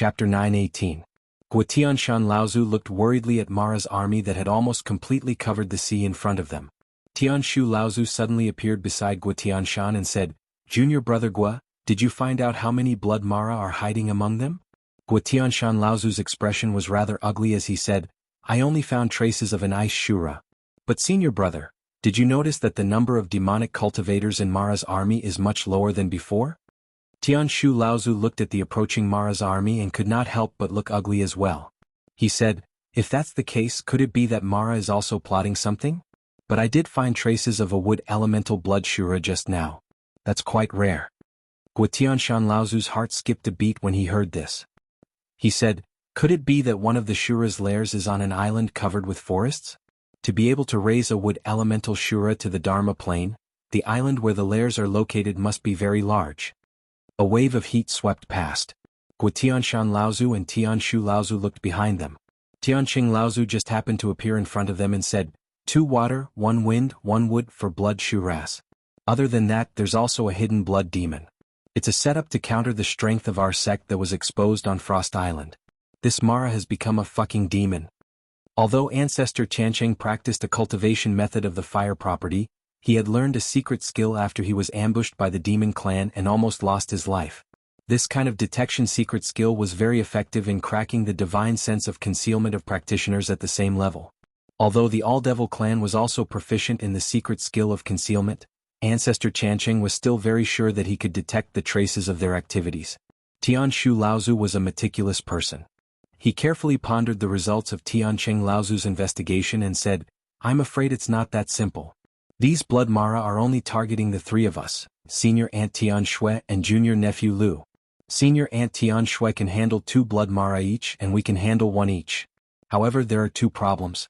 Chapter 9:18. Guotianshan Laozu looked worriedly at Mara's army that had almost completely covered the sea in front of them. Tianshu Laozu suddenly appeared beside Guotianshan and said, "Junior brother Gua, did you find out how many blood Mara are hiding among them?" Guotianshan Laozu's expression was rather ugly as he said, "I only found traces of an ice Shura. But senior brother, did you notice that the number of demonic cultivators in Mara's army is much lower than before?" Tianshu Laozu looked at the approaching Mara's army and could not help but look ugly as well. He said, "If that's the case, could it be that Mara is also plotting something? But I did find traces of a wood elemental blood Shura just now. That's quite rare." Guotianshan Laozu's heart skipped a beat when he heard this. He said, "Could it be that one of the Shura's lairs is on an island covered with forests? To be able to raise a wood elemental Shura to the Dharma plane, the island where the lairs are located must be very large." A wave of heat swept past. Guotianshan Laozu and Tianshu Laozu looked behind them. Tianqing Laozu just happened to appear in front of them and said, "2 water, 1 wind, 1 wood for blood Shuras. Other than that, there's also a hidden blood demon. It's a setup to counter the strength of our sect that was exposed on Frost Island. This Mara has become a fucking demon." Although Ancestor Tianqing practiced a cultivation method of the fire property, he had learned a secret skill after he was ambushed by the demon clan and almost lost his life. This kind of detection secret skill was very effective in cracking the divine sense of concealment of practitioners at the same level. Although the All-Devil clan was also proficient in the secret skill of concealment, Ancestor Tianqing was still very sure that he could detect the traces of their activities. Tianshu Laozu was a meticulous person. He carefully pondered the results of Tianqing Laozu's investigation and said, "I'm afraid it's not that simple. These blood Mara are only targeting the 3 of us, Senior Aunt Tian Shui and Junior Nephew Lu. Senior Aunt Tian Shui can handle 2 blood Mara each and we can handle 1 each. However, there are 2 problems."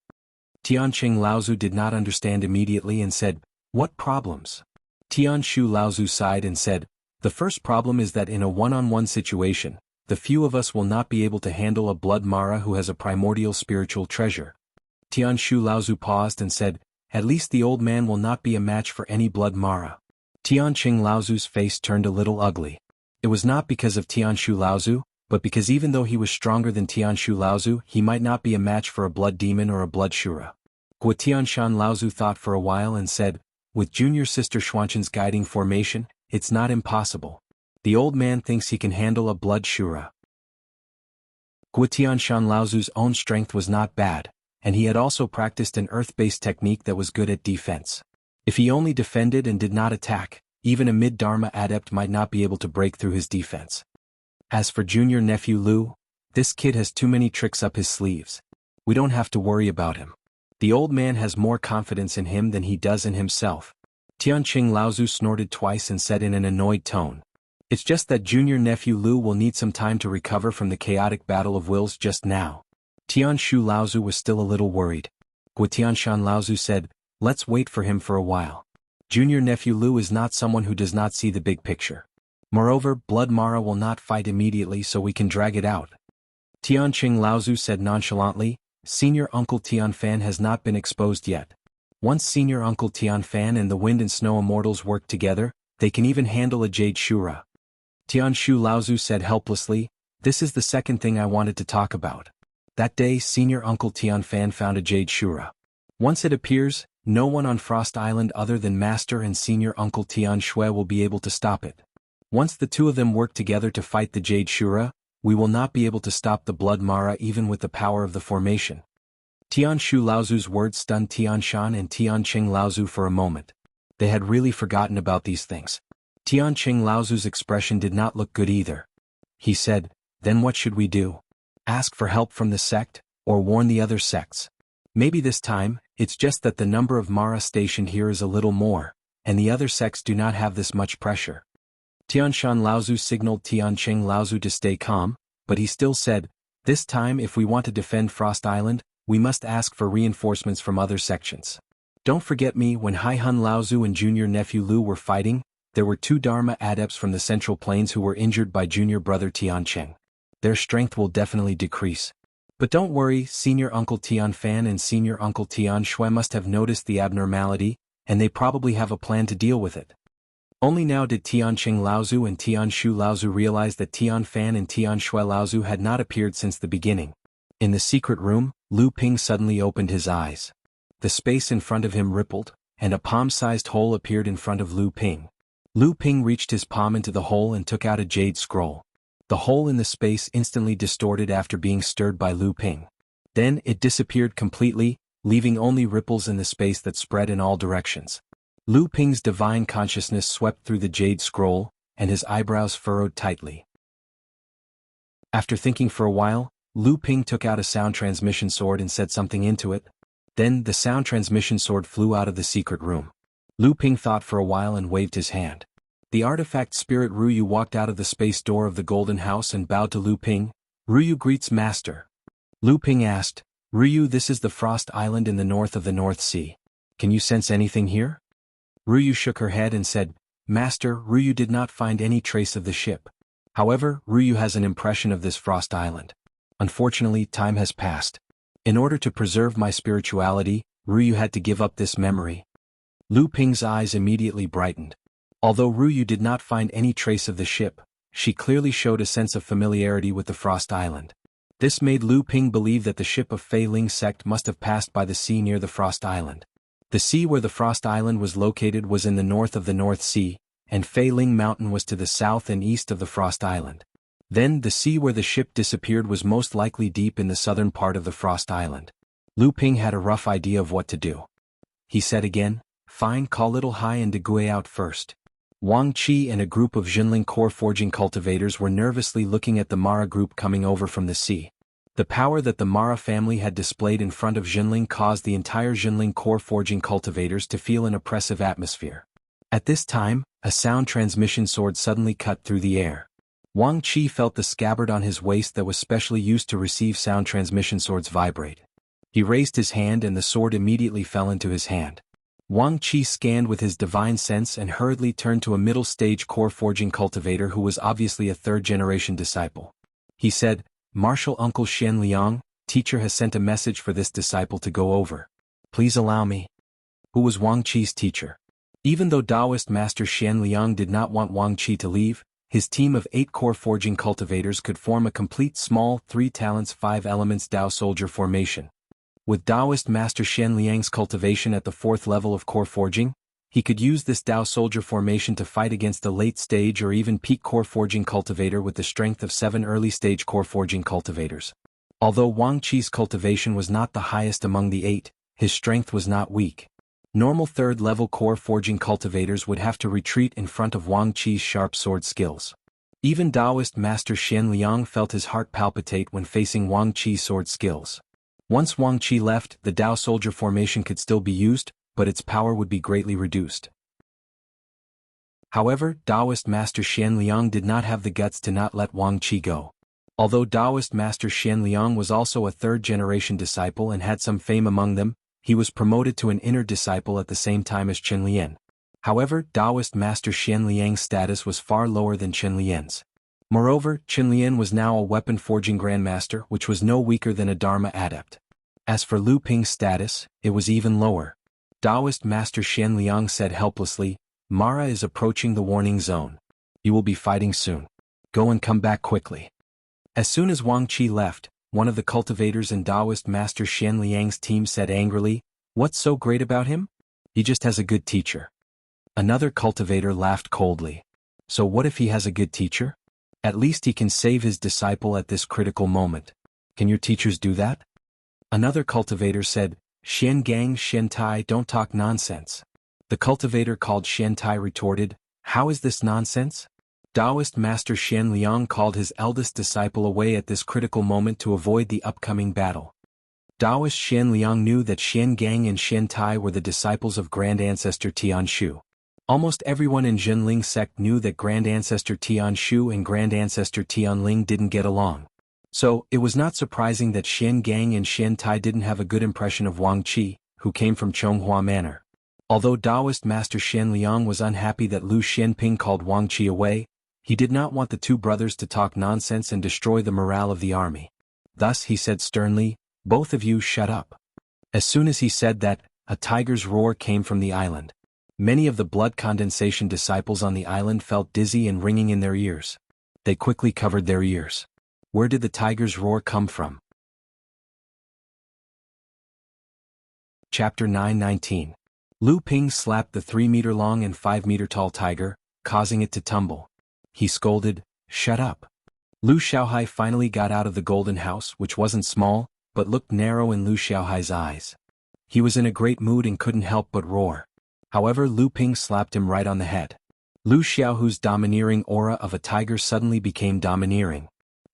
Tianqing Laozu did not understand immediately and said, "What problems?" Tianshu Laozu sighed and said, "The first problem is that in a one-on-one situation, the few of us will not be able to handle a blood Mara who has a primordial spiritual treasure." Tianshu Laozu paused and said, "At least the old man will not be a match for any blood Mara." Tianqing Laozu's face turned a little ugly. It was not because of Tianshu Laozu, but because even though he was stronger than Tianshu Laozu, he might not be a match for a blood demon or a blood Shura. Guotianshan Laozu thought for a while and said, "With junior sister Xuanchen's guiding formation, it's not impossible. The old man thinks he can handle a blood Shura." Guotianshan Laozu's own strength was not bad, and he had also practiced an earth-based technique that was good at defense. If he only defended and did not attack, even a mid-Dharma adept might not be able to break through his defense. As for junior nephew Lu, this kid has too many tricks up his sleeves. We don't have to worry about him. The old man has more confidence in him than he does in himself. Tianqing Laozu snorted twice and said in an annoyed tone, "It's just that junior nephew Lu will need some time to recover from the chaotic battle of wills just now." Tianshu Laozu was still a little worried. Guotianshan Laozu said, "Let's wait for him for a while. Junior nephew Lu is not someone who does not see the big picture. Moreover, blood Mara will not fight immediately so we can drag it out." Tianqing Laozu said nonchalantly, "Senior Uncle Tian Fan has not been exposed yet. Once Senior Uncle Tian Fan and the Wind and Snow Immortals work together, they can even handle a Jade Shura." Tianshu Laozu said helplessly, "This is the second thing I wanted to talk about. That day Senior Uncle Tian Fan found a Jade Shura. Once it appears, no one on Frost Island other than Master and Senior Uncle Tian Shui will be able to stop it. Once the 2 of them work together to fight the Jade Shura, we will not be able to stop the blood Mara even with the power of the formation." Tianshu Laozu's words stunned Tianshan and Tianqing Laozu for a moment. They had really forgotten about these things. Tianqing Laozu's expression did not look good either. He said, "Then what should we do? Ask for help from the sect, or warn the other sects? Maybe this time, it's just that the number of Mara stationed here is a little more, and the other sects do not have this much pressure." Tianshan Laozu signaled Tianqing Laozu to stay calm, but he still said, "This time if we want to defend Frost Island, we must ask for reinforcements from other sections. Don't forget me, when Haihun Laozu and junior nephew Lu were fighting, there were 2 Dharma adepts from the Central Plains who were injured by junior brother Tianqing. Their strength will definitely decrease. But don't worry, Senior Uncle Tian Fan and Senior Uncle Tian Shui must have noticed the abnormality, and they probably have a plan to deal with it." Only now did Tianqing Laozu and Tianshu Laozu realize that Tian Fan and Tianshui Laozu had not appeared since the beginning. In the secret room, Lu Ping suddenly opened his eyes. The space in front of him rippled, and a palm-sized hole appeared in front of Lu Ping. Lu Ping reached his palm into the hole and took out a jade scroll. The hole in the space instantly distorted after being stirred by Lu Ping. Then it disappeared completely, leaving only ripples in the space that spread in all directions. Lu Ping's divine consciousness swept through the jade scroll, and his eyebrows furrowed tightly. After thinking for a while, Lu Ping took out a sound transmission sword and said something into it. Then the sound transmission sword flew out of the secret room. Lu Ping thought for a while and waved his hand. The artifact spirit Ruyu walked out of the space door of the Golden House and bowed to Lu Ping. Ruyu greets Master. Lu Ping asked, Ruyu, this is the Frost Island in the north of the North Sea. Can you sense anything here? Ruyu shook her head and said, Master, Ruyu did not find any trace of the ship. However, Ruyu has an impression of this Frost Island. Unfortunately, time has passed. In order to preserve my spirituality, Ruyu had to give up this memory. Lu Ping's eyes immediately brightened. Although Ruyu did not find any trace of the ship, she clearly showed a sense of familiarity with the Frost Island. This made Lu Ping believe that the ship of Fei Ling sect must have passed by the sea near the Frost Island. The sea where the Frost Island was located was in the north of the North Sea, and Fei Ling Mountain was to the south and east of the Frost Island. Then the sea where the ship disappeared was most likely deep in the southern part of the Frost Island. Lu Ping had a rough idea of what to do. He said again, Fine, call Little Hai and De Gui out first. Wang Qi and a group of Jinling core forging cultivators were nervously looking at the Mara group coming over from the sea. The power that the Mara family had displayed in front of Jinling caused the entire Jinling core forging cultivators to feel an oppressive atmosphere. At this time, a sound transmission sword suddenly cut through the air. Wang Qi felt the scabbard on his waist that was specially used to receive sound transmission swords vibrate. He raised his hand and the sword immediately fell into his hand. Wang Qi scanned with his divine sense and hurriedly turned to a middle-stage core forging cultivator who was obviously a third-generation disciple. He said, Martial Uncle Xian Liang, teacher has sent a message for this disciple to go over. Please allow me. Who was Wang Qi's teacher? Even though Taoist Master Xian Liang did not want Wang Qi to leave, his team of 8 core forging cultivators could form a complete small 3 talents 5 elements Dao soldier formation. With Taoist Master Xian Liang's cultivation at the 4th level of core forging, he could use this Dao soldier formation to fight against a late-stage or even peak core forging cultivator with the strength of 7 early-stage core forging cultivators. Although Wang Qi's cultivation was not the highest among the 8, his strength was not weak. Normal 3rd-level core forging cultivators would have to retreat in front of Wang Qi's sharp sword skills. Even Taoist Master Xian Liang felt his heart palpitate when facing Wang Qi's sword skills. Once Wang Qi left, the Dao soldier formation could still be used, but its power would be greatly reduced. However, Taoist Master Xian Liang did not have the guts to not let Wang Qi go. Although Taoist Master Xian Liang was also a 3rd-generation disciple and had some fame among them, he was promoted to an inner disciple at the same time as Chen Lian. However, Taoist Master Xian Liang's status was far lower than Chen Lian's. Moreover, Chen Lian was now a weapon-forging grandmaster which was no weaker than a Dharma adept. As for Lu Ping's status, it was even lower. Taoist Master Xian Liang said helplessly, Mara is approaching the warning zone. You will be fighting soon. Go and come back quickly. As soon as Wang Qi left, one of the cultivators in Taoist Master Xian Liang's team said angrily, What's so great about him? He just has a good teacher. Another cultivator laughed coldly. So what if he has a good teacher? At least he can save his disciple at this critical moment. Can your teachers do that? Another cultivator said, Xian Gang, Xian Tai, don't talk nonsense. The cultivator called Xian Tai retorted, How is this nonsense? Taoist Master Xian Liang called his eldest disciple away at this critical moment to avoid the upcoming battle. Taoist Xian Liang knew that Xian Gang and Xian Tai were the disciples of Grand Ancestor Tian Shu. Almost everyone in Jinling sect knew that Grand Ancestor Tian Shu and Grand Ancestor Tian Ling didn't get along. So, it was not surprising that Xian Gang and Xian Tai didn't have a good impression of Wang Qi, who came from Chonghua Manor. Although Taoist Master Xian Liang was unhappy that Lu Xianping called Wang Qi away, he did not want the 2 brothers to talk nonsense and destroy the morale of the army. Thus he said sternly, Both of you shut up. As soon as he said that, a tiger's roar came from the island. Many of the blood condensation disciples on the island felt dizzy and ringing in their ears. They quickly covered their ears. Where did the tiger's roar come from? Chapter 9:19. Lu Ping slapped the 3-meter-long and 5-meter-tall tiger, causing it to tumble. He scolded, "Shut up." Lu Xiaohai finally got out of the golden house, which wasn't small, but looked narrow in Lu Xiaohai's eyes. He was in a great mood and couldn't help but roar. However, Lu Ping slapped him right on the head. Lu Xiaohu's domineering aura of a tiger suddenly became domineering.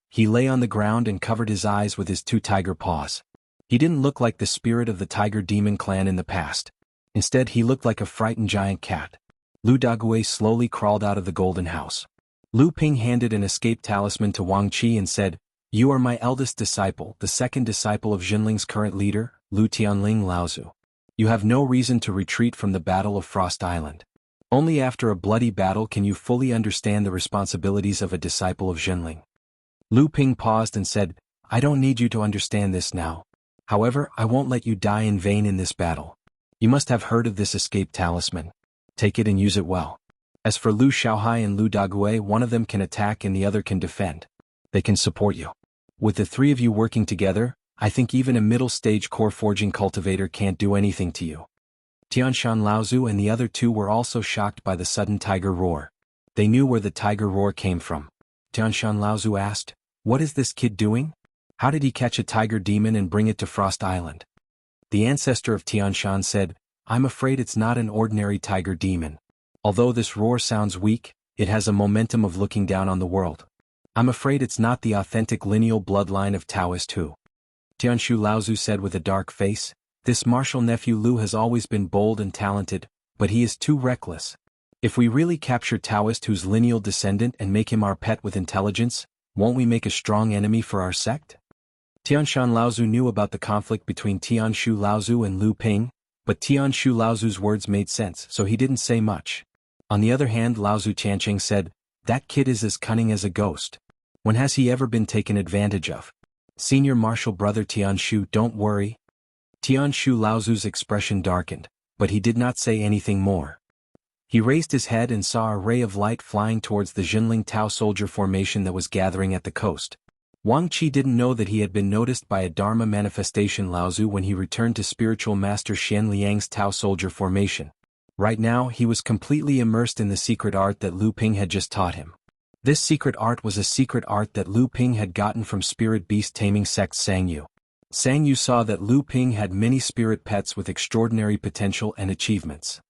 He lay on the ground and covered his eyes with his 2 tiger paws. He didn't look like the spirit of the tiger demon clan in the past. Instead, he looked like a frightened giant cat. Lu Dagui slowly crawled out of the golden house. Lu Ping handed an escape talisman to Wang Qi and said, "You are my eldest disciple, the second disciple of Jinling's current leader, Lu Tianling Laozu. You have no reason to retreat from the Battle of Frost Island. Only after a bloody battle can you fully understand the responsibilities of a disciple of Jinling." Lu Ping paused and said, "I don't need you to understand this now. However, I won't let you die in vain in this battle. You must have heard of this escape talisman. Take it and use it well. As for Lu Xiaohai and Lu Dagui, one of them can attack and the other can defend. They can support you. With the 3 of you working together, I think even a middle-stage core forging cultivator can't do anything to you." Tianshan Laozu and the other 2 were also shocked by the sudden tiger roar. They knew where the tiger roar came from. Tianshan Laozu asked, "What is this kid doing? How did he catch a tiger demon and bring it to Frost Island?" The ancestor of Tianshan said, "I'm afraid it's not an ordinary tiger demon. Although this roar sounds weak, it has a momentum of looking down on the world. I'm afraid it's not the authentic lineal bloodline of Taoist Hu." Tianshu Laozu said with a dark face, "This martial nephew Lu has always been bold and talented, but he is too reckless. If we really capture Taoist Hu's lineal descendant and make him our pet with intelligence, won't we make a strong enemy for our sect?" Tianshan Laozu knew about the conflict between Tianshu Laozu and Lu Ping, but Tianshu Laozu's words made sense, so he didn't say much. On the other hand, Laozu Tianqing said, "That kid is as cunning as a ghost. When has he ever been taken advantage of? Senior martial brother Tianshu, don't worry." Tianshu Laozu's expression darkened, but he did not say anything more. He raised his head and saw a ray of light flying towards the Jinling Tao soldier formation that was gathering at the coast. Wang Qi didn't know that he had been noticed by a Dharma manifestation Laozu when he returned to spiritual master Xian Liang's Tao soldier formation. Right now, he was completely immersed in the secret art that Lu Ping had just taught him. This secret art was a secret art that Lu Ping had gotten from spirit beast taming sect Sangyu. Sangyu saw that Lu Ping had many spirit pets with extraordinary potential and achievements.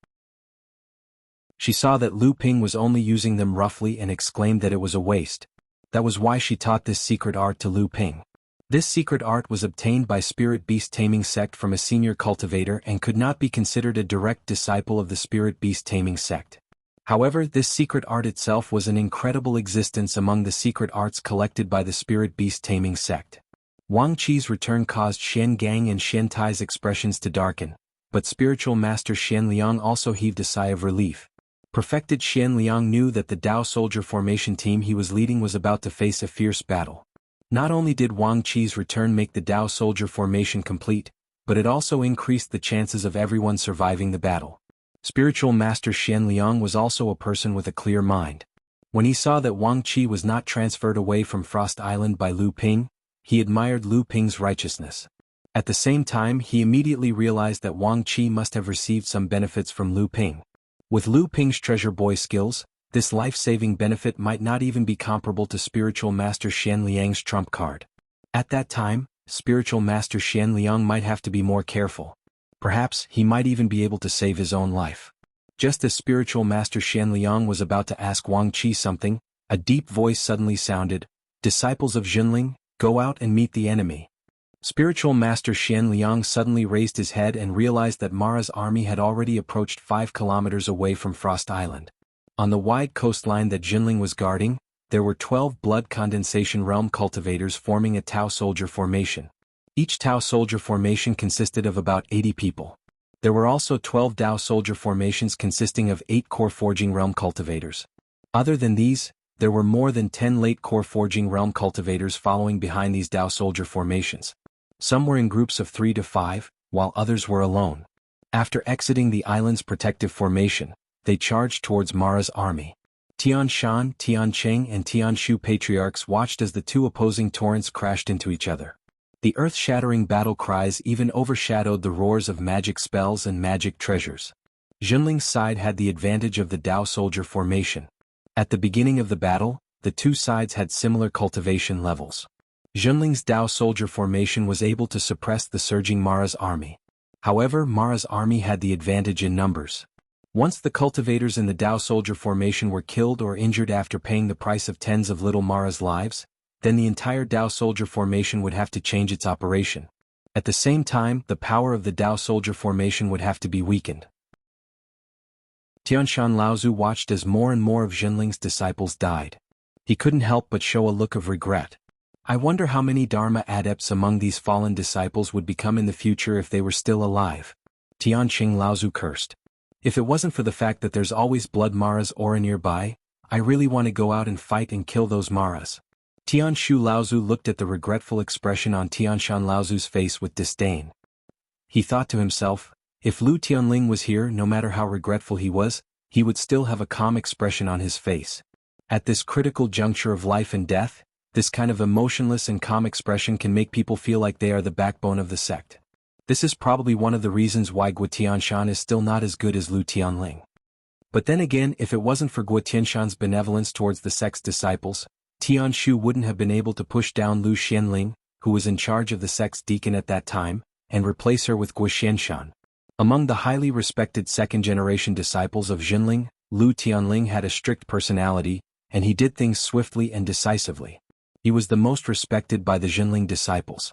She saw that Lu Ping was only using them roughly and exclaimed that it was a waste. That was why she taught this secret art to Lu Ping. This secret art was obtained by spirit beast taming sect from a senior cultivator and could not be considered a direct disciple of the spirit beast taming sect. However, this secret art itself was an incredible existence among the secret arts collected by the spirit beast taming sect. Wang Qi's return caused Xian Gang and Xian Tai's expressions to darken, but spiritual master Xian Liang also heaved a sigh of relief. Perfected Xian Liang knew that the Dao soldier formation team he was leading was about to face a fierce battle. Not only did Wang Qi's return make the Dao soldier formation complete, but it also increased the chances of everyone surviving the battle. Spiritual master Xian Liang was also a person with a clear mind. When he saw that Wang Qi was not transferred away from Frost Island by Lu Ping, he admired Lu Ping's righteousness. At the same time, he immediately realized that Wang Qi must have received some benefits from Lu Ping. With Lu Ping's treasure boy skills, this life-saving benefit might not even be comparable to spiritual master Xian Liang's trump card. At that time, spiritual master Xian Liang might have to be more careful. Perhaps he might even be able to save his own life. Just as spiritual master Xian Liang was about to ask Wang Qi something, a deep voice suddenly sounded, "Disciples of Jinling, go out and meet the enemy." Spiritual master Xian Liang suddenly raised his head and realized that Mara's army had already approached 5 kilometers away from Frost Island. On the wide coastline that Jinling was guarding, there were 12 blood condensation realm cultivators forming a Tao soldier formation. Each Tao soldier formation consisted of about 80 people. There were also 12 Dao soldier formations consisting of 8 core forging realm cultivators. Other than these, there were more than 10 late core forging realm cultivators following behind these Dao soldier formations. Some were in groups of 3 to 5, while others were alone. After exiting the island's protective formation, they charged towards Mara's army. Tian Shan, Tian Qing and Tian Shu patriarchs watched as the two opposing torrents crashed into each other. The earth-shattering battle cries even overshadowed the roars of magic spells and magic treasures. Jinling's side had the advantage of the Dao soldier formation. At the beginning of the battle, the two sides had similar cultivation levels. Jinling's Dao soldier formation was able to suppress the surging Mara's army. However, Mara's army had the advantage in numbers. Once the cultivators in the Dao soldier formation were killed or injured after paying the price of tens of little Mara's lives, then the entire Dao soldier formation would have to change its operation. At the same time, the power of the Dao soldier formation would have to be weakened. Tianshan Laozu watched as more and more of Jinling's disciples died. He couldn't help but show a look of regret. I wonder how many Dharma adepts among these fallen disciples would become in the future if they were still alive. Tianqing Laozu cursed. If it wasn't for the fact that there's always blood Mara's aura nearby, I really want to go out and fight and kill those Maras. Tianshu Laozu looked at the regretful expression on Tianshan Laozu's face with disdain. He thought to himself, if Lu Tianling was here, no matter how regretful he would still have a calm expression on his face. At this critical juncture of life and death, this kind of emotionless and calm expression can make people feel like they are the backbone of the sect. This is probably one of the reasons why Guo Tianshan is still not as good as Lu Tianling. But then again, if it wasn't for Guo Tianshan's benevolence towards the sect's disciples, Tianshu wouldn't have been able to push down Lu Xianling, who was in charge of the sect's deacon at that time, and replace her with Guo Xianshan. Among the highly respected second-generation disciples of Jinling, Lu Tianling had a strict personality, and he did things swiftly and decisively. He was the most respected by the Jinling disciples.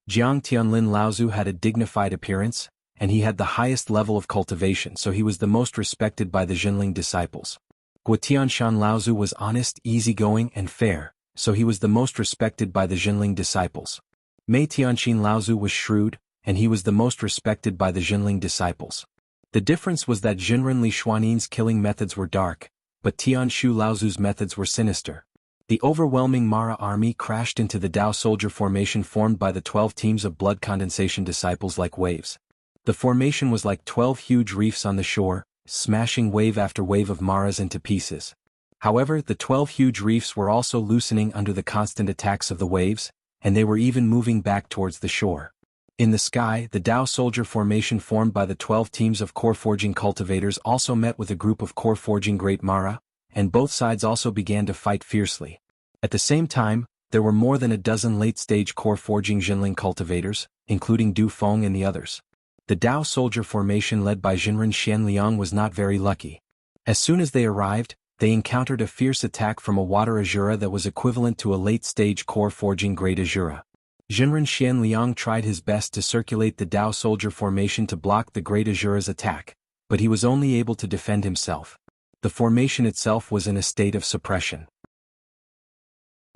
Jiang Tianlin Laozu had a dignified appearance, and he had the highest level of cultivation, so he was the most respected by the Jinling disciples. Guo Tianshan Laozu was honest, easygoing, and fair, so he was the most respected by the Jinling disciples. Mei Tianqin Laozu was shrewd, and he was the most respected by the Jinling disciples. The difference was that Jinren Li Xuanin's killing methods were dark, but Tianshu Laozu's methods were sinister. The overwhelming Mara army crashed into the Dao soldier formation formed by the 12 teams of blood condensation disciples like waves. The formation was like 12 huge reefs on the shore, smashing wave after wave of Maras into pieces. However, the 12 huge reefs were also loosening under the constant attacks of the waves, and they were even moving back towards the shore. In the sky, the Dao soldier formation formed by the 12 teams of core forging cultivators also met with a group of core forging great Mara, and both sides also began to fight fiercely. At the same time, there were more than a dozen late-stage core forging Jinling cultivators, including Du Feng and the others. The Dao soldier formation led by Jinren Xianliang was not very lucky. As soon as they arrived, they encountered a fierce attack from a water Azura that was equivalent to a late-stage core forging great Azura. Jinren Xianliang tried his best to circulate the Dao soldier formation to block the great Azura's attack, but he was only able to defend himself. The formation itself was in a state of suppression.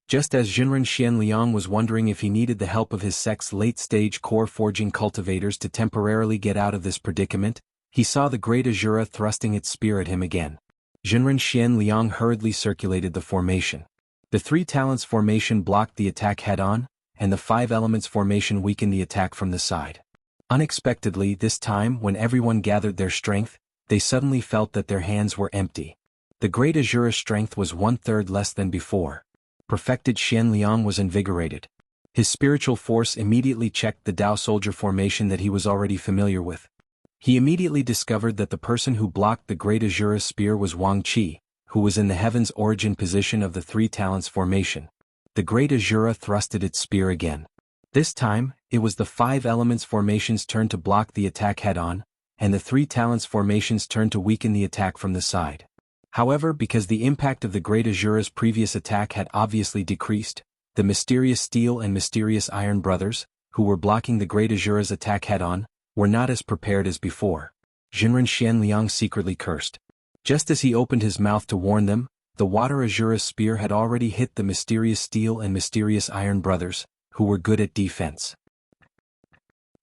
Just as Jinren Xianliang was wondering if he needed the help of his sect's late-stage core forging cultivators to temporarily get out of this predicament, he saw the great Azura thrusting its spear at him again. Jinren Xianliang hurriedly circulated the formation. The 3 talents formation blocked the attack head-on, and the 5 elements formation weakened the attack from the side. Unexpectedly, this time when everyone gathered their strength, they suddenly felt that their hands were empty. The great Azura's strength was 1/3 less than before. Perfected Xianliang was invigorated. His spiritual force immediately checked the Dao soldier formation that he was already familiar with. He immediately discovered that the person who blocked the great Azura's spear was Wang Qi, who was in the heaven's origin position of the 3 talents formation. The great Azura thrusted its spear again. This time, it was the 5 elements formation's turn to block the attack head-on, and the 3 talents formation's turn to weaken the attack from the side. However, because the impact of the great Azura's previous attack had obviously decreased, the mysterious steel and mysterious iron brothers, who were blocking the great Azura's attack head-on, were not as prepared as before. Jinren Xianliang secretly cursed. Just as he opened his mouth to warn them, the water Azura's spear had already hit the mysterious steel and mysterious iron brothers, who were good at defense.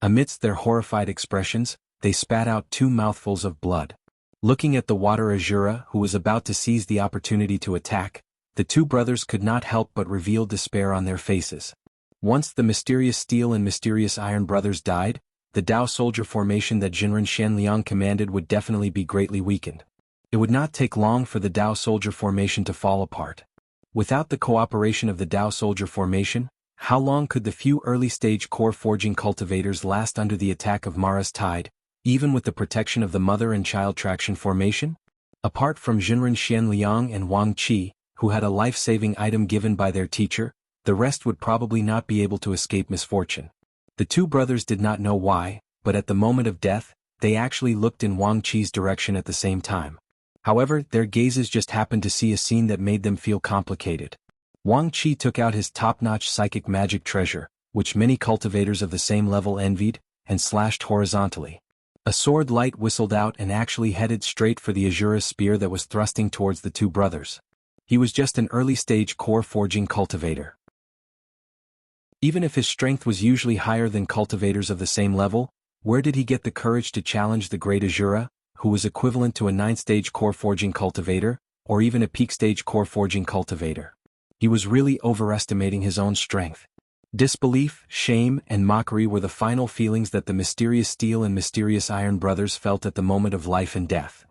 Amidst their horrified expressions, they spat out 2 mouthfuls of blood. Looking at the water Azura, who was about to seize the opportunity to attack, the 2 brothers could not help but reveal despair on their faces. Once the mysterious steel and mysterious iron brothers died, the Dao soldier formation that Jinren Shanliang commanded would definitely be greatly weakened. It would not take long for the Dao soldier formation to fall apart. Without the cooperation of the Dao soldier formation, how long could the few early-stage core forging cultivators last under the attack of Mara's tide, even with the protection of the mother and child traction formation? Apart from Jinren Shanliang and Wang Qi, who had a life-saving item given by their teacher, the rest would probably not be able to escape misfortune. The two brothers did not know why, but at the moment of death, they actually looked in Wang Qi's direction at the same time. However, their gazes just happened to see a scene that made them feel complicated. Wang Qi took out his top-notch psychic magic treasure, which many cultivators of the same level envied, and slashed horizontally. A sword light whistled out and actually headed straight for the Azura spear that was thrusting towards the two brothers. He was just an early-stage core forging cultivator. Even if his strength was usually higher than cultivators of the same level, where did he get the courage to challenge the great Azura, who was equivalent to a 9th-stage core forging cultivator, or even a peak-stage core forging cultivator? He was really overestimating his own strength. Disbelief, shame, and mockery were the final feelings that the mysterious steel and mysterious iron brothers felt at the moment of life and death.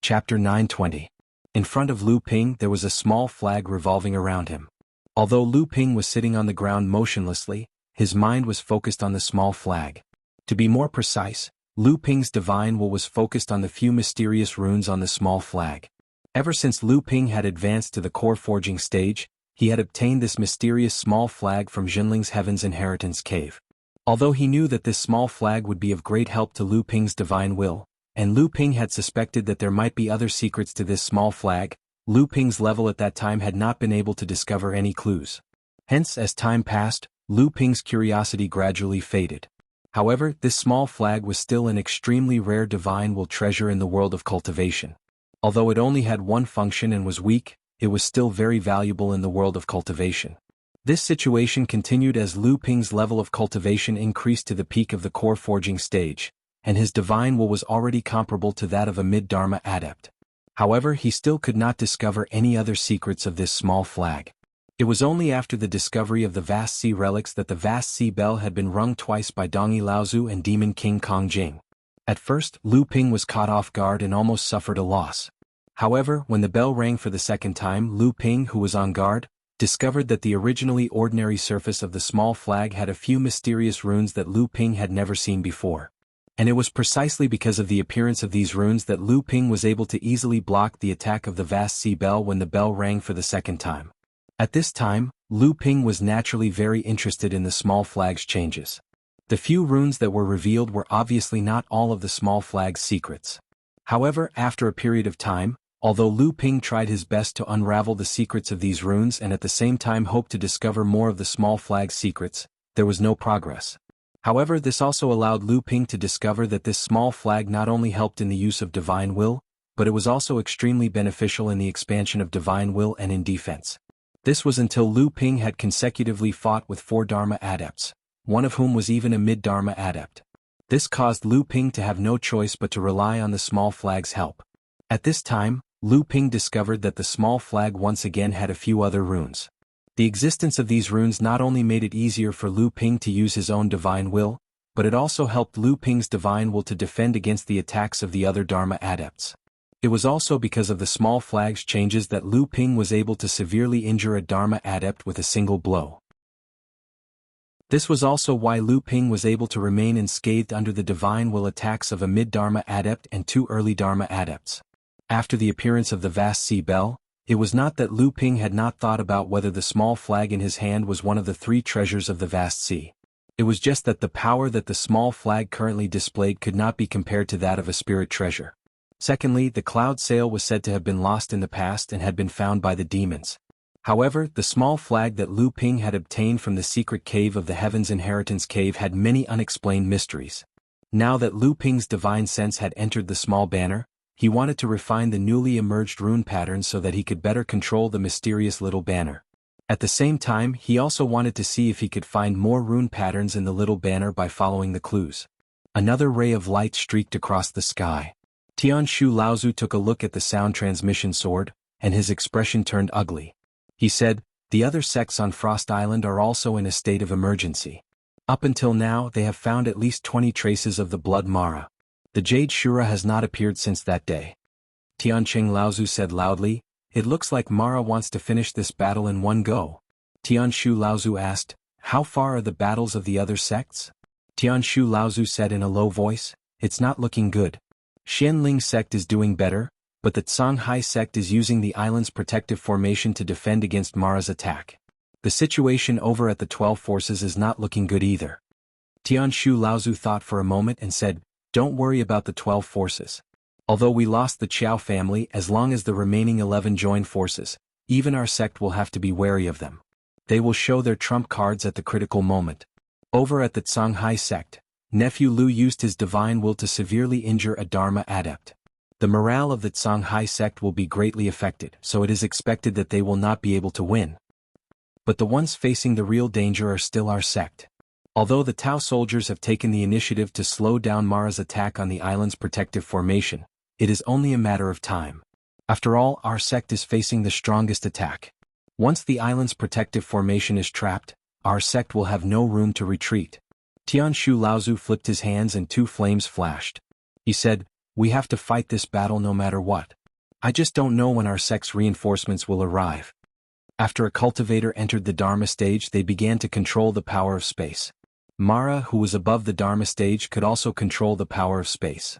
Chapter 920. In front of Lu Ping there was a small flag revolving around him. Although Lu Ping was sitting on the ground motionlessly, his mind was focused on the small flag. To be more precise, Lu Ping's divine will was focused on the few mysterious runes on the small flag. Ever since Lu Ping had advanced to the core forging stage, he had obtained this mysterious small flag from Jinling's Heaven's Inheritance Cave. Although he knew that this small flag would be of great help to Lu Ping's divine will, and Lu Ping had suspected that there might be other secrets to this small flag, Lu Ping's level at that time had not been able to discover any clues. Hence, as time passed, Lu Ping's curiosity gradually faded. However, this small flag was still an extremely rare divine will treasure in the world of cultivation. Although it only had one function and was weak, it was still very valuable in the world of cultivation. This situation continued as Lu Ping's level of cultivation increased to the peak of the core forging stage, and his divine will was already comparable to that of a mid-Dharma adept. However, he still could not discover any other secrets of this small flag. It was only after the discovery of the vast sea relics that the vast sea bell had been rung twice by Dongi Laozu and Demon King Kong Jing. At first, Lu Ping was caught off guard and almost suffered a loss. However, when the bell rang for the second time, Lu Ping, who was on guard, discovered that the originally ordinary surface of the small flag had a few mysterious runes that Lu Ping had never seen before. And it was precisely because of the appearance of these runes that Lu Ping was able to easily block the attack of the vast sea bell when the bell rang for the second time. At this time, Lu Ping was naturally very interested in the small flag's changes. The few runes that were revealed were obviously not all of the small flag's secrets. However, after a period of time, although Lu Ping tried his best to unravel the secrets of these runes and at the same time hoped to discover more of the small flag's secrets, there was no progress. However, this also allowed Lu Ping to discover that this small flag not only helped in the use of divine will, but it was also extremely beneficial in the expansion of divine will and in defense. This was until Lu Ping had consecutively fought with 4 Dharma adepts, one of whom was even a mid-Dharma adept. This caused Lu Ping to have no choice but to rely on the small flag's help. At this time, Lu Ping discovered that the small flag once again had a few other runes. The existence of these runes not only made it easier for Lu Ping to use his own divine will, but it also helped Lu Ping's divine will to defend against the attacks of the other Dharma adepts. It was also because of the small flag's changes that Lu Ping was able to severely injure a Dharma adept with a single blow. This was also why Lu Ping was able to remain unscathed under the divine will attacks of a mid-Dharma adept and 2 early Dharma adepts. After the appearance of the vast sea bell, it was not that Lu Ping had not thought about whether the small flag in his hand was one of the 3 treasures of the vast sea. It was just that the power that the small flag currently displayed could not be compared to that of a spirit treasure. Secondly, the cloud sail was said to have been lost in the past and had been found by the demons. However, the small flag that Lu Ping had obtained from the secret cave of the Heaven's Inheritance Cave had many unexplained mysteries. Now that Lu Ping's divine sense had entered the small banner, he wanted to refine the newly emerged rune patterns so that he could better control the mysterious little banner. At the same time, he also wanted to see if he could find more rune patterns in the little banner by following the clues. Another ray of light streaked across the sky. Tianshu Laozu took a look at the sound transmission sword, and his expression turned ugly. He said, The other sects on Frost Island are also in a state of emergency. Up until now they have found at least 20 traces of the blood Mara. The Jade Shura has not appeared since that day. Tianqing Laozu said loudly, "It looks like Mara wants to finish this battle in one go." Tianshu Laozu asked, "How far are the battles of the other sects?" Tianshu Laozu said in a low voice, "It's not looking good. Xianling sect is doing better, but the Songhai sect is using the island's protective formation to defend against Mara's attack. The situation over at the 12 forces is not looking good either." Tianshu Laozu thought for a moment and said, "Don't worry about the 12 forces. Although we lost the Qiao family, as long as the remaining 11 join forces, even our sect will have to be wary of them. They will show their trump cards at the critical moment. Over at the Songhai sect, Nephew Lu used his divine will to severely injure a Dharma adept. The morale of the Songhai sect will be greatly affected, so it is expected that they will not be able to win. But the ones facing the real danger are still our sect. Although the Tao soldiers have taken the initiative to slow down Mara's attack on the island's protective formation, it is only a matter of time. After all, our sect is facing the strongest attack. Once the island's protective formation is trapped, our sect will have no room to retreat." Tianshu Laozu flipped his hands and 2 flames flashed. He said, "We have to fight this battle no matter what. I just don't know when our sect's reinforcements will arrive." After a cultivator entered the Dharma stage, they began to control the power of space. Mara, who was above the Dharma stage, could also control the power of space.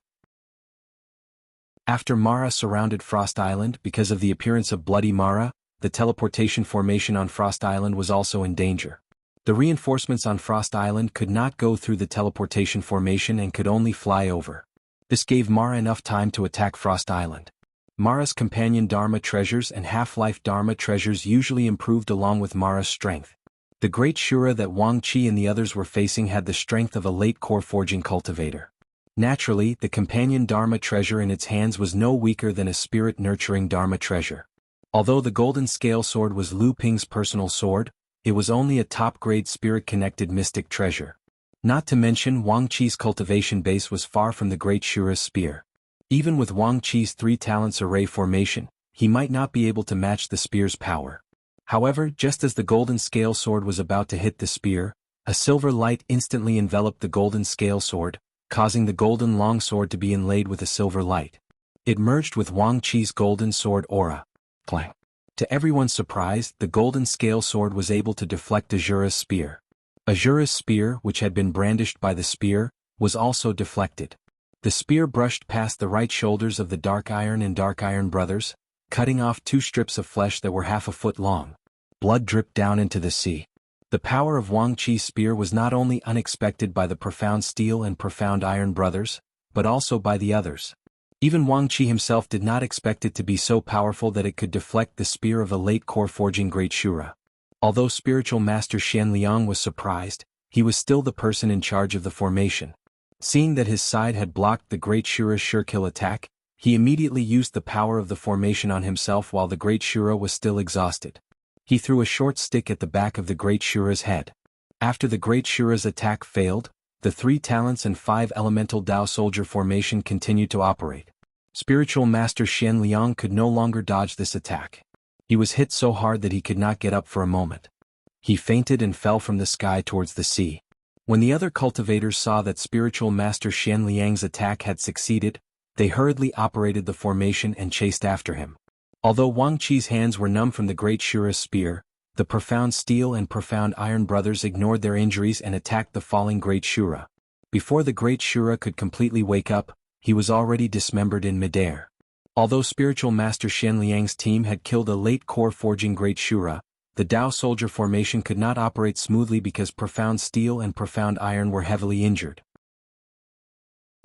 After Mara surrounded Frost Island because of the appearance of Bloody Mara, the teleportation formation on Frost Island was also in danger. The reinforcements on Frost Island could not go through the teleportation formation and could only fly over. This gave Mara enough time to attack Frost Island. Mara's companion Dharma treasures and half-life Dharma treasures usually improved along with Mara's strength. The great Shura that Wang Qi and the others were facing had the strength of a late core forging cultivator. Naturally, the companion Dharma treasure in its hands was no weaker than a spirit-nurturing Dharma treasure. Although the golden scale sword was Lu Ping's personal sword, it was only a top-grade spirit-connected mystic treasure. Not to mention Wang Qi's cultivation base was far from the great Shura's spear. Even with Wang Qi's 3 talents array formation, he might not be able to match the spear's power. However, just as the golden scale sword was about to hit the spear, a silver light instantly enveloped the golden scale sword, causing the golden long sword to be inlaid with a silver light. It merged with Wang Qi's golden sword aura. Clang. To everyone's surprise, the golden scale sword was able to deflect Azura's spear. Azura's spear, which had been brandished by the spear, was also deflected. The spear brushed past the right shoulders of the Dark Iron and Dark Iron brothers, cutting off 2 strips of flesh that were half a foot long. Blood dripped down into the sea. The power of Wang Qi's spear was not only unexpected by the Profound Steel and Profound Iron brothers, but also by the others. Even Wang Qi himself did not expect it to be so powerful that it could deflect the spear of a late core forging Great Shura. Although spiritual master Xian Liang was surprised, he was still the person in charge of the formation. Seeing that his side had blocked the Great Shura's sure-kill attack, he immediately used the power of the formation on himself while the Great Shura was still exhausted. He threw a short stick at the back of the Great Shura's head. After the Great Shura's attack failed, the 3 talents and 5 elemental Dao soldier formation continued to operate. Spiritual master Xian Liang could no longer dodge this attack. He was hit so hard that he could not get up for a moment. He fainted and fell from the sky towards the sea. When the other cultivators saw that spiritual master Xian Liang's attack had succeeded, they hurriedly operated the formation and chased after him. Although Wang Qi's hands were numb from the Great Shura's spear, the Profound Steel and Profound Iron brothers ignored their injuries and attacked the falling Great Shura. Before the Great Shura could completely wake up, he was already dismembered in midair. Although spiritual master Xian Liang's team had killed a late core forging Great Shura, the Dao soldier formation could not operate smoothly because Profound Steel and Profound Iron were heavily injured.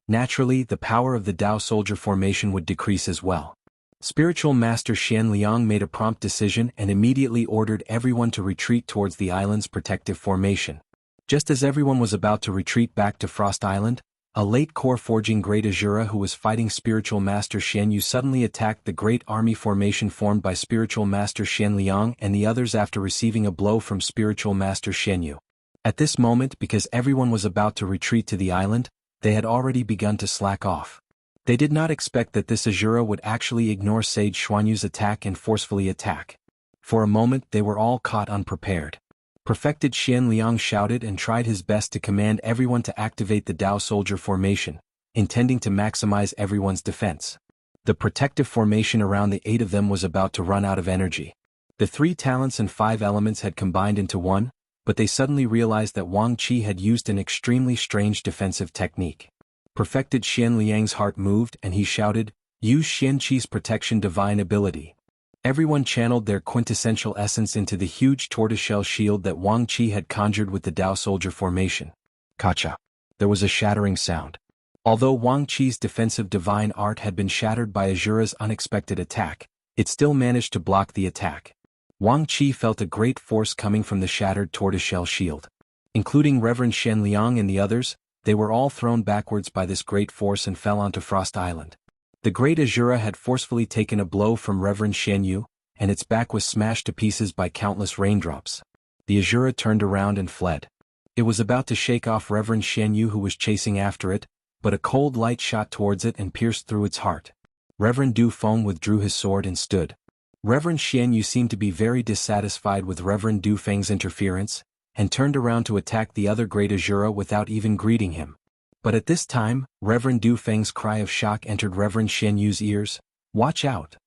Naturally, the power of the Dao soldier formation would decrease as well. Spiritual master Xian Liang made a prompt decision and immediately ordered everyone to retreat towards the island's protective formation. Just as everyone was about to retreat back to Frost Island, a late core forging Great Azura who was fighting spiritual master Xian Yu suddenly attacked the great army formation formed by spiritual master Xian Liang and the others after receiving a blow from spiritual master Xian Yu. At this moment, because everyone was about to retreat to the island, they had already begun to slack off. They did not expect that this Azura would actually ignore Sage Xuanyu's attack and forcefully attack. For a moment they were all caught unprepared. Perfected Xian Liang shouted and tried his best to command everyone to activate the Dao Soldier formation, intending to maximize everyone's defense. The protective formation around the 8 of them was about to run out of energy. The 3 talents and 5 elements had combined into one, but they suddenly realized that Wang Qi had used an extremely strange defensive technique. Perfected Xian Liang's heart moved and he shouted, "Use Xian Qi's protection divine ability." Everyone channeled their quintessential essence into the huge tortoiseshell shield that Wang Qi had conjured with the Dao Soldier formation. Kacha. There was a shattering sound. Although Wang Qi's defensive divine art had been shattered by Azura's unexpected attack, it still managed to block the attack. Wang Qi felt a great force coming from the shattered tortoiseshell shield. Including Reverend Shen Liang and the others, they were all thrown backwards by this great force and fell onto Frost Island. The great Azura had forcefully taken a blow from Reverend Shen Yu, and its back was smashed to pieces by countless raindrops. The Azura turned around and fled. It was about to shake off Reverend Shen Yu who was chasing after it, but a cold light shot towards it and pierced through its heart. Reverend Du Feng withdrew his sword and stood. Reverend Shen Yu seemed to be very dissatisfied with Reverend Du Feng's interference, and turned around to attack the other great Azura without even greeting him. But at this time, Reverend Du Feng's cry of shock entered Reverend Shen Yu's ears. "Watch out!"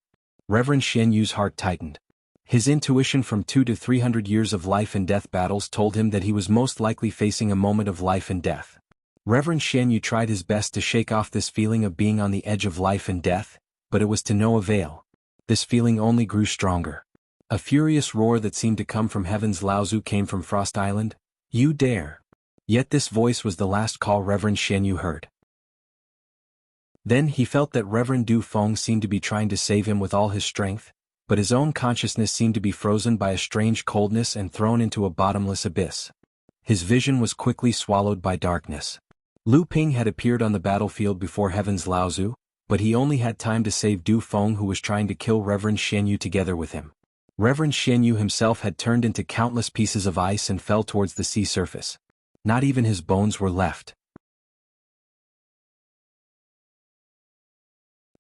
Reverend Shen Yu's heart tightened. His intuition from 200 to 300 years of life and death battles told him that he was most likely facing a moment of life and death. Reverend Shen Yu tried his best to shake off this feeling of being on the edge of life and death, but it was to no avail. This feeling only grew stronger. A furious roar that seemed to come from heaven's Laozu came from Frost Island. "You dare!" Yet this voice was the last call Reverend Shen Yu heard. Then he felt that Reverend Du Feng seemed to be trying to save him with all his strength, but his own consciousness seemed to be frozen by a strange coldness and thrown into a bottomless abyss. His vision was quickly swallowed by darkness. Lu Ping had appeared on the battlefield before heaven's Laozu, but he only had time to save Du Feng who was trying to kill Reverend Shen Yu together with him. Reverend Shen Yu himself had turned into countless pieces of ice and fell towards the sea surface. Not even his bones were left.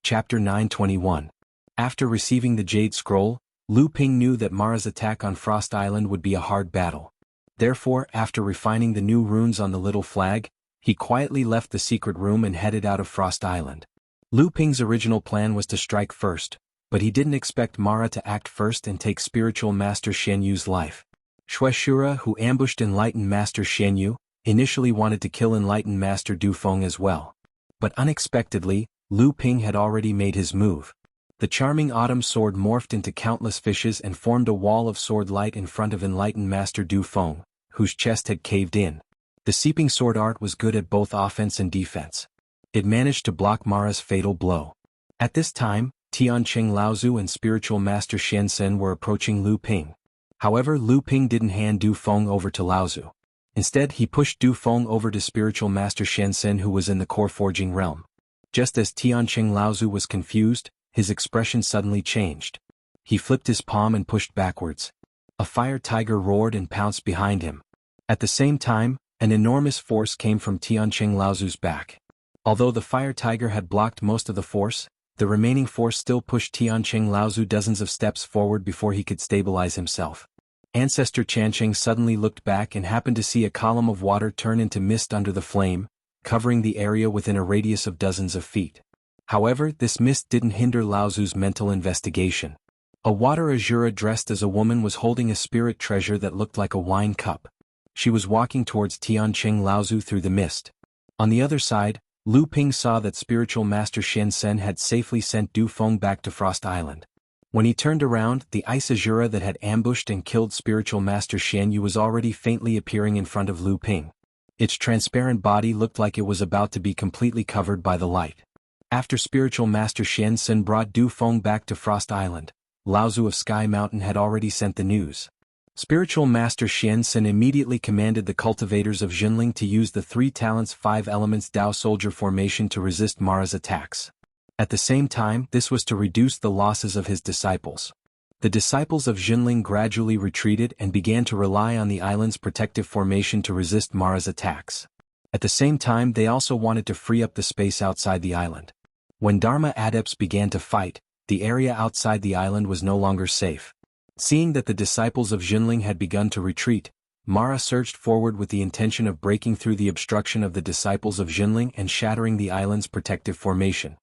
Chapter 921. After receiving the Jade Scroll, Lu Ping knew that Mara's attack on Frost Island would be a hard battle. Therefore, after refining the new runes on the little flag, he quietly left the secret room and headed out of Frost Island. Lu Ping's original plan was to strike first, but he didn't expect Mara to act first and take spiritual master Shen Yu's life. Shueshura, who ambushed enlightened master Shen Yu, initially wanted to kill enlightened master Du Feng as well. But unexpectedly, Lu Ping had already made his move. The charming autumn sword morphed into countless fishes and formed a wall of sword light in front of enlightened master Du Feng, whose chest had caved in. The seeping sword art was good at both offense and defense. It managed to block Mara's fatal blow. At this time, Tianqing Laozu and spiritual master Shen Sen were approaching Lu Ping. However, Lu Ping didn't hand Du Feng over to Laozu. Instead, he pushed Du Feng over to spiritual master Shen Sen who was in the core forging realm. Just as Tianqing Laozu was confused, his expression suddenly changed. He flipped his palm and pushed backwards. A fire tiger roared and pounced behind him. At the same time, an enormous force came from Tianqing Laozu's back. Although the fire tiger had blocked most of the force, the remaining force still pushed Tianqing Laozu dozens of steps forward before he could stabilize himself. Ancestor Chanqing suddenly looked back and happened to see a column of water turn into mist under the flame, covering the area within a radius of dozens of feet. However, this mist didn't hinder Laozu's mental investigation. A water Azura dressed as a woman was holding a spirit treasure that looked like a wine cup. She was walking towards Tianqing Laozu through the mist. On the other side, Lu Ping saw that spiritual master Shen Sen had safely sent Du Feng back to Frost Island. When he turned around, the ice Azura that had ambushed and killed spiritual master Shen Yu was already faintly appearing in front of Lu Ping. Its transparent body looked like it was about to be completely covered by the light. After spiritual master Shen Sen brought Du Feng back to Frost Island, Laozu of Sky Mountain had already sent the news. Spiritual master Shen Sen immediately commanded the cultivators of Jinling to use the 3 talents 5 elements Dao Soldier formation to resist Mara's attacks. At the same time, this was to reduce the losses of his disciples. The disciples of Jinling gradually retreated and began to rely on the island's protective formation to resist Mara's attacks. At the same time, they also wanted to free up the space outside the island. When Dharma adepts began to fight, the area outside the island was no longer safe. Seeing that the disciples of Jinling had begun to retreat, Mara surged forward with the intention of breaking through the obstruction of the disciples of Jinling and shattering the island's protective formation.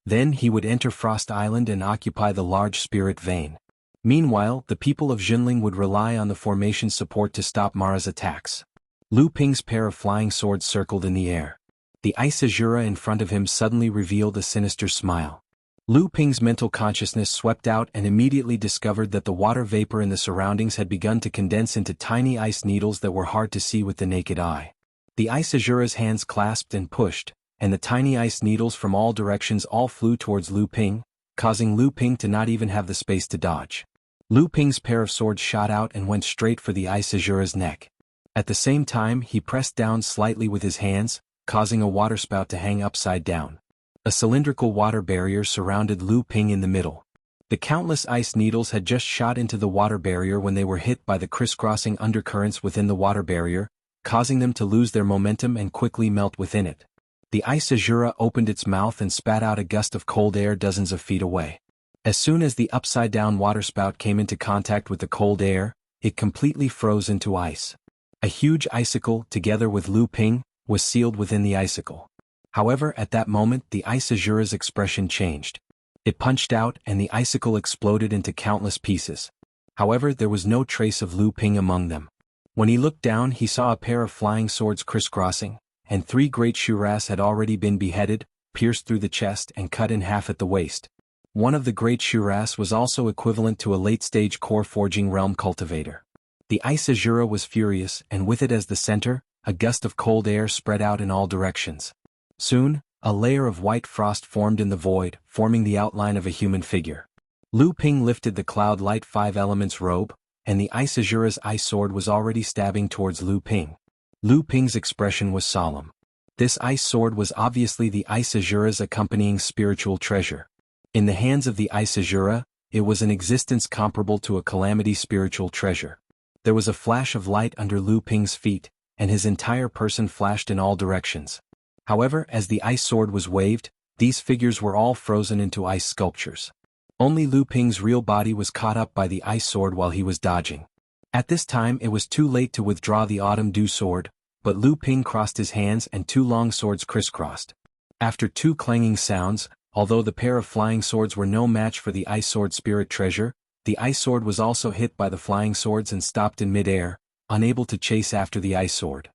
Then he would enter Frost Island and occupy the large spirit vein. Meanwhile, the people of Jinling would rely on the formation's support to stop Mara's attacks. Lu Ping's pair of flying swords circled in the air. The ice azura in front of him suddenly revealed a sinister smile. Lu Ping's mental consciousness swept out and immediately discovered that the water vapor in the surroundings had begun to condense into tiny ice needles that were hard to see with the naked eye. The ice azura's hands clasped and pushed, and the tiny ice needles from all directions all flew towards Lu Ping, causing Lu Ping to not even have the space to dodge. Lu Ping's pair of swords shot out and went straight for the ice azura's neck. At the same time, he pressed down slightly with his hands, causing a waterspout to hang upside down. A cylindrical water barrier surrounded Lu Ping in the middle. The countless ice needles had just shot into the water barrier when they were hit by the crisscrossing undercurrents within the water barrier, causing them to lose their momentum and quickly melt within it. The ice azura opened its mouth and spat out a gust of cold air dozens of feet away. As soon as the upside-down waterspout came into contact with the cold air, it completely froze into ice. A huge icicle, together with Lu Ping, was sealed within the icicle. However, at that moment the ice azura's expression changed. It punched out and the icicle exploded into countless pieces. However, there was no trace of Lu Ping among them. When he looked down, he saw a pair of flying swords crisscrossing, and 3 great shuras had already been beheaded, pierced through the chest and cut in half at the waist. One of the great shuras was also equivalent to a late-stage core forging realm cultivator. The ice azura was furious, and with it as the center, a gust of cold air spread out in all directions. Soon, a layer of white frost formed in the void, forming the outline of a human figure. Lu Ping lifted the cloud light 5 elements robe, and the ice azura's ice sword was already stabbing towards Lu Ping. Lu Ping's expression was solemn. This ice sword was obviously the ice azura's accompanying spiritual treasure. In the hands of the ice azura, it was an existence comparable to a calamity spiritual treasure. There was a flash of light under Lu Ping's feet, and his entire person flashed in all directions. However, as the ice sword was waved, these figures were all frozen into ice sculptures. Only Lu Ping's real body was caught up by the ice sword while he was dodging. At this time it was too late to withdraw the autumn dew sword, but Lu Ping crossed his hands and 2 long swords crisscrossed. After 2 clanging sounds, although the pair of flying swords were no match for the ice sword spirit treasure, the ice sword was also hit by the flying swords and stopped in mid-air, unable to chase after the ice sword.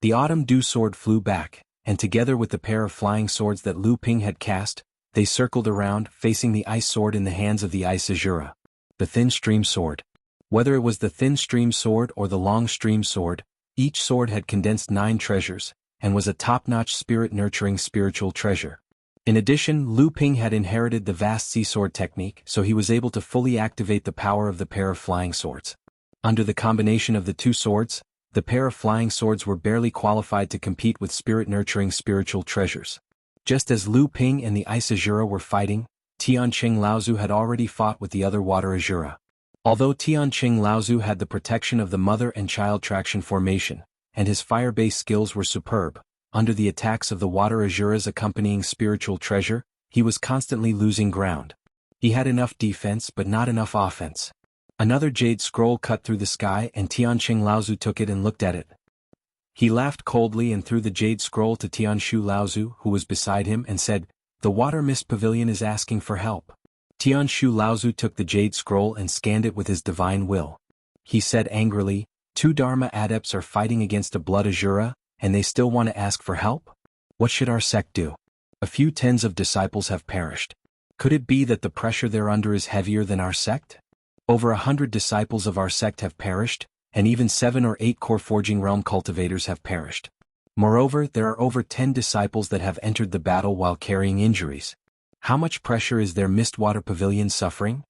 The autumn dew sword flew back, and together with the pair of flying swords that Lu Ping had cast, they circled around, facing the ice sword in the hands of the ice azura. The thin stream sword. Whether it was the thin stream sword or the long stream sword, each sword had condensed 9 treasures, and was a top-notch spirit-nurturing spiritual treasure. In addition, Lu Ping had inherited the vast sea sword technique, so he was able to fully activate the power of the pair of flying swords. Under the combination of the 2 swords, the pair of flying swords were barely qualified to compete with spirit-nurturing spiritual treasures. Just as Lu Ping and the ice azura were fighting, Tianqing Laozu had already fought with the other water azura. Although Tianqing Laozu had the protection of the mother and child traction formation, and his fire-based skills were superb, under the attacks of the water azura's accompanying spiritual treasure, he was constantly losing ground. He had enough defense but not enough offense. Another jade scroll cut through the sky and Tianqing Laozu took it and looked at it. He laughed coldly and threw the jade scroll to Tianshu Laozu, who was beside him, and said, "The water mist pavilion is asking for help." Tianshu Laozu took the jade scroll and scanned it with his divine will. He said angrily, 2 Dharma adepts are fighting against a blood azura, and they still want to ask for help? What should our sect do? A few tens of disciples have perished. Could it be that the pressure they're under is heavier than our sect? Over 100 disciples of our sect have perished, and even 7 or 8 core forging realm cultivators have perished. Moreover, there are over 10 disciples that have entered the battle while carrying injuries. How much pressure is their Mistwater Pavilion suffering?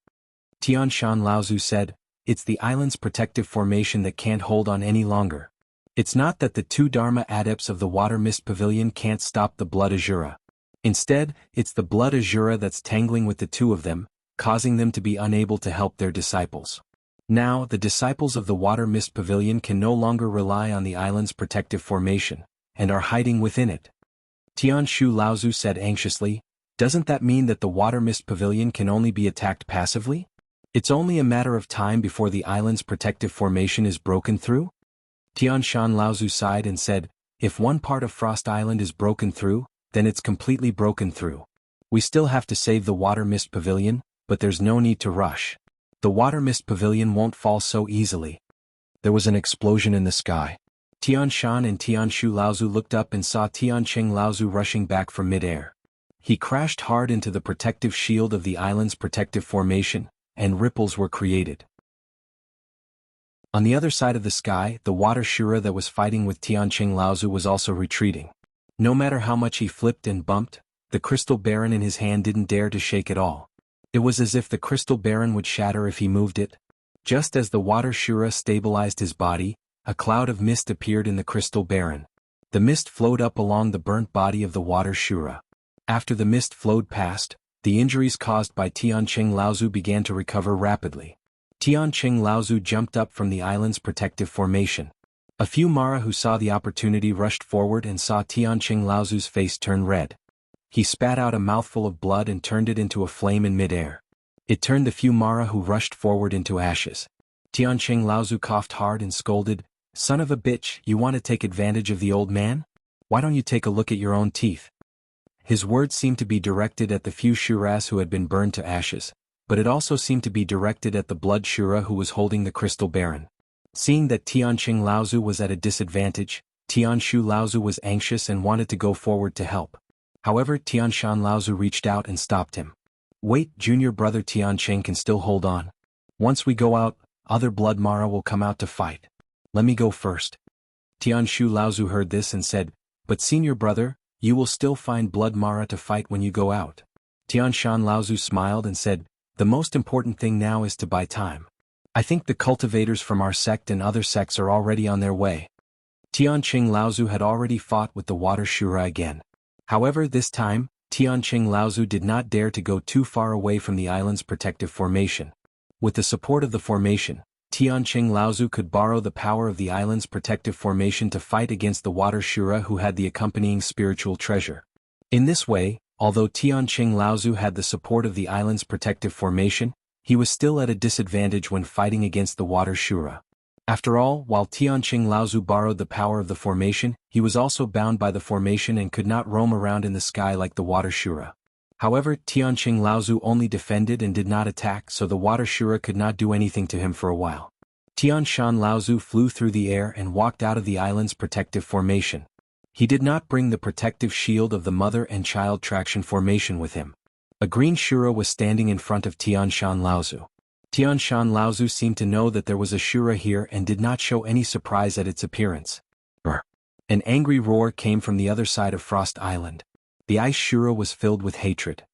Tianshan Laozu said, "It's the island's protective formation that can't hold on any longer. It's not that the 2 Dharma adepts of the Water Mist Pavilion can't stop the Blood Azura. Instead, it's the Blood Azura that's tangling with the 2 of them, causing them to be unable to help their disciples. Now, the disciples of the Water Mist Pavilion can no longer rely on the island's protective formation, and are hiding within it." Tianshu Laozu said anxiously, Doesn't that mean that the water mist pavilion can only be attacked passively? It's only a matter of time before the island's protective formation is broken through? Tian Shan Laozu sighed and said, if one part of Frost Island is broken through, then it's completely broken through. We still have to save the water mist pavilion, but there's no need to rush. The water mist pavilion won't fall so easily. There was an explosion in the sky. Tian Shan and Tian Shu Laozu looked up and saw Tian Cheng Laozu rushing back from midair. He crashed hard into the protective shield of the island's protective formation, and ripples were created. On the other side of the sky, the water Shura that was fighting with Tian Cheng Laozu was also retreating. No matter how much he flipped and bumped, the crystal baron in his hand didn't dare to shake at all. It was as if the crystal baron would shatter if he moved it. Just as the water Shura stabilized his body, a cloud of mist appeared in the crystal baron. The mist flowed up along the burnt body of the water Shura. After the mist flowed past, the injuries caused by Tian Cheng Laozu began to recover rapidly. Tian Cheng Laozu jumped up from the island's protective formation. A few Mara who saw the opportunity rushed forward and saw Tian Cheng Laozu's face turn red. He spat out a mouthful of blood and turned it into a flame in midair. It turned the few Mara who rushed forward into ashes. Tian Cheng Laozu coughed hard and scolded, "Son of a bitch, you want to take advantage of the old man? Why don't you take a look at your own teeth?" His words seemed to be directed at the few Shuras who had been burned to ashes, but it also seemed to be directed at the blood Shura who was holding the crystal baron. Seeing that Tian Cheng Laozu was at a disadvantage, Tian Shu Laozu was anxious and wanted to go forward to help. However, Tian Shan Laozu reached out and stopped him. "Wait, junior brother Tian Cheng can still hold on. Once we go out, other blood Mara will come out to fight. Let me go first." Tian Shu Laozu heard this and said, "But senior brother, you will still find blood Mara to fight when you go out." Tian Shan Laozu smiled and said, "The most important thing now is to buy time. I think the cultivators from our sect and other sects are already on their way." Tian Cheng Laozu had already fought with the water Shura again. However, this time, Tian Cheng Laozu did not dare to go too far away from the island's protective formation. With the support of the formation, Tian Cheng Laozu could borrow the power of the island's protective formation to fight against the water Shura who had the accompanying spiritual treasure. In this way, although Tian Cheng Laozu had the support of the island's protective formation, he was still at a disadvantage when fighting against the water Shura. After all, while Tian Cheng Laozu borrowed the power of the formation, he was also bound by the formation and could not roam around in the sky like the water Shura. However, Tian Cheng Laozu only defended and did not attack, so the water Shura could not do anything to him for a while. Tian Shan Laozu flew through the air and walked out of the island's protective formation. He did not bring the protective shield of the mother and child traction formation with him. A green Shura was standing in front of Tian Shan Laozu. Tian Shan Laozu seemed to know that there was a Shura here and did not show any surprise at its appearance. An angry roar came from the other side of Frost Island. The ice Shura was filled with hatred.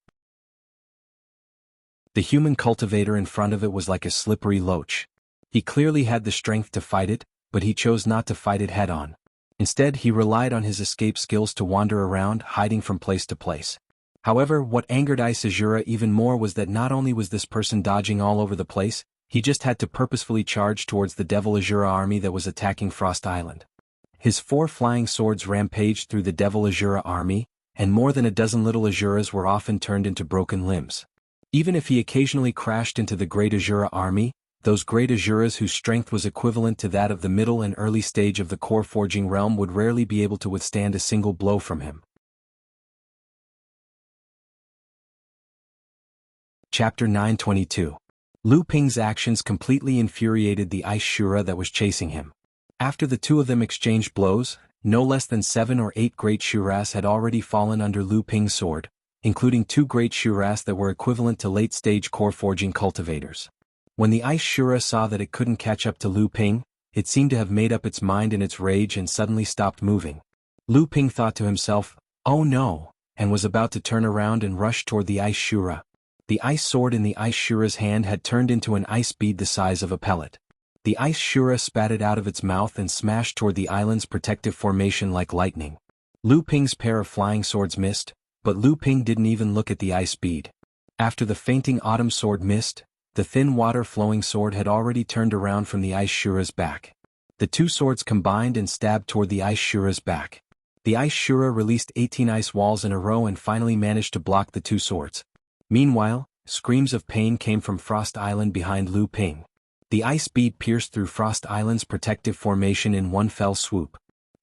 The human cultivator in front of it was like a slippery loach. He clearly had the strength to fight it, but he chose not to fight it head-on. Instead, he relied on his escape skills to wander around, hiding from place to place. However, what angered Ice Azura even more was that not only was this person dodging all over the place, he just had to purposefully charge towards the Devil Azura army that was attacking Frost Island. His 4 flying swords rampaged through the Devil Azura army, and more than a dozen little Azuras were often turned into broken limbs. Even if he occasionally crashed into the Great Azura army, those Great Azuras whose strength was equivalent to that of the middle and early stage of the core forging realm would rarely be able to withstand a single blow from him. Chapter 922. Lu Ping's actions completely infuriated the ice Shura that was chasing him. After the two of them exchanged blows, no less than 7 or 8 great Shuras had already fallen under Lu Ping's sword, including 2 great Shuras that were equivalent to late-stage core forging cultivators. When the ice Shura saw that it couldn't catch up to Lu Ping, it seemed to have made up its mind in its rage and suddenly stopped moving. Lu Ping thought to himself, "Oh no," and was about to turn around and rush toward the ice Shura. The ice sword in the ice Shura's hand had turned into an ice bead the size of a pellet. The ice Shura spat it out of its mouth and smashed toward the island's protective formation like lightning. Lu Ping's pair of flying swords missed, but Lu Ping didn't even look at the ice bead. After the fainting autumn sword missed, the thin water-flowing sword had already turned around from the ice Shura's back. The two swords combined and stabbed toward the ice Shura's back. The Ice Shura released 18 ice walls in a row and finally managed to block the two swords. Meanwhile, screams of pain came from Frost Island behind Lu Ping. The ice bead pierced through Frost Island's protective formation in one fell swoop.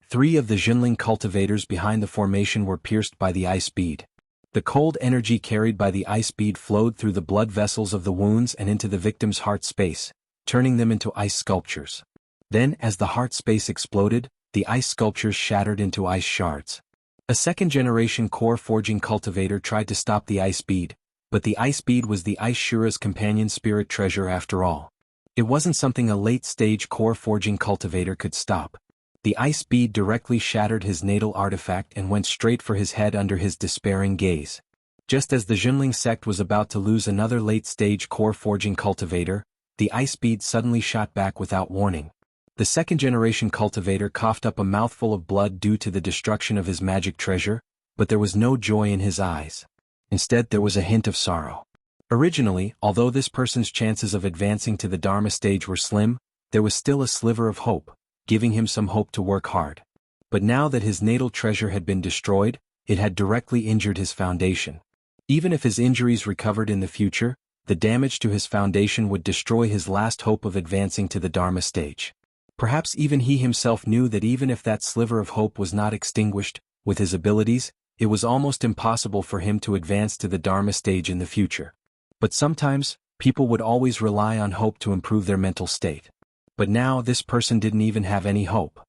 3 of the Jinling cultivators behind the formation were pierced by the ice bead. The cold energy carried by the ice bead flowed through the blood vessels of the wounds and into the victim's heart space, turning them into ice sculptures. Then, as the heart space exploded, the ice sculptures shattered into ice shards. A second-generation core forging cultivator tried to stop the ice bead, but the ice bead was the Ice Shura's companion spirit treasure after all. It wasn't something a late-stage core forging cultivator could stop. The ice bead directly shattered his natal artifact and went straight for his head under his despairing gaze. Just as the Jinling sect was about to lose another late-stage core forging cultivator, the ice bead suddenly shot back without warning. The second-generation cultivator coughed up a mouthful of blood due to the destruction of his magic treasure, but there was no joy in his eyes. Instead, there was a hint of sorrow. Originally, although this person's chances of advancing to the Dharma stage were slim, there was still a sliver of hope, giving him some hope to work hard. But now that his natal treasure had been destroyed, it had directly injured his foundation. Even if his injuries recovered in the future, the damage to his foundation would destroy his last hope of advancing to the Dharma stage. Perhaps even he himself knew that even if that sliver of hope was not extinguished, with his abilities, it was almost impossible for him to advance to the Dharma stage in the future. But sometimes, people would always rely on hope to improve their mental state. But now this person didn't even have any hope.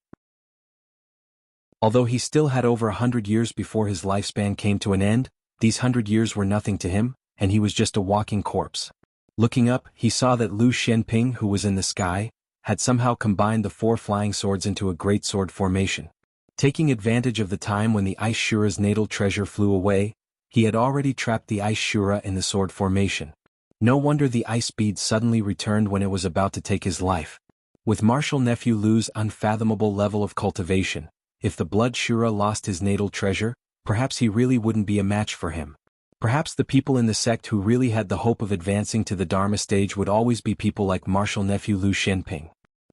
Although he still had over 100 years before his lifespan came to an end, these 100 years were nothing to him, and he was just a walking corpse. Looking up, he saw that Lu Xianping, who was in the sky, had somehow combined the 4 flying swords into a great sword formation. Taking advantage of the time when the Ice Shura's natal treasure flew away, he had already trapped the Ice Shura in the sword formation. No wonder the ice bead suddenly returned when it was about to take his life. With martial nephew Lu's unfathomable level of cultivation, if the Blood Shura lost his natal treasure, perhaps he really wouldn't be a match for him. Perhaps the people in the sect who really had the hope of advancing to the Dharma stage would always be people like martial nephew Lu Xianping.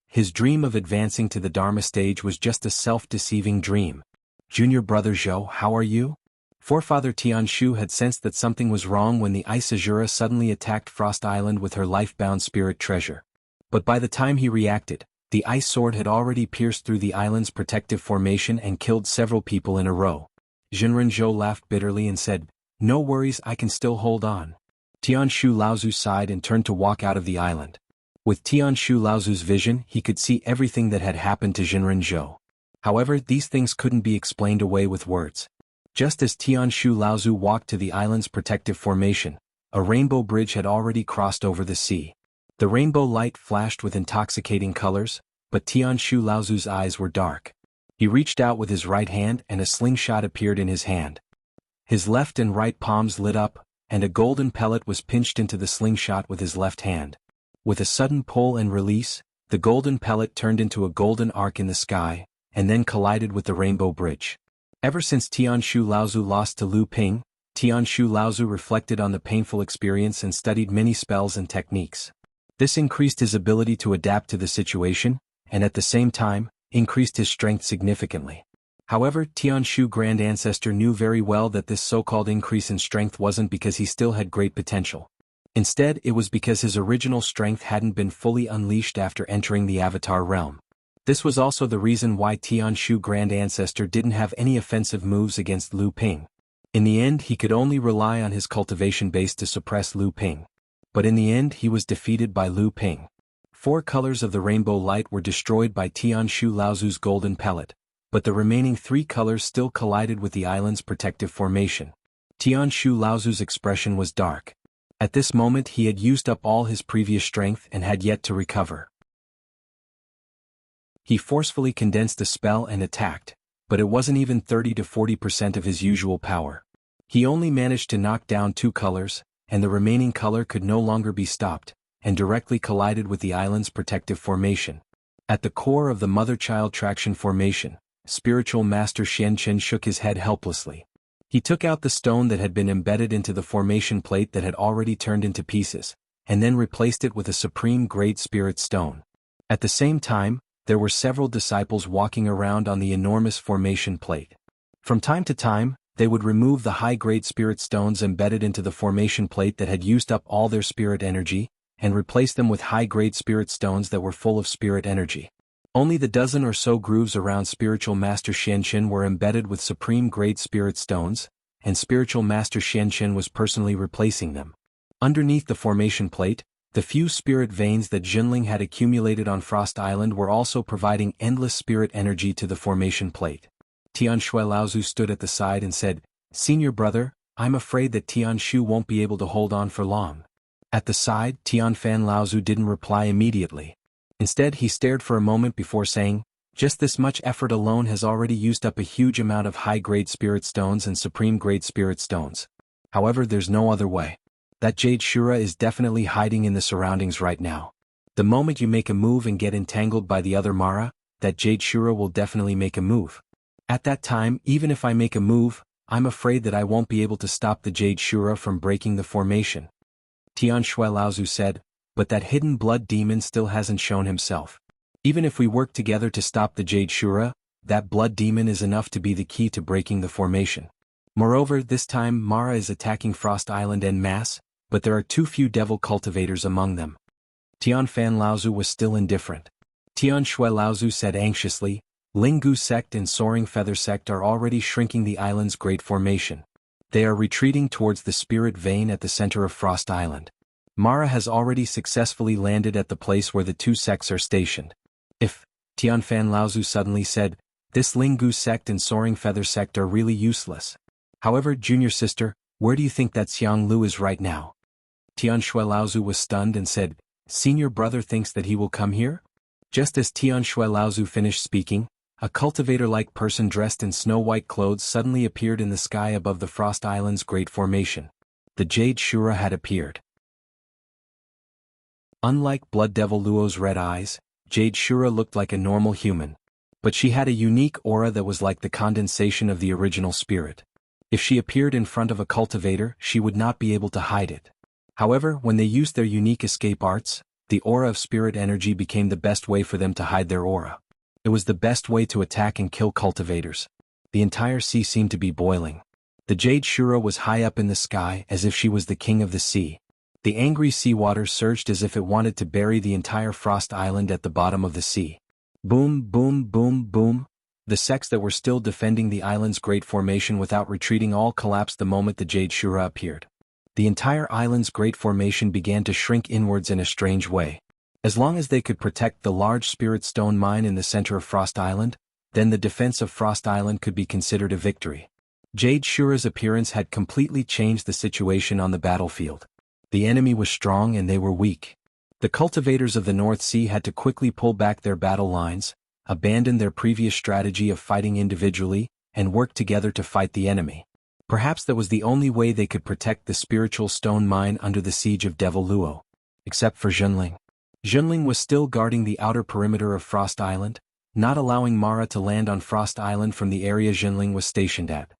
His dream of advancing to the Dharma stage was just a self-deceiving dream. Junior brother Zhou, how are you? Forefather Tianshu had sensed that something was wrong when the Ice Azura suddenly attacked Frost Island with her life-bound spirit treasure. But by the time he reacted, the ice sword had already pierced through the island's protective formation and killed several people in a row. Jinren Zhou laughed bitterly and said, "No worries, I can still hold on." Tianshu Laozu sighed and turned to walk out of the island. With Tianshu Laozu's vision, he could see everything that had happened to Jinren Zhou. However, these things couldn't be explained away with words. Just as Tianshu Laozu walked to the island's protective formation, a rainbow bridge had already crossed over the sea. The rainbow light flashed with intoxicating colors, but Tianshu Laozu's eyes were dark. He reached out with his right hand and a slingshot appeared in his hand. His left and right palms lit up, and a golden pellet was pinched into the slingshot with his left hand. With a sudden pull and release, the golden pellet turned into a golden arc in the sky, and then collided with the rainbow bridge. Ever since Tianshu Laozu lost to Lu Ping, Tianshu Laozu reflected on the painful experience and studied many spells and techniques. This increased his ability to adapt to the situation, and at the same time, increased his strength significantly. However, Tianshu Grand Ancestor knew very well that this so-called increase in strength wasn't because he still had great potential. Instead, it was because his original strength hadn't been fully unleashed after entering the Avatar realm. This was also the reason why Tianshu Grand Ancestor didn't have any offensive moves against Lu Ping. In the end, he could only rely on his cultivation base to suppress Lu Ping. But in the end, he was defeated by Lu Ping. 4 colors of the rainbow light were destroyed by Tianshu Laozu's golden pellet, but the remaining 3 colors still collided with the island's protective formation. Tianshu Laozu's expression was dark. At this moment he had used up all his previous strength and had yet to recover. He forcefully condensed a spell and attacked, but it wasn't even 30 to 40% of his usual power. He only managed to knock down 2 colors, and the remaining color could no longer be stopped, and directly collided with the island's protective formation. At the core of the mother-child traction formation, spiritual master Xianchen shook his head helplessly. He took out the stone that had been embedded into the formation plate that had already turned into pieces, and then replaced it with a supreme-grade spirit stone. At the same time, there were several disciples walking around on the enormous formation plate. From time to time, they would remove the high-grade spirit stones embedded into the formation plate that had used up all their spirit energy, and replace them with high-grade spirit stones that were full of spirit energy. Only the dozen or so grooves around Spiritual Master Xianqin were embedded with supreme-grade spirit stones, and Spiritual Master Xianqin was personally replacing them. Underneath the formation plate, the few spirit veins that Jinling had accumulated on Frost Island were also providing endless spirit energy to the formation plate. Tianshui Laozu stood at the side and said, "Senior brother, I'm afraid that Tianshu won't be able to hold on for long." At the side, Tianfan Laozu didn't reply immediately. Instead, he stared for a moment before saying, "Just this much effort alone has already used up a huge amount of high-grade spirit stones and supreme-grade spirit stones. However, there's no other way. That Jade Shura is definitely hiding in the surroundings right now. The moment you make a move and get entangled by the other Mara, that Jade Shura will definitely make a move. At that time, even if I make a move, I'm afraid that I won't be able to stop the Jade Shura from breaking the formation." Tianshui Laozu said, "But that hidden blood demon still hasn't shown himself. Even if we work together to stop the Jade Shura, that blood demon is enough to be the key to breaking the formation. Moreover, this time Mara is attacking Frost Island en masse, but there are too few devil cultivators among them." Tianfan Laozu was still indifferent. Tianshui Laozu said anxiously, "Linggu sect and Soaring Feather sect are already shrinking the island's great formation. They are retreating towards the spirit vein at the center of Frost Island. Mara has already successfully landed at the place where the two sects are stationed. If," Tianfan Laozu suddenly said, "this Linggu sect and Soaring Feather sect are really useless. However, junior sister, where do you think that Xianglu is right now?" Tianshui Laozu was stunned and said, "Senior brother thinks that he will come here?" Just as Tianshui Laozu finished speaking, a cultivator-like person dressed in snow-white clothes suddenly appeared in the sky above the Frost Island's great formation. The Jade Shura had appeared. Unlike Blood Devil Luo's red eyes, Jade Shura looked like a normal human. But she had a unique aura that was like the condensation of the original spirit. If she appeared in front of a cultivator, she would not be able to hide it. However, when they used their unique escape arts, the aura of spirit energy became the best way for them to hide their aura. It was the best way to attack and kill cultivators. The entire sea seemed to be boiling. The Jade Shura was high up in the sky as if she was the king of the sea. The angry seawater surged as if it wanted to bury the entire Frost Island at the bottom of the sea. Boom, boom, boom, boom. The sects that were still defending the island's great formation without retreating all collapsed the moment the Jade Shura appeared. The entire island's great formation began to shrink inwards in a strange way. As long as they could protect the large spirit stone mine in the center of Frost Island, then the defense of Frost Island could be considered a victory. Jade Shura's appearance had completely changed the situation on the battlefield. The enemy was strong and they were weak. The cultivators of the North Sea had to quickly pull back their battle lines, abandon their previous strategy of fighting individually, and work together to fight the enemy. Perhaps that was the only way they could protect the spiritual stone mine under the siege of Devil Luo. Except for Jinling. Jinling was still guarding the outer perimeter of Frost Island, not allowing Mara to land on Frost Island from the area Jinling was stationed at.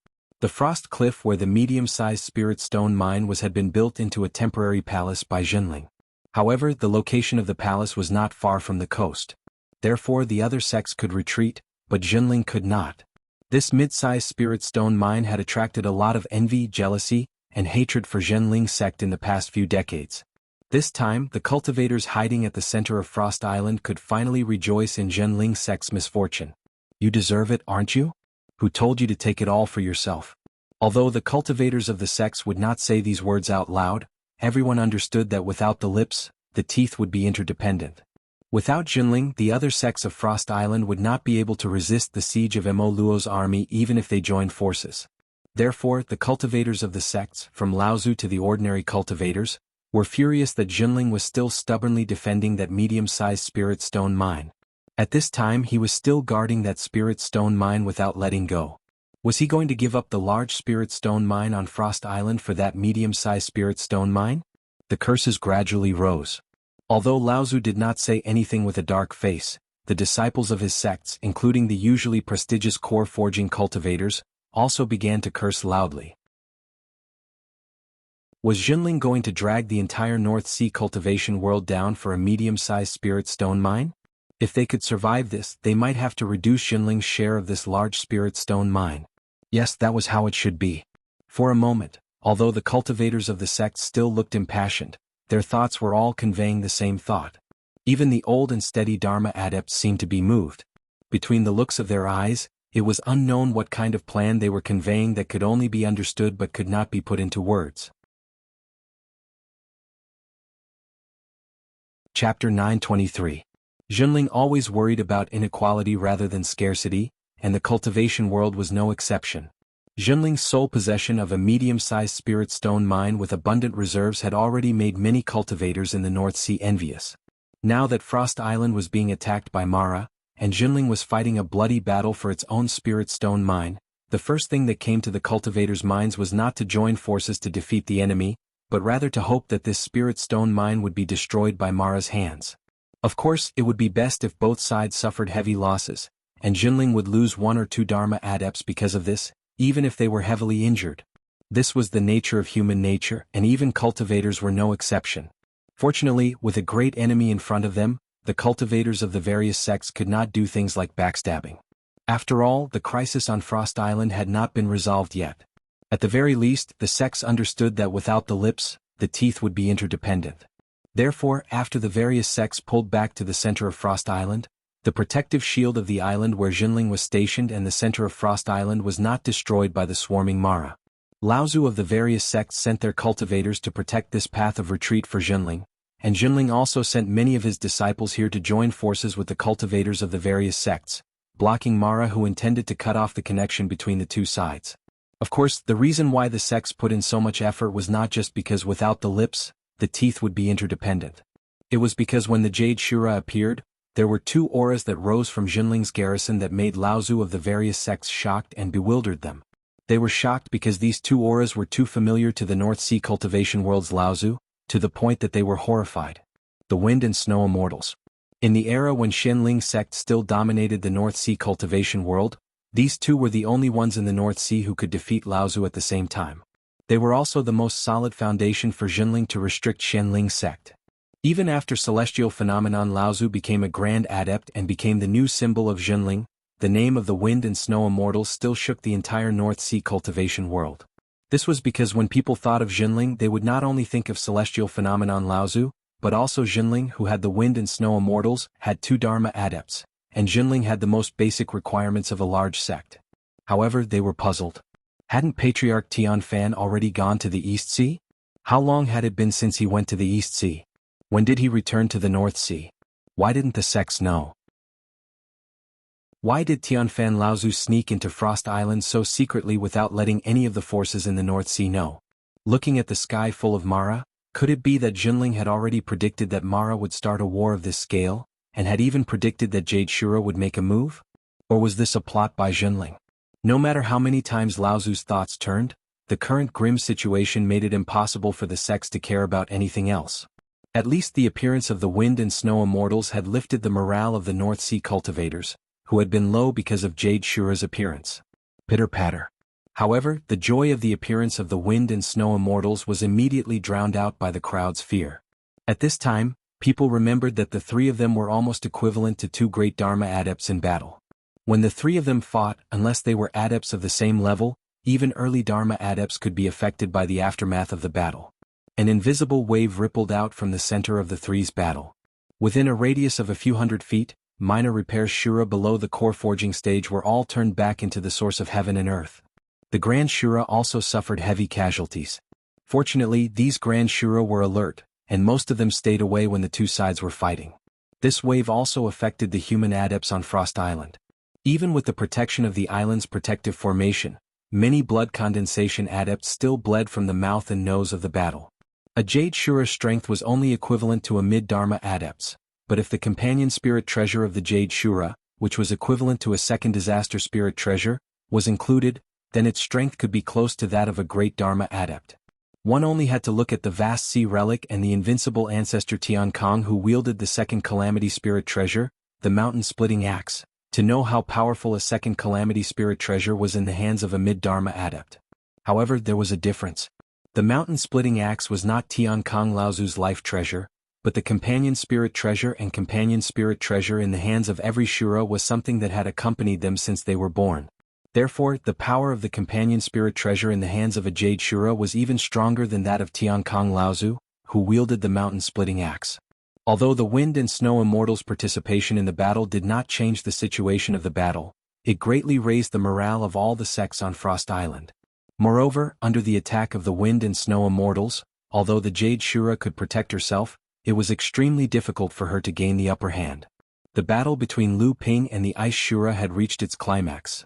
The frost cliff where the medium-sized spirit stone mine was had been built into a temporary palace by Jinling. However, the location of the palace was not far from the coast. Therefore the other sects could retreat, but Jinling could not. This mid-sized spirit stone mine had attracted a lot of envy, jealousy, and hatred for Jinling's sect in the past few decades. This time, the cultivators hiding at the center of Frost Island could finally rejoice in Jinling's sect's misfortune. "You deserve it, aren't you? Who told you to take it all for yourself?" Although the cultivators of the sects would not say these words out loud, everyone understood that without the lips, the teeth would be interdependent. Without Jinling, the other sects of Frost Island would not be able to resist the siege of Mo Luo's army even if they joined forces. Therefore, the cultivators of the sects, from Laozu to the ordinary cultivators, were furious that Jinling was still stubbornly defending that medium-sized spirit stone mine. At this time he was still guarding that spirit stone mine without letting go. Was he going to give up the large spirit stone mine on Frost Island for that medium-sized spirit stone mine? The curses gradually rose. Although Laozu did not say anything with a dark face, the disciples of his sects, including the usually prestigious core forging cultivators, also began to curse loudly. Was Jinling going to drag the entire North Sea cultivation world down for a medium-sized spirit stone mine? If they could survive this, they might have to reduce Jinling's share of this large spirit stone mine. Yes, that was how it should be. For a moment, although the cultivators of the sect still looked impassioned, their thoughts were all conveying the same thought. Even the old and steady Dharma adepts seemed to be moved. Between the looks of their eyes, it was unknown what kind of plan they were conveying that could only be understood but could not be put into words. Chapter 923. Junling always worried about inequality rather than scarcity, and the cultivation world was no exception. Junling's sole possession of a medium-sized spirit stone mine with abundant reserves had already made many cultivators in the North Sea envious. Now that Frost Island was being attacked by Mara, and Junling was fighting a bloody battle for its own spirit stone mine, the first thing that came to the cultivators' minds was not to join forces to defeat the enemy, but rather to hope that this spirit stone mine would be destroyed by Mara's hands. Of course, it would be best if both sides suffered heavy losses, and Junling would lose 1 or 2 Dharma adepts because of this, even if they were heavily injured. This was the nature of human nature, and even cultivators were no exception. Fortunately, with a great enemy in front of them, the cultivators of the various sects could not do things like backstabbing. After all, the crisis on Frost Island had not been resolved yet. At the very least, the sects understood that without the lips, the teeth would be interdependent. Therefore, after the various sects pulled back to the center of Frost Island, the protective shield of the island where Junling was stationed and the center of Frost Island was not destroyed by the swarming Mara. Laozu of the various sects sent their cultivators to protect this path of retreat for Junling, and Junling also sent many of his disciples here to join forces with the cultivators of the various sects, blocking Mara who intended to cut off the connection between the two sides. Of course, the reason why the sects put in so much effort was not just because without the lips, the teeth would be interdependent. It was because when the Jade Shura appeared, there were 2 auras that rose from Junling's garrison that made Laozu of the various sects shocked and bewildered them. They were shocked because these 2 auras were too familiar to the North Sea cultivation world's Laozu, to the point that they were horrified. The Wind and Snow Immortals. In the era when Shenling sect still dominated the North Sea cultivation world, these 2 were the only ones in the North Sea who could defeat Laozu at the same time. They were also the most solid foundation for Junling to restrict Shenling sect. Even after Celestial Phenomenon Laozu became a Grand Adept and became the new symbol of Junling, the name of the Wind and Snow Immortals still shook the entire North Sea cultivation world. This was because when people thought of Junling they would not only think of Celestial Phenomenon Laozu, but also Junling who had the Wind and Snow Immortals, had 2 Dharma Adepts, and Junling had the most basic requirements of a large sect. However, they were puzzled. Hadn't Patriarch Tianfan already gone to the East Sea? How long had it been since he went to the East Sea? When did he return to the North Sea? Why didn't the sects know? Why did Tianfan Laozu sneak into Frost Island so secretly without letting any of the forces in the North Sea know? Looking at the sky full of Mara, could it be that Junling had already predicted that Mara would start a war of this scale, and had even predicted that Jade Shura would make a move? Or was this a plot by Junling? No matter how many times Laozu's thoughts turned, the current grim situation made it impossible for the sects to care about anything else. At least the appearance of the Wind and Snow Immortals had lifted the morale of the North Sea cultivators, who had been low because of Jade Shura's appearance. Pitter-patter. However, the joy of the appearance of the Wind and Snow Immortals was immediately drowned out by the crowd's fear. At this time, people remembered that the 3 of them were almost equivalent to 2 great Dharma adepts in battle. When the 3 of them fought, unless they were adepts of the same level, even early Dharma adepts could be affected by the aftermath of the battle. An invisible wave rippled out from the center of the 3's battle. Within a radius of a few hundred feet, minor repairs Shura below the core forging stage were all turned back into the source of heaven and earth. The Grand Shura also suffered heavy casualties. Fortunately, these Grand Shura were alert, and most of them stayed away when the 2 sides were fighting. This wave also affected the human adepts on Frost Island. Even with the protection of the island's protective formation, many blood condensation adepts still bled from the mouth and nose of the battle. A Jade Shura's strength was only equivalent to a mid-Dharma adept's, but if the companion spirit treasure of the Jade Shura, which was equivalent to a second disaster spirit treasure, was included, then its strength could be close to that of a great Dharma adept. One only had to look at the vast sea relic and the invincible ancestor Tian Kong who wielded the second calamity spirit treasure, the mountain-splitting axe, to know how powerful a second calamity spirit treasure was in the hands of a mid-Dharma adept. However, there was a difference. The mountain-splitting axe was not Tian Kong Laozu's life treasure, but the companion spirit treasure and companion spirit treasure in the hands of every Shura was something that had accompanied them since they were born. Therefore, the power of the companion spirit treasure in the hands of a Jade Shura was even stronger than that of Tiankong Laozu, who wielded the mountain-splitting axe. Although the Wind and Snow Immortals' participation in the battle did not change the situation of the battle, it greatly raised the morale of all the sects on Frost Island. Moreover, under the attack of the Wind and Snow Immortals, although the Jade Shura could protect herself, it was extremely difficult for her to gain the upper hand. The battle between Lu Ping and the Ice Shura had reached its climax.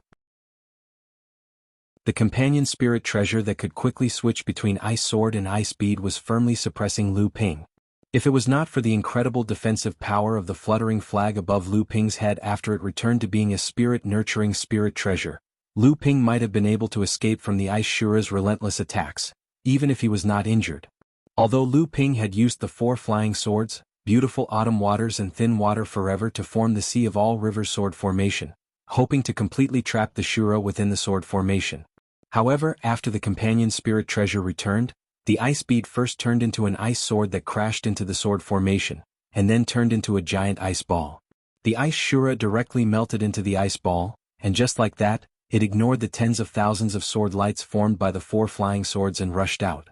The companion spirit treasure that could quickly switch between Ice Sword and Ice Bead was firmly suppressing Lu Ping. If it was not for the incredible defensive power of the fluttering flag above Lu Ping's head after it returned to being a spirit-nurturing spirit treasure, Lu Ping might have been able to escape from the Ice Shura's relentless attacks, even if he was not injured. Although Lu Ping had used the 4 flying swords, Beautiful Autumn Waters and Thin Water Forever to form the Sea of All Rivers sword formation, hoping to completely trap the Shura within the sword formation. However, after the companion spirit treasure returned, the Ice Bead first turned into an ice sword that crashed into the sword formation, and then turned into a giant ice ball. The Ice Shura directly melted into the ice ball, and just like that, it ignored the tens of thousands of sword lights formed by the 4 flying swords and rushed out.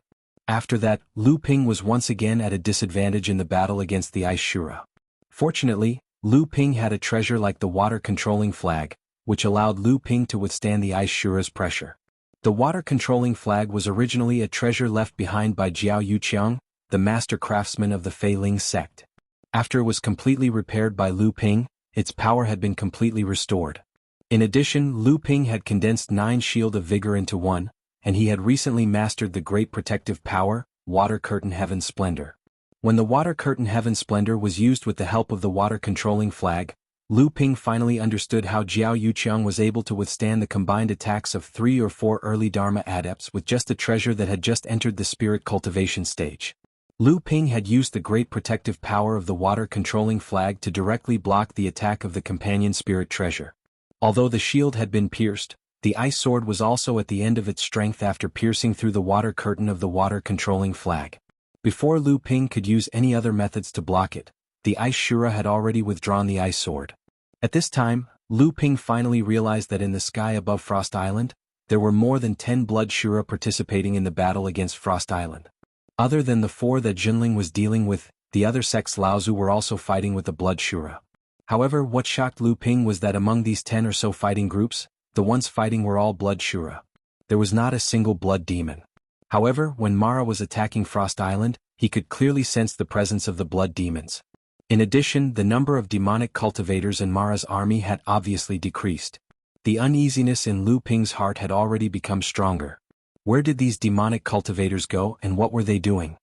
After that, Lu Ping was once again at a disadvantage in the battle against the Ice Shura. Fortunately, Lu Ping had a treasure like the water-controlling flag, which allowed Lu Ping to withstand the Ice Shura's pressure. The water-controlling flag was originally a treasure left behind by Jiao Yuqiang, the master craftsman of the Fei Ling sect. After it was completely repaired by Lu Ping, its power had been completely restored. In addition, Lu Ping had condensed 9 Shield of Vigor into 1, and he had recently mastered the Great Protective Power, Water Curtain Heaven Splendor. When the Water Curtain Heaven Splendor was used with the help of the water-controlling flag, Lu Ping finally understood how Jiao Yuqiang was able to withstand the combined attacks of 3 or 4 early Dharma adepts with just a treasure that had just entered the spirit cultivation stage. Lu Ping had used the great protective power of the water-controlling flag to directly block the attack of the companion spirit treasure. Although the shield had been pierced, the ice sword was also at the end of its strength after piercing through the water curtain of the water-controlling flag. Before Lu Ping could use any other methods to block it, the Ice Shura had already withdrawn the ice sword. At this time, Lu Ping finally realized that in the sky above Frost Island, there were more than 10 Blood Shura participating in the battle against Frost Island. Other than the 4 that Jinling was dealing with, the other sects Laozu were also fighting with the Blood Shura. However, what shocked Lu Ping was that among these 10 or so fighting groups, the ones fighting were all Blood Shura. There was not a single Blood Demon. However, when Mara was attacking Frost Island, he could clearly sense the presence of the Blood Demons. In addition, the number of demonic cultivators in Mara's army had obviously decreased. The uneasiness in Lu Ping's heart had already become stronger. Where did these demonic cultivators go and what were they doing?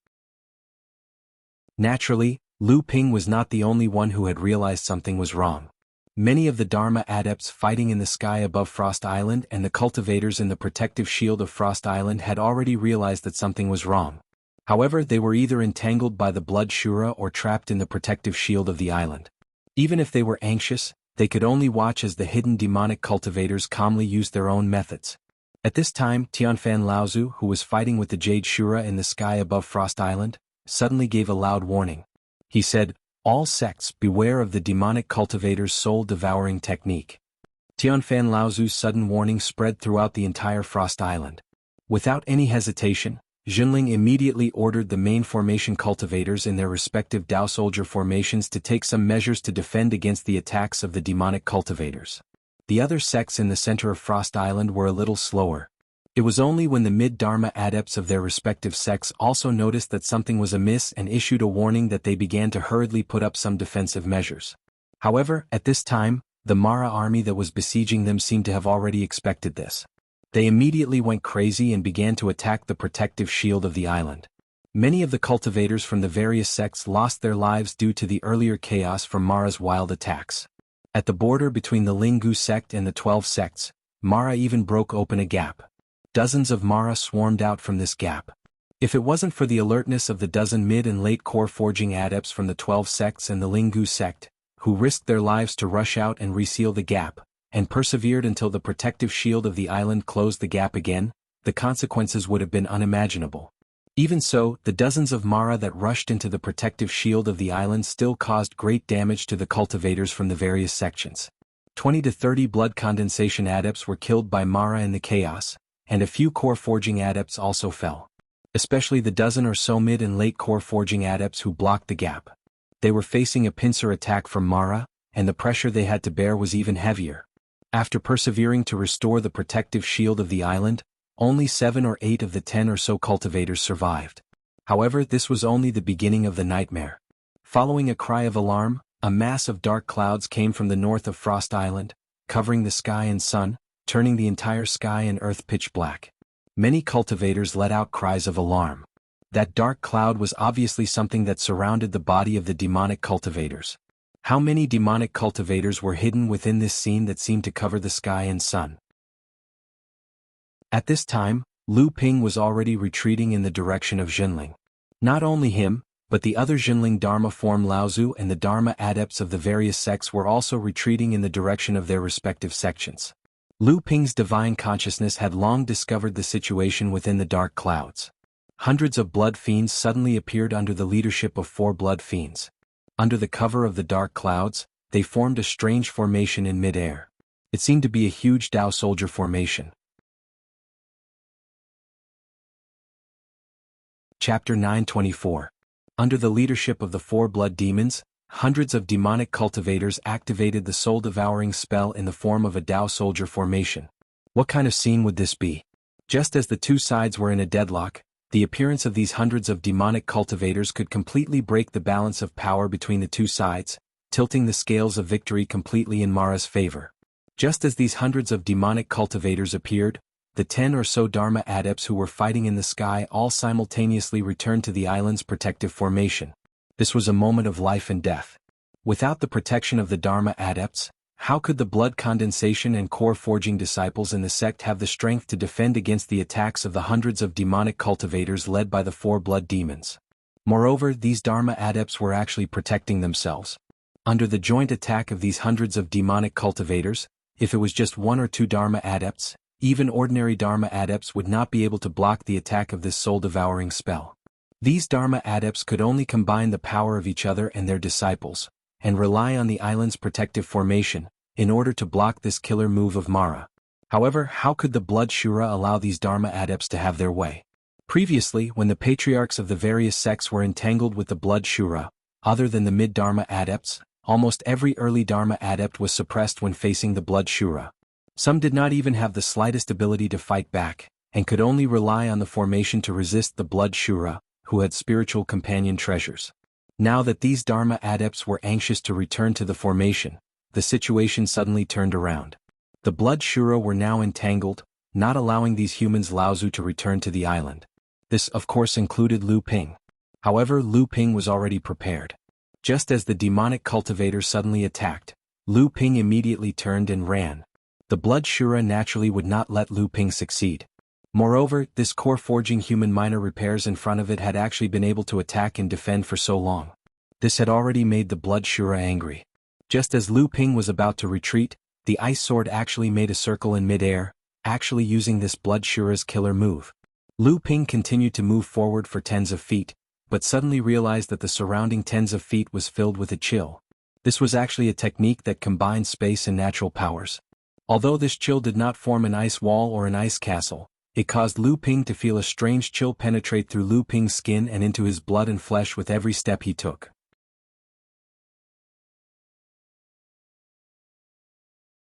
Naturally, Lu Ping was not the only one who had realized something was wrong. Many of the Dharma adepts fighting in the sky above Frost Island and the cultivators in the protective shield of Frost Island had already realized that something was wrong. However, they were either entangled by the Blood Shura or trapped in the protective shield of the island. Even if they were anxious, they could only watch as the hidden demonic cultivators calmly used their own methods. At this time, Tianfan Laozu, who was fighting with the Jade Shura in the sky above Frost Island, suddenly gave a loud warning. He said, "All sects, beware of the demonic cultivator's soul-devouring technique." Tianfan Laozu's sudden warning spread throughout the entire Frost Island. Without any hesitation, Jinling immediately ordered the main formation cultivators in their respective Dao Soldier formations to take some measures to defend against the attacks of the demonic cultivators. The other sects in the center of Frost Island were a little slower. It was only when the mid-Dharma adepts of their respective sects also noticed that something was amiss and issued a warning that they began to hurriedly put up some defensive measures. However, at this time, the Mara army that was besieging them seemed to have already expected this. They immediately went crazy and began to attack the protective shield of the island. Many of the cultivators from the various sects lost their lives due to the earlier chaos from Mara's wild attacks. At the border between the Linggu sect and the 12 sects, Mara even broke open a gap. Dozens of Mara swarmed out from this gap. If it wasn't for the alertness of the dozen mid and late core forging adepts from the 12 sects and the Linggu sect, who risked their lives to rush out and reseal the gap, and persevered until the protective shield of the island closed the gap again, the consequences would have been unimaginable. Even so, the dozens of Mara that rushed into the protective shield of the island still caused great damage to the cultivators from the various sections. 20 to 30 blood condensation adepts were killed by Mara in the chaos, and a few core forging adepts also fell. Especially the dozen or so mid and late core forging adepts who blocked the gap. They were facing a pincer attack from Mara, and the pressure they had to bear was even heavier. After persevering to restore the protective shield of the island, only 7 or 8 of the 10 or so cultivators survived. However, this was only the beginning of the nightmare. Following a cry of alarm, a mass of dark clouds came from the north of Frost Island, covering the sky and sun, turning the entire sky and earth pitch black. Many cultivators let out cries of alarm. That dark cloud was obviously something that surrounded the body of the demonic cultivators. How many demonic cultivators were hidden within this scene that seemed to cover the sky and sun? At this time, Lu Ping was already retreating in the direction of Jinling. Not only him, but the other Jinling Dharma form Laozu and the Dharma adepts of the various sects were also retreating in the direction of their respective sections. Lu Ping's divine consciousness had long discovered the situation within the dark clouds. Hundreds of blood fiends suddenly appeared under the leadership of 4 blood fiends. Under the cover of the dark clouds, they formed a strange formation in mid-air. It seemed to be a huge Dao soldier formation. Chapter 924. Under the leadership of the 4 blood demons, hundreds of demonic cultivators activated the soul-devouring spell in the form of a Dao soldier formation. What kind of scene would this be? Just as the two sides were in a deadlock, the appearance of these hundreds of demonic cultivators could completely break the balance of power between the two sides, tilting the scales of victory completely in Mara's favor. Just as these hundreds of demonic cultivators appeared, the 10 or so Dharma adepts who were fighting in the sky all simultaneously returned to the island's protective formation. This was a moment of life and death. Without the protection of the Dharma adepts, how could the blood condensation and core forging disciples in the sect have the strength to defend against the attacks of the hundreds of demonic cultivators led by the 4 blood demons? Moreover, these Dharma adepts were actually protecting themselves. Under the joint attack of these hundreds of demonic cultivators, if it was just 1 or 2 Dharma adepts, even ordinary Dharma adepts would not be able to block the attack of this soul-devouring spell. These Dharma adepts could only combine the power of each other and their disciples, and rely on the island's protective formation, in order to block this killer move of Mara. However, how could the Blood Shura allow these Dharma adepts to have their way? Previously, when the patriarchs of the various sects were entangled with the Blood Shura, other than the mid-Dharma adepts, almost every early Dharma adept was suppressed when facing the Blood Shura. Some did not even have the slightest ability to fight back, and could only rely on the formation to resist the Blood Shura, who had spiritual companion treasures. Now that these Dharma adepts were anxious to return to the formation, the situation suddenly turned around. The Blood Shura were now entangled, not allowing these humans Laozu to return to the island. This of course included Lu Ping. However, Lu Ping was already prepared. Just as the demonic cultivator suddenly attacked, Lu Ping immediately turned and ran. The Blood Shura naturally would not let Lu Ping succeed. Moreover, this core forging human minor repairs in front of it had actually been able to attack and defend for so long. This had already made the Blood Shura angry. Just as Lu Ping was about to retreat, the ice sword actually made a circle in mid-air, actually using this Blood Shura's killer move. Lu Ping continued to move forward for tens of feet, but suddenly realized that the surrounding tens of feet was filled with a chill. This was actually a technique that combined space and natural powers. Although this chill did not form an ice wall or an ice castle, it caused Lu Ping to feel a strange chill penetrate through Lu Ping's skin and into his blood and flesh with every step he took.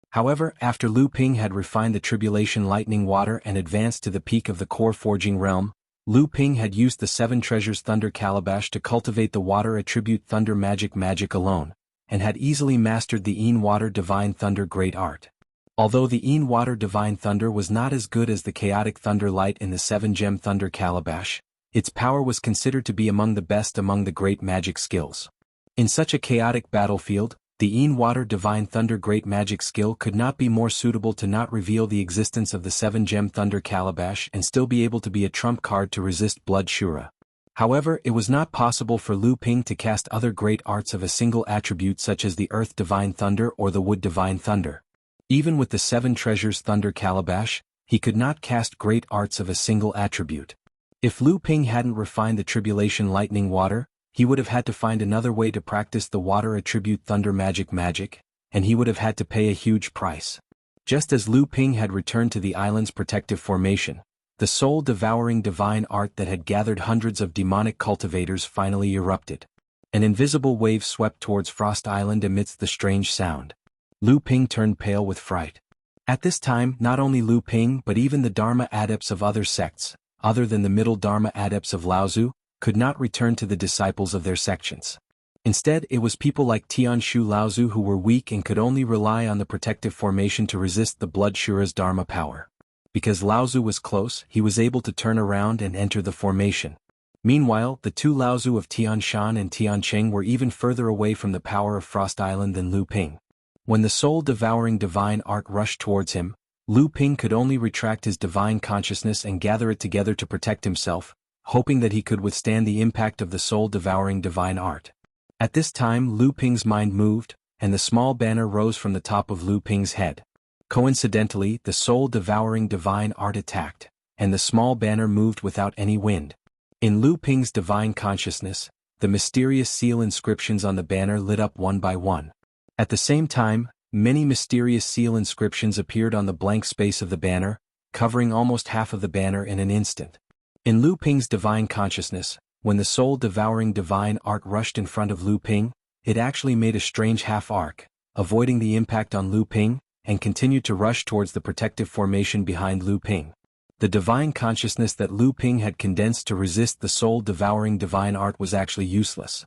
However, after Lu Ping had refined the Tribulation Lightning Water and advanced to the peak of the core forging realm, Lu Ping had used the 7 Treasures Thunder Calabash to cultivate the Water Attribute Thunder Magic alone, and had easily mastered the Een Water Divine Thunder Great Art. Although the Een Water Divine Thunder was not as good as the Chaotic Thunder Light in the 7-Gem Thunder Calabash, its power was considered to be among the best among the great magic skills. In such a chaotic battlefield, the Een Water Divine Thunder Great Magic skill could not be more suitable to not reveal the existence of the 7-Gem Thunder Calabash and still be able to be a trump card to resist Blood Shura. However, it was not possible for Lu Ping to cast other great arts of a single attribute such as the Earth Divine Thunder or the Wood Divine Thunder. Even with the 7 Treasures Thunder Calabash, he could not cast great arts of a single attribute. If Lu Ping hadn't refined the Tribulation Lightning Water, he would have had to find another way to practice the Water Attribute Thunder Magic, and he would have had to pay a huge price. Just as Lu Ping had returned to the island's protective formation, the soul-devouring divine art that had gathered hundreds of demonic cultivators finally erupted. An invisible wave swept towards Frost Island amidst the strange sound. Lu Ping turned pale with fright. At this time, not only Lu Ping but even the Dharma adepts of other sects, other than the middle Dharma adepts of Laozu, could not return to the disciples of their sections. Instead, it was people like Tianshu Laozu who were weak and could only rely on the protective formation to resist the Blood Shura's Dharma power. Because Laozu was close, he was able to turn around and enter the formation. Meanwhile, the two Laozu of Tianshan and Tianqing were even further away from the power of Frost Island than Lu Ping. When the soul-devouring divine art rushed towards him, Lu Ping could only retract his divine consciousness and gather it together to protect himself, hoping that he could withstand the impact of the soul-devouring divine art. At this time Lu Ping's mind moved, and the small banner rose from the top of Lu Ping's head. Coincidentally, the soul-devouring divine art attacked, and the small banner moved without any wind. In Lu Ping's divine consciousness, the mysterious seal inscriptions on the banner lit up one by one. At the same time, many mysterious seal inscriptions appeared on the blank space of the banner, covering almost half of the banner in an instant. In Lu Ping's divine consciousness, when the soul-devouring divine art rushed in front of Lu Ping, it actually made a strange half-arc, avoiding the impact on Lu Ping, and continued to rush towards the protective formation behind Lu Ping. The divine consciousness that Lu Ping had condensed to resist the soul-devouring divine art was actually useless.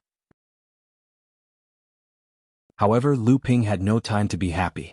However, Lu Ping had no time to be happy.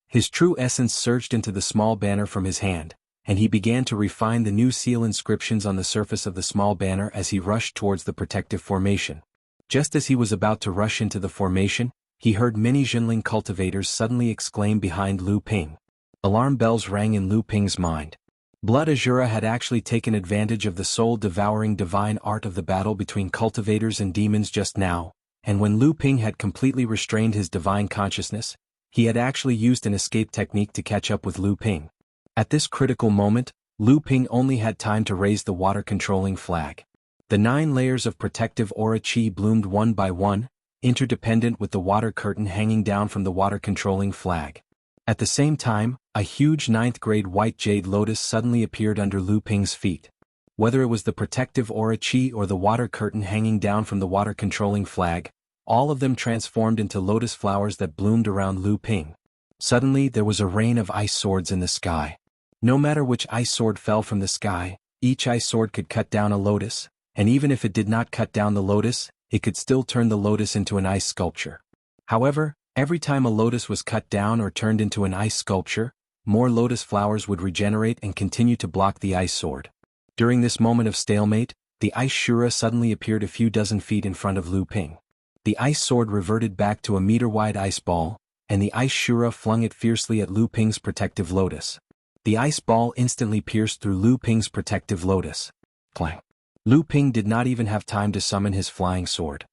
His true essence surged into the small banner from his hand, and he began to refine the new seal inscriptions on the surface of the small banner as he rushed towards the protective formation. Just as he was about to rush into the formation, he heard many Jinling cultivators suddenly exclaim behind Lu Ping. Alarm bells rang in Lu Ping's mind. Blood Azura had actually taken advantage of the soul-devouring divine art of the battle between cultivators and demons just now, and when Lu Ping had completely restrained his divine consciousness, he had actually used an escape technique to catch up with Lu Ping. At this critical moment, Lu Ping only had time to raise the water-controlling flag. The 9 layers of protective aura chi bloomed one by one, interdependent with the water curtain hanging down from the water-controlling flag. At the same time, a huge 9th-grade white jade lotus suddenly appeared under Lu Ping's feet. Whether it was the protective aura chi or the water curtain hanging down from the water-controlling flag, all of them transformed into lotus flowers that bloomed around Lu Ping. Suddenly there was a rain of ice swords in the sky. No matter which ice sword fell from the sky, each ice sword could cut down a lotus, and even if it did not cut down the lotus, it could still turn the lotus into an ice sculpture. However, every time a lotus was cut down or turned into an ice sculpture, more lotus flowers would regenerate and continue to block the ice sword. During this moment of stalemate, the ice shura suddenly appeared a few dozen feet in front of Lu Ping. The ice sword reverted back to a meter-wide ice ball, and the ice shura flung it fiercely at Lu Ping's protective lotus. The ice ball instantly pierced through Lu Ping's protective lotus. Clang! Lu Ping did not even have time to summon his flying sword.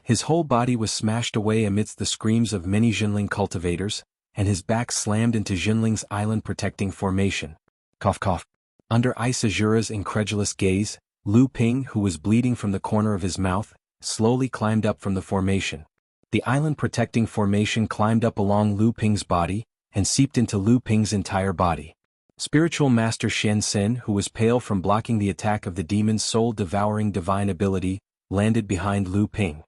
His whole body was smashed away amidst the screams of many Jinling cultivators, and his back slammed into Jinling's island protecting formation. Cough cough. Under Ice Azura's incredulous gaze, Lu Ping, who was bleeding from the corner of his mouth, slowly climbed up from the formation. The island protecting formation climbed up along Lu Ping's body, and seeped into Lu Ping's entire body. Spiritual Master Shen Sin, who was pale from blocking the attack of the demon's soul-devouring divine ability, landed behind Lu Ping.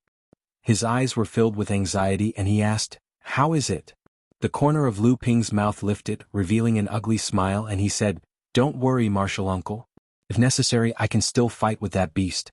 His eyes were filled with anxiety and he asked, "How is it?" The corner of Lu Ping's mouth lifted, revealing an ugly smile, and he said, "Don't worry, martial uncle. If necessary, I can still fight with that beast."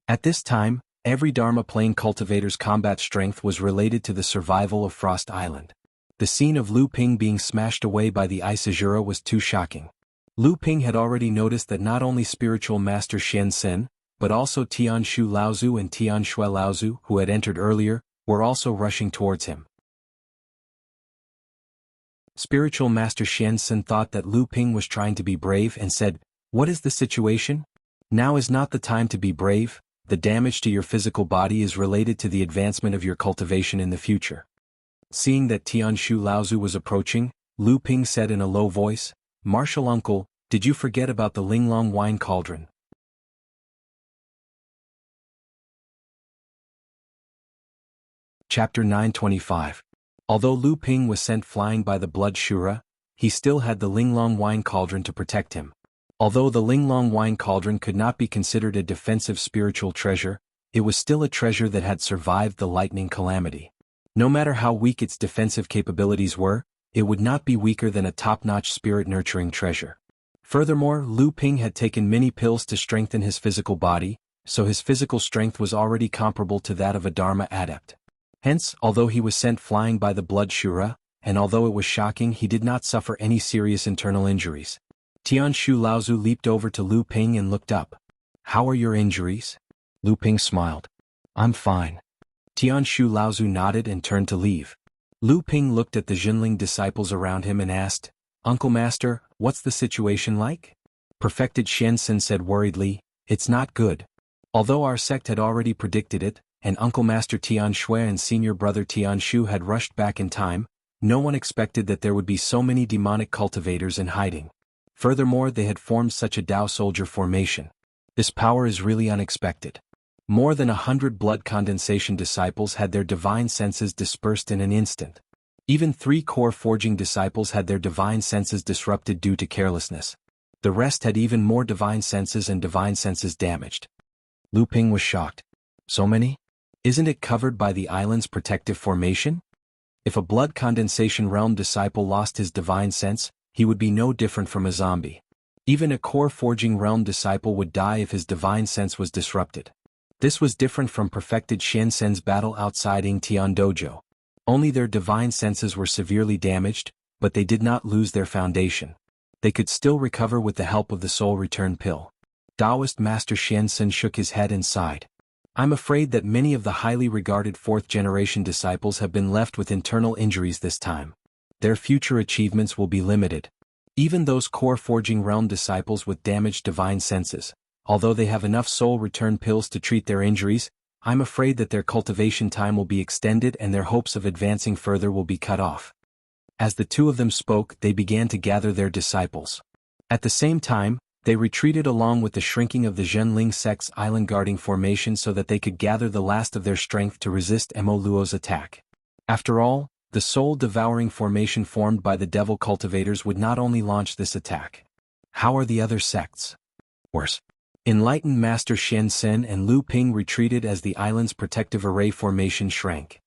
At this time, every Dharma plane cultivator's combat strength was related to the survival of Frost Island. The scene of Lu Ping being smashed away by the Ice Azura was too shocking. Lu Ping had already noticed that not only Spiritual Master Shen Sen, but also Tianshu Laozu and Tianxue Laozu, who had entered earlier, were also rushing towards him. Spiritual Master Shen Sen thought that Lu Ping was trying to be brave and said, "What is the situation? Now is not the time to be brave. The damage to your physical body is related to the advancement of your cultivation in the future." Seeing that Tianshu Laozu was approaching, Lu Ping said in a low voice, "Martial uncle, did you forget about the Linglong wine cauldron?" Chapter 925. Although Lu Ping was sent flying by the Blood Shura, he still had the Linglong Wine Cauldron to protect him. Although the Linglong Wine Cauldron could not be considered a defensive spiritual treasure, it was still a treasure that had survived the lightning calamity. No matter how weak its defensive capabilities were, it would not be weaker than a top-notch spirit-nurturing treasure. Furthermore, Lu Ping had taken many pills to strengthen his physical body, so his physical strength was already comparable to that of a Dharma adept. Hence, although he was sent flying by the Blood Shura, and although it was shocking, he did not suffer any serious internal injuries. Tianshu Laozu leaped over to Lu Ping and looked up. "How are your injuries?" Lu Ping smiled. "I'm fine." Tianshu Laozu nodded and turned to leave. Lu Ping looked at the Jinling disciples around him and asked, "Uncle Master, what's the situation like?" Perfected Shensen said worriedly, "It's not good." Although our sect had already predicted it, and Uncle Master Tian Shui and Senior Brother Tian Shu had rushed back in time, no one expected that there would be so many demonic cultivators in hiding. Furthermore, they had formed such a Dao soldier formation. This power is really unexpected. More than 100 blood condensation disciples had their divine senses dispersed in an instant. Even 3 core forging disciples had their divine senses disrupted due to carelessness. The rest had even more divine senses and divine senses damaged. Lu Ping was shocked. "So many? Isn't it covered by the island's protective formation?" If a blood condensation realm disciple lost his divine sense, he would be no different from a zombie. Even a core forging realm disciple would die if his divine sense was disrupted. This was different from perfected Shensen's battle outside Yingtian Dojo. Only their divine senses were severely damaged, but they did not lose their foundation. They could still recover with the help of the soul return pill. Taoist Master Shensen shook his head and sighed. "I'm afraid that many of the highly regarded 4th-generation disciples have been left with internal injuries this time. Their future achievements will be limited. Even those core forging realm disciples with damaged divine senses, although they have enough soul return pills to treat their injuries, I'm afraid that their cultivation time will be extended and their hopes of advancing further will be cut off." As the two of them spoke, they began to gather their disciples. At the same time, they retreated along with the shrinking of the Zhenling sect's island guarding formation so that they could gather the last of their strength to resist Mo Luo's attack. After all, the soul-devouring formation formed by the devil cultivators would not only launch this attack. How are the other sects? Worse. Enlightened Master Shensen and Lu Ping retreated as the island's protective array formation shrank.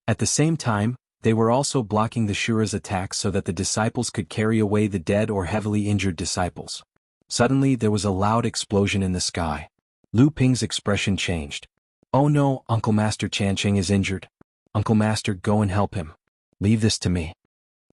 At the same time, they were also blocking the Shura's attacks so that the disciples could carry away the dead or heavily injured disciples. Suddenly there was a loud explosion in the sky. Lu Ping's expression changed. "Oh no, Uncle Master Chancheng is injured. Uncle Master, go and help him. Leave this to me."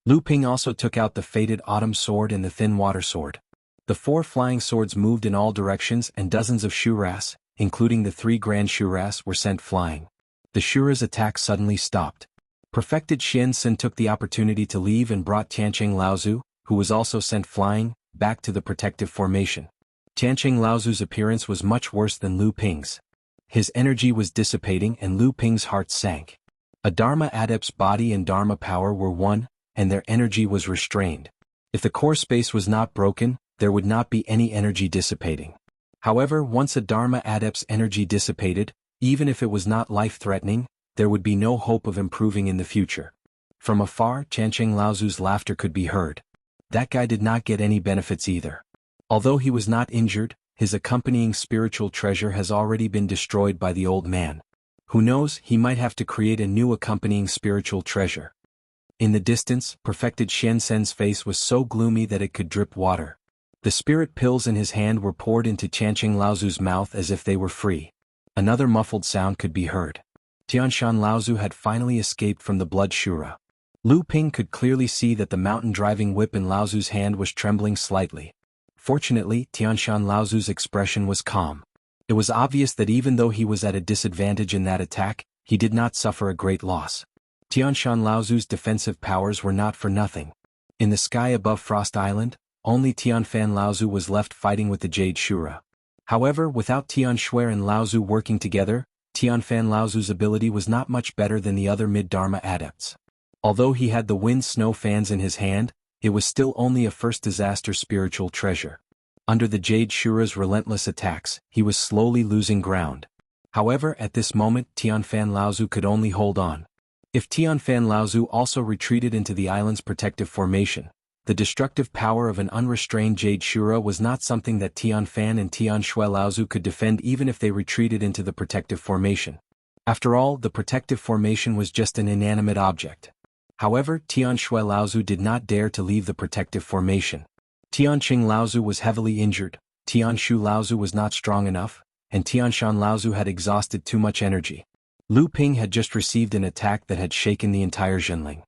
Lu Ping also took out the faded autumn sword and the thin water sword. The 4 flying swords moved in all directions and dozens of Shuras, including the 3 grand Shuras, were sent flying. The Shura's attack suddenly stopped. Perfected Shensen took the opportunity to leave and brought Tiancheng Laozu, who was also sent flying, back to the protective formation. Tiancheng Laozu's appearance was much worse than Lu Ping's. His energy was dissipating and Lu Ping's heart sank. A Dharma adept's body and Dharma power were one, and their energy was restrained. If the core space was not broken, there would not be any energy dissipating. However, once a Dharma adept's energy dissipated, even if it was not life-threatening, there would be no hope of improving in the future. From afar, Tiancheng Laozu's laughter could be heard. That guy did not get any benefits either. Although he was not injured, his accompanying spiritual treasure has already been destroyed by the old man. Who knows, he might have to create a new accompanying spiritual treasure. In the distance, perfected Shensen's face was so gloomy that it could drip water. The spirit pills in his hand were poured into Tiancheng Laozu's mouth as if they were free. Another muffled sound could be heard. Tianshan Laozu had finally escaped from the Blood Shura. Lu Ping could clearly see that the mountain-driving whip in Laozu's hand was trembling slightly. Fortunately, Tianshan Laozu's expression was calm. It was obvious that even though he was at a disadvantage in that attack, he did not suffer a great loss. Tianshan Laozu's defensive powers were not for nothing. In the sky above Frost Island, only Tianfan Laozu was left fighting with the Jade Shura. However, without Tian Shui and Laozu working together, Tianfan Laozu's ability was not much better than the other mid-Dharma adepts. Although he had the wind snow fans in his hand, it was still only a first disaster spiritual treasure. Under the Jade Shura's relentless attacks, he was slowly losing ground. However, at this moment Tianfan Laozu could only hold on. If Tianfan Laozu also retreated into the island's protective formation, the destructive power of an unrestrained Jade Shura was not something that Tianfan and Tianshui Laozu could defend even if they retreated into the protective formation. After all, the protective formation was just an inanimate object. However, Tianshui Laozu did not dare to leave the protective formation. Tianqing Laozu was heavily injured, Tianshu Laozu was not strong enough, and Tianshan Laozu had exhausted too much energy. Lu Ping had just received an attack that had shaken the entire Jinling.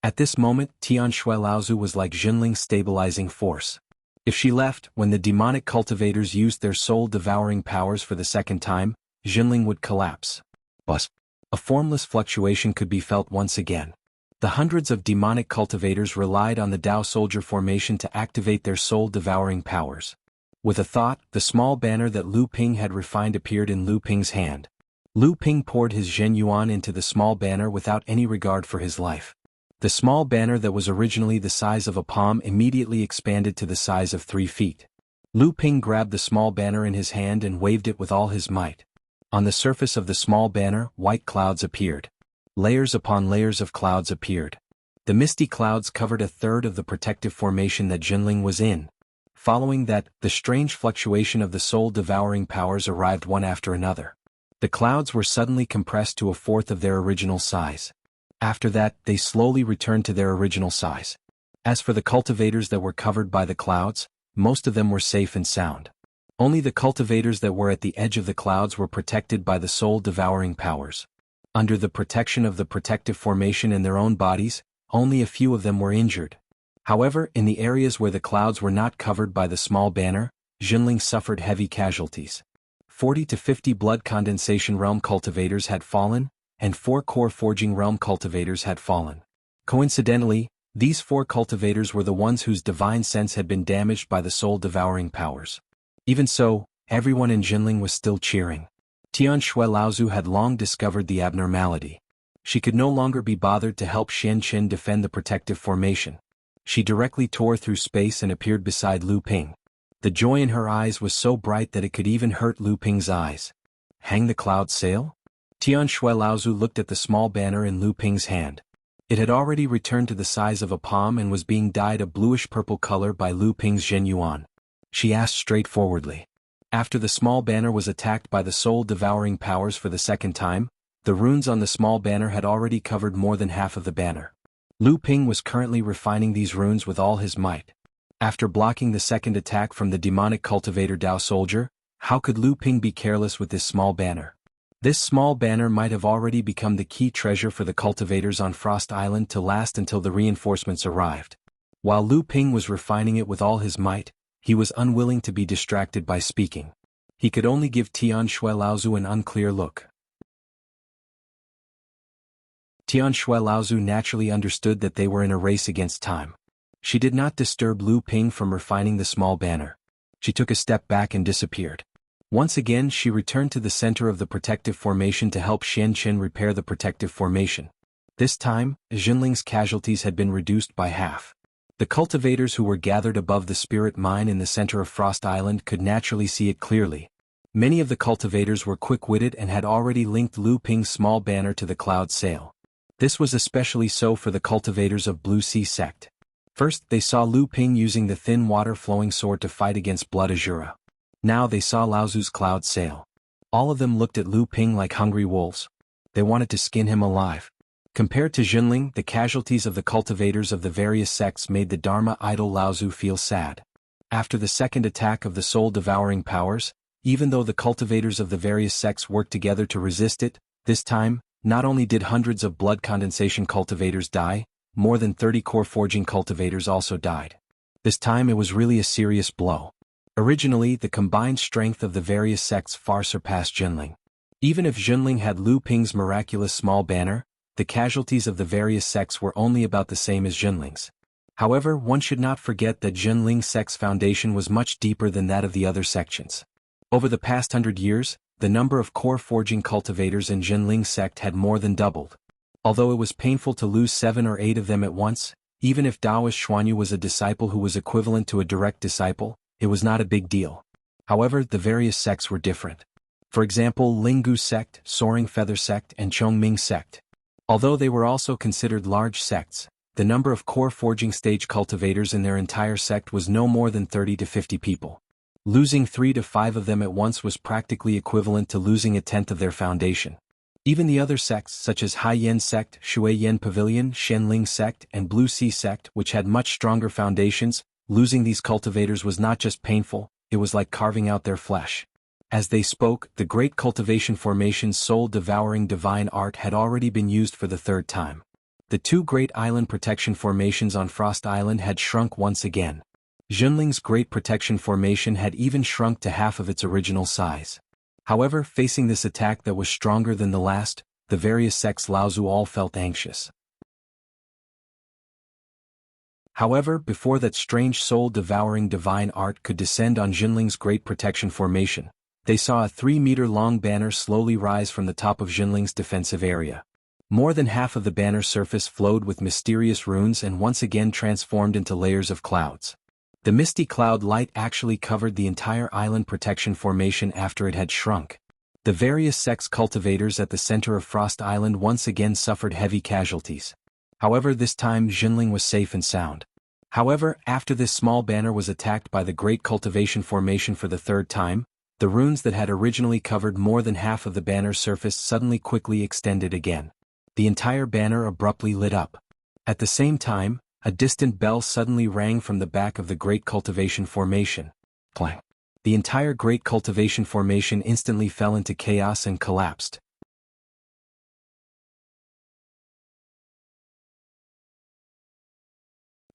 At this moment, Tianshui Laozu was like Jinling's stabilizing force. If she left, when the demonic cultivators used their soul-devouring powers for the second time, Jinling would collapse. But a formless fluctuation could be felt once again. The hundreds of demonic cultivators relied on the Dao Soldier formation to activate their soul-devouring powers. With a thought, the small banner that Lu Ping had refined appeared in Lu Ping's hand. Lu Ping poured his Zhen Yuan into the small banner without any regard for his life. The small banner that was originally the size of a palm immediately expanded to the size of 3 feet. Lu Ping grabbed the small banner in his hand and waved it with all his might. On the surface of the small banner, white clouds appeared. Layers upon layers of clouds appeared. The misty clouds covered 1/3 of the protective formation that Jinling was in. Following that, the strange fluctuation of the soul-devouring powers arrived one after another. The clouds were suddenly compressed to 1/4 of their original size. After that, they slowly returned to their original size. As for the cultivators that were covered by the clouds, most of them were safe and sound. Only the cultivators that were at the edge of the clouds were protected by the soul-devouring powers. Under the protection of the protective formation in their own bodies, only a few of them were injured. However, in the areas where the clouds were not covered by the small banner, Jinling suffered heavy casualties. 40 to 50 blood condensation realm cultivators had fallen, and 4 core forging realm cultivators had fallen. Coincidentally, these 4 cultivators were the ones whose divine sense had been damaged by the soul-devouring powers. Even so, everyone in Jinling was still cheering. Tianshui Laozu had long discovered the abnormality. She could no longer be bothered to help Xianqin defend the protective formation. She directly tore through space and appeared beside Lu Ping. The joy in her eyes was so bright that it could even hurt Lu Ping's eyes. Hang the cloud sail? Tianshui Laozu looked at the small banner in Lu Ping's hand. It had already returned to the size of a palm and was being dyed a bluish-purple color by Lu Ping's Zhen Yuan. She asked straightforwardly. After the small banner was attacked by the soul-devouring powers for the second time, the runes on the small banner had already covered more than half of the banner. Lu Ping was currently refining these runes with all his might. After blocking the second attack from the demonic cultivator Dao Soldier, how could Lu Ping be careless with this small banner? This small banner might have already become the key treasure for the cultivators on Frost Island to last until the reinforcements arrived. While Lu Ping was refining it with all his might, he was unwilling to be distracted by speaking. He could only give Tianshui Laozu an unclear look. Tianshui Laozu naturally understood that they were in a race against time. She did not disturb Lu Ping from refining the small banner. She took a step back and disappeared. Once again she returned to the center of the protective formation to help Xianqin repair the protective formation. This time, Jinling's casualties had been reduced by half. The cultivators who were gathered above the spirit mine in the center of Frost Island could naturally see it clearly. Many of the cultivators were quick-witted and had already linked Lu Ping's small banner to the cloud sail. This was especially so for the cultivators of Blue Sea sect. First, they saw Lu Ping using the thin water-flowing sword to fight against Blood Azura. Now they saw Laozu's cloud sail. All of them looked at Lu Ping like hungry wolves. They wanted to skin him alive. Compared to Jinling, the casualties of the cultivators of the various sects made the Dharma idol Laozu feel sad. After the second attack of the soul-devouring powers, even though the cultivators of the various sects worked together to resist it, this time, not only did hundreds of blood condensation cultivators die, more than 30 core forging cultivators also died. This time it was really a serious blow. Originally, the combined strength of the various sects far surpassed Jinling. Even if Jinling had Lu Ping's miraculous small banner, the casualties of the various sects were only about the same as Jinling's. However, one should not forget that Jinling's sect's foundation was much deeper than that of the other sections. Over the past 100 years, the number of core forging cultivators in Jinling's sect had more than doubled. Although it was painful to lose 7 or 8 of them at once, even if Daoist Xuanyu was a disciple who was equivalent to a direct disciple, it was not a big deal. However, the various sects were different. For example, Linggu sect, Soaring Feather sect, and Chongming sect. Although they were also considered large sects, the number of core forging stage cultivators in their entire sect was no more than 30 to 50 people. Losing 3 to 5 of them at once was practically equivalent to losing a tenth of their foundation. Even the other sects such as Hai Yen sect, Shui Yen Pavilion, Shenling sect, and Blue Sea sect, which had much stronger foundations, losing these cultivators was not just painful, it was like carving out their flesh. As they spoke, the great cultivation formation's soul-devouring divine art had already been used for the third time. The two great island protection formations on Frost Island had shrunk once again. Junling's great protection formation had even shrunk to half of its original size. However, facing this attack that was stronger than the last, the various sects Laozu all felt anxious. However, before that strange soul-devouring divine art could descend on Junling's great protection formation, they saw a 3-meter-long banner slowly rise from the top of Junling's defensive area. More than half of the banner's surface flowed with mysterious runes and once again transformed into layers of clouds. The misty cloud light actually covered the entire island protection formation after it had shrunk. The various sects cultivators at the center of Frost Island once again suffered heavy casualties. However, this time Junling was safe and sound. However, after this small banner was attacked by the great cultivation formation for the third time, the runes that had originally covered more than half of the banner's surface suddenly quickly extended again. The entire banner abruptly lit up. At the same time, a distant bell suddenly rang from the back of the great cultivation formation. Clang. The entire great cultivation formation instantly fell into chaos and collapsed.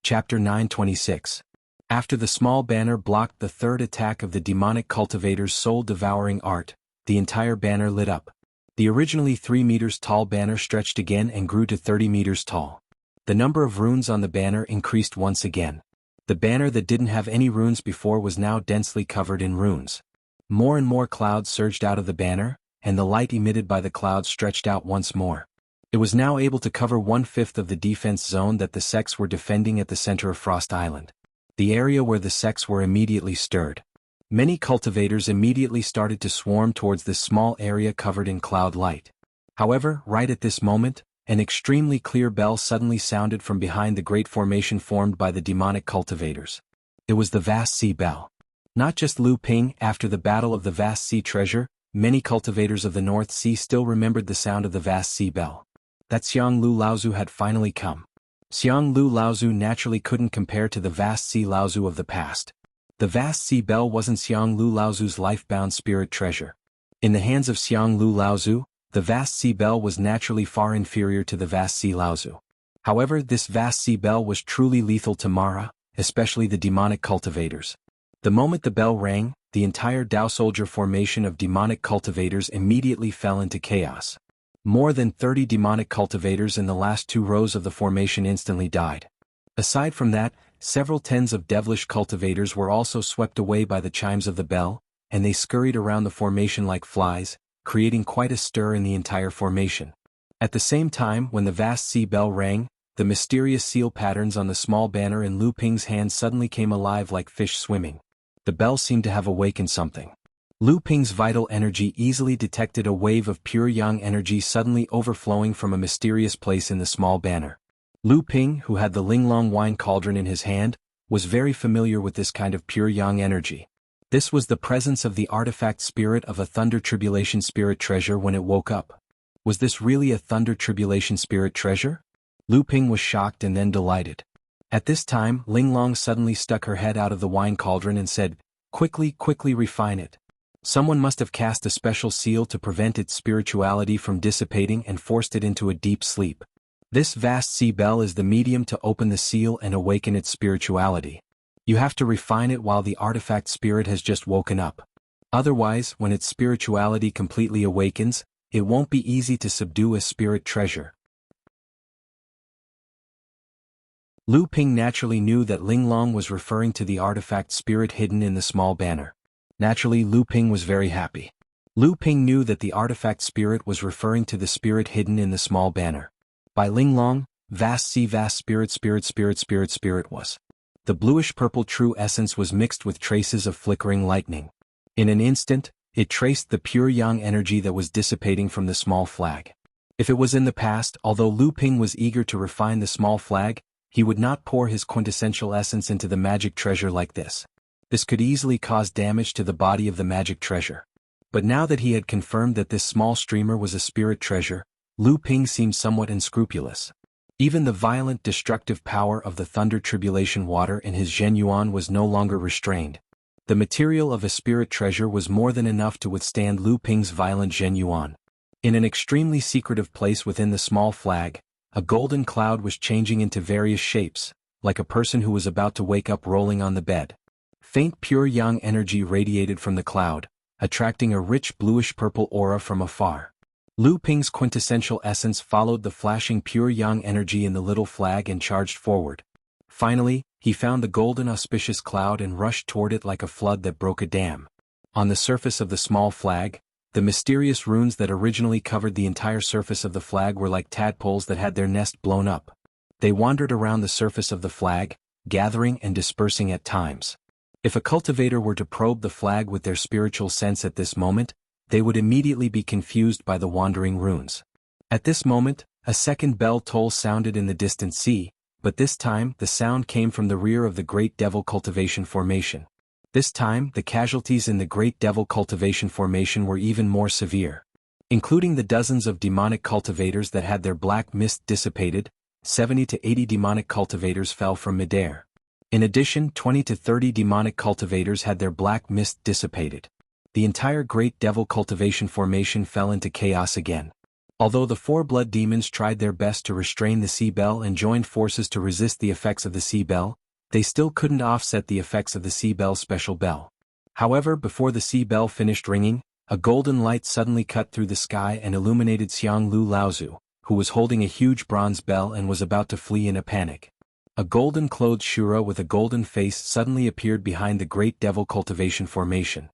Chapter 926. After the small banner blocked the third attack of the demonic cultivator's soul-devouring art, the entire banner lit up. The originally 3 meters tall banner stretched again and grew to 30 meters tall. The number of runes on the banner increased once again. The banner that didn't have any runes before was now densely covered in runes. More and more clouds surged out of the banner, and the light emitted by the clouds stretched out once more. It was now able to cover 1/5 of the defense zone that the sects were defending at the center of Frost Island. The area where the sects were immediately stirred. Many cultivators immediately started to swarm towards this small area covered in cloud light. However, right at this moment, an extremely clear bell suddenly sounded from behind the great formation formed by the demonic cultivators. It was the Vast Sea Bell. Not just Lu Ping. After the Battle of the Vast Sea Treasure, many cultivators of the North Sea still remembered the sound of the Vast Sea Bell. That Xianglu Laozu had finally come. Xianglu Laozu naturally couldn't compare to the Vast Sea Laozu of the past. The Vast Sea Bell wasn't Xianglu Laozu's life-bound spirit treasure. In the hands of Xianglu Laozu, the Vast Sea Bell was naturally far inferior to the Vast Sea Laozu. However, this Vast Sea Bell was truly lethal to Mara, especially the demonic cultivators. The moment the bell rang, the entire Dao Soldier formation of demonic cultivators immediately fell into chaos. More than 30 demonic cultivators in the last 2 rows of the formation instantly died. Aside from that, several tens of devilish cultivators were also swept away by the chimes of the bell, and they scurried around the formation like flies, creating quite a stir in the entire formation. At the same time, when the Vast Sea Bell rang, the mysterious seal patterns on the small banner in Lu Ping's hand suddenly came alive like fish swimming. The bell seemed to have awakened something. Lu Ping's vital energy easily detected a wave of pure yang energy suddenly overflowing from a mysterious place in the small banner. Lu Ping, who had the Linglong wine cauldron in his hand, was very familiar with this kind of pure yang energy. This was the presence of the artifact spirit of a Thunder Tribulation spirit treasure when it woke up. Was this really a Thunder Tribulation spirit treasure? Lu Ping was shocked and then delighted. At this time, Linglong suddenly stuck her head out of the wine cauldron and said, quickly refine it. Someone must have cast a special seal to prevent its spirituality from dissipating and forced it into a deep sleep. This Vast Sea Bell is the medium to open the seal and awaken its spirituality. You have to refine it while the artifact spirit has just woken up. Otherwise, when its spirituality completely awakens, it won't be easy to subdue a spirit treasure. Lu Ping naturally knew that Linglong was referring to the artifact spirit hidden in the small banner. Naturally, Lu Ping was very happy. Lu Ping knew that the artifact spirit was referring to the spirit hidden in the small banner. By Linglong, Vast Spirit was. The bluish-purple true essence was mixed with traces of flickering lightning. In an instant, it traced the pure yang energy that was dissipating from the small flag. If it was in the past, although Lu Ping was eager to refine the small flag, he would not pour his quintessential essence into the magic treasure like this. This could easily cause damage to the body of the magic treasure. But now that he had confirmed that this small streamer was a spirit treasure, Lu Ping seemed somewhat unscrupulous. Even the violent destructive power of the thunder tribulation water in his Zhenyuan was no longer restrained. The material of a spirit treasure was more than enough to withstand Lu Ping's violent Zhenyuan. In an extremely secretive place within the small flag, a golden cloud was changing into various shapes, like a person who was about to wake up rolling on the bed. Faint pure yang energy radiated from the cloud, attracting a rich bluish-purple aura from afar. Lu Ping's quintessential essence followed the flashing pure yang energy in the little flag and charged forward. Finally, he found the golden auspicious cloud and rushed toward it like a flood that broke a dam. On the surface of the small flag, the mysterious runes that originally covered the entire surface of the flag were like tadpoles that had their nest blown up. They wandered around the surface of the flag, gathering and dispersing at times. If a cultivator were to probe the flag with their spiritual sense at this moment, they would immediately be confused by the wandering runes. At this moment, a second bell toll sounded in the distant sea, but this time the sound came from the rear of the Great Devil Cultivation Formation. This time the casualties in the Great Devil Cultivation Formation were even more severe. Including the dozens of demonic cultivators that had their black mist dissipated, 70 to 80 demonic cultivators fell from midair. In addition, 20 to 30 demonic cultivators had their black mist dissipated. The entire Great Devil Cultivation Formation fell into chaos again. Although the four blood demons tried their best to restrain the sea bell and joined forces to resist the effects of the sea bell, they still couldn't offset the effects of the sea bell's special bell. However, before the sea bell finished ringing, a golden light suddenly cut through the sky and illuminated Xianglu Laozu, who was holding a huge bronze bell and was about to flee in a panic. A golden-clothed Shura with a golden face suddenly appeared behind the Great Devil Cultivation Formation.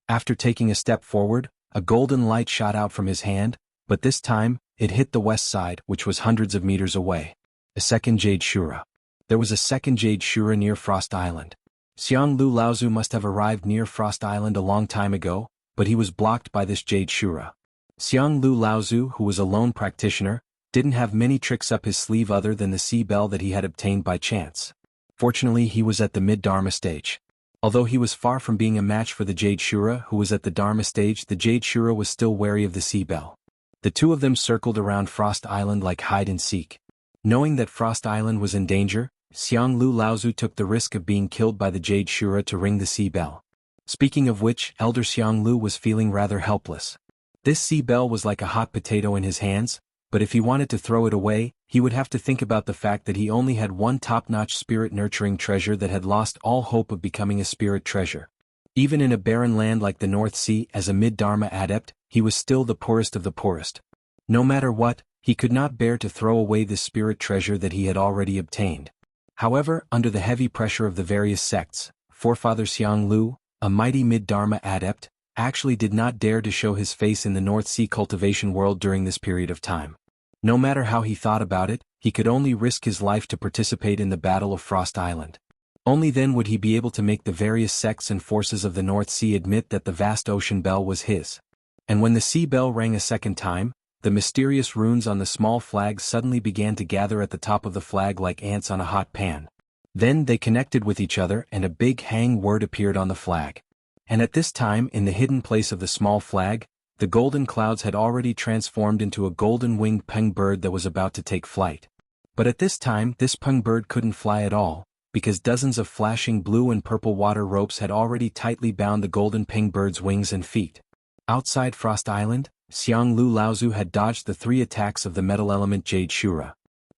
After taking a step forward, a golden light shot out from his hand, but this time, it hit the west side, which was hundreds of meters away. A second Jade Shura. There was a second Jade Shura near Frost Island. Xianglu Laozu must have arrived near Frost Island a long time ago, but he was blocked by this Jade Shura. Xianglu Laozu, who was a lone practitioner, didn't have many tricks up his sleeve other than the sea bell that he had obtained by chance. Fortunately, he was at the mid-Dharma stage. Although he was far from being a match for the Jade Shura who was at the Dharma stage, the Jade Shura was still wary of the sea bell. The two of them circled around Frost Island like hide and seek. Knowing that Frost Island was in danger, Xianglu Laozu took the risk of being killed by the Jade Shura to ring the sea bell. Speaking of which, Elder Xianglu was feeling rather helpless. This sea bell was like a hot potato in his hands, but if he wanted to throw it away, he would have to think about the fact that he only had one top-notch spirit-nurturing treasure that had lost all hope of becoming a spirit treasure. Even in a barren land like the North Sea, as a mid-Dharma adept, he was still the poorest of the poorest. No matter what, he could not bear to throw away this spirit treasure that he had already obtained. However, under the heavy pressure of the various sects, Forefather Xianglu, a mighty mid-Dharma adept, actually did not dare to show his face in the North Sea cultivation world during this period of time. No matter how he thought about it, he could only risk his life to participate in the Battle of Frost Island. Only then would he be able to make the various sects and forces of the North Sea admit that the vast ocean bell was his. And when the sea bell rang a second time, the mysterious runes on the small flag suddenly began to gather at the top of the flag like ants on a hot pan. Then they connected with each other and a big hang word appeared on the flag. And at this time, in the hidden place of the small flag, the golden clouds had already transformed into a golden-winged peng bird that was about to take flight. But at this time, this peng bird couldn't fly at all, because dozens of flashing blue and purple water ropes had already tightly bound the golden peng bird's wings and feet. Outside Frost Island, Xianglu Laozu had dodged the 3 attacks of the metal element Jade Shura.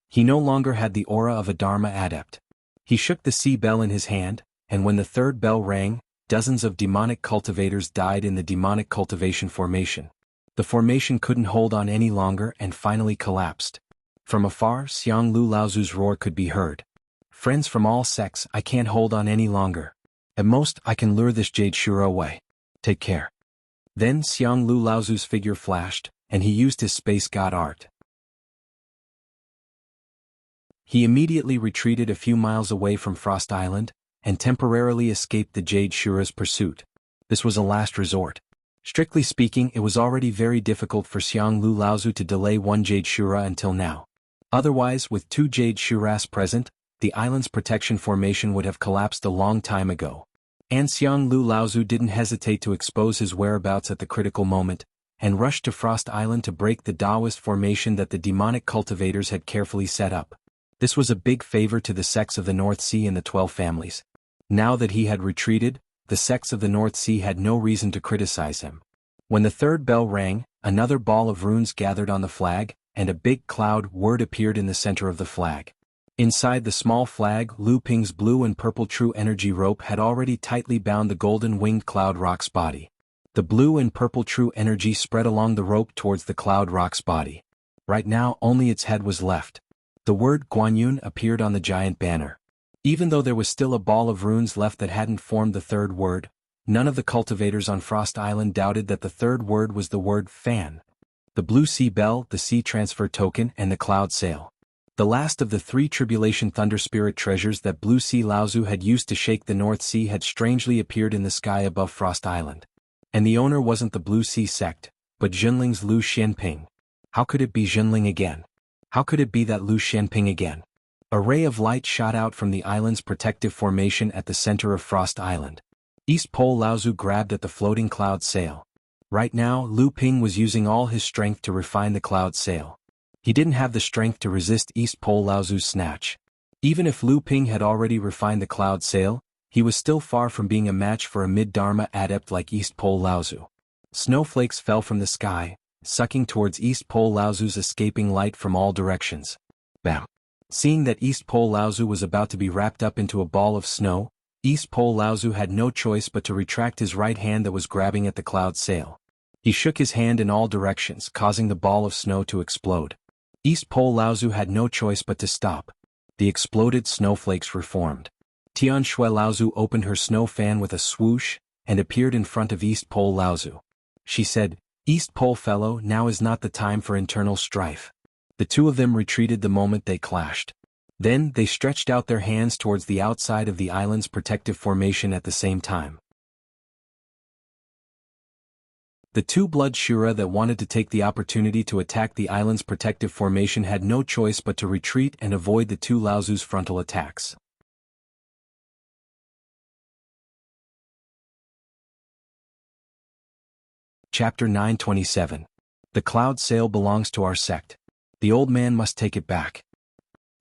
He no longer had the aura of a Dharma adept. He shook the sea bell in his hand, and when the third bell rang, dozens of demonic cultivators died in the demonic cultivation formation. The formation couldn't hold on any longer and finally collapsed. From afar, Xianglu Laozu's roar could be heard. Friends from all sects, I can't hold on any longer. At most, I can lure this Jade Shura away. Take care. Then Xianglu Laozu's figure flashed, and he used his space god art. He immediately retreated a few miles away from Frost Island, and temporarily escaped the Jade Shura's pursuit. This was a last resort. Strictly speaking, it was already very difficult for Xianglu Laozu to delay one Jade Shura until now. Otherwise, with two Jade Shuras present, the island's protection formation would have collapsed a long time ago. And Xianglu Laozu didn't hesitate to expose his whereabouts at the critical moment, and rushed to Frost Island to break the Taoist formation that the demonic cultivators had carefully set up. This was a big favor to the sects of the North Sea and the 12 families. Now that he had retreated, the sects of the North Sea had no reason to criticize him. When the third bell rang, another ball of runes gathered on the flag, and a big cloud word appeared in the center of the flag. Inside the small flag, Lu Ping's blue and purple true energy rope had already tightly bound the golden-winged cloud rock's body. The blue and purple true energy spread along the rope towards the cloud rock's body. Right now, only its head was left. The word Guanyun appeared on the giant banner. Even though there was still a ball of runes left that hadn't formed the third word, none of the cultivators on Frost Island doubted that the third word was the word fan. The blue sea bell, the sea transfer token, and the cloud sail. The last of the 3 Tribulation Thunder Spirit treasures that Blue Sea Laozu had used to shake the North Sea had strangely appeared in the sky above Frost Island. And the owner wasn't the Blue Sea sect, but Jinling's Lu Xianping. How could it be Jinling again? How could it be that Lu Xianping again? A ray of light shot out from the island's protective formation at the center of Frost Island. East Pole Laozu grabbed at the floating cloud sail. Right now, Lu Ping was using all his strength to refine the cloud sail. He didn't have the strength to resist East Pole Laozu's snatch. Even if Lu Ping had already refined the cloud sail, he was still far from being a match for a mid-Dharma adept like East Pole Laozu. Snowflakes fell from the sky, sucking towards East Pole Laozu's escaping light from all directions. Bam! Seeing that East Pole Laozu was about to be wrapped up into a ball of snow, East Pole Laozu had no choice but to retract his right hand that was grabbing at the cloud sail. He shook his hand in all directions, causing the ball of snow to explode. East Pole Laozu had no choice but to stop. The exploded snowflakes reformed. Tian Shui Laozu opened her snow fan with a swoosh, and appeared in front of East Pole Laozu. She said, "East Pole fellow, now is not the time for internal strife." The two of them retreated the moment they clashed. Then, they stretched out their hands towards the outside of the island's protective formation at the same time. The two Blood Shura that wanted to take the opportunity to attack the island's protective formation had no choice but to retreat and avoid the two Laozu's frontal attacks. Chapter 927. The cloud sail belongs to our sect. The old man must take it back.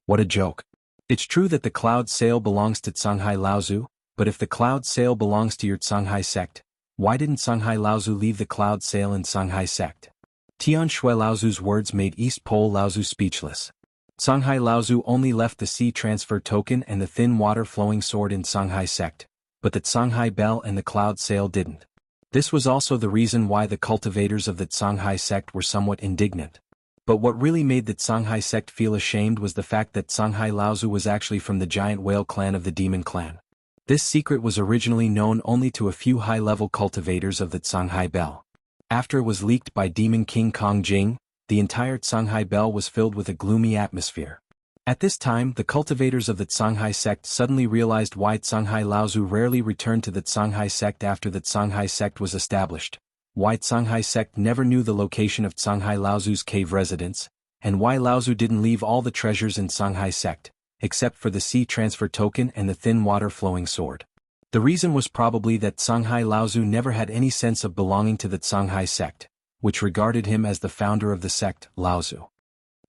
What a joke. It's true that the cloud sail belongs to Canghai Laozu, but if the cloud sail belongs to your Canghai sect, why didn't Canghai Laozu leave the cloud sail in Canghai sect? Tian Shui Laozu's words made East Pole Laozu speechless. Canghai Laozu only left the sea transfer token and the thin water flowing sword in Canghai sect, but the Canghai bell and the cloud sail didn't. This was also the reason why the cultivators of the Canghai sect were somewhat indignant. But what really made the Canghai sect feel ashamed was the fact that Canghai Laozu was actually from the giant whale clan of the demon clan. This secret was originally known only to a few high-level cultivators of the Canghai bell. After it was leaked by Demon King Kong Jing, the entire Canghai bell was filled with a gloomy atmosphere. At this time, the cultivators of the Canghai sect suddenly realized why Canghai Laozu rarely returned to the Canghai sect after the Canghai sect was established, why Canghai sect never knew the location of Canghai Laozu's cave residence, and why Laozu didn't leave all the treasures in Canghai sect, except for the sea transfer token and the thin water flowing sword. The reason was probably that Canghai Laozu never had any sense of belonging to the Canghai sect, which regarded him as the founder of the sect, Laozu.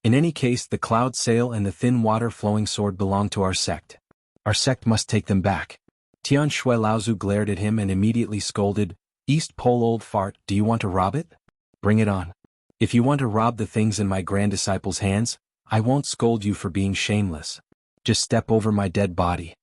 In any case, the cloud sail and the thin water flowing sword belong to our sect. Our sect must take them back. Tian Shui Laozu glared at him and immediately scolded, "East Pole old fart, do you want to rob it? Bring it on. If you want to rob the things in my grand disciple's hands, I won't scold you for being shameless. Just step over my dead body."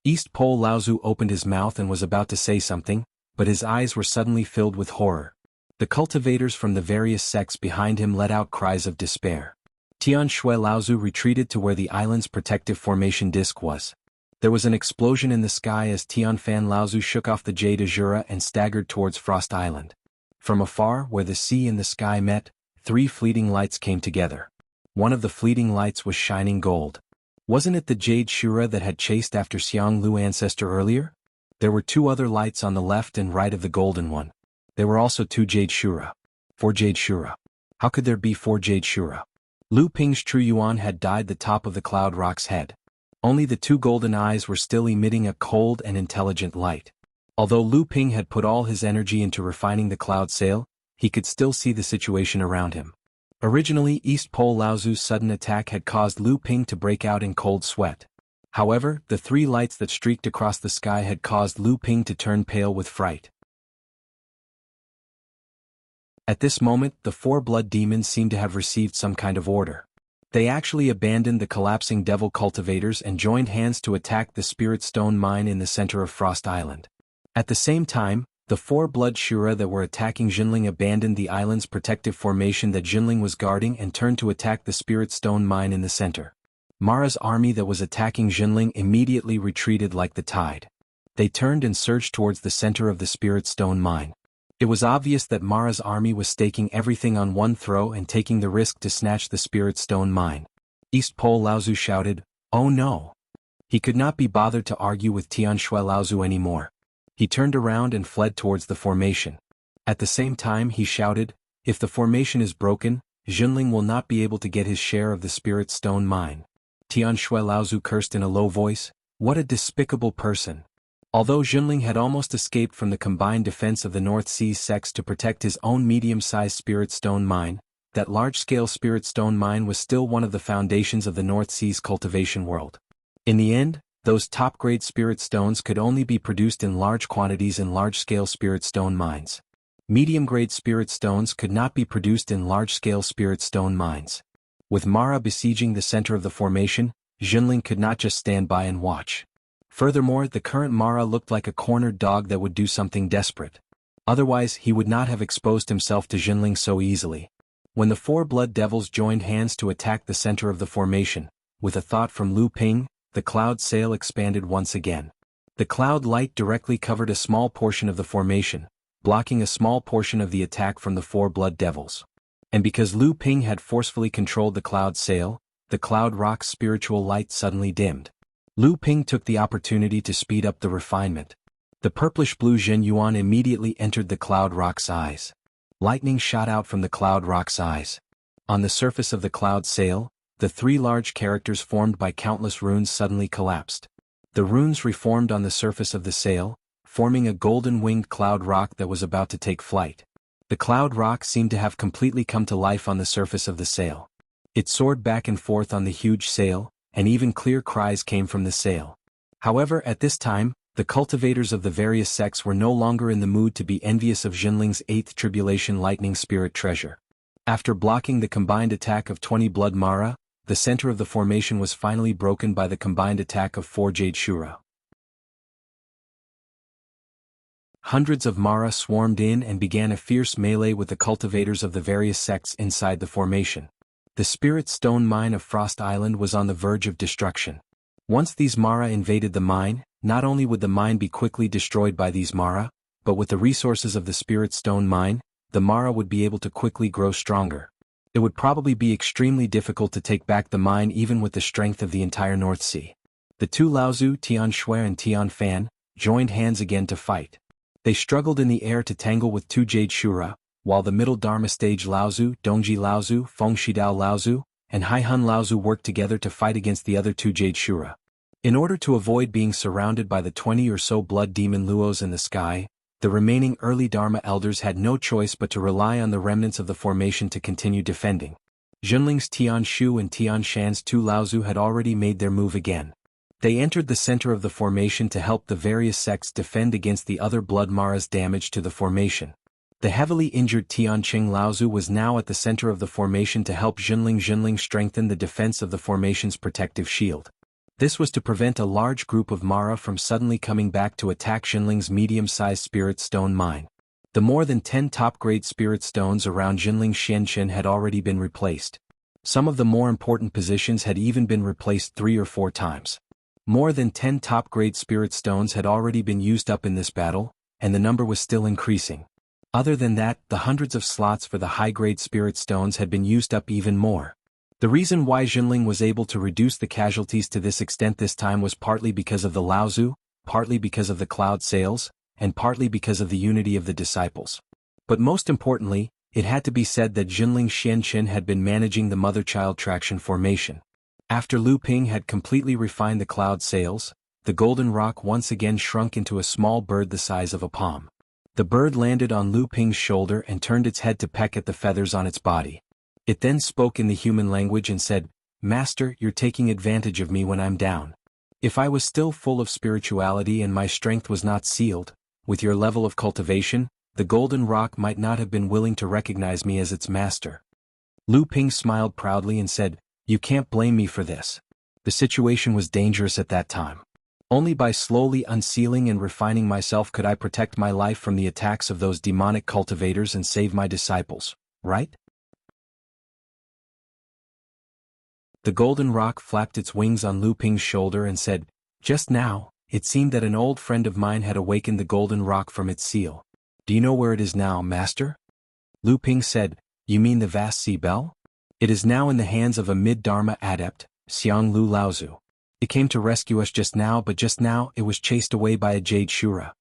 East Pole Laozu opened his mouth and was about to say something, but his eyes were suddenly filled with horror. The cultivators from the various sects behind him let out cries of despair. Tian Shui Laozu retreated to where the island's protective formation disk was. There was an explosion in the sky as Tian Fan Laozu shook off the Jade Azura and staggered towards Frost Island. From afar, where the sea and the sky met, 3 fleeting lights came together. One of the fleeting lights was shining gold. Wasn't it the Jade Shura that had chased after Xianglu ancestor earlier? There were 2 other lights on the left and right of the golden one. There were also 2 Jade Shura. 4 Jade Shura. How could there be 4 Jade Shura? Lu Ping's true yuan had dyed the top of the cloud rock's head. Only the 2 golden eyes were still emitting a cold and intelligent light. Although Lu Ping had put all his energy into refining the cloud sail, he could still see the situation around him. Originally, East Pole Laozu's sudden attack had caused Lu Ping to break out in cold sweat. However, the 3 lights that streaked across the sky had caused Lu Ping to turn pale with fright. At this moment, the 4 blood demons seemed to have received some kind of order. They actually abandoned the collapsing devil cultivators and joined hands to attack the spirit stone mine in the center of Frost Island. At the same time, the 4 blood Shura that were attacking Jinling abandoned the island's protective formation that Jinling was guarding and turned to attack the spirit stone mine in the center. Mara's army that was attacking Jinling immediately retreated like the tide. They turned and surged towards the center of the spirit stone mine. It was obvious that Mara's army was staking everything on one throw and taking the risk to snatch the spirit stone mine. East Pole Laozu shouted, "Oh no!" He could not be bothered to argue with Tianshui Laozu anymore. He turned around and fled towards the formation. At the same time he shouted, "If the formation is broken, Jinling will not be able to get his share of the spirit stone mine." Tianshui Laozu cursed in a low voice, "What a despicable person." Although Jinling had almost escaped from the combined defense of the North Seas sects to protect his own medium-sized spirit stone mine, that large-scale spirit stone mine was still one of the foundations of the North Seas cultivation world. In the end, those top-grade spirit stones could only be produced in large quantities in large-scale spirit stone mines. Medium-grade spirit stones could not be produced in large-scale spirit stone mines. With Mara besieging the center of the formation, Jinling could not just stand by and watch. Furthermore, the current Mara looked like a cornered dog that would do something desperate. Otherwise, he would not have exposed himself to Jinling so easily. When the 4 blood devils joined hands to attack the center of the formation, with a thought from Lu Ping, the cloud sail expanded once again. The cloud light directly covered a small portion of the formation, blocking a small portion of the attack from the 4 blood devils. And because Lu Ping had forcefully controlled the cloud sail, the cloud rock's spiritual light suddenly dimmed. Lu Ping took the opportunity to speed up the refinement. The purplish-blue Zhen Yuan immediately entered the cloud rock's eyes. Lightning shot out from the cloud rock's eyes. On the surface of the cloud sail, the 3 large characters formed by countless runes suddenly collapsed. The runes reformed on the surface of the sail, forming a golden-winged cloud rock that was about to take flight. The cloud rock seemed to have completely come to life on the surface of the sail. It soared back and forth on the huge sail, and even clear cries came from the sail. However, at this time, the cultivators of the various sects were no longer in the mood to be envious of Jinling's 8th Tribulation Lightning Spirit treasure. After blocking the combined attack of 20 Blood Mara, the center of the formation was finally broken by the combined attack of 4 Jade Shura. Hundreds of Mara swarmed in and began a fierce melee with the cultivators of the various sects inside the formation. The spirit stone mine of Frost Island was on the verge of destruction. Once these Mara invaded the mine, not only would the mine be quickly destroyed by these Mara, but with the resources of the spirit stone mine, the Mara would be able to quickly grow stronger. It would probably be extremely difficult to take back the mine even with the strength of the entire North Sea. The 2 Laozu, Tian Shui and Tian Fan, joined hands again to fight. They struggled in the air to tangle with 2 Jade Shura, while the middle Dharma stage Laozu, Dongji Laozu, Fengshidao Laozu, and Haihun Laozu worked together to fight against the other 2 Jade Shura. In order to avoid being surrounded by the 20 or so blood demon Luos in the sky, the remaining early Dharma elders had no choice but to rely on the remnants of the formation to continue defending. Jinling's Tian Shu and Tian Shan's 2 Laozu had already made their move again. They entered the center of the formation to help the various sects defend against the other blood Mara's damage to the formation. The heavily injured Tianqing Laozu was now at the center of the formation to help Jinling strengthen the defense of the formation's protective shield. This was to prevent a large group of Mara from suddenly coming back to attack Jinling's medium-sized spirit stone mine. The more than 10 top-grade spirit stones around Jinling's Xianchen had already been replaced. Some of the more important positions had even been replaced 3 or 4 times. More than 10 top-grade spirit stones had already been used up in this battle, and the number was still increasing. Other than that, the hundreds of slots for the high-grade spirit stones had been used up even more. The reason why Jinling was able to reduce the casualties to this extent this time was partly because of the Laozu, partly because of the cloud sails, and partly because of the unity of the disciples. But most importantly, it had to be said that Jinling Xianqin had been managing the mother-child traction formation. After Lu Ping had completely refined the cloud sails, the golden rock once again shrunk into a small bird the size of a palm. The bird landed on Lu Ping's shoulder and turned its head to peck at the feathers on its body. It then spoke in the human language and said, "Master, you're taking advantage of me when I'm down. If I was still full of spirituality and my strength was not sealed, with your level of cultivation, the golden rock might not have been willing to recognize me as its master." Lu Ping smiled proudly and said, "You can't blame me for this. The situation was dangerous at that time. Only by slowly unsealing and refining myself could I protect my life from the attacks of those demonic cultivators and save my disciples, right?" The golden rock flapped its wings on Lu Ping's shoulder and said, "Just now, it seemed that an old friend of mine had awakened the golden rock from its seal. Do you know where it is now, master?" Lu Ping said, "You mean the vast sea bell? It is now in the hands of a mid-dharma adept, Xianglu Laozu. It came to rescue us just now, but just now it was chased away by a jade shura."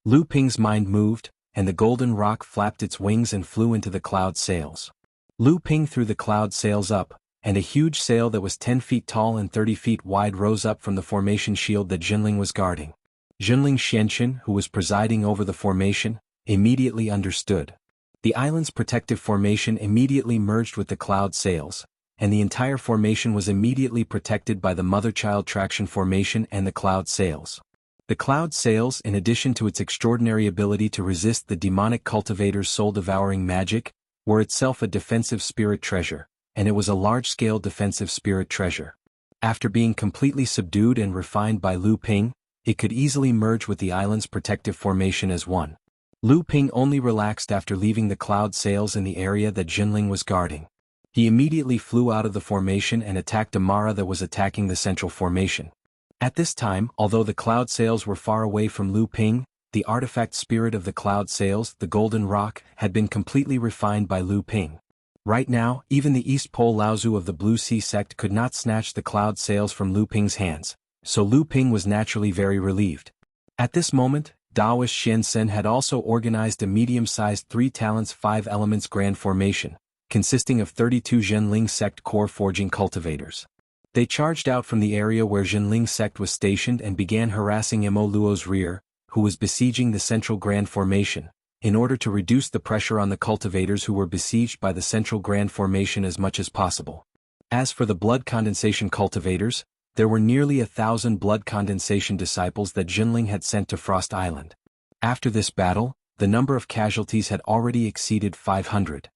Lu Ping's mind moved, and the golden rock flapped its wings and flew into the cloud sails. Lu Ping threw the cloud sails up, and a huge sail that was 10 feet tall and 30 feet wide rose up from the formation shield that Jinling was guarding. Jinling Xianqin, who was presiding over the formation, immediately understood. The island's protective formation immediately merged with the cloud sails, and the entire formation was immediately protected by the mother-child traction formation and the cloud sails. The cloud sails, in addition to its extraordinary ability to resist the demonic cultivator's soul-devouring magic, were itself a defensive spirit treasure, and it was a large-scale defensive spirit treasure. After being completely subdued and refined by Lu Ping, it could easily merge with the island's protective formation as one. Lu Ping only relaxed after leaving the cloud sails in the area that Jinling was guarding. He immediately flew out of the formation and attacked a Mara that was attacking the central formation. At this time, although the cloud sails were far away from Lu Ping, the artifact spirit of the cloud sails, the golden rock, had been completely refined by Lu Ping. Right now, even the East Pole Laozu of the Blue Sea sect could not snatch the cloud sails from Lu Ping's hands, so Lu Ping was naturally very relieved. At this moment, Daoist Shensen had also organized a medium-sized 3 talents 5 elements grand formation, consisting of 32 Zhenling sect core forging cultivators. They charged out from the area where Zhenling sect was stationed and began harassing Mo Luo's rear, who was besieging the central grand formation, in order to reduce the pressure on the cultivators who were besieged by the central grand formation as much as possible. As for the blood condensation cultivators, there were nearly 1,000 blood condensation disciples that Jinling had sent to Frost Island. After this battle, the number of casualties had already exceeded 500.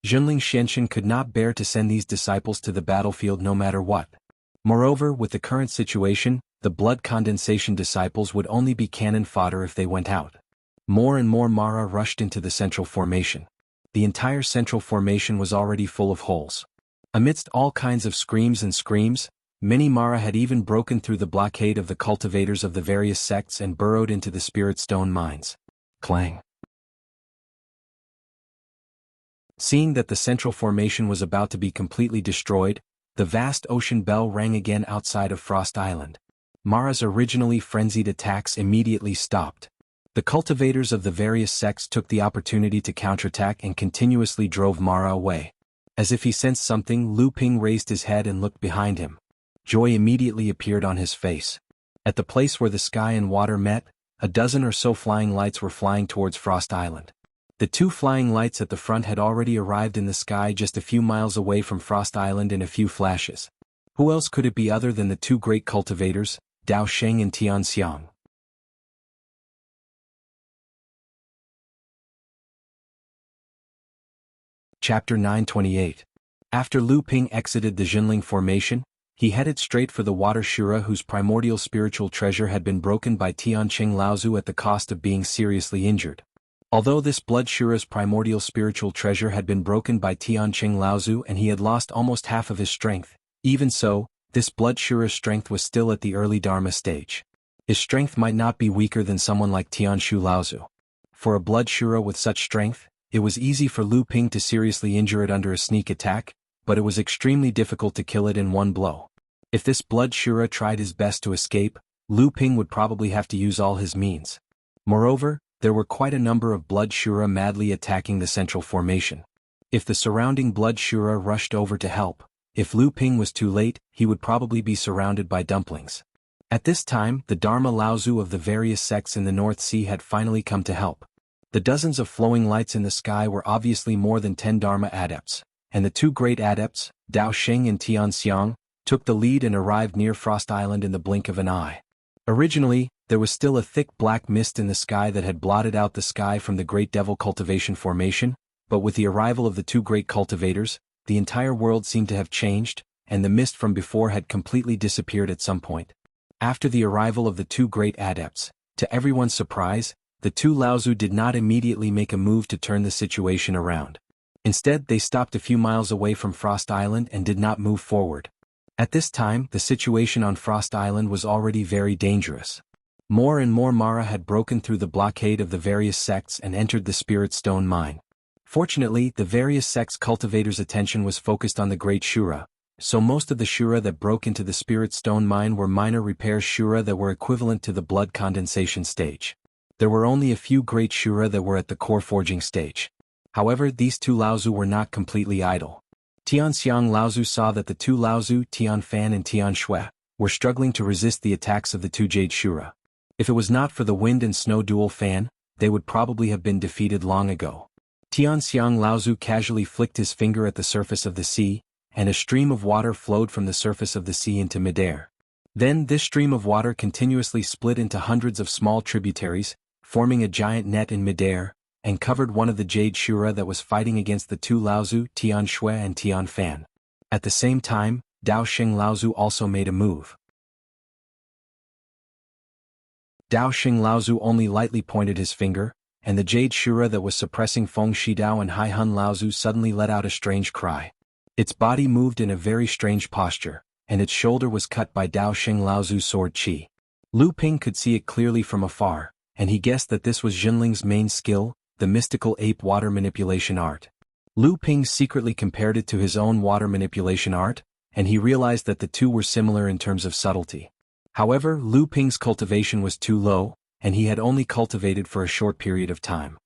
Jinling Xianqin could not bear to send these disciples to the battlefield no matter what. Moreover, with the current situation, the blood condensation disciples would only be cannon fodder if they went out. More and more Mara rushed into the central formation. The entire central formation was already full of holes. Amidst all kinds of screams and screams, many Mara had even broken through the blockade of the cultivators of the various sects and burrowed into the spirit stone mines. Clang. Seeing that the central formation was about to be completely destroyed, the vast ocean bell rang again outside of Frost Island. Mara's originally frenzied attacks immediately stopped. The cultivators of the various sects took the opportunity to counterattack and continuously drove Mara away. As if he sensed something, Lu Ping raised his head and looked behind him. Joy immediately appeared on his face. At the place where the sky and water met, a dozen or so flying lights were flying towards Frost Island. The 2 flying lights at the front had already arrived in the sky just a few miles away from Frost Island in a few flashes. Who else could it be other than the 2 great cultivators, Dao Sheng and Tian Xiang? Chapter 928. After Lu Ping exited the Jinling formation, he headed straight for the water shura whose primordial spiritual treasure had been broken by Tianqing Laozu at the cost of being seriously injured. Although this blood shura's primordial spiritual treasure had been broken by Tianqing Laozu and he had lost almost half of his strength, even so, this blood shura's strength was still at the early Dharma stage. His strength might not be weaker than someone like Tianshu Laozu. For a blood shura with such strength, it was easy for Lu Ping to seriously injure it under a sneak attack, but it was extremely difficult to kill it in one blow. If this blood Shura tried his best to escape, Lu Ping would probably have to use all his means. Moreover, there were quite a number of blood Shura madly attacking the central formation. If the surrounding blood Shura rushed over to help, if Lu Ping was too late, he would probably be surrounded by dumplings. At this time, the Dharma Laozu of the various sects in the North Sea had finally come to help. The dozens of flowing lights in the sky were obviously more than 10 Dharma adepts, and the two great adepts, Dao Xing and Tian Xiang, took the lead and arrived near Frost Island in the blink of an eye. Originally, there was still a thick black mist in the sky that had blotted out the sky from the Great Devil Cultivation formation, but with the arrival of the two great cultivators, the entire world seemed to have changed, and the mist from before had completely disappeared at some point. After the arrival of the two great adepts, to everyone's surprise, the two Laozu did not immediately make a move to turn the situation around. Instead, they stopped a few miles away from Frost Island and did not move forward. At this time, the situation on Frost Island was already very dangerous. More and more Mara had broken through the blockade of the various sects and entered the Spirit Stone mine. Fortunately, the various sects' cultivators' attention was focused on the Great Shura, so most of the Shura that broke into the Spirit Stone mine were minor repairs Shura that were equivalent to the blood condensation stage. There were only a few great Shura that were at the core forging stage. However, these two Laozu were not completely idle. Tian Xiang Laozu saw that the two Laozu, Tian Fan and Tian Shui, were struggling to resist the attacks of the two Jade Shura. If it was not for the wind and snow dual fan, they would probably have been defeated long ago. Tian Xiang Laozu casually flicked his finger at the surface of the sea, and a stream of water flowed from the surface of the sea into midair. Then this stream of water continuously split into hundreds of small tributaries, forming a giant net in midair, and covered one of the Jade Shura that was fighting against the two Laozu, Tian Shui and Tian Fan. At the same time, Dao Xing Laozu also made a move. Dao Xing Laozu only lightly pointed his finger, and the Jade Shura that was suppressing Feng Shidao and Hai Hun Laozu suddenly let out a strange cry. Its body moved in a very strange posture, and its shoulder was cut by Dao Xing Laozu's sword qi. Lu Ping could see it clearly from afar, and he guessed that this was Jinling's main skill, the mystical ape water manipulation art. Lu Ping secretly compared it to his own water manipulation art, and he realized that the two were similar in terms of subtlety. However, Lu Ping's cultivation was too low, and he had only cultivated for a short period of time.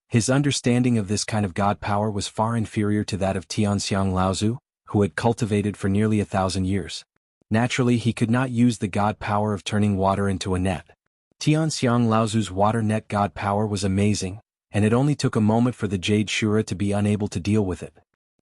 His understanding of this kind of god power was far inferior to that of Tian Xiang Laozu, who had cultivated for nearly 1,000 years. Naturally, he could not use the god power of turning water into a net. Tian Xiang Laozu's water net god power was amazing, and it only took a moment for the Jade Shura to be unable to deal with it.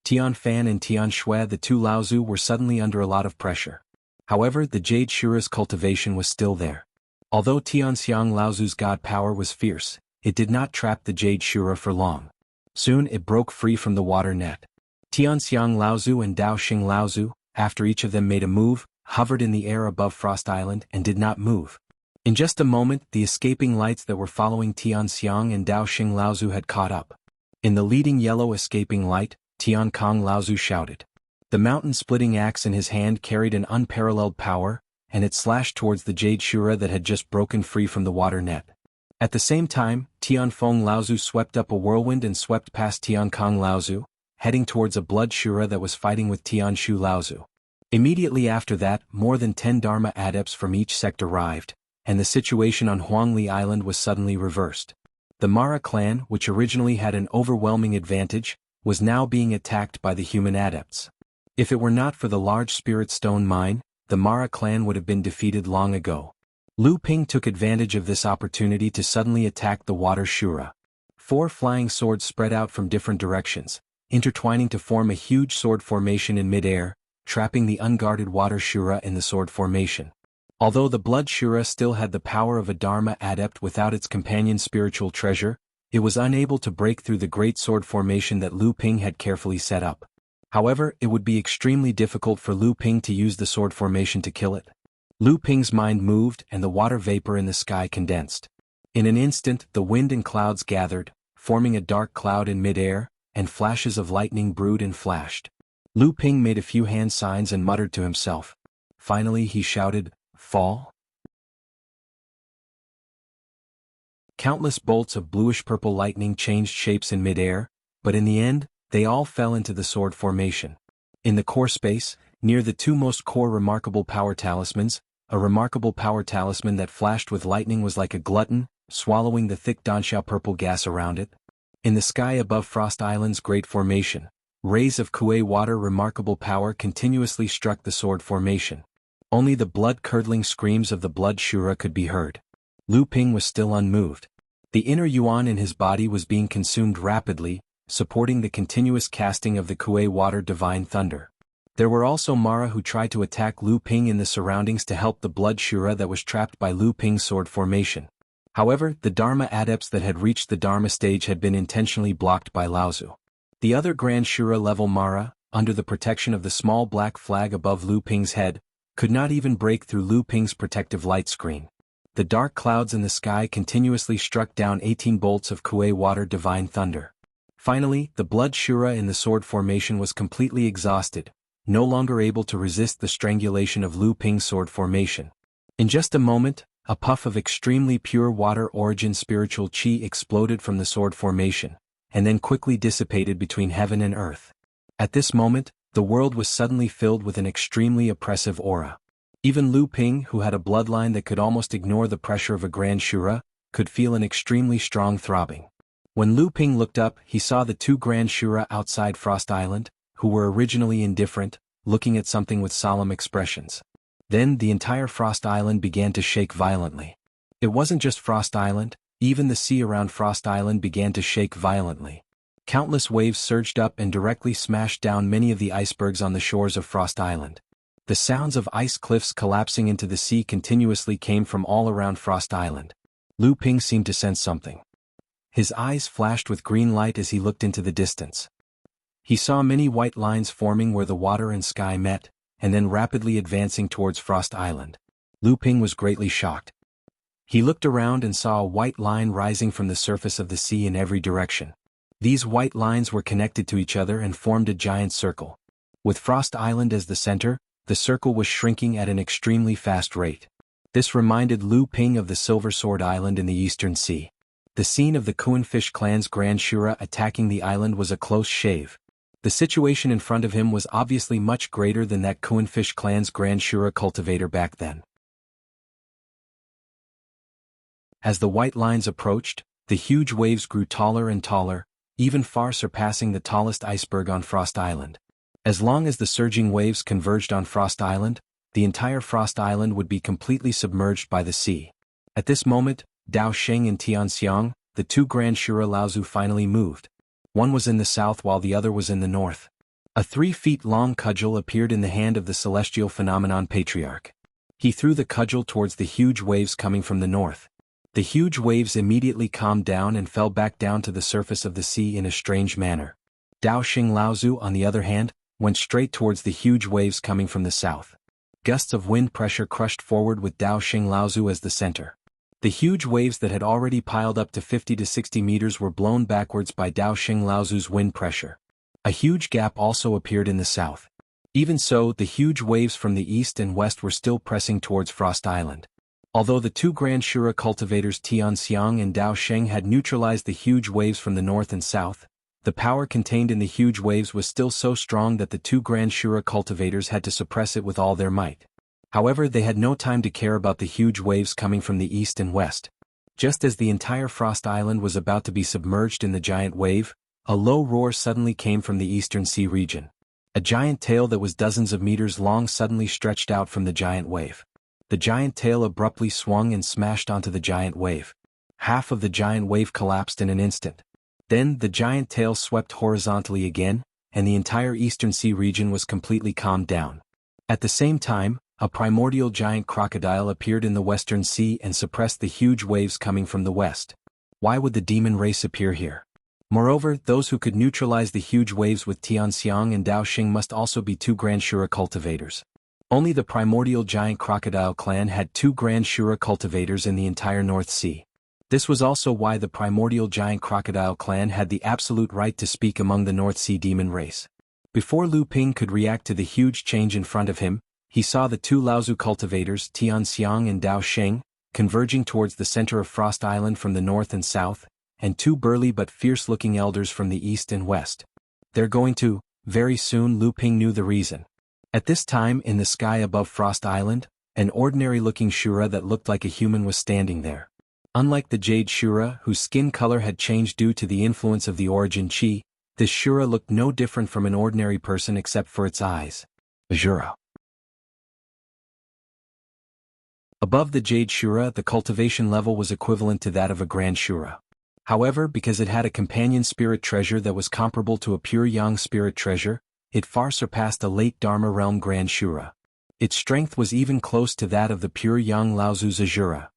Tian Fan and Tian Shui, the two Laozu, were suddenly under a lot of pressure. However, the Jade Shura's cultivation was still there. Although Tian Xiang Laozu's god power was fierce, it did not trap the Jade Shura for long. Soon it broke free from the water net. Tian Xiang Laozu and Dao Xing Laozu, after each of them made a move, hovered in the air above Frost Island and did not move. In just a moment, the escaping lights that were following Tian Xiang and Dao Xing Laozu had caught up. In the leading yellow escaping light, Tian Kong Laozu shouted. The mountain-splitting axe in his hand carried an unparalleled power, and it slashed towards the Jade Shura that had just broken free from the water net. At the same time, Tian Feng Laozu swept up a whirlwind and swept past Tian Kong Laozu, heading towards a blood Shura that was fighting with Tian Shu Laozu. Immediately after that, more than 10 Dharma adepts from each sect arrived, and the situation on Huangli Island was suddenly reversed. The Mara clan, which originally had an overwhelming advantage, was now being attacked by the human adepts. If it were not for the large Spirit Stone mine, the Mara clan would have been defeated long ago. Lu Ping took advantage of this opportunity to suddenly attack the water Shura. 4 flying swords spread out from different directions, intertwining to form a huge sword formation in midair, trapping the unguarded water Shura in the sword formation. Although the blood Shura still had the power of a Dharma adept without its companion spiritual treasure, it was unable to break through the great sword formation that Lu Ping had carefully set up. However, it would be extremely difficult for Lu Ping to use the sword formation to kill it. Lu Ping's mind moved and the water vapor in the sky condensed. In an instant, the wind and clouds gathered, forming a dark cloud in midair, and flashes of lightning brewed and flashed. Lu Ping made a few hand signs and muttered to himself. Finally he shouted, "Fall!" Countless bolts of bluish-purple lightning changed shapes in midair, but in the end, they all fell into the sword formation. In the core space, near the two most core remarkable power talismans, a remarkable power talisman that flashed with lightning was like a glutton, swallowing the thick Danxia purple gas around it. In the sky above Frost Island's great formation, rays of Kuei water remarkable power continuously struck the sword formation. Only the blood-curdling screams of the blood Shura could be heard. Lu Ping was still unmoved. The inner yuan in his body was being consumed rapidly, supporting the continuous casting of the Kuei water divine thunder. There were also Mara who tried to attack Lu Ping in the surroundings to help the blood Shura that was trapped by Lu Ping's sword formation. However, the Dharma adepts that had reached the Dharma stage had been intentionally blocked by Laozu. The other Grand Shura level Mara, under the protection of the small black flag above Lu Ping's head, could not even break through Lu Ping's protective light screen. The dark clouds in the sky continuously struck down 18 bolts of Kuei water divine thunder. Finally, the blood Shura in the sword formation was completely exhausted, no longer able to resist the strangulation of Lu Ping's sword formation. In just a moment, a puff of extremely pure water origin spiritual qi exploded from the sword formation, and then quickly dissipated between heaven and earth. At this moment, the world was suddenly filled with an extremely oppressive aura. Even Lu Ping, who had a bloodline that could almost ignore the pressure of a Grand Shura, could feel an extremely strong throbbing. When Lu Ping looked up, he saw the two Grand Shura outside Frost Island, who were originally indifferent, looking at something with solemn expressions. Then the entire Frost Island began to shake violently. It wasn't just Frost Island, even the sea around Frost Island began to shake violently. Countless waves surged up and directly smashed down many of the icebergs on the shores of Frost Island. The sounds of ice cliffs collapsing into the sea continuously came from all around Frost Island. Lu Ping seemed to sense something. His eyes flashed with green light as he looked into the distance. He saw many white lines forming where the water and sky met, and then rapidly advancing towards Frost Island. Lu Ping was greatly shocked. He looked around and saw a white line rising from the surface of the sea in every direction. These white lines were connected to each other and formed a giant circle. With Frost Island as the center, the circle was shrinking at an extremely fast rate. This reminded Lu Ping of the Silver Sword Island in the Eastern Sea. The scene of the Kuanfish clan's Grand Shura attacking the island was a close shave. The situation in front of him was obviously much greater than that Kuanfish clan's Grand Shura cultivator back then. As the white lines approached, the huge waves grew taller and taller, even far surpassing the tallest iceberg on Frost Island. As long as the surging waves converged on Frost Island, the entire Frost Island would be completely submerged by the sea. At this moment, Dao Sheng and Tianxiang, the two Grand Shura Laozu finally moved. One was in the south while the other was in the north. A 3-feet-long cudgel appeared in the hand of the celestial phenomenon patriarch. He threw the cudgel towards the huge waves coming from the north. The huge waves immediately calmed down and fell back down to the surface of the sea in a strange manner. Dao Sheng Laozu, on the other hand, went straight towards the huge waves coming from the south. Gusts of wind pressure crushed forward with Dao Sheng Laozu as the center. The huge waves that had already piled up to 50 to 60 meters were blown backwards by Dao Sheng Laozu's wind pressure. A huge gap also appeared in the south. Even so, the huge waves from the east and west were still pressing towards Frost Island. Although the two Grand Shura cultivators Tianxiang and Dao Sheng had neutralized the huge waves from the north and south, the power contained in the huge waves was still so strong that the two Grand Shura cultivators had to suppress it with all their might. However, they had no time to care about the huge waves coming from the east and west. Just as the entire Frost Island was about to be submerged in the giant wave, a low roar suddenly came from the eastern sea region. A giant tail that was dozens of meters long suddenly stretched out from the giant wave. The giant tail abruptly swung and smashed onto the giant wave. Half of the giant wave collapsed in an instant. Then the giant tail swept horizontally again, and the entire eastern sea region was completely calmed down. At the same time, a primordial giant crocodile appeared in the western sea and suppressed the huge waves coming from the west. Why would the demon race appear here? Moreover, those who could neutralize the huge waves with Tianxiang and Dao Sheng must also be two Grand Shura cultivators. Only the primordial giant crocodile clan had two Grand Shura cultivators in the entire North Sea. This was also why the primordial giant crocodile clan had the absolute right to speak among the North Sea demon race. Before Lu Ping could react to the huge change in front of him, he saw the two Laozu cultivators Tianxiang and Dao Sheng converging towards the center of Frost Island from the north and south, and two burly but fierce-looking elders from the east and west. "They're going to Very soon Lu Ping knew the reason. At this time in the sky above Frost Island, an ordinary-looking Shura that looked like a human was standing there. Unlike the Jade Shura, whose skin color had changed due to the influence of the origin Qi, this Shura looked no different from an ordinary person except for its eyes. Shura. Above the Jade Shura, the cultivation level was equivalent to that of a Grand Shura. However, because it had a companion spirit treasure that was comparable to a pure Yang spirit treasure, it far surpassed a late Dharma realm Grand Shura. Its strength was even close to that of the pure Yang Laozu's Azura.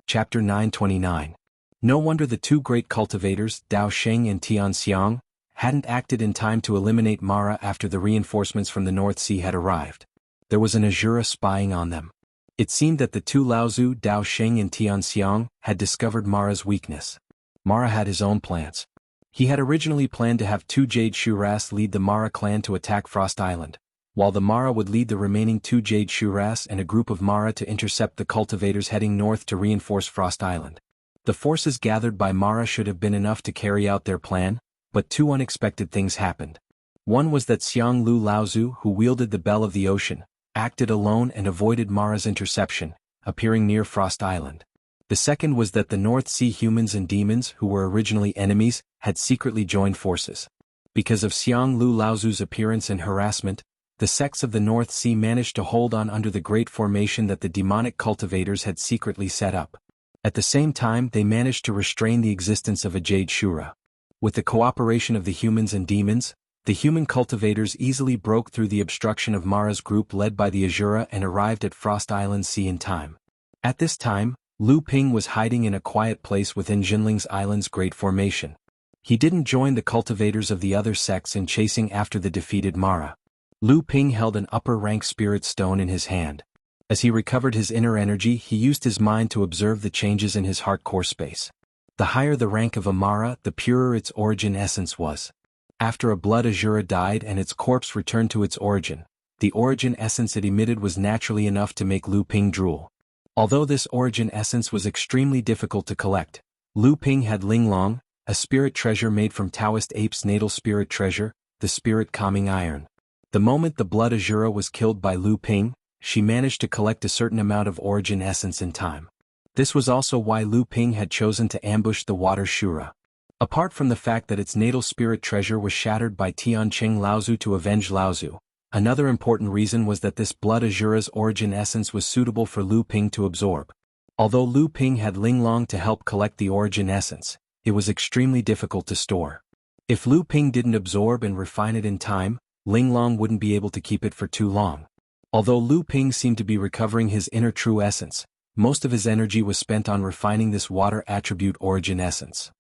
Chapter 929. No wonder the two great cultivators, Dao Sheng and Tian Xiang, hadn't acted in time to eliminate Mara after the reinforcements from the North Sea had arrived. There was an Azura spying on them. It seemed that the two Laozu, Dao Sheng and Tian Xiang, had discovered Mara's weakness. Mara had his own plans. He had originally planned to have two Jade Shuras lead the Mara clan to attack Frost Island, while the Mara would lead the remaining two Jade Shuras and a group of Mara to intercept the cultivators heading north to reinforce Frost Island. The forces gathered by Mara should have been enough to carry out their plan, but two unexpected things happened. One was that Xiang Lu Laozu, who wielded the Bell of the Ocean, acted alone and avoided Mara's interception, appearing near Frost Island. The second was that the North Sea humans and demons, who were originally enemies, had secretly joined forces. Because of Xiang Lu Laozu's appearance and harassment, the sects of the North Sea managed to hold on under the great formation that the demonic cultivators had secretly set up. At the same time, they managed to restrain the existence of a Jade Shura. With the cooperation of the humans and demons, the human cultivators easily broke through the obstruction of Mara's group led by the Azura and arrived at Frost Island Sea in time. At this time, Lu Ping was hiding in a quiet place within Jinling's Island's great formation. He didn't join the cultivators of the other sects in chasing after the defeated Mara. Lu Ping held an upper-rank spirit stone in his hand. As he recovered his inner energy, he used his mind to observe the changes in his heart core space. The higher the rank of a Mara, the purer its origin essence was. After a blood Azura died and its corpse returned to its origin, the origin essence it emitted was naturally enough to make Lu Ping drool. Although this origin essence was extremely difficult to collect, Lu Ping had Linglong, a spirit treasure made from Taoist ape's natal spirit treasure, the spirit calming iron. The moment the blood Azura was killed by Lu Ping, she managed to collect a certain amount of origin essence in time. This was also why Lu Ping had chosen to ambush the water Shura. Apart from the fact that its natal spirit treasure was shattered by Tianqing Laozu to avenge Laozu, another important reason was that this blood Azura's origin essence was suitable for Lu Ping to absorb. Although Lu Ping had Linglong to help collect the origin essence, it was extremely difficult to store. If Lu Ping didn't absorb and refine it in time, Linglong wouldn't be able to keep it for too long. Although Lu Ping seemed to be recovering his inner true essence, most of his energy was spent on refining this water attribute origin essence.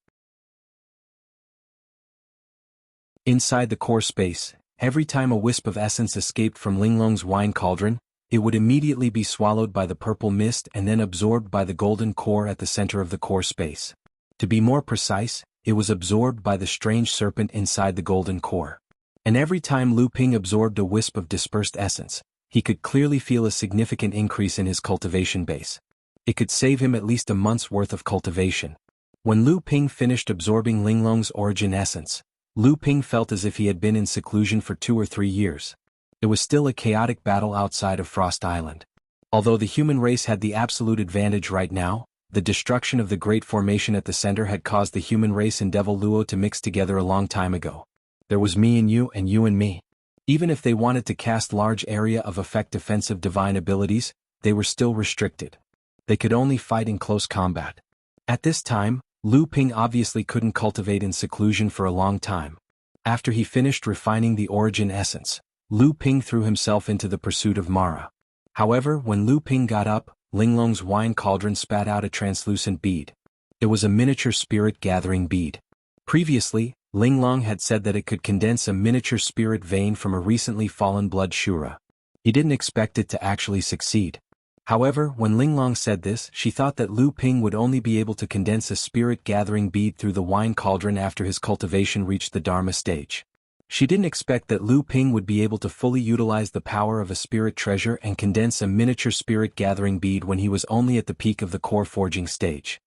Inside the core space, every time a wisp of essence escaped from Linglong's wine cauldron, it would immediately be swallowed by the purple mist and then absorbed by the golden core at the center of the core space. To be more precise, it was absorbed by the strange serpent inside the golden core. And every time Lu Ping absorbed a wisp of dispersed essence, he could clearly feel a significant increase in his cultivation base. It could save him at least a month's worth of cultivation. When Lu Ping finished absorbing Linglong's origin essence, Lu Ping felt as if he had been in seclusion for 2 or 3 years. It was still a chaotic battle outside of Frost Island. Although the human race had the absolute advantage right now, the destruction of the Great Formation at the center had caused the human race and Devil Luo to mix together a long time ago. There was me and you and me. Even if they wanted to cast large area of effect defensive divine abilities, they were still restricted. They could only fight in close combat. At this time, Lu Ping obviously couldn't cultivate in seclusion for a long time. After he finished refining the origin essence, Lu Ping threw himself into the pursuit of Mara. However, when Lu Ping got up, Linglong's wine cauldron spat out a translucent bead. It was a miniature spirit gathering bead. Previously, Linglong had said that it could condense a miniature spirit vein from a recently fallen blood Shura. He didn't expect it to actually succeed. However, when Linglong said this, she thought that Lu Ping would only be able to condense a spirit-gathering bead through the wine cauldron after his cultivation reached the Dharma stage. She didn't expect that Lu Ping would be able to fully utilize the power of a spirit treasure and condense a miniature spirit-gathering bead when he was only at the peak of the core forging stage.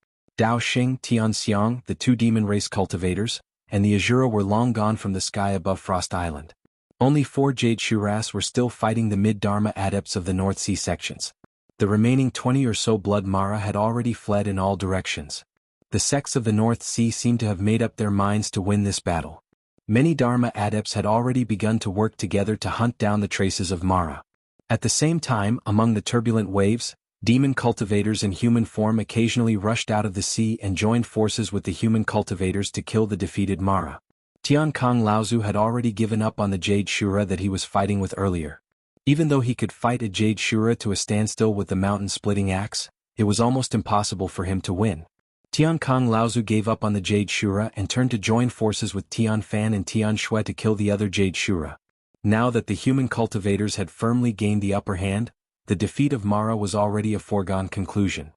Dao Xing, Tian Xiang, the two demon race cultivators, and the Azura were long gone from the sky above Frost Island. Only 4 Jade Shuras were still fighting the mid-Dharma adepts of the North Sea sections. The remaining 20 or so Blood Mara had already fled in all directions. The sects of the North Sea seemed to have made up their minds to win this battle. Many Dharma adepts had already begun to work together to hunt down the traces of Mara. At the same time, among the turbulent waves, demon cultivators in human form occasionally rushed out of the sea and joined forces with the human cultivators to kill the defeated Mara. Tian Kong Laozu had already given up on the Jade Shura that he was fighting with earlier. Even though he could fight a Jade Shura to a standstill with the mountain-splitting axe, it was almost impossible for him to win. Tian Kong Laozu gave up on the Jade Shura and turned to join forces with Tian Fan and Tian Shui to kill the other Jade Shura. Now that the human cultivators had firmly gained the upper hand, the defeat of Mara was already a foregone conclusion.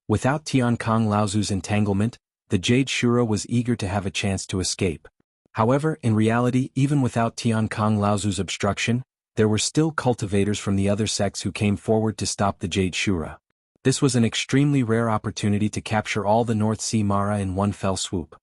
Without Tian Kong Laozu's entanglement, the Jade Shura was eager to have a chance to escape. However, in reality, even without Tian Kong Laozu's obstruction, there were still cultivators from the other sects who came forward to stop the Jade Shura. This was an extremely rare opportunity to capture all the North Sea Mara in one fell swoop.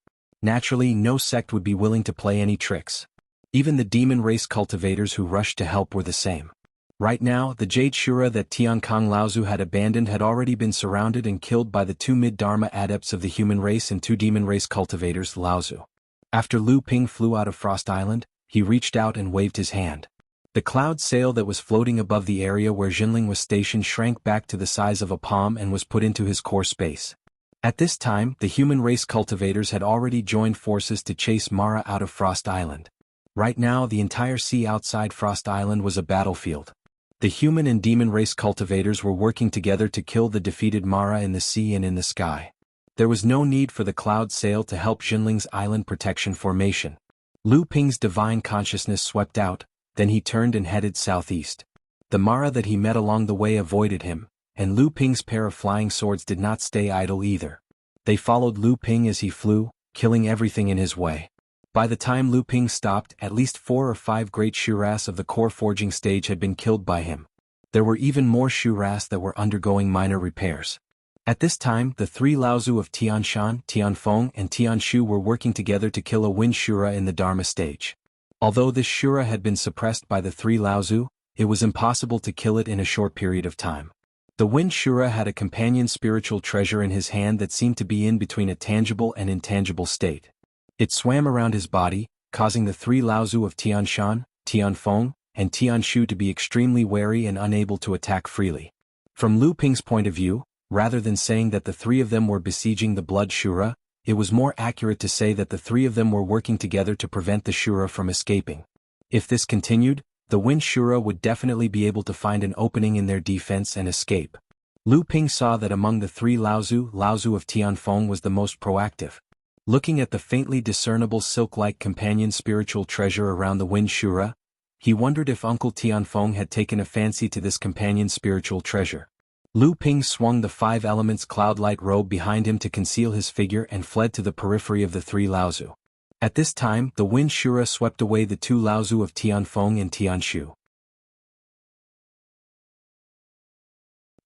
Naturally, no sect would be willing to play any tricks. Even the demon race cultivators who rushed to help were the same. Right now, the Jade Shura that Tian Kong Laozu had abandoned had already been surrounded and killed by the 2 mid-Dharma adepts of the human race and 2 demon race cultivators Laozu. After Lu Ping flew out of Frost Island, he reached out and waved his hand. The cloud sail that was floating above the area where Jinling was stationed shrank back to the size of a palm and was put into his core space. At this time, the human race cultivators had already joined forces to chase Mara out of Frost Island. Right now, the entire sea outside Frost Island was a battlefield. The human and demon race cultivators were working together to kill the defeated Mara in the sea and in the sky. There was no need for the cloud sail to help Jinling's island protection formation. Lu Ping's divine consciousness swept out, then he turned and headed southeast. The Mara that he met along the way avoided him, and Lu Ping's pair of flying swords did not stay idle either. They followed Lu Ping as he flew, killing everything in his way. By the time Lu Ping stopped, at least 4 or 5 great Shuras of the core forging stage had been killed by him. There were even more Shuras that were undergoing minor repairs. At this time, the 3 Laozu of Tian Shan, Tian Feng, and Tian Shu were working together to kill a wind Shura in the Dharma stage. Although this Shura had been suppressed by the 3 Laozu, it was impossible to kill it in a short period of time. The wind Shura had a companion spiritual treasure in his hand that seemed to be in between a tangible and intangible state. It swam around his body, causing the 3 Laozu of Tian Shan, Tian Feng, and Tian Shu to be extremely wary and unable to attack freely. From Lu Ping's point of view, rather than saying that the 3 of them were besieging the Blood Shura, it was more accurate to say that the 3 of them were working together to prevent the Shura from escaping. If this continued, the Wind Shura would definitely be able to find an opening in their defense and escape. Lu Ping saw that among the 3 Laozu, Laozu of Tian Feng was the most proactive. Looking at the faintly discernible silk-like companion spiritual treasure around the Wind Shura, he wondered if Uncle Tian Feng had taken a fancy to this companion spiritual treasure. Lu Ping swung the 5 elements cloud-light robe behind him to conceal his figure and fled to the periphery of the 3 Laozu. At this time, the Wind Shura swept away the 2 Laozu of Tian Feng and Tian Shu.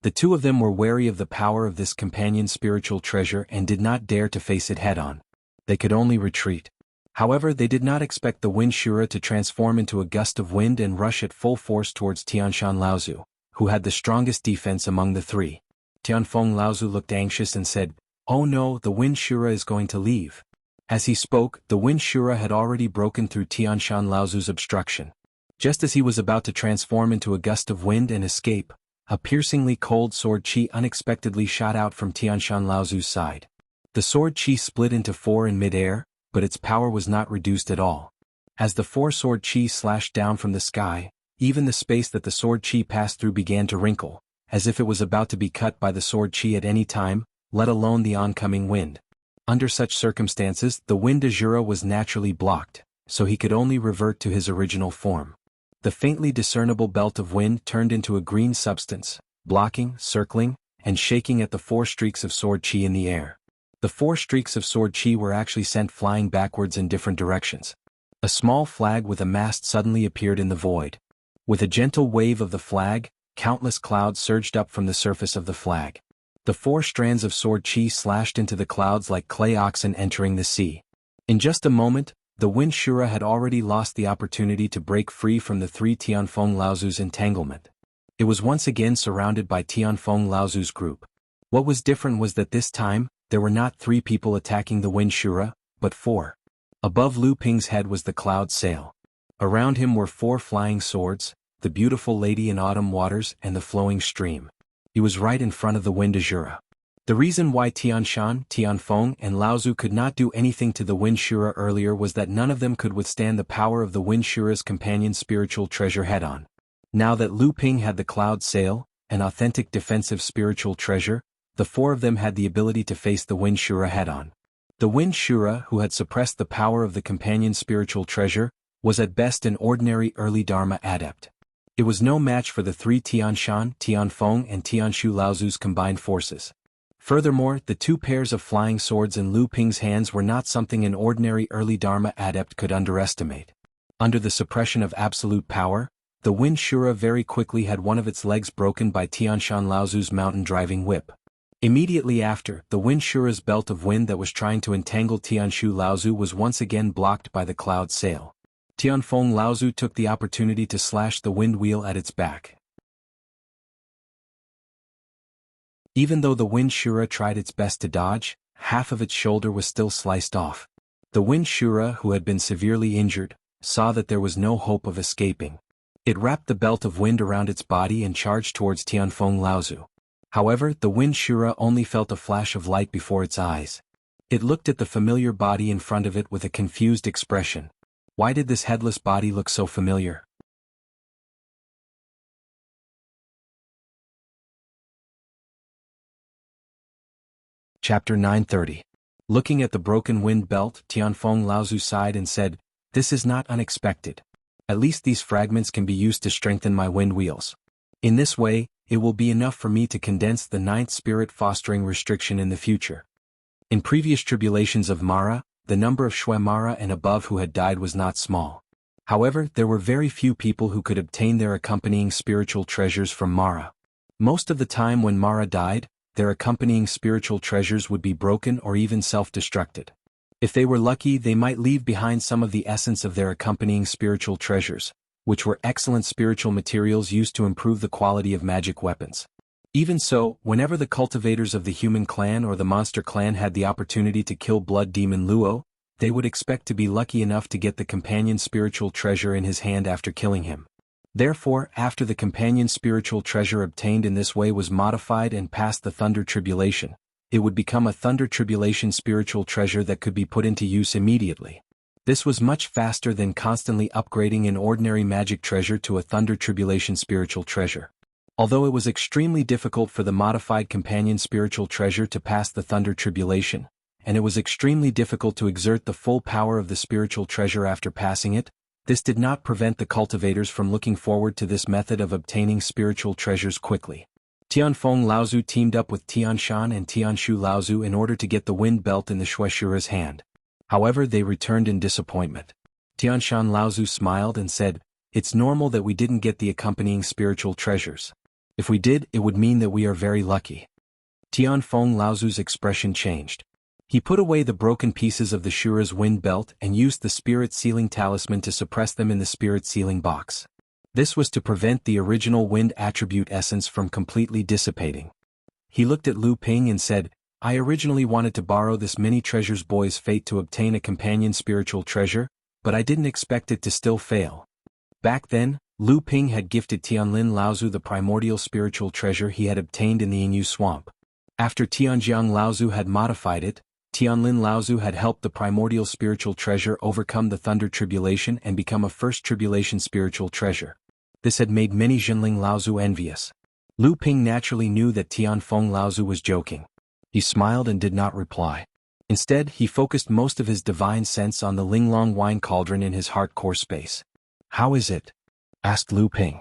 The 2 of them were wary of the power of this companion spiritual treasure and did not dare to face it head-on. They could only retreat. However, they did not expect the Wind Shura to transform into a gust of wind and rush at full force towards Tianshan Laozu, who had the strongest defense among the 3. Tianfeng Laozu looked anxious and said, "Oh no, the Wind Shura is going to leave." As he spoke, the Wind Shura had already broken through Tianshan Laozu's obstruction. Just as he was about to transform into a gust of wind and escape, a piercingly cold sword chi unexpectedly shot out from Tianshan Laozu's side. The sword chi split into 4 in mid-air, but its power was not reduced at all. As the 4 sword chi slashed down from the sky, even the space that the sword chi passed through began to wrinkle, as if it was about to be cut by the sword chi at any time, let alone the oncoming wind. Under such circumstances, the Wind Azura was naturally blocked, so he could only revert to his original form. The faintly discernible belt of wind turned into a green substance, blocking, circling, and shaking at the 4 streaks of sword chi in the air. The 4 streaks of sword chi were actually sent flying backwards in different directions. A small flag with a mast suddenly appeared in the void. With a gentle wave of the flag, countless clouds surged up from the surface of the flag. The 4 strands of sword chi slashed into the clouds like clay oxen entering the sea. In just a moment, the Wind Shura had already lost the opportunity to break free from the 3 Tianfeng Laozu's entanglement. It was once again surrounded by Tianfeng Laozu's group. What was different was that this time, there were not 3 people attacking the Wind Shura, but 4. Above Lu Ping's head was the cloud sail. Around him were 4 flying swords, the beautiful lady in autumn waters and the flowing stream. He was right in front of the Wind Azura. The reason why Tianshan, Tianfeng, and Laozu could not do anything to the Wind Shura earlier was that none of them could withstand the power of the Wind Shura's companion spiritual treasure head-on. Now that Lu Ping had the cloud sail, an authentic defensive spiritual treasure, the 4 of them had the ability to face the Wind Shura head-on. The Wind Shura, who had suppressed the power of the companion spiritual treasure, was at best an ordinary early Dharma adept. It was no match for the 3 Tianshan, Tianfeng, and Tianshu Laozu's combined forces. Furthermore, the 2 pairs of flying swords in Lu Ping's hands were not something an ordinary early Dharma adept could underestimate. Under the suppression of absolute power, the Wind Shura very quickly had one of its legs broken by Tianshan Laozu's mountain-driving whip. Immediately after, the Wind Shura's belt of wind that was trying to entangle Tianshu Laozu was once again blocked by the cloud sail. Tianfeng Laozu took the opportunity to slash the wind wheel at its back. Even though the Wind Shura tried its best to dodge, half of its shoulder was still sliced off. The Wind Shura, who had been severely injured, saw that there was no hope of escaping. It wrapped the belt of wind around its body and charged towards Tianfeng Laozu. However, the Wind Shura only felt a flash of light before its eyes. It looked at the familiar body in front of it with a confused expression. Why did this headless body look so familiar? Chapter 930. Looking at the broken wind belt, Tianfeng Laozu sighed and said, "This is not unexpected. At least these fragments can be used to strengthen my wind wheels. In this way, it will be enough for me to condense the 9th spirit fostering restriction in the future." In previous tribulations of Mara, the number of Shui Mara and above who had died was not small. However, there were very few people who could obtain their accompanying spiritual treasures from Mara. Most of the time when Mara died, their accompanying spiritual treasures would be broken or even self-destructed. If they were lucky, they might leave behind some of the essence of their accompanying spiritual treasures, which were excellent spiritual materials used to improve the quality of magic weapons. Even so, whenever the cultivators of the human clan or the monster clan had the opportunity to kill blood demon Luo, they would expect to be lucky enough to get the companion spiritual treasure in his hand after killing him. Therefore, after the companion spiritual treasure obtained in this way was modified and passed the Thunder Tribulation, it would become a Thunder Tribulation spiritual treasure that could be put into use immediately. This was much faster than constantly upgrading an ordinary magic treasure to a Thunder Tribulation spiritual treasure. Although it was extremely difficult for the modified companion spiritual treasure to pass the Thunder Tribulation, and it was extremely difficult to exert the full power of the spiritual treasure after passing it, this did not prevent the cultivators from looking forward to this method of obtaining spiritual treasures quickly. Tianfeng Laozu teamed up with Tianshan and Tianshu Laozu in order to get the wind belt in the Shueshura's hand. However, they returned in disappointment. Tianshan Laozu smiled and said, "It's normal that we didn't get the accompanying spiritual treasures. If we did, it would mean that we are very lucky." Tianfeng Laozu's expression changed. He put away the broken pieces of the Shura's wind belt and used the spirit sealing talisman to suppress them in the spirit sealing box. This was to prevent the original wind attribute essence from completely dissipating. He looked at Lu Ping and said, "I originally wanted to borrow this mini treasure's boy's fate to obtain a companion spiritual treasure, but I didn't expect it to still fail." Back then, Lu Ping had gifted Tianlin Laozu the primordial spiritual treasure he had obtained in the Yingyu swamp. After Tianjiang Laozu had modified it, Tianlin Laozu had helped the primordial spiritual treasure overcome the Thunder Tribulation and become a First Tribulation spiritual treasure. This had made many Jinling Laozu envious. Lu Ping naturally knew that Tianfeng Laozu was joking. He smiled and did not reply. Instead, he focused most of his divine sense on the Linglong wine cauldron in his heart core space. "How is it?" asked Lu Ping.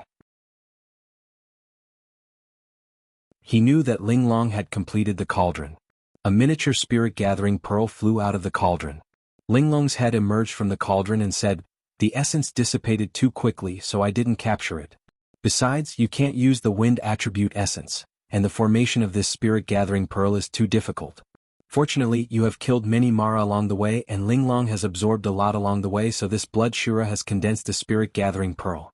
He knew that Linglong had completed the cauldron. A miniature spirit-gathering pearl flew out of the cauldron. Linglong's head emerged from the cauldron and said, "The essence dissipated too quickly, so I didn't capture it. Besides, you can't use the wind attribute essence, and the formation of this spirit-gathering pearl is too difficult. Fortunately, you have killed many Mara along the way and Linglong has absorbed a lot along the way, so this blood Shura has condensed a spirit-gathering pearl.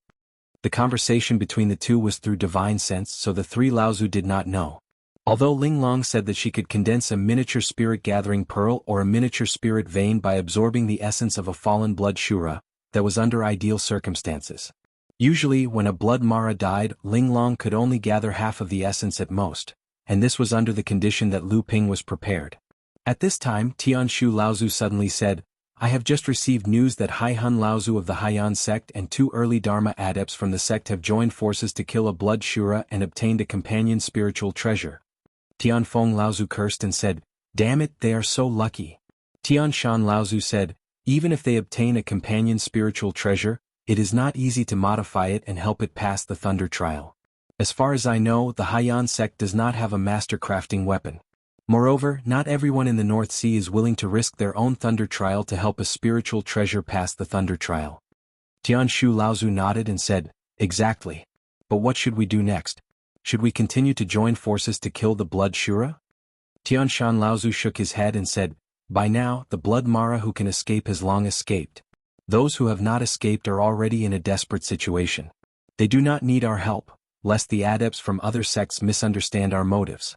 The conversation between the two was through divine sense, so the three Laozu did not know. Although Linglong said that she could condense a miniature spirit-gathering pearl or a miniature spirit vein by absorbing the essence of a fallen blood Shura, that was under ideal circumstances. Usually, when a blood Mara died, Linglong could only gather half of the essence at most, and this was under the condition that Lu Ping was prepared. At this time, Tianshu Laozu suddenly said, I have just received news that Haihun Laozu of the Haiyan sect and 2 early Dharma adepts from the sect have joined forces to kill a blood Shura and obtained a companion spiritual treasure. Tianfeng Laozu cursed and said, Damn it, they are so lucky. Tianshan Laozu said, Even if they obtain a companion spiritual treasure, it is not easy to modify it and help it pass the thunder trial. As far as I know, the Haiyan sect does not have a master crafting weapon. Moreover, not everyone in the North Sea is willing to risk their own thunder trial to help a spiritual treasure pass the thunder trial. Tianshu Laozu nodded and said, Exactly. But what should we do next? Should we continue to join forces to kill the blood Shura? Tianshan Laozu shook his head and said, By now, the blood Mara who can escape has long escaped. Those who have not escaped are already in a desperate situation. They do not need our help, lest the adepts from other sects misunderstand our motives.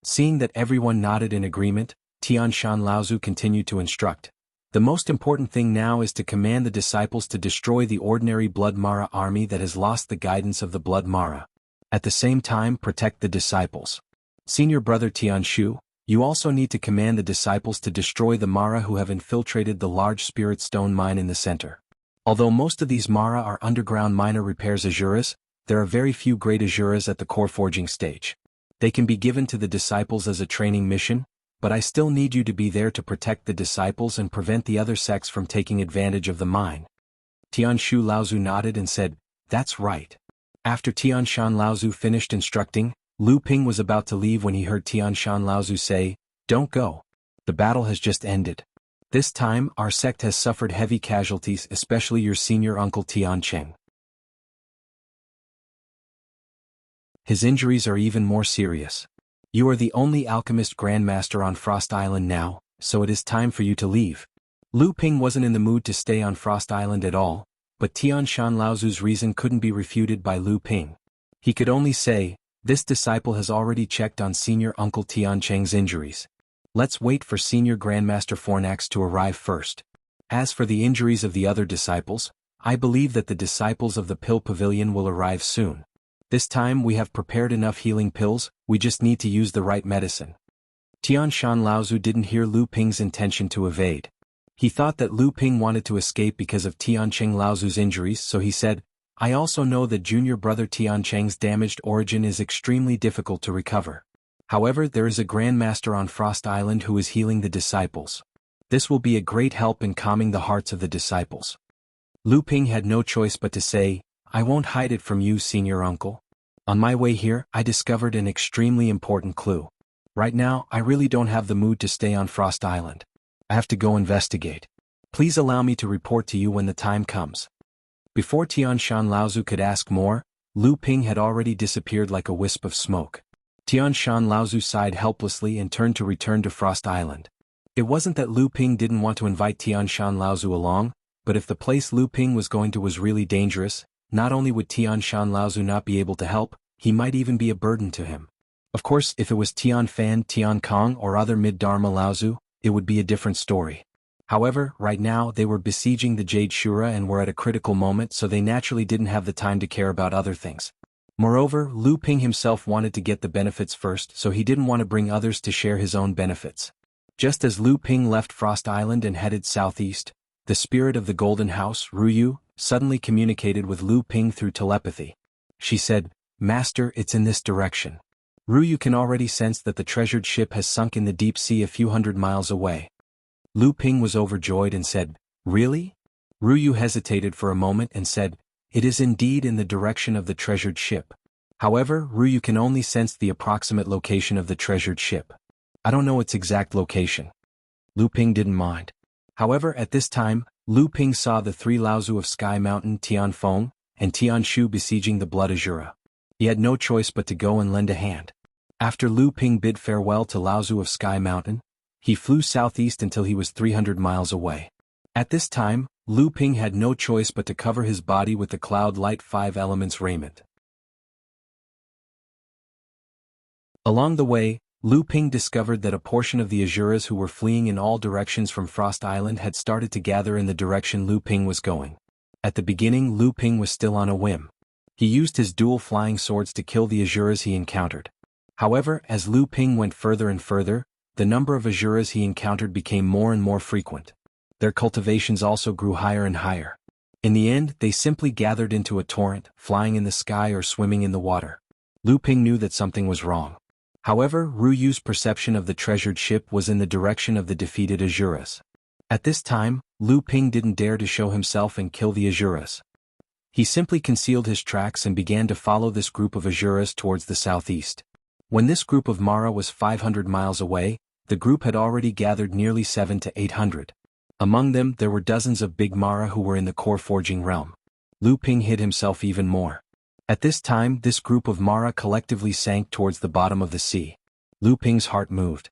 Seeing that everyone nodded in agreement, Tianshan Laozu continued to instruct. The most important thing now is to command the disciples to destroy the ordinary blood Mara army that has lost the guidance of the blood Mara. At the same time, protect the disciples. Senior brother Tianshu, you also need to command the disciples to destroy the Mara who have infiltrated the large spirit stone mine in the center. Although most of these Mara are underground miner repairs Azuras, there are very few great Azuras at the core forging stage. They can be given to the disciples as a training mission, but I still need you to be there to protect the disciples and prevent the other sects from taking advantage of the mine. Tianshu Laozu nodded and said, That's right. After Tianshan Laozu finished instructing, Lu Ping was about to leave when he heard Tianshan Laozu say, Don't go. The battle has just ended. This time, our sect has suffered heavy casualties, especially your senior uncle Tiancheng. His injuries are even more serious. You are the only alchemist grandmaster on Frost Island now, so it is time for you to leave. Lu Ping wasn't in the mood to stay on Frost Island at all, but Tianshan Laozu's reason couldn't be refuted by Lu Ping. He could only say, This disciple has already checked on senior uncle Tiancheng's injuries. Let's wait for senior grandmaster Fornax to arrive first. As for the injuries of the other disciples, I believe that the disciples of the pill pavilion will arrive soon. This time we have prepared enough healing pills, we just need to use the right medicine. Tianshan Laozu didn't hear Lu Ping's intention to evade. He thought that Lu Ping wanted to escape because of Tiancheng Laozu's injuries, so he said, I also know that junior brother Tiancheng's damaged origin is extremely difficult to recover. However, there is a grandmaster on Frost Island who is healing the disciples. This will be a great help in calming the hearts of the disciples. Lu Ping had no choice but to say, I won't hide it from you, senior uncle. On my way here, I discovered an extremely important clue. Right now, I really don't have the mood to stay on Frost Island. I have to go investigate. Please allow me to report to you when the time comes. Before Tianshan Laozu could ask more, Lu Ping had already disappeared like a wisp of smoke. Tianshan Laozu sighed helplessly and turned to return to Frost Island. It wasn't that Lu Ping didn't want to invite Tianshan Laozu along, but if the place Lu Ping was going to was really dangerous, not only would Tianshan Laozu not be able to help, he might even be a burden to him. Of course, if it was Tian Fan, Tian Kong or other mid-Dharma Laozu, it would be a different story. However, right now they were besieging the Jade Shura and were at a critical moment, so they naturally didn't have the time to care about other things. Moreover, Lu Ping himself wanted to get the benefits first, so he didn't want to bring others to share his own benefits. Just as Lu Ping left Frost Island and headed southeast, the spirit of the Golden House, Ruyu, suddenly communicated with Lu Ping through telepathy. She said, Master, it's in this direction. Ruyu can already sense that the treasured ship has sunk in the deep sea a few hundred miles away. Lu Ping was overjoyed and said, Really? Ruyu hesitated for a moment and said, It is indeed in the direction of the treasured ship. However, Ruyu can only sense the approximate location of the treasured ship. I don't know its exact location. Lu Ping didn't mind. However, at this time, Lu Ping saw the 3 Laozu of Sky Mountain Tianfeng and Tianshu besieging the Blood Azura. He had no choice but to go and lend a hand. After Lu Ping bid farewell to Laozu of Sky Mountain, he flew southeast until he was 300 miles away. At this time, Lu Ping had no choice but to cover his body with the Cloud Light 5 Elements raiment. Along the way, Lu Ping discovered that a portion of the Azuras who were fleeing in all directions from Frost Island had started to gather in the direction Lu Ping was going. At the beginning, Lu Ping was still on a whim. He used his dual flying swords to kill the Azuras he encountered. However, as Lu Ping went further and further, the number of Azuras he encountered became more and more frequent. Their cultivations also grew higher and higher. In the end, they simply gathered into a torrent, flying in the sky or swimming in the water. Lu Ping knew that something was wrong. However, Ruyu's perception of the treasured ship was in the direction of the defeated Azuras. At this time, Lu Ping didn't dare to show himself and kill the Azuras. He simply concealed his tracks and began to follow this group of Azuras towards the southeast. When this group of Mara was 500 miles away, the group had already gathered nearly 700 to 800. Among them, there were dozens of big Mara who were in the core forging realm. Lu Ping hid himself even more. At this time, this group of Mara collectively sank towards the bottom of the sea. Lu Ping's heart moved.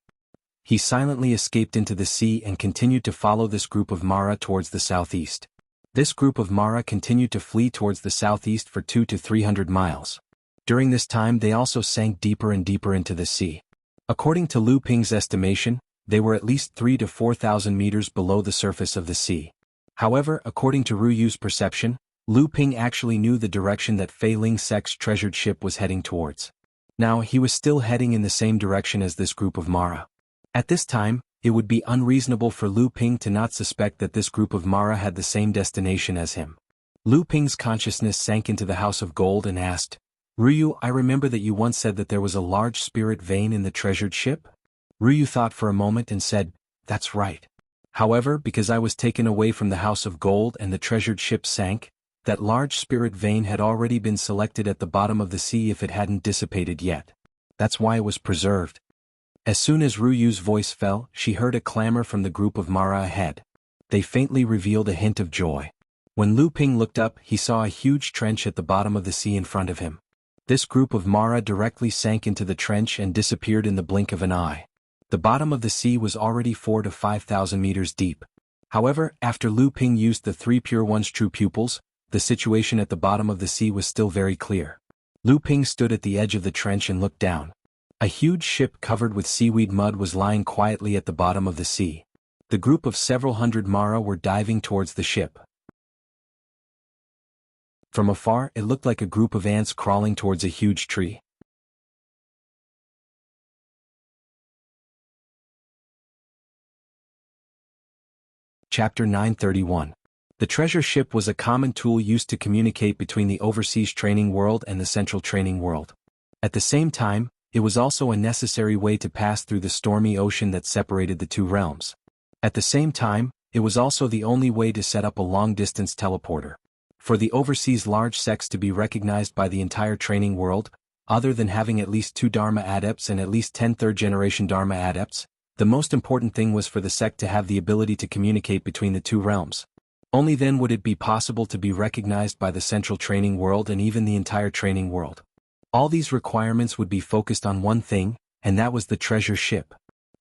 He silently escaped into the sea and continued to follow this group of Mara towards the southeast. This group of Mara continued to flee towards the southeast for 200 to 300 miles. During this time they also sank deeper and deeper into the sea. According to Lu Ping's estimation, they were at least 3,000 to 4,000 meters below the surface of the sea. However, according to Ruyu's perception, Lu Ping actually knew the direction that Fei Ling Sek's treasured ship was heading towards. Now he was still heading in the same direction as this group of Mara. At this time, it would be unreasonable for Lu Ping to not suspect that this group of Mara had the same destination as him. Lu Ping's consciousness sank into the House of Gold and asked, "Ruyu, I remember that you once said that there was a large spirit vein in the treasured ship?" Ruyu thought for a moment and said, "That's right. However, because I was taken away from the House of Gold and the treasured ship sank, that large spirit vein had already been selected at the bottom of the sea if it hadn't dissipated yet. That's why it was preserved." As soon as Ruyu's voice fell, she heard a clamor from the group of Mara ahead. They faintly revealed a hint of joy. When Lu Ping looked up, he saw a huge trench at the bottom of the sea in front of him. This group of Mara directly sank into the trench and disappeared in the blink of an eye. The bottom of the sea was already 4,000 to 5,000 meters deep. However, after Lu Ping used the 3 Pure One's true pupils, the situation at the bottom of the sea was still very clear. Lu Ping stood at the edge of the trench and looked down. A huge ship covered with seaweed mud was lying quietly at the bottom of the sea. The group of several hundred Mara were diving towards the ship. From afar, it looked like a group of ants crawling towards a huge tree. Chapter 931. The treasure ship was a common tool used to communicate between the overseas training world and the central training world. At the same time, it was also a necessary way to pass through the stormy ocean that separated the two realms. At the same time, it was also the only way to set up a long-distance teleporter. For the overseas large sects to be recognized by the entire training world, other than having at least 2 Dharma adepts and at least 10 third-generation Dharma adepts, the most important thing was for the sect to have the ability to communicate between the two realms. Only then would it be possible to be recognized by the central training world and even the entire training world. All these requirements would be focused on one thing, and that was the treasure ship.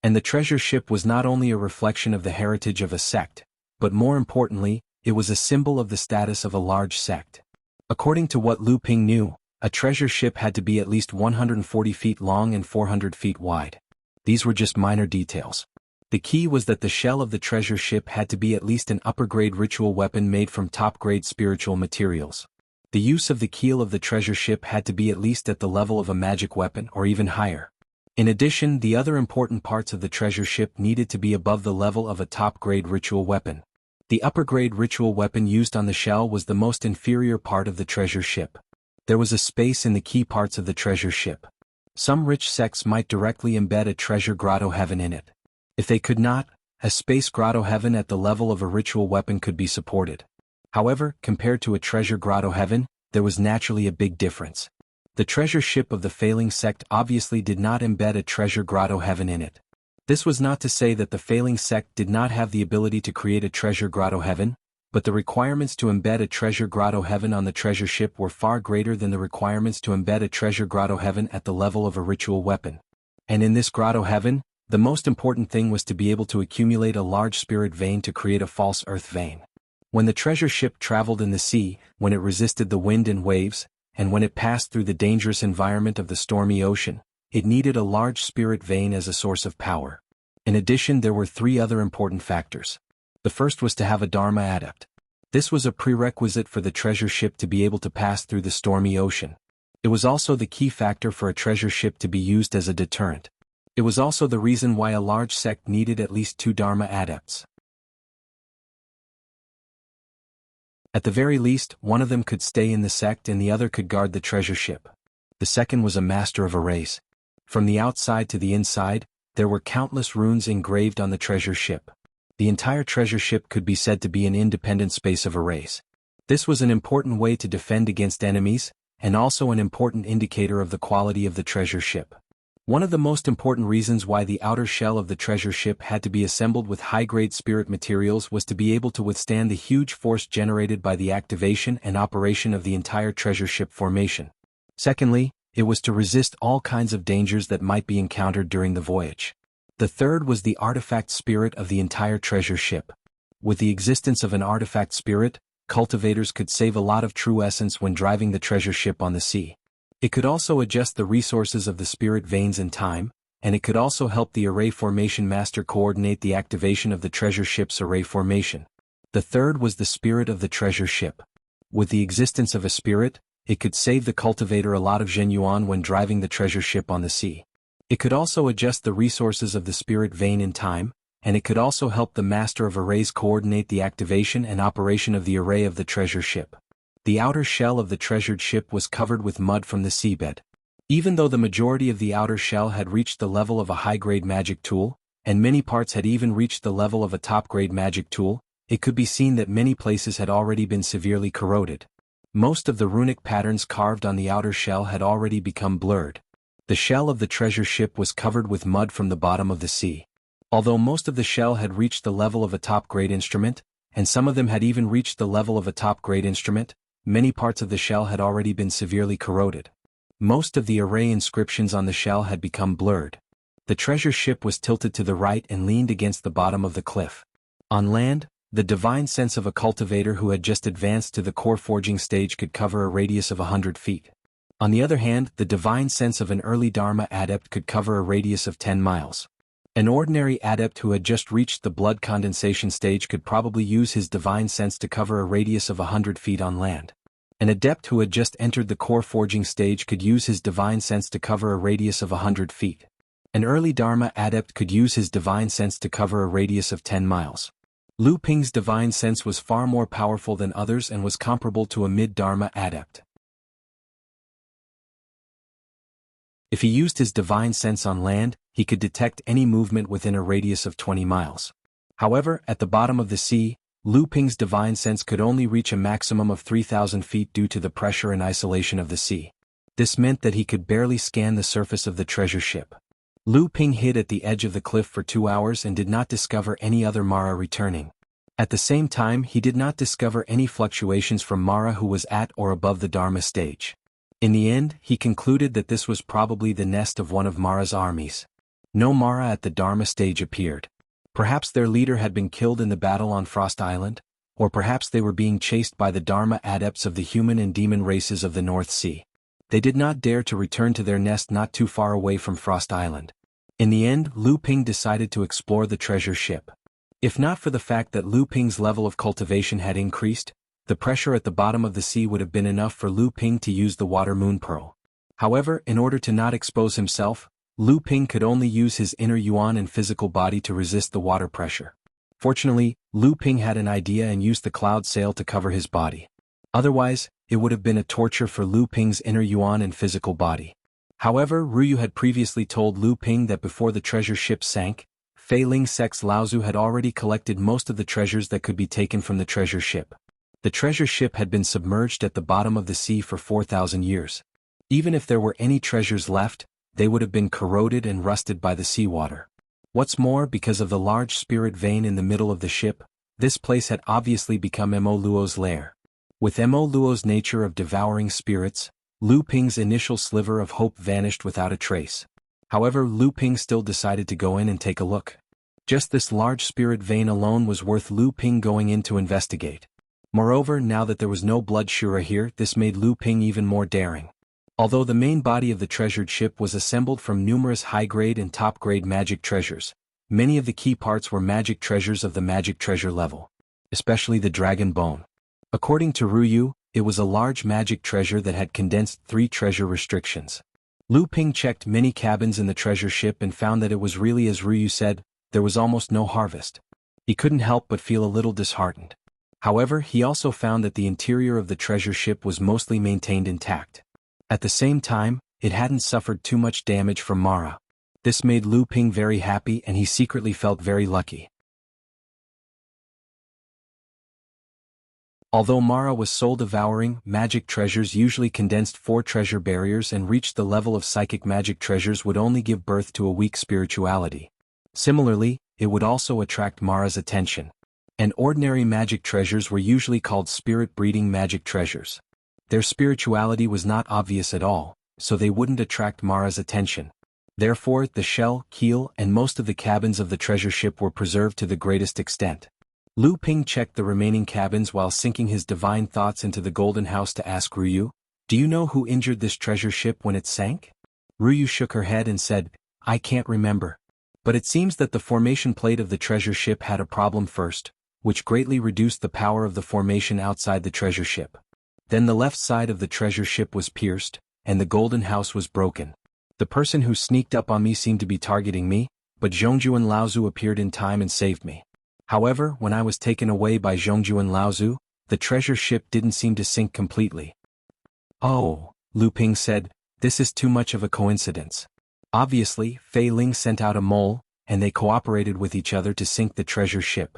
And the treasure ship was not only a reflection of the heritage of a sect, but more importantly, it was a symbol of the status of a large sect. According to what Lu Ping knew, a treasure ship had to be at least 140 feet long and 400 feet wide. These were just minor details. The key was that the shell of the treasure ship had to be at least an upper-grade ritual weapon made from top-grade spiritual materials. The use of the keel of the treasure ship had to be at least at the level of a magic weapon or even higher. In addition, the other important parts of the treasure ship needed to be above the level of a top-grade ritual weapon. The upper-grade ritual weapon used on the shell was the most inferior part of the treasure ship. There was a space in the key parts of the treasure ship. Some rich sects might directly embed a treasure grotto heaven in it. If they could not, a space grotto heaven at the level of a ritual weapon could be supported. However, compared to a treasure grotto heaven, there was naturally a big difference. The treasure ship of the Failing sect obviously did not embed a treasure grotto heaven in it. This was not to say that the Failing sect did not have the ability to create a treasure grotto heaven, but the requirements to embed a treasure grotto heaven on the treasure ship were far greater than the requirements to embed a treasure grotto heaven at the level of a ritual weapon. And in this grotto heaven, the most important thing was to be able to accumulate a large spirit vein to create a false earth vein. When the treasure ship traveled in the sea, when it resisted the wind and waves, and when it passed through the dangerous environment of the stormy ocean, it needed a large spirit vein as a source of power. In addition, there were 3 other important factors. The first was to have a Dharma adept. This was a prerequisite for the treasure ship to be able to pass through the stormy ocean. It was also the key factor for a treasure ship to be used as a deterrent. It was also the reason why a large sect needed at least 2 Dharma adepts. At the very least, one of them could stay in the sect and the other could guard the treasure ship. The second was a master of arrays. From the outside to the inside, there were countless runes engraved on the treasure ship. The entire treasure ship could be said to be an independent space of arrays. This was an important way to defend against enemies, and also an important indicator of the quality of the treasure ship. One of the most important reasons why the outer shell of the treasure ship had to be assembled with high-grade spirit materials was to be able to withstand the huge force generated by the activation and operation of the entire treasure ship formation. Secondly, it was to resist all kinds of dangers that might be encountered during the voyage. The third was the artifact spirit of the entire treasure ship. With the existence of an artifact spirit, cultivators could save a lot of true essence when driving the treasure ship on the sea. It could also adjust the resources of the spirit veins in time, and it could also help the array formation master coordinate the activation of the treasure ship's array formation. The third was the spirit of the treasure ship. With the existence of a spirit, it could save the cultivator a lot of Zhenyuan when driving the treasure ship on the sea. It could also adjust the resources of the spirit vein in time, and it could also help the master of arrays coordinate the activation and operation of the array of the treasure ship. The outer shell of the treasured ship was covered with mud from the seabed. Even though the majority of the outer shell had reached the level of a high-grade magic tool, and many parts had even reached the level of a top-grade magic tool, it could be seen that many places had already been severely corroded. Most of the runic patterns carved on the outer shell had already become blurred. The shell of the treasure ship was covered with mud from the bottom of the sea. Although most of the shell had reached the level of a top-grade instrument, and some of them had even reached the level of a top-grade instrument, many parts of the shell had already been severely corroded. Most of the array inscriptions on the shell had become blurred. The treasure ship was tilted to the right and leaned against the bottom of the cliff. On land, the divine sense of a cultivator who had just advanced to the core forging stage could cover a radius of 100 feet. On the other hand, the divine sense of an early Dharma adept could cover a radius of 10 miles. An ordinary adept who had just reached the blood condensation stage could probably use his divine sense to cover a radius of 100 feet on land. An adept who had just entered the core forging stage could use his divine sense to cover a radius of 100 feet. An early Dharma adept could use his divine sense to cover a radius of 10 miles. Lu Ping's divine sense was far more powerful than others and was comparable to a mid-Dharma adept. If he used his divine sense on land, he could detect any movement within a radius of 20 miles. However, at the bottom of the sea, Lu Ping's divine sense could only reach a maximum of 3,000 feet due to the pressure and isolation of the sea. This meant that he could barely scan the surface of the treasure ship. Lu Ping hid at the edge of the cliff for 2 hours and did not discover any other Mara returning. At the same time, he did not discover any fluctuations from Mara who was at or above the Dharma stage. In the end, he concluded that this was probably the nest of one of Mara's armies. No Mara at the Dharma stage appeared. Perhaps their leader had been killed in the battle on Frost Island, or perhaps they were being chased by the Dharma adepts of the human and demon races of the North Sea. They did not dare to return to their nest not too far away from Frost Island. In the end, Lu Ping decided to explore the treasure ship. If not for the fact that Lu Ping's level of cultivation had increased, the pressure at the bottom of the sea would have been enough for Lu Ping to use the water moon pearl. However, in order to not expose himself, Lu Ping could only use his inner yuan and physical body to resist the water pressure. Fortunately, Lu Ping had an idea and used the cloud sail to cover his body. Otherwise, it would have been a torture for Lu Ping's inner yuan and physical body. However, Ruyu had previously told Lu Ping that before the treasure ship sank, Fei Ling Sec's Laozu had already collected most of the treasures that could be taken from the treasure ship. The treasure ship had been submerged at the bottom of the sea for 4,000 years. Even if there were any treasures left, they would have been corroded and rusted by the seawater. What's more, because of the large spirit vein in the middle of the ship, This place had obviously become Mo Luo's lair. With Mo Luo's nature of devouring spirits, Lu Ping's initial sliver of hope vanished without a trace. However, Lu Ping still decided to go in and take a look. Just this large spirit vein alone was worth Lu Ping going in to investigate. Moreover, now that there was no blood Shura here, this made Lu Ping even more daring. Although the main body of the treasured ship was assembled from numerous high-grade and top-grade magic treasures, many of the key parts were magic treasures of the magic treasure level, especially the dragon bone. According to Ruyu, it was a large magic treasure that had condensed 3 treasure restrictions. Lu Ping checked many cabins in the treasure ship and found that it was really as Ruyu said, there was almost no harvest. He couldn't help but feel a little disheartened. However, he also found that the interior of the treasure ship was mostly maintained intact. At the same time, it hadn't suffered too much damage from Mara. This made Lu Ping very happy and he secretly felt very lucky. Although Mara was soul-devouring, magic treasures usually condensed 4 treasure barriers and reached the level of psychic magic treasures would only give birth to a weak spirituality. Similarly, it would also attract Mara's attention. And ordinary magic treasures were usually called spirit-breeding magic treasures. Their spirituality was not obvious at all, so they wouldn't attract Mara's attention. Therefore, the shell, keel, and most of the cabins of the treasure ship were preserved to the greatest extent. Lu Ping checked the remaining cabins while sinking his divine thoughts into the golden house to ask Ruyu, "Do you know who injured this treasure ship when it sank?" Ruyu shook her head and said, "I can't remember. But it seems that the formation plate of the treasure ship had a problem first, which greatly reduced the power of the formation outside the treasure ship. Then the left side of the treasure ship was pierced, and the golden house was broken. The person who sneaked up on me seemed to be targeting me, but Zhongju and Laozu appeared in time and saved me. However, when I was taken away by Zhongju and Laozu, the treasure ship didn't seem to sink completely." "Oh," Lu Ping said, "this is too much of a coincidence. Obviously, Fei Ling sent out a mole, and they cooperated with each other to sink the treasure ship."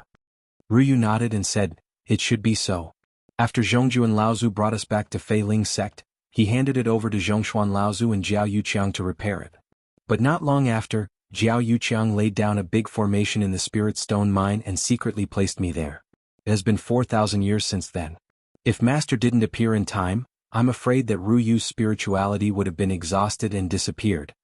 Ruyu nodded and said, "It should be so. After Zhongju and Laozu brought us back to Fei Ling's sect, he handed it over to Zhongshuan Laozu and Jiao Yuqiang to repair it. But not long after, Jiao Yuqiang laid down a big formation in the Spirit Stone mine and secretly placed me there. It has been 4,000 years since then. If Master didn't appear in time, I'm afraid that Ruyu's spirituality would have been exhausted and disappeared."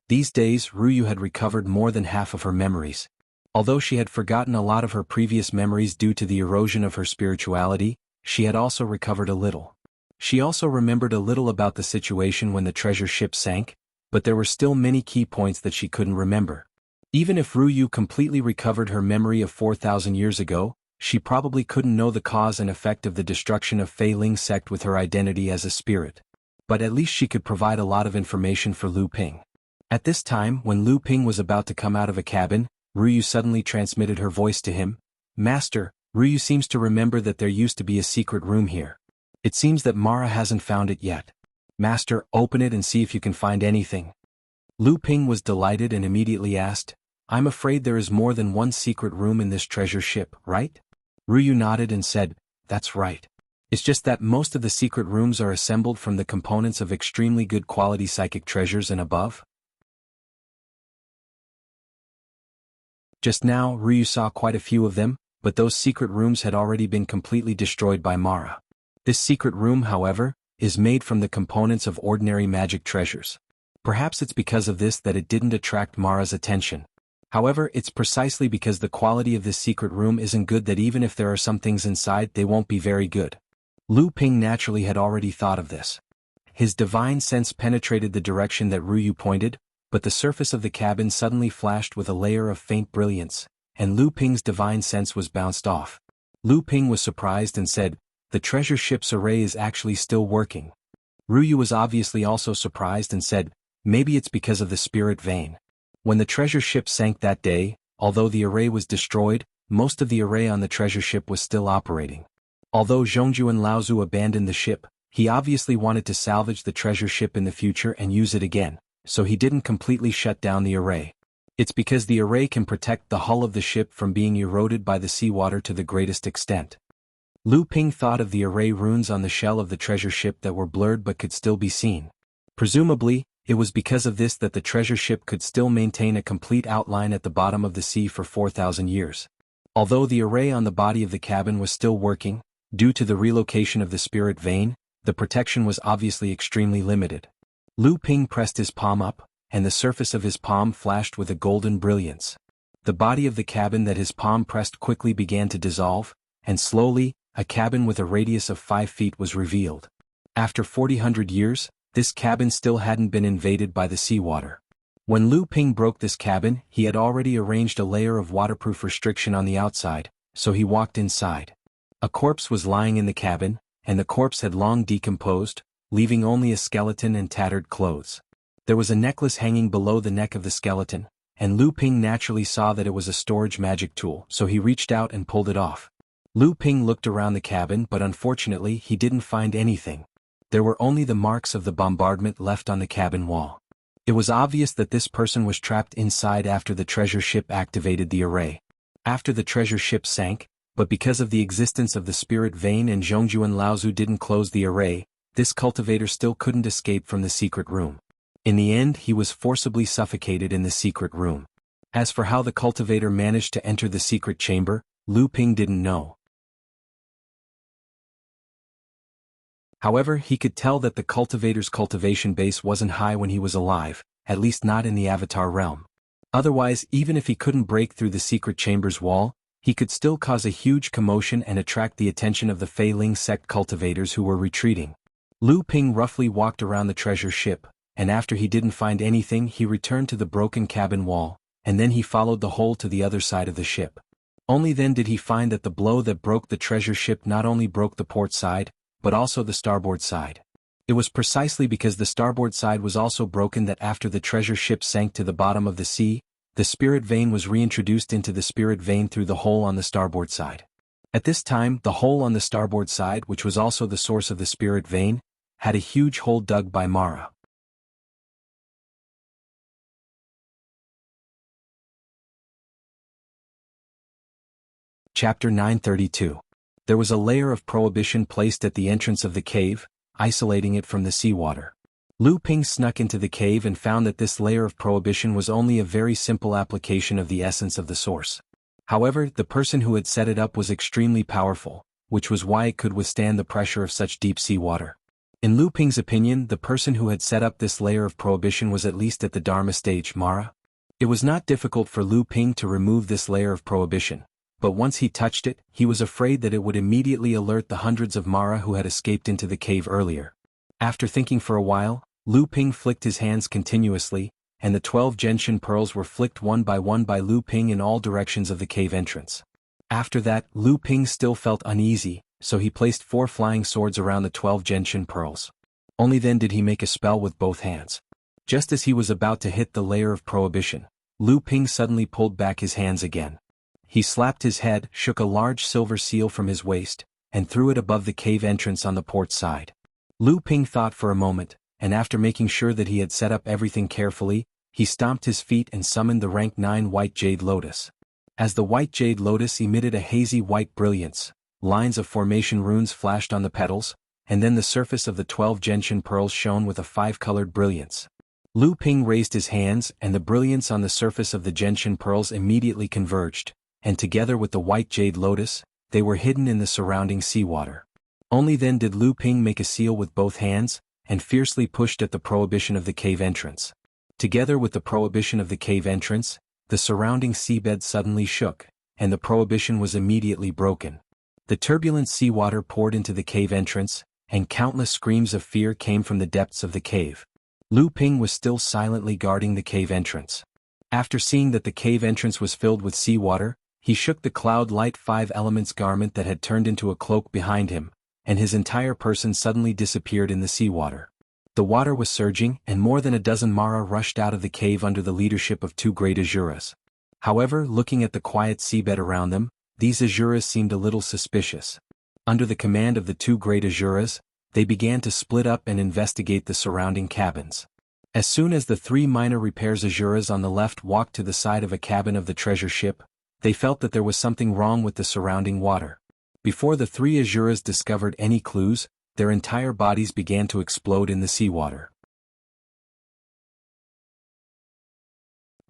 These days, Ruyu had recovered more than half of her memories. Although she had forgotten a lot of her previous memories due to the erosion of her spirituality, she had also recovered a little. She also remembered a little about the situation when the treasure ship sank, but there were still many key points that she couldn't remember. Even if Ruyu completely recovered her memory of 4,000 years ago, she probably couldn't know the cause and effect of the destruction of Fei Ling's sect with her identity as a spirit. But at least she could provide a lot of information for Lu Ping. At this time, when Lu Ping was about to come out of a cabin, Ruyu suddenly transmitted her voice to him. "Master, Ruyu seems to remember that there used to be a secret room here. It seems that Mara hasn't found it yet. Master, open it and see if you can find anything." Lu Ping was delighted and immediately asked, "I'm afraid there is more than one secret room in this treasure ship, right?" Ruyu nodded and said, "That's right. It's just that most of the secret rooms are assembled from the components of extremely good quality psychic treasures and above." Just now, Ruyu saw quite a few of them, but those secret rooms had already been completely destroyed by Mara. This secret room, however, is made from the components of ordinary magic treasures. Perhaps it's because of this that it didn't attract Mara's attention. However, it's precisely because the quality of this secret room isn't good that even if there are some things inside, they won't be very good. Lu Ping naturally had already thought of this. His divine sense penetrated the direction that Ruyu pointed, but the surface of the cabin suddenly flashed with a layer of faint brilliance, and Lu Ping's divine sense was bounced off. Lu Ping was surprised and said, "The treasure ship's array is actually still working." Ruyu was obviously also surprised and said, "Maybe it's because of the spirit vein." When the treasure ship sank that day, although the array was destroyed, most of the array on the treasure ship was still operating. Although Zhongju and Laozu abandoned the ship, he obviously wanted to salvage the treasure ship in the future and use it again, so he didn't completely shut down the array. It's because the array can protect the hull of the ship from being eroded by the seawater to the greatest extent. Lu Ping thought of the array runes on the shell of the treasure ship that were blurred but could still be seen. Presumably, it was because of this that the treasure ship could still maintain a complete outline at the bottom of the sea for 4,000 years. Although the array on the body of the cabin was still working, due to the relocation of the spirit vein, the protection was obviously extremely limited. Lu Ping pressed his palm up, and the surface of his palm flashed with a golden brilliance. The body of the cabin that his palm pressed quickly began to dissolve, and slowly, a cabin with a radius of 5 feet was revealed. After 400 years, this cabin still hadn't been invaded by the seawater. When Lu Ping broke this cabin, he had already arranged a layer of waterproof restriction on the outside, so he walked inside. A corpse was lying in the cabin, and the corpse had long decomposed, leaving only a skeleton and tattered clothes. There was a necklace hanging below the neck of the skeleton, and Lu Ping naturally saw that it was a storage magic tool, so he reached out and pulled it off. Lu Ping looked around the cabin, but unfortunately he didn't find anything. There were only the marks of the bombardment left on the cabin wall. It was obvious that this person was trapped inside after the treasure ship activated the array. After the treasure ship sank, but because of the existence of the spirit vein and Zhongjuan Laozu didn't close the array, this cultivator still couldn't escape from the secret room. In the end, he was forcibly suffocated in the secret room. As for how the cultivator managed to enter the secret chamber, Lu Ping didn't know. However, he could tell that the cultivator's cultivation base wasn't high when he was alive, at least not in the Avatar realm. Otherwise, even if he couldn't break through the secret chamber's wall, he could still cause a huge commotion and attract the attention of the Fei Ling sect cultivators who were retreating. Lu Ping roughly walked around the treasure ship, and after he didn't find anything he returned to the broken cabin wall, and then he followed the hole to the other side of the ship. Only then did he find that the blow that broke the treasure ship not only broke the port side, but also the starboard side. It was precisely because the starboard side was also broken that after the treasure ship sank to the bottom of the sea, the spirit vein was reintroduced into the spirit vein through the hole on the starboard side. At this time, the hole on the starboard side, which was also the source of the spirit vein, had a huge hole dug by Mara. Chapter 932. There was a layer of prohibition placed at the entrance of the cave, isolating it from the seawater. Lu Ping snuck into the cave and found that this layer of prohibition was only a very simple application of the essence of the source. However, the person who had set it up was extremely powerful, which was why it could withstand the pressure of such deep sea water. In Lu Ping's opinion, the person who had set up this layer of prohibition was at least at the Dharma stage, Mara. It was not difficult for Lu Ping to remove this layer of prohibition, but once he touched it, he was afraid that it would immediately alert the hundreds of Mara who had escaped into the cave earlier. After thinking for a while, Lu Ping flicked his hands continuously, and the 12 gentian pearls were flicked one by Lu Ping in all directions of the cave entrance. After that, Lu Ping still felt uneasy, so he placed 4 flying swords around the 12 gentian pearls. Only then did he make a spell with both hands. Just as he was about to hit the layer of prohibition, Lu Ping suddenly pulled back his hands again. He slapped his head, shook a large silver seal from his waist, and threw it above the cave entrance on the port side. Lu Ping thought for a moment, and after making sure that he had set up everything carefully, he stomped his feet and summoned the rank 9 white jade lotus. As the white jade lotus emitted a hazy white brilliance, lines of formation runes flashed on the petals, and then the surface of the 12 gentian pearls shone with a 5-colored brilliance. Lu Ping raised his hands and the brilliance on the surface of the gentian pearls immediately converged, and together with the white jade lotus, they were hidden in the surrounding seawater. Only then did Lu Ping make a seal with both hands, and fiercely pushed at the prohibition of the cave entrance. Together with the prohibition of the cave entrance, the surrounding seabed suddenly shook, and the prohibition was immediately broken. The turbulent seawater poured into the cave entrance, and countless screams of fear came from the depths of the cave. Lu Ping was still silently guarding the cave entrance. After seeing that the cave entrance was filled with seawater, he shook the cloud-light 5 elements garment that had turned into a cloak behind him, and his entire person suddenly disappeared in the seawater. The water was surging, and more than a dozen Mara rushed out of the cave under the leadership of 2 great Azuras. However, looking at the quiet seabed around them, these Azuras seemed a little suspicious. Under the command of the 2 great Azuras, they began to split up and investigate the surrounding cabins. As soon as the 3 minor repairs Azuras on the left walked to the side of a cabin of the treasure ship, they felt that there was something wrong with the surrounding water. Before the 3 Azuras discovered any clues, their entire bodies began to explode in the seawater.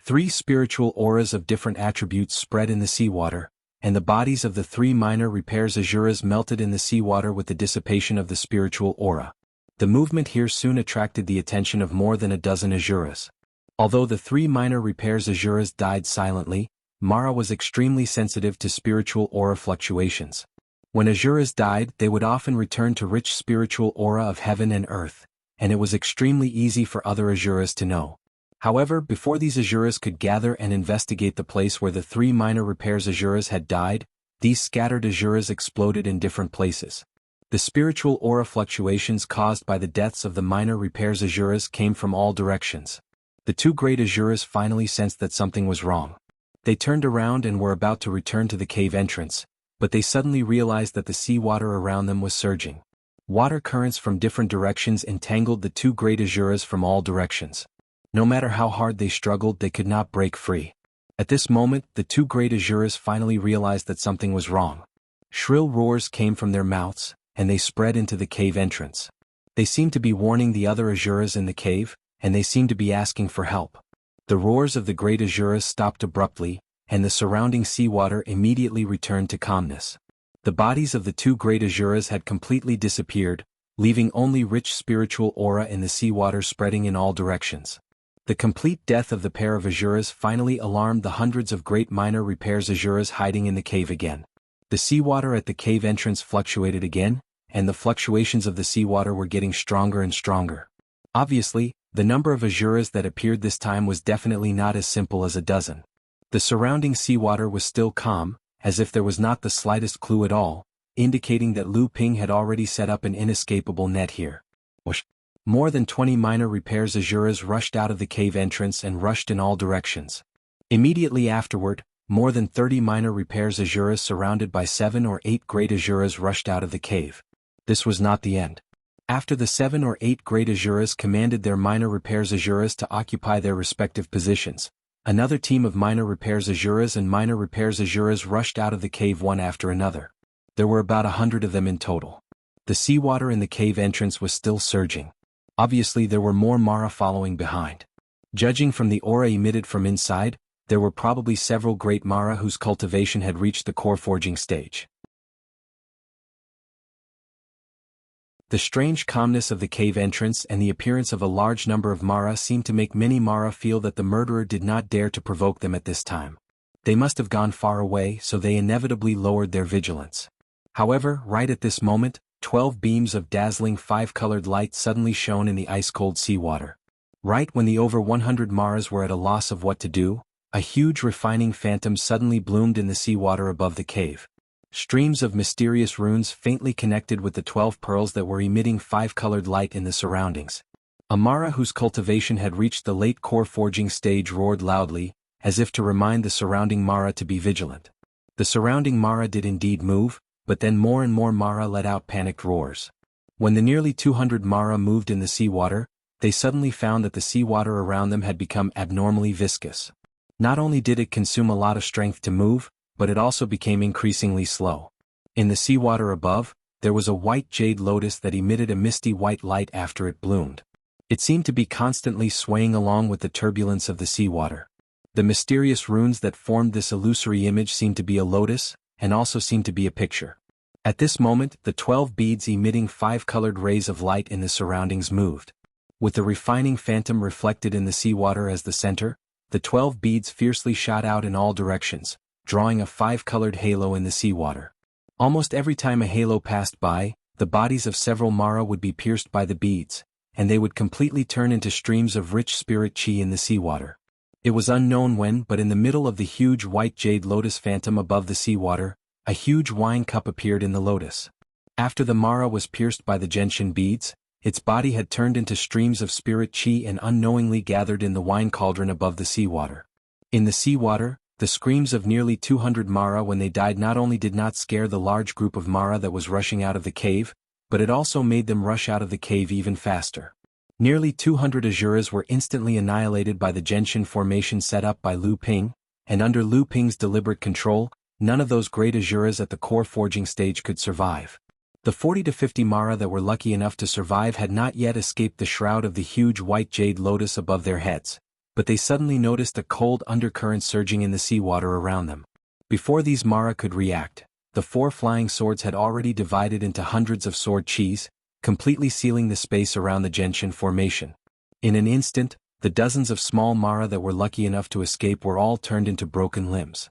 3 spiritual auras of different attributes spread in the seawater, and the bodies of the 3 minor repairs Asuras melted in the seawater with the dissipation of the spiritual aura. The movement here soon attracted the attention of more than a dozen Asuras. Although the 3 minor repairs Asuras died silently, Mara was extremely sensitive to spiritual aura fluctuations. When Asuras died, they would often return to rich spiritual aura of heaven and earth, and it was extremely easy for other Asuras to know. However, before these Asuras could gather and investigate the place where the 3 minor repairs Asuras had died, these scattered Asuras exploded in different places. The spiritual aura fluctuations caused by the deaths of the minor repairs Asuras came from all directions. The 2 great Asuras finally sensed that something was wrong. They turned around and were about to return to the cave entrance, but they suddenly realized that the seawater around them was surging. Water currents from different directions entangled the 2 great Asuras from all directions. No matter how hard they struggled, they could not break free. At this moment, the 2 great Asuras finally realized that something was wrong. Shrill roars came from their mouths, and they spread into the cave entrance. They seemed to be warning the other Asuras in the cave, and they seemed to be asking for help. The roars of the great Asuras stopped abruptly, and the surrounding seawater immediately returned to calmness. The bodies of the 2 great Asuras had completely disappeared, leaving only rich spiritual aura in the seawater spreading in all directions. The complete death of the pair of Asuras finally alarmed the hundreds of great minor repairs Asuras hiding in the cave again. The seawater at the cave entrance fluctuated again, and the fluctuations of the seawater were getting stronger and stronger. Obviously, the number of Asuras that appeared this time was definitely not as simple as a dozen. The surrounding seawater was still calm, as if there was not the slightest clue at all, indicating that Lu Ping had already set up an inescapable net here. Whoosh! More than 20 minor repairs Asuras rushed out of the cave entrance and rushed in all directions. Immediately afterward, more than 30 minor repairs Asuras surrounded by 7 or 8 great Asuras rushed out of the cave. This was not the end. After the 7 or 8 great Asuras commanded their minor repairs Asuras to occupy their respective positions, another team of minor repairs Asuras and minor repairs Asuras rushed out of the cave one after another. There were about 100 of them in total. The seawater in the cave entrance was still surging. Obviously there were more Mara following behind. Judging from the aura emitted from inside, there were probably several great Mara whose cultivation had reached the core forging stage. The strange calmness of the cave entrance and the appearance of a large number of Mara seemed to make many Mara feel that the murderer did not dare to provoke them at this time. They must have gone far away, so they inevitably lowered their vigilance. However, right at this moment, 12 beams of dazzling 5-colored light suddenly shone in the ice-cold seawater. Right when the over 100 Maras were at a loss of what to do, a huge refining phantom suddenly bloomed in the seawater above the cave. Streams of mysterious runes faintly connected with the 12 pearls that were emitting 5-colored light in the surroundings. A Mara whose cultivation had reached the late core forging stage roared loudly, as if to remind the surrounding Mara to be vigilant. The surrounding Mara did indeed move, but then more and more Mara let out panicked roars. When the nearly 200 Mara moved in the seawater, they suddenly found that the seawater around them had become abnormally viscous. Not only did it consume a lot of strength to move, but it also became increasingly slow. In the seawater above, there was a white jade lotus that emitted a misty white light after it bloomed. It seemed to be constantly swaying along with the turbulence of the seawater. The mysterious runes that formed this illusory image seemed to be a lotus, and also seemed to be a picture. At this moment, the 12 beads emitting 5-colored rays of light in the surroundings moved. With the refining phantom reflected in the seawater as the center, the 12 beads fiercely shot out in all directions, drawing a 5-colored halo in the seawater. Almost every time a halo passed by, the bodies of several Mara would be pierced by the beads, and they would completely turn into streams of rich spirit chi in the seawater. It was unknown when, but in the middle of the huge white jade lotus phantom above the seawater, a huge wine cup appeared in the lotus. After the Mara was pierced by the gentian beads, its body had turned into streams of spirit chi and unknowingly gathered in the wine cauldron above the seawater. In the seawater, the screams of nearly 200 Mara when they died not only did not scare the large group of Mara that was rushing out of the cave, but it also made them rush out of the cave even faster. Nearly 200 Asuras were instantly annihilated by the gentian formation set up by Lu Ping, and under Lu Ping's deliberate control, none of those great Asuras at the core forging stage could survive. The 40 to 50 Mara that were lucky enough to survive had not yet escaped the shroud of the huge white jade lotus above their heads, but they suddenly noticed a cold undercurrent surging in the seawater around them. Before these Mara could react, the 4 flying swords had already divided into hundreds of sword chis, completely sealing the space around the Genshin formation. In an instant, the dozens of small Mara that were lucky enough to escape were all turned into broken limbs.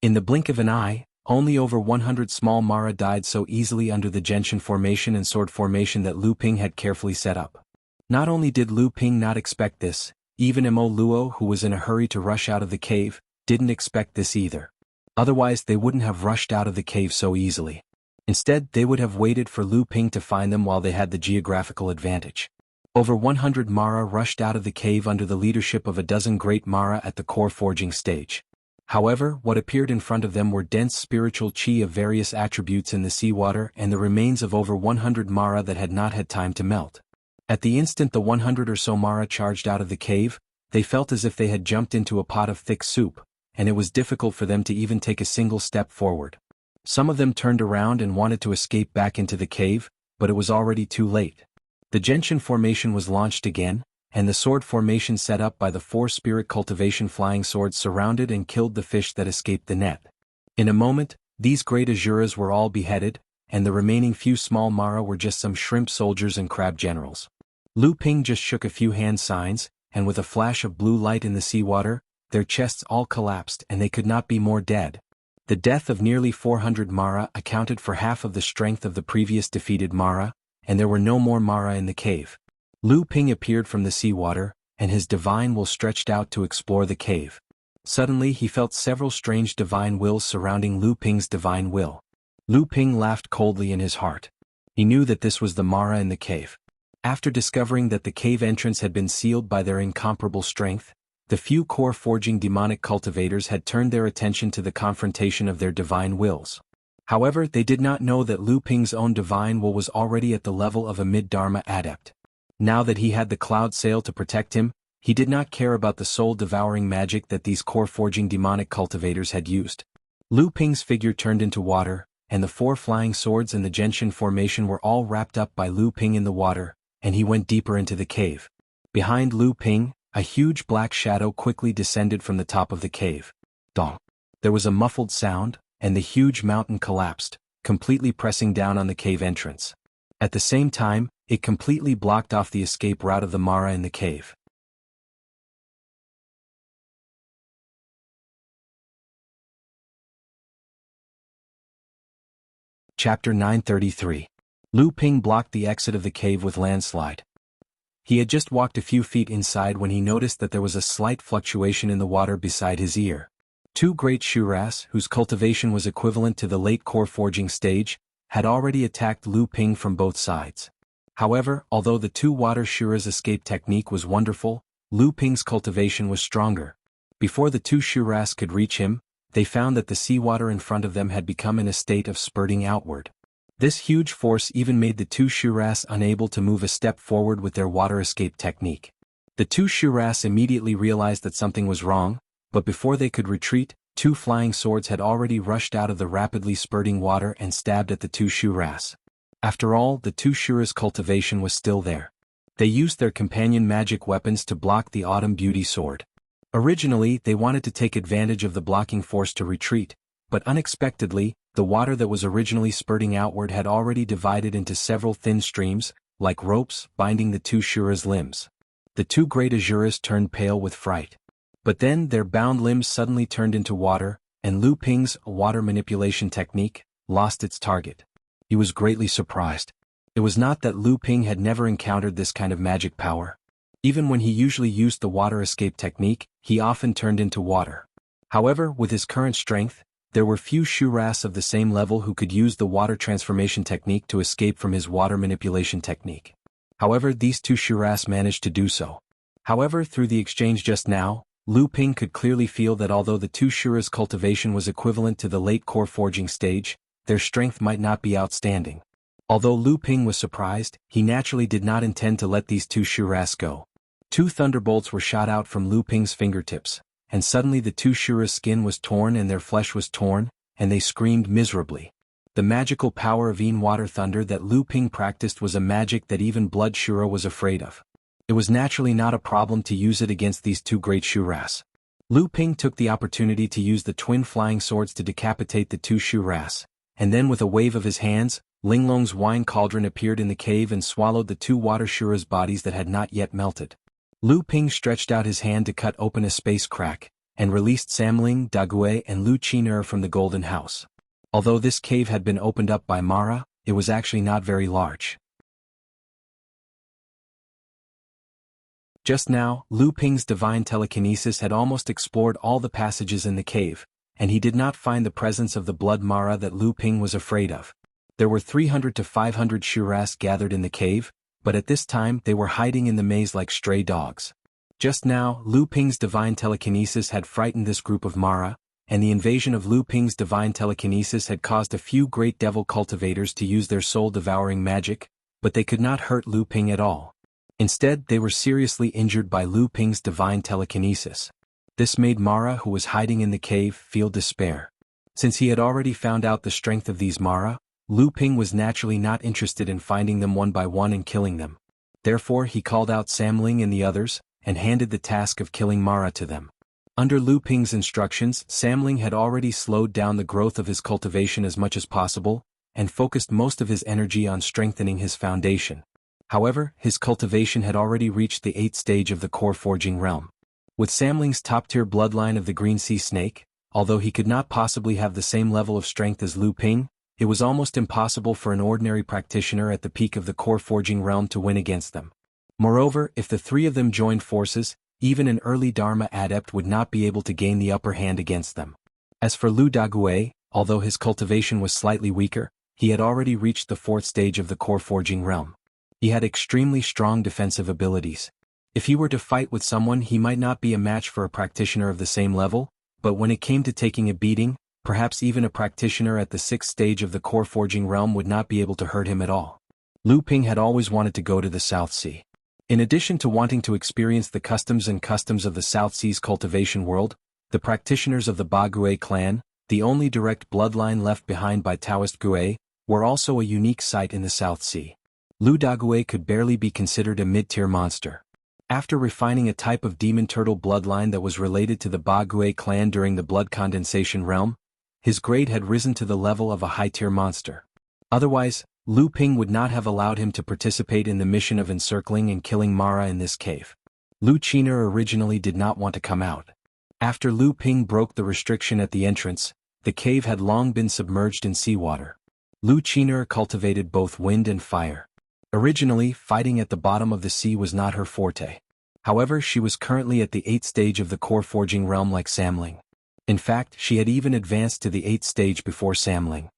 In the blink of an eye, only over 100 small Mara died so easily under the Genshin formation and sword formation that Lu Ping had carefully set up. Not only did Lu Ping not expect this, even Mo Luo, who was in a hurry to rush out of the cave, didn't expect this either. Otherwise they wouldn't have rushed out of the cave so easily. Instead, they would have waited for Lu Ping to find them while they had the geographical advantage. Over 100 Mara rushed out of the cave under the leadership of a dozen great Mara at the core forging stage. However, what appeared in front of them were dense spiritual chi of various attributes in the seawater and the remains of over 100 Mara that had not had time to melt. At the instant the 100 or so Mara charged out of the cave, they felt as if they had jumped into a pot of thick soup, and it was difficult for them to even take a single step forward. Some of them turned around and wanted to escape back into the cave, but it was already too late. The Genshin formation was launched again, and the sword formation set up by the 4 spirit cultivation flying swords surrounded and killed the fish that escaped the net. In a moment, these great Azuras were all beheaded, and the remaining few small Mara were just some shrimp soldiers and crab generals. Lu Ping just shook a few hand signs, and with a flash of blue light in the seawater, their chests all collapsed and they could not be more dead. The death of nearly 400 Mara accounted for half of the strength of the previous defeated Mara, and there were no more Mara in the cave. Lu Ping appeared from the seawater, and his divine will stretched out to explore the cave. Suddenly he felt several strange divine wills surrounding Lu Ping's divine will. Lu Ping laughed coldly in his heart. He knew that this was the Mara in the cave. After discovering that the cave entrance had been sealed by their incomparable strength, the few core forging demonic cultivators had turned their attention to the confrontation of their divine wills. However, they did not know that Lu Ping's own divine will was already at the level of a mid-Dharma adept. Now that he had the cloud sail to protect him, he did not care about the soul-devouring magic that these core forging demonic cultivators had used. Lu Ping's figure turned into water, and the 4 flying swords in the Genshin formation were all wrapped up by Lu Ping in the water, and he went deeper into the cave. Behind Lu Ping, a huge black shadow quickly descended from the top of the cave. Dong. There was a muffled sound, and the huge mountain collapsed, completely pressing down on the cave entrance. At the same time, it completely blocked off the escape route of the Mara in the cave. Chapter 933. Lu Ping blocked the exit of the cave with landslide. He had just walked a few feet inside when he noticed that there was a slight fluctuation in the water beside his ear. 2 great Shuras, whose cultivation was equivalent to the late core forging stage, had already attacked Lu Ping from both sides. However, although the 2 water Shura's escape technique was wonderful, Lu Ping's cultivation was stronger. Before the 2 Shuras could reach him, they found that the seawater in front of them had become in a state of spurting outward. This huge force even made the 2 Shuras unable to move a step forward with their water escape technique. The 2 Shuras immediately realized that something was wrong, but before they could retreat, 2 flying swords had already rushed out of the rapidly spurting water and stabbed at the 2 Shuras. After all, the 2 Shura's cultivation was still there. They used their companion magic weapons to block the Autumn Beauty sword. Originally, they wanted to take advantage of the blocking force to retreat, but unexpectedly, the water that was originally spurting outward had already divided into several thin streams, like ropes, binding the 2 Shura's limbs. The 2 great Azuras turned pale with fright. But then their bound limbs suddenly turned into water, and Lu Ping's water manipulation technique lost its target. He was greatly surprised. It was not that Lu Ping had never encountered this kind of magic power. Even when he usually used the water escape technique, he often turned into water. However, with his current strength, there were few Shuras of the same level who could use the water transformation technique to escape from his water manipulation technique. However, these 2 Shuras managed to do so. However, through the exchange just now, Lu Ping could clearly feel that although the 2 Shura's cultivation was equivalent to the late core forging stage, their strength might not be outstanding. Although Lu Ping was surprised, he naturally did not intend to let these 2 Shuras go. 2 thunderbolts were shot out from Lu Ping's fingertips, and suddenly the 2 Shura's skin was torn and their flesh was torn, and they screamed miserably. The magical power of Yin Water Thunder that Lu Ping practiced was a magic that even Blood Shura was afraid of. It was naturally not a problem to use it against these 2 great Shuras. Lu Ping took the opportunity to use the twin flying swords to decapitate the two Shu Ras, and then with a wave of his hands, Linglong's wine cauldron appeared in the cave and swallowed the two water Shura's bodies that had not yet melted. Lu Ping stretched out his hand to cut open a space crack, and released Samling, Dague and Lu Qin'er from the Golden House. Although this cave had been opened up by Mara, it was actually not very large. Just now, Lu Ping's divine telekinesis had almost explored all the passages in the cave, and he did not find the presence of the blood Mara that Lu Ping was afraid of. There were 300 to 500 Shuras gathered in the cave, but at this time they were hiding in the maze like stray dogs. Just now, Lu Ping's divine telekinesis had frightened this group of Mara, and the invasion of Lu Ping's divine telekinesis had caused a few great devil cultivators to use their soul-devouring magic, but they could not hurt Lu Ping at all. Instead, they were seriously injured by Lu Ping's divine telekinesis. This made Mara, who was hiding in the cave, feel despair. Since he had already found out the strength of these Mara, Lu Ping was naturally not interested in finding them one by one and killing them. Therefore he called out Samling and the others, and handed the task of killing Mara to them. Under Lu Ping's instructions, Samling had already slowed down the growth of his cultivation as much as possible, and focused most of his energy on strengthening his foundation. However, his cultivation had already reached the 8th stage of the core forging realm. With Samling's top-tier bloodline of the Green Sea Snake, although he could not possibly have the same level of strength as Lu Ping, it was almost impossible for an ordinary practitioner at the peak of the core forging realm to win against them. Moreover, if the three of them joined forces, even an early Dharma adept would not be able to gain the upper hand against them. As for Lu Dague, although his cultivation was slightly weaker, he had already reached the 4th stage of the core forging realm. He had extremely strong defensive abilities. If he were to fight with someone, he might not be a match for a practitioner of the same level, but when it came to taking a beating, perhaps even a practitioner at the 6th stage of the core forging realm would not be able to hurt him at all. Lu Ping had always wanted to go to the South Sea. In addition to wanting to experience the customs of the South Sea's cultivation world, the practitioners of the Ba Gue clan, the only direct bloodline left behind by Taoist Gue, were also a unique sight in the South Sea. Lu Dague could barely be considered a mid-tier monster. After refining a type of demon turtle bloodline that was related to the Ba Gue clan during the blood condensation realm, his grade had risen to the level of a high-tier monster. Otherwise, Lu Ping would not have allowed him to participate in the mission of encircling and killing Mara in this cave. Lu Qin'er originally did not want to come out. After Lu Ping broke the restriction at the entrance, the cave had long been submerged in seawater. Lu Qin'er cultivated both wind and fire. Originally, fighting at the bottom of the sea was not her forte. However, she was currently at the 8th stage of the core forging realm like Samling. In fact, she had even advanced to the 8th stage before Samling.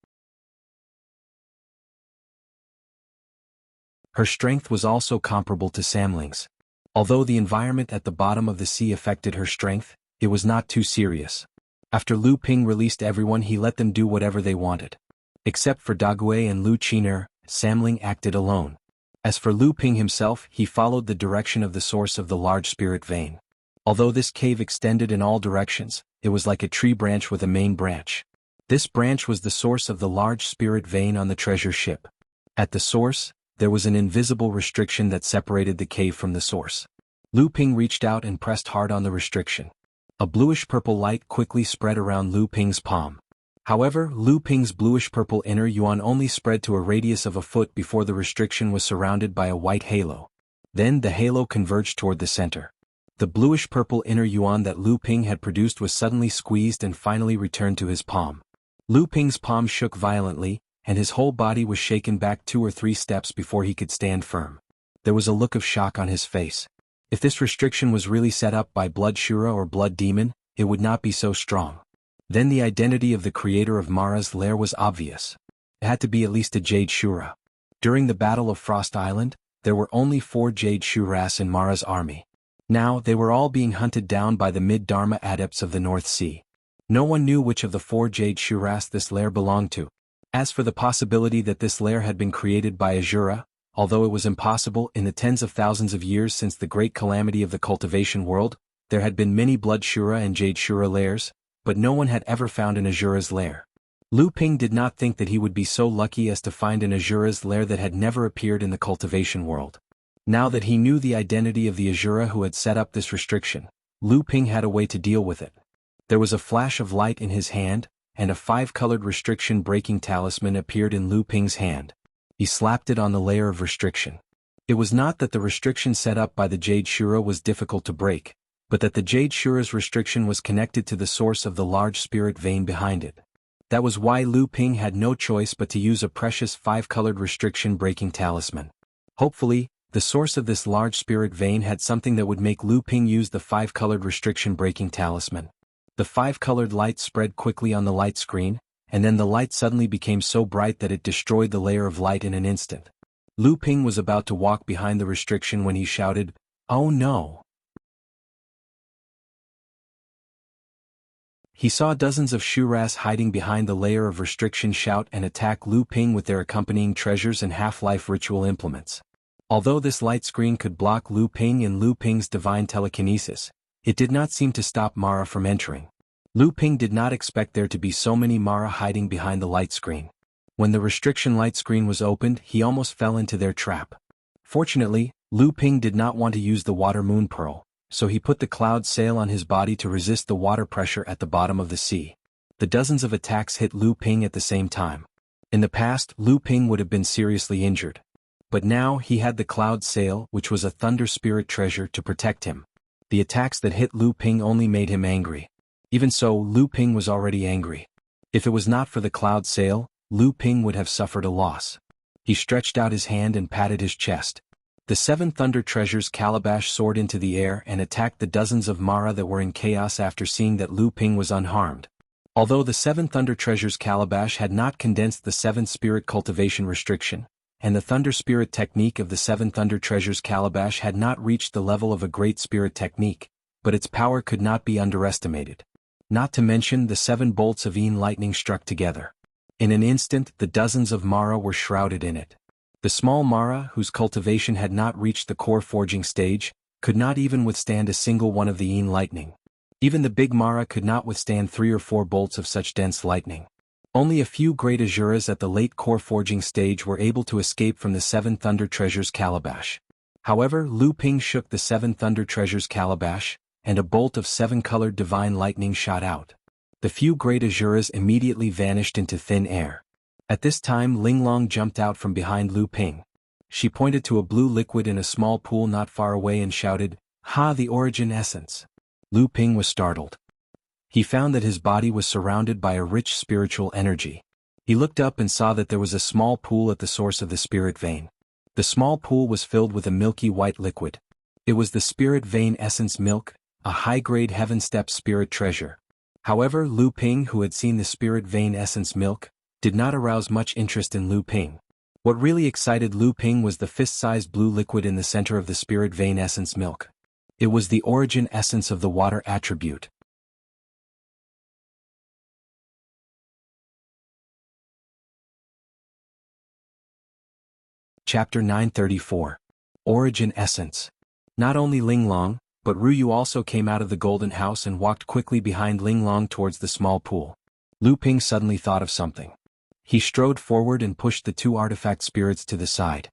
Her strength was also comparable to Samling's. Although the environment at the bottom of the sea affected her strength, it was not too serious. After Lu Ping released everyone, he let them do whatever they wanted. Except for Dague and Lu Qin'er, Samling acted alone. As for Lu Ping himself, he followed the direction of the source of the large spirit vein. Although this cave extended in all directions, it was like a tree branch with a main branch. This branch was the source of the large spirit vein on the treasure ship. At the source, there was an invisible restriction that separated the cave from the source. Lu Ping reached out and pressed hard on the restriction. A bluish-purple light quickly spread around Lu Ping's palm. However, Lu Ping's bluish-purple inner yuan only spread to a radius of a foot before the restriction was surrounded by a white halo. Then the halo converged toward the center. The bluish-purple inner yuan that Lu Ping had produced was suddenly squeezed and finally returned to his palm. Lu Ping's palm shook violently, and his whole body was shaken back 2 or 3 steps before he could stand firm. There was a look of shock on his face. If this restriction was really set up by Blood Shura or Blood Demon, it would not be so strong. Then the identity of the creator of Mara's lair was obvious. It had to be at least a Jade Shura. During the Battle of Frost Island, there were only 4 Jade Shuras in Mara's army. Now, they were all being hunted down by the mid-Dharma adepts of the North Sea. No one knew which of the 4 Jade Shuras this lair belonged to. As for the possibility that this lair had been created by Azura, although it was impossible in the tens of thousands of years since the great calamity of the cultivation world, there had been many Blood Shura and Jade Shura lairs, but no one had ever found an Azura's lair. Lu Ping did not think that he would be so lucky as to find an Azura's lair that had never appeared in the cultivation world. Now that he knew the identity of the Azura who had set up this restriction, Lu Ping had a way to deal with it. There was a flash of light in his hand, and a 5-colored restriction breaking talisman appeared in Lu Ping's hand. He slapped it on the layer of restriction. It was not that the restriction set up by the Jade Shura was difficult to break, but that the Jade Shura's restriction was connected to the source of the large spirit vein behind it. That was why Lu Ping had no choice but to use a precious 5-colored restriction breaking talisman. Hopefully, the source of this large spirit vein had something that would make Lu Ping use the 5-colored restriction breaking talisman. The 5-colored light spread quickly on the light screen, and then the light suddenly became so bright that it destroyed the layer of light in an instant. Lu Ping was about to walk behind the restriction when he shouted, "Oh no!" He saw dozens of Shuras hiding behind the layer of restriction shout and attack Lu Ping with their accompanying treasures and half-life ritual implements. Although this light screen could block Lu Ping and Lu Ping's divine telekinesis, it did not seem to stop Mara from entering. Lu Ping did not expect there to be so many Mara hiding behind the light screen. When the restriction light screen was opened, he almost fell into their trap. Fortunately, Lu Ping did not want to use the water moon pearl, so he put the cloud sail on his body to resist the water pressure at the bottom of the sea. The dozens of attacks hit Lu Ping at the same time. In the past, Lu Ping would have been seriously injured. But now he had the cloud sail, which was a thunder spirit treasure, to protect him. The attacks that hit Lu Ping only made him angry. Even so, Lu Ping was already angry. If it was not for the cloud sail, Lu Ping would have suffered a loss. He stretched out his hand and patted his chest. The 7 Thunder Treasures calabash soared into the air and attacked the dozens of Mara that were in chaos after seeing that Lu Ping was unharmed. Although the 7 Thunder Treasures calabash had not condensed the 7 Spirit Cultivation restriction, and the Thunder Spirit technique of the 7 Thunder Treasures calabash had not reached the level of a Great Spirit technique, but its power could not be underestimated. Not to mention the 7 bolts of Yin lightning struck together. In an instant, the dozens of Mara were shrouded in it. The small Mara, whose cultivation had not reached the core forging stage, could not even withstand a single one of the Yin lightning. Even the big Mara could not withstand 3 or 4 bolts of such dense lightning. Only a few great Azuras at the late core forging stage were able to escape from the 7 Thunder Treasures calabash. However, Lu Ping shook the 7 Thunder Treasures calabash, and a bolt of 7-colored divine lightning shot out. The few great Azuras immediately vanished into thin air. At this time Linglong jumped out from behind Lu Ping. She pointed to a blue liquid in a small pool not far away and shouted, "Ha, the origin essence!" Lu Ping was startled. He found that his body was surrounded by a rich spiritual energy. He looked up and saw that there was a small pool at the source of the spirit vein. The small pool was filled with a milky white liquid. It was the spirit vein essence milk, a high-grade heaven step spirit treasure. However, Lu Ping, who had seen the spirit vein essence milk, did not arouse much interest in Lu Ping. What really excited Lu Ping was the fist-sized blue liquid in the center of the spirit vein essence milk. It was the origin essence of the water attribute. Chapter 934. Origin Essence. Not only Linglong, but Ruyu also came out of the golden house and walked quickly behind Linglong towards the small pool. Lu Ping suddenly thought of something. He strode forward and pushed the 2 artifact spirits to the side.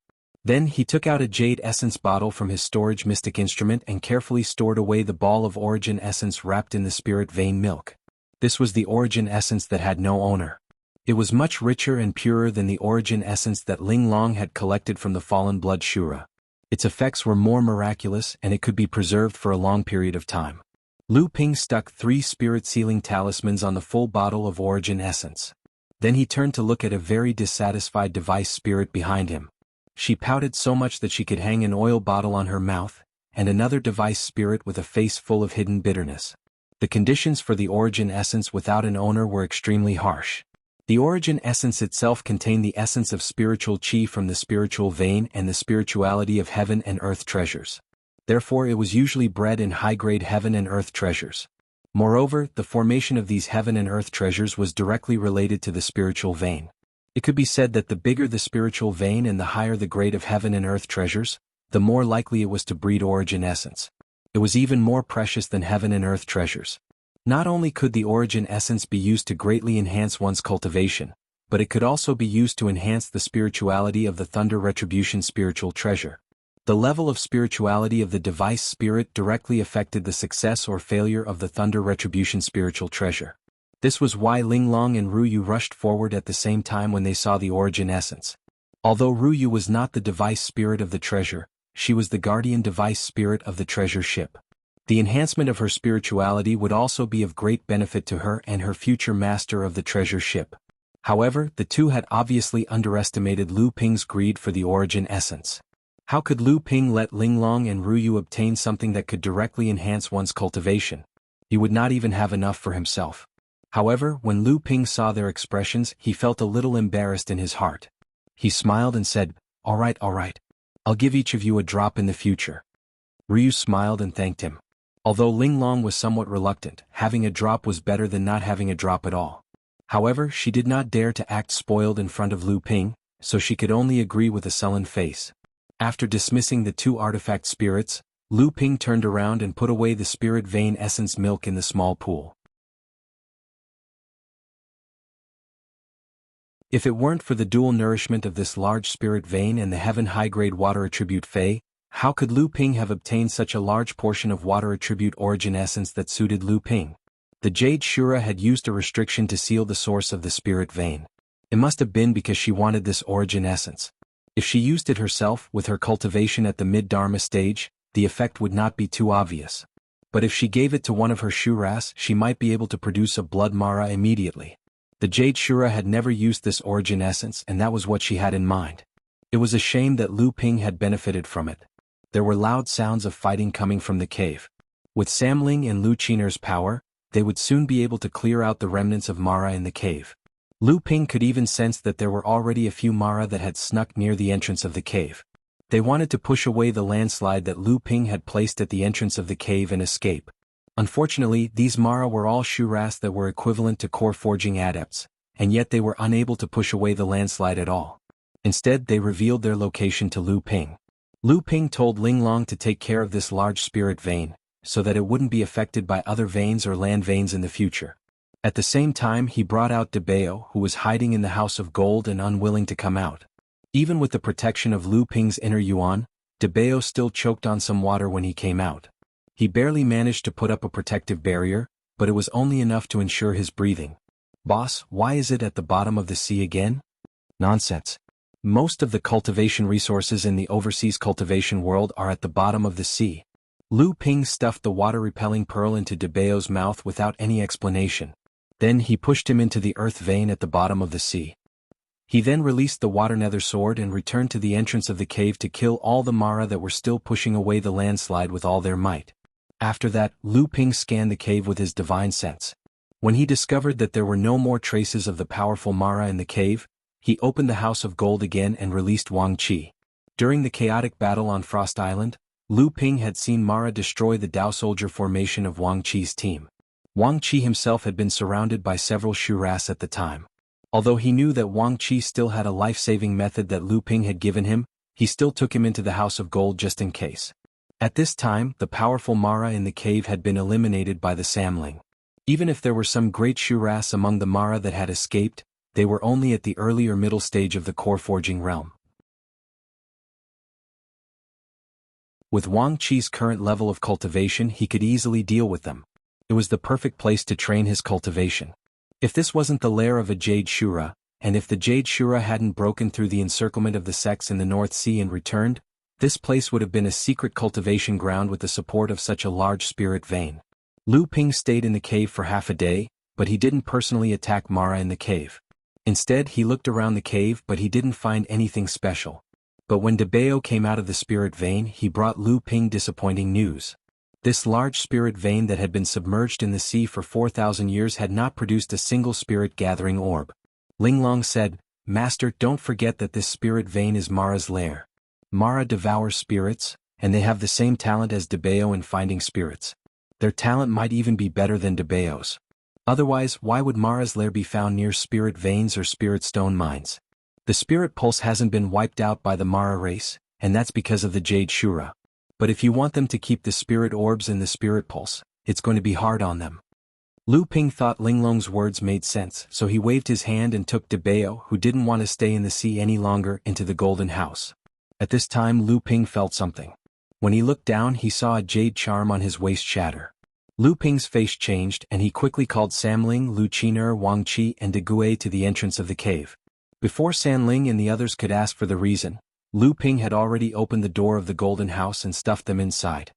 Then he took out a jade essence bottle from his storage mystic instrument and carefully stored away the ball of origin essence wrapped in the spirit vein milk. This was the origin essence that had no owner. It was much richer and purer than the origin essence that Linglong had collected from the fallen blood Shura. Its effects were more miraculous and it could be preserved for a long period of time. Lu Ping stuck 3 spirit sealing talismans on the full bottle of origin essence. Then he turned to look at a very dissatisfied device spirit behind him. She pouted so much that she could hang an oil bottle on her mouth, and another device spirit with a face full of hidden bitterness. The conditions for the origin essence without an owner were extremely harsh. The origin essence itself contained the essence of spiritual chi from the spiritual vein and the spirituality of heaven and earth treasures. Therefore it was usually bred in high-grade heaven and earth treasures. Moreover, the formation of these heaven and earth treasures was directly related to the spiritual vein. It could be said that the bigger the spiritual vein and the higher the grade of heaven and earth treasures, the more likely it was to breed origin essence. It was even more precious than heaven and earth treasures. Not only could the origin essence be used to greatly enhance one's cultivation, but it could also be used to enhance the spirituality of the Thunder Retribution spiritual treasure. The level of spirituality of the device spirit directly affected the success or failure of the Thunder Retribution spiritual treasure. This was why Linglong and Ruyu rushed forward at the same time when they saw the origin essence. Although Ruyu was not the device spirit of the treasure, she was the guardian device spirit of the treasure ship. The enhancement of her spirituality would also be of great benefit to her and her future master of the treasure ship. However, the two had obviously underestimated Lu Ping's greed for the origin essence. How could Lu Ping let Linglong and Ruyu obtain something that could directly enhance one's cultivation? He would not even have enough for himself. However, when Lu Ping saw their expressions, he felt a little embarrassed in his heart. He smiled and said, all right. I'll give each of you a drop in the future." Ryu smiled and thanked him. Although Linglong was somewhat reluctant, having a drop was better than not having a drop at all. However, she did not dare to act spoiled in front of Lu Ping, so she could only agree with a sullen face. After dismissing the two artifact spirits, Lu Ping turned around and put away the spirit vein essence milk in the small pool. If it weren't for the dual nourishment of this large spirit vein and the heaven high-grade water attribute Fei, how could Lu Ping have obtained such a large portion of water attribute origin essence that suited Lu Ping? The Jade Shura had used a restriction to seal the source of the spirit vein. It must have been because she wanted this origin essence. If she used it herself with her cultivation at the mid-Dharma stage, the effect would not be too obvious. But if she gave it to one of her Shuras, she might be able to produce a blood Mara immediately. The Jade Shura had never used this origin essence and that was what she had in mind. It was a shame that Lu Ping had benefited from it. There were loud sounds of fighting coming from the cave. With Samling and Lu Qiner's power, they would soon be able to clear out the remnants of Mara in the cave. Lu Ping could even sense that there were already a few Mara that had snuck near the entrance of the cave. They wanted to push away the landslide that Lu Ping had placed at the entrance of the cave and escape. Unfortunately, these Mara were all Shuras that were equivalent to core forging adepts, and yet they were unable to push away the landslide at all. Instead, they revealed their location to Lu Ping. Lu Ping told Linglong to take care of this large spirit vein, so that it wouldn't be affected by other veins or land veins in the future. At the same time, he brought out Debeo, who was hiding in the House of Gold and unwilling to come out. Even with the protection of Lu Ping's inner yuan, Debeo still choked on some water when he came out. He barely managed to put up a protective barrier, but it was only enough to ensure his breathing. "Boss, why is it at the bottom of the sea again?" "Nonsense. Most of the cultivation resources in the overseas cultivation world are at the bottom of the sea." Lu Ping stuffed the water-repelling pearl into Debeo's mouth without any explanation. Then he pushed him into the earth vein at the bottom of the sea. He then released the water nether sword and returned to the entrance of the cave to kill all the Mara that were still pushing away the landslide with all their might. After that, Lu Ping scanned the cave with his divine sense. When he discovered that there were no more traces of the powerful Mara in the cave, he opened the House of Gold again and released Wang Qi. During the chaotic battle on Frost Island, Lu Ping had seen Mara destroy the Dao Soldier formation of Wang Qi's team. Wang Qi himself had been surrounded by several Shuras at the time. Although he knew that Wang Qi still had a life-saving method that Lu Ping had given him, he still took him into the House of Gold just in case. At this time, the powerful Mara in the cave had been eliminated by the Samling. Even if there were some great Shuras among the Mara that had escaped, they were only at the early or middle stage of the core forging realm. With Wang Qi's current level of cultivation, he could easily deal with them. It was the perfect place to train his cultivation. If this wasn't the lair of a Jade Shura, and if the Jade Shura hadn't broken through the encirclement of the sects in the North Sea and returned, this place would have been a secret cultivation ground with the support of such a large spirit vein. Lu Ping stayed in the cave for half a day, but he didn't personally attack Mara in the cave. Instead, he looked around the cave but he didn't find anything special. But when Debeo came out of the spirit vein, he brought Lu Ping disappointing news. This large spirit vein that had been submerged in the sea for 4,000 years had not produced a single spirit-gathering orb. Linglong said, "Master, don't forget that this spirit vein is Mara's lair. Mara devours spirits, and they have the same talent as Debeo in finding spirits. Their talent might even be better than Debeo's. Otherwise, why would Mara's lair be found near spirit veins or spirit stone mines? The spirit pulse hasn't been wiped out by the Mara race, and that's because of the Jade Shura. But if you want them to keep the spirit orbs in the spirit pulse, it's going to be hard on them." Lu Ping thought Linglong's words made sense, so he waved his hand and took Debeo, who didn't want to stay in the sea any longer, into the Golden House. At this time Lu Ping felt something. When he looked down he saw a jade charm on his waist shatter. Lu Ping's face changed and he quickly called Samling, Lu Qiner, Wang Qi and De Gui to the entrance of the cave. Before Sanling and the others could ask for the reason, Lu Ping had already opened the door of the golden house and stuffed them inside.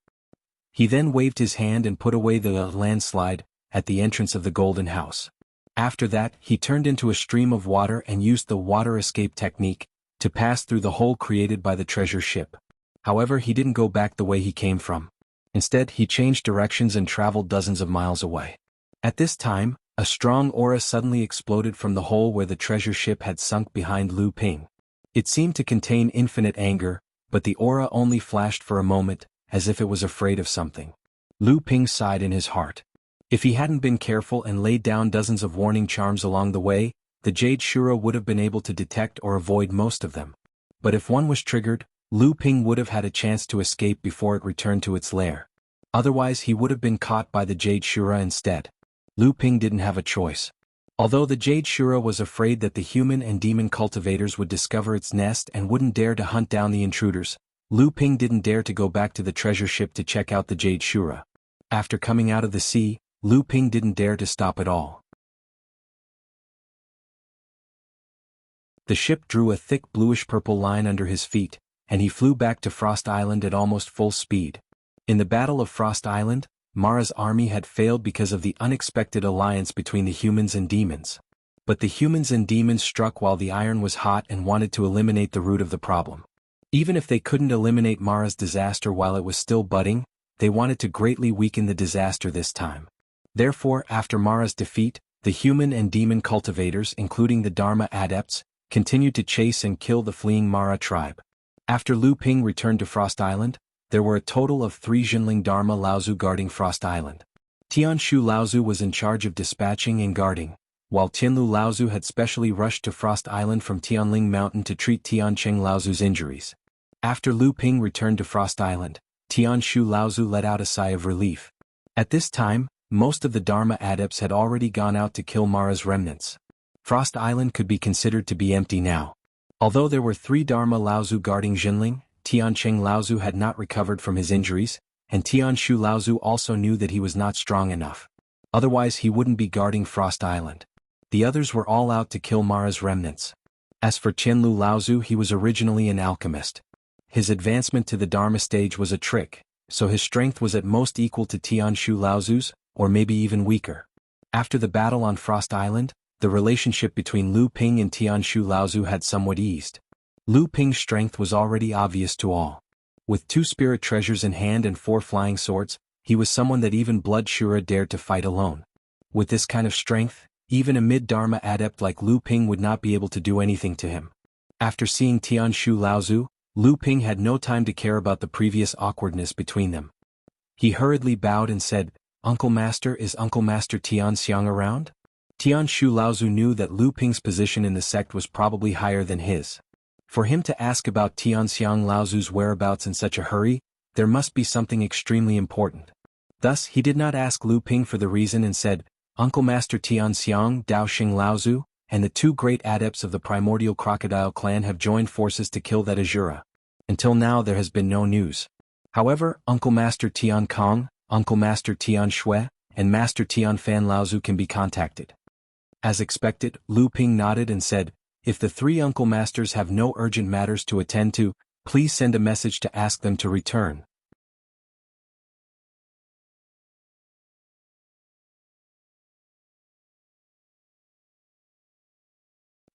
He then waved his hand and put away the landslide at the entrance of the golden house. After that, he turned into a stream of water and used the water escape technique to pass through the hole created by the treasure ship. However, he didn't go back the way he came from. Instead, he changed directions and traveled dozens of miles away. At this time, a strong aura suddenly exploded from the hole where the treasure ship had sunk behind Lu Ping. It seemed to contain infinite anger, but the aura only flashed for a moment, as if it was afraid of something. Lu Ping sighed in his heart. If he hadn't been careful and laid down dozens of warning charms along the way, the Jade Shura would have been able to detect or avoid most of them. But if one was triggered, Lu Ping would have had a chance to escape before it returned to its lair. Otherwise he would have been caught by the Jade Shura instead. Lu Ping didn't have a choice. Although the Jade Shura was afraid that the human and demon cultivators would discover its nest and wouldn't dare to hunt down the intruders, Lu Ping didn't dare to go back to the treasure ship to check out the Jade Shura. After coming out of the sea, Lu Ping didn't dare to stop at all. The ship drew a thick bluish-purple line under his feet, and he flew back to Frost Island at almost full speed. In the Battle of Frost Island, Mara's army had failed because of the unexpected alliance between the humans and demons. But the humans and demons struck while the iron was hot and wanted to eliminate the root of the problem. Even if they couldn't eliminate Mara's disaster while it was still budding, they wanted to greatly weaken the disaster this time. Therefore, after Mara's defeat, the human and demon cultivators, including the Dharma adepts, continued to chase and kill the fleeing Mara tribe. After Lu Ping returned to Frost Island, there were a total of 3 Jinling Dharma Laozu guarding Frost Island. Tianshu Laozu was in charge of dispatching and guarding, while Tianlu Laozu had specially rushed to Frost Island from Tianling Mountain to treat Tiancheng Laozu's injuries. After Lu Ping returned to Frost Island, Tianshu Laozu let out a sigh of relief. At this time, most of the Dharma adepts had already gone out to kill Mara's remnants. Frost Island could be considered to be empty now. Although there were 3 Dharma Laozu guarding Jinling, Tiancheng Laozu had not recovered from his injuries, and Tianshu Laozu also knew that he was not strong enough. Otherwise he wouldn't be guarding Frost Island. The others were all out to kill Mara's remnants. As for Tianlu Laozu, he was originally an alchemist. His advancement to the Dharma stage was a trick, so his strength was at most equal to Tianshu Laozu's, or maybe even weaker. After the battle on Frost Island, the relationship between Lu Ping and Tianshu Laozu had somewhat eased. Lu Ping's strength was already obvious to all. With 2 spirit treasures in hand and 4 flying swords, he was someone that even Blood Shura dared to fight alone. With this kind of strength, even a mid-Dharma adept like Lu Ping would not be able to do anything to him. After seeing Tianshu Laozu, Lu Ping had no time to care about the previous awkwardness between them. He hurriedly bowed and said, "Uncle Master, is Uncle Master Tianxiang around?" Tianshu Laozu knew that Lu Ping's position in the sect was probably higher than his. For him to ask about Tianxiang Laozu's whereabouts in such a hurry, there must be something extremely important. Thus he did not ask Lu Ping for the reason and said, "Uncle Master Tianxiang, Daoxing Laozu, and the 2 great adepts of the primordial crocodile clan have joined forces to kill that Azura. Until now there has been no news. However, Uncle Master Tian Kong, Uncle Master Tian Shui, and Master Tian Fan Laozu can be contacted." As expected, Lu Ping nodded and said, "If the 3 Uncle Masters have no urgent matters to attend to, please send a message to ask them to return."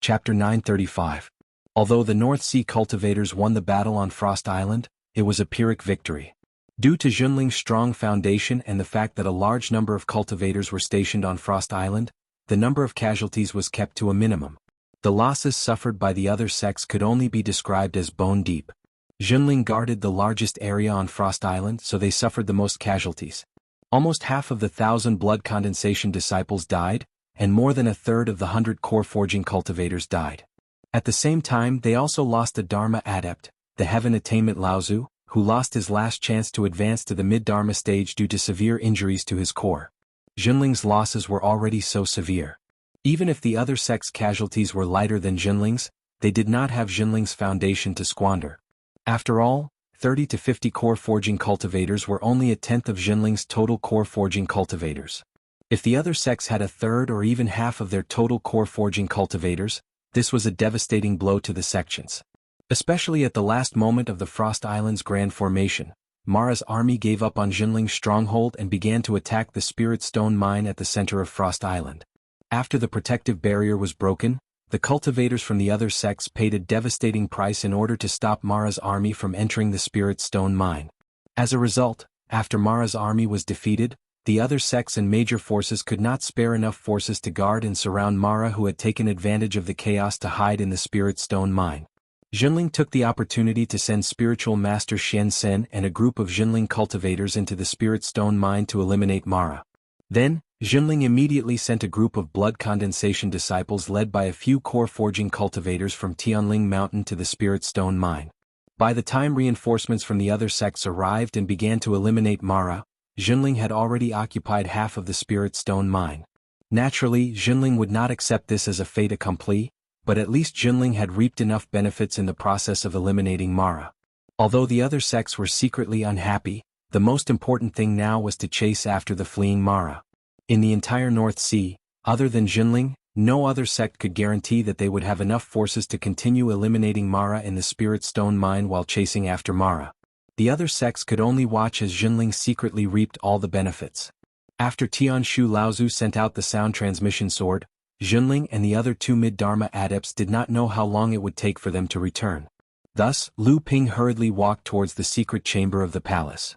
Chapter 935. Although the North Sea cultivators won the battle on Frost Island, it was a Pyrrhic victory. Due to Junling's strong foundation and the fact that a large number of cultivators were stationed on Frost Island, the number of casualties was kept to a minimum. The losses suffered by the other sects could only be described as bone deep. Junling guarded the largest area on Frost Island, so they suffered the most casualties. Almost half of the 1,000 blood condensation disciples died, and more than a third of the 100 core forging cultivators died. At the same time, they also lost a Dharma adept, the Heaven Attainment Laozu, who lost his last chance to advance to the mid-Dharma stage due to severe injuries to his core. Junling's losses were already so severe. Even if the other sect's casualties were lighter than Junling's, they did not have Junling's foundation to squander. After all, 30 to 50 core forging cultivators were only a tenth of Jinling's total core forging cultivators. If the other sects had a third or even half of their total core forging cultivators, this was a devastating blow to the sections. Especially at the last moment of the Frost Island's grand formation, Mara's army gave up on Jinling's stronghold and began to attack the Spirit Stone mine at the center of Frost Island. After the protective barrier was broken, the cultivators from the other sects paid a devastating price in order to stop Mara's army from entering the Spirit Stone mine. As a result, after Mara's army was defeated, the other sects and major forces could not spare enough forces to guard and surround Mara, who had taken advantage of the chaos to hide in the Spirit Stone mine. Jinling took the opportunity to send spiritual master Xian Sen and a group of Jinling cultivators into the Spirit Stone mine to eliminate Mara. Then, Jinling immediately sent a group of blood condensation disciples led by a few core forging cultivators from Tianling Mountain to the Spirit Stone mine. By the time reinforcements from the other sects arrived and began to eliminate Mara, Jinling had already occupied half of the Spirit Stone mine. Naturally, Jinling would not accept this as a fait accompli, but at least Jinling had reaped enough benefits in the process of eliminating Mara. Although the other sects were secretly unhappy, the most important thing now was to chase after the fleeing Mara. In the entire North Sea, other than Jinling, no other sect could guarantee that they would have enough forces to continue eliminating Mara in the Spirit Stone mine while chasing after Mara. The other sects could only watch as Jinling secretly reaped all the benefits. After Tianshu Laozu sent out the sound transmission sword, Jinling and the other two mid-Dharma adepts did not know how long it would take for them to return. Thus, Lu Ping hurriedly walked towards the secret chamber of the palace.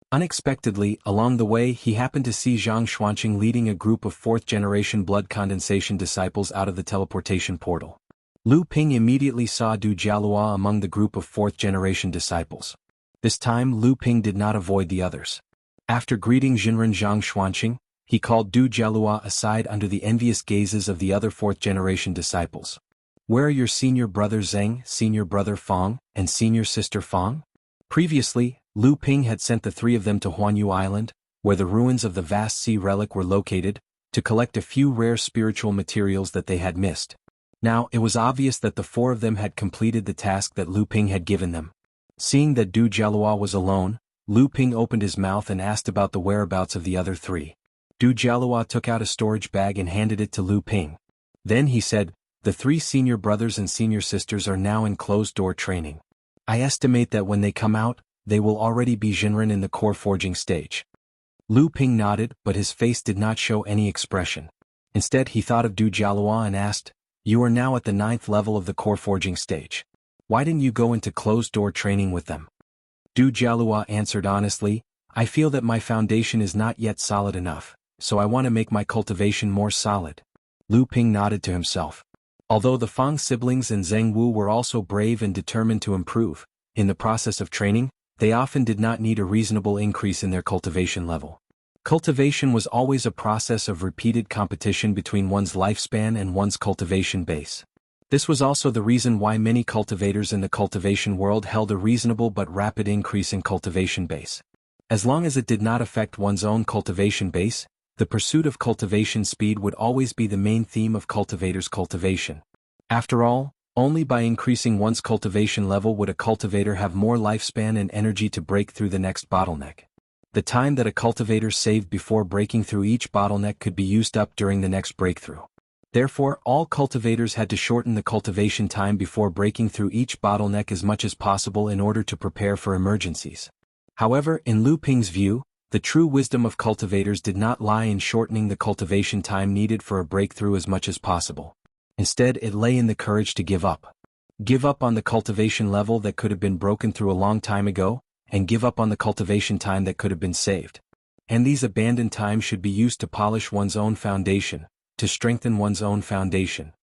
Unexpectedly, along the way he happened to see Zhang Xuanqing leading a group of fourth-generation blood condensation disciples out of the teleportation portal. Lu Ping immediately saw Du Jialua among the group of fourth-generation disciples. This time Lu Ping did not avoid the others. After greeting Jinren Zhang Xuanqing, he called Du Jialua aside under the envious gazes of the other fourth-generation disciples. "Where are your senior brother Zheng, senior brother Fang, and senior sister Fang?" Previously, Lu Ping had sent the three of them to Huanyu Island, where the ruins of the vast sea relic were located, to collect a few rare spiritual materials that they had missed. Now, it was obvious that the four of them had completed the task that Lu Ping had given them. Seeing that Du Jialua was alone, Lu Ping opened his mouth and asked about the whereabouts of the other three. Du Jialua took out a storage bag and handed it to Lu Ping. Then he said, "The three senior brothers and senior sisters are now in closed-door training. I estimate that when they come out, they will already be Jinren in the core forging stage." Lu Ping nodded, but his face did not show any expression. Instead he thought of Du Jialua and asked, "You are now at the 9th level of the core forging stage. Why didn't you go into closed-door training with them?" Du Jialua answered honestly, "I feel that my foundation is not yet solid enough, so I want to make my cultivation more solid." Lu Ping nodded to himself. Although the Fang siblings and Zheng Wu were also brave and determined to improve, in the process of training, they often did not need a reasonable increase in their cultivation level. Cultivation was always a process of repeated competition between one's lifespan and one's cultivation base. This was also the reason why many cultivators in the cultivation world held a reasonable but rapid increase in cultivation base. As long as it did not affect one's own cultivation base, the pursuit of cultivation speed would always be the main theme of cultivators' cultivation. After all, only by increasing one's cultivation level would a cultivator have more lifespan and energy to break through the next bottleneck. The time that a cultivator saved before breaking through each bottleneck could be used up during the next breakthrough. Therefore, all cultivators had to shorten the cultivation time before breaking through each bottleneck as much as possible in order to prepare for emergencies. However, in Lu Ping's view, the true wisdom of cultivators did not lie in shortening the cultivation time needed for a breakthrough as much as possible. Instead, it lay in the courage to give up. Give up on the cultivation level that could have been broken through a long time ago, and give up on the cultivation time that could have been saved. And these abandoned times should be used to polish one's own foundation, to strengthen one's own foundation.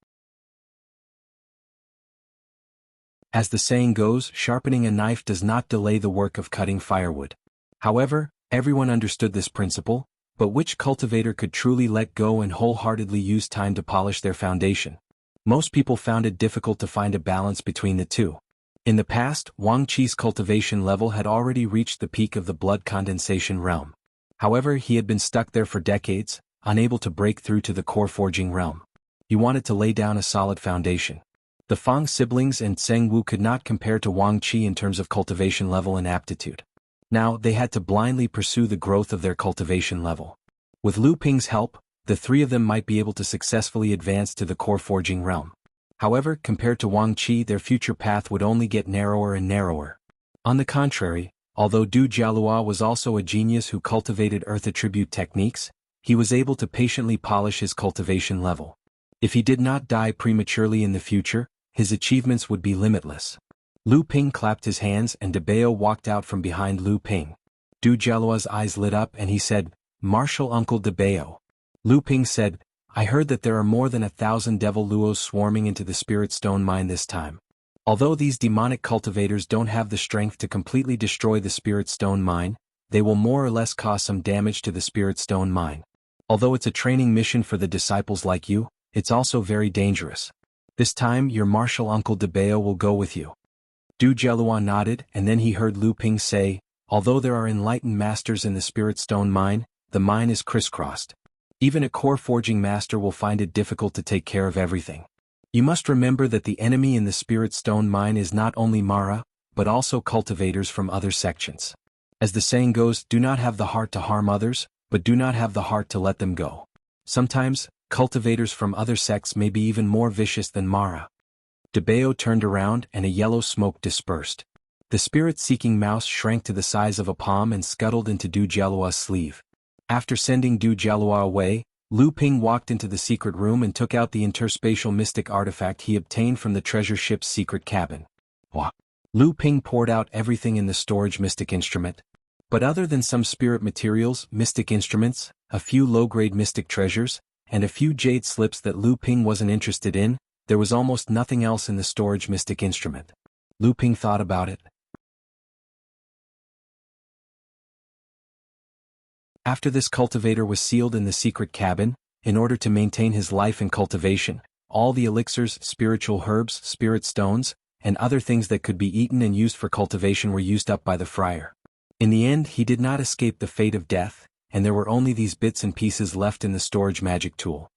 As the saying goes, sharpening a knife does not delay the work of cutting firewood. However, everyone understood this principle, but which cultivator could truly let go and wholeheartedly use time to polish their foundation? Most people found it difficult to find a balance between the two. In the past, Wang Qi's cultivation level had already reached the peak of the blood condensation realm. However, he had been stuck there for decades, unable to break through to the core forging realm. He wanted to lay down a solid foundation. The Fang siblings and Tseng Wu could not compare to Wang Qi in terms of cultivation level and aptitude. Now, they had to blindly pursue the growth of their cultivation level. With Lu Ping's help, the three of them might be able to successfully advance to the core forging realm. However, compared to Wang Qi, their future path would only get narrower and narrower. On the contrary, although Du Jialua was also a genius who cultivated earth attribute techniques, he was able to patiently polish his cultivation level. If he did not die prematurely in the future, his achievements would be limitless. Lu Ping clapped his hands and Debao walked out from behind Lu Ping. Du Jialua's eyes lit up and he said, "Martial Uncle Debao." Lu Ping said, "I heard that there are more than 1,000 devil luos swarming into the Spirit Stone mine this time. Although these demonic cultivators don't have the strength to completely destroy the Spirit Stone mine, they will more or less cause some damage to the Spirit Stone mine. Although it's a training mission for the disciples like you, it's also very dangerous. This time your martial uncle Debao will go with you." Du Jialua nodded and then he heard Lu Ping say, "Although there are enlightened masters in the Spirit Stone mine, the mine is crisscrossed. Even a core forging master will find it difficult to take care of everything. You must remember that the enemy in the Spirit Stone mine is not only Mara, but also cultivators from other sections. As the saying goes, do not have the heart to harm others, but do not have the heart to let them go. Sometimes, cultivators from other sects may be even more vicious than Mara." Debao turned around and a yellow smoke dispersed. The spirit-seeking mouse shrank to the size of a palm and scuttled into Du Jialua's sleeve. After sending Du Jialua away, Lu Ping walked into the secret room and took out the interspatial mystic artifact he obtained from the treasure ship's secret cabin. Lu Ping poured out everything in the storage mystic instrument. But other than some spirit materials, mystic instruments, a few low-grade mystic treasures, and a few jade slips that Lu Ping wasn't interested in, there was almost nothing else in the storage mystic instrument. Lu Ping thought about it. After this cultivator was sealed in the secret cabin, in order to maintain his life in cultivation, all the elixirs, spiritual herbs, spirit stones, and other things that could be eaten and used for cultivation were used up by the friar. In the end, he did not escape the fate of death, and there were only these bits and pieces left in the storage magic tool.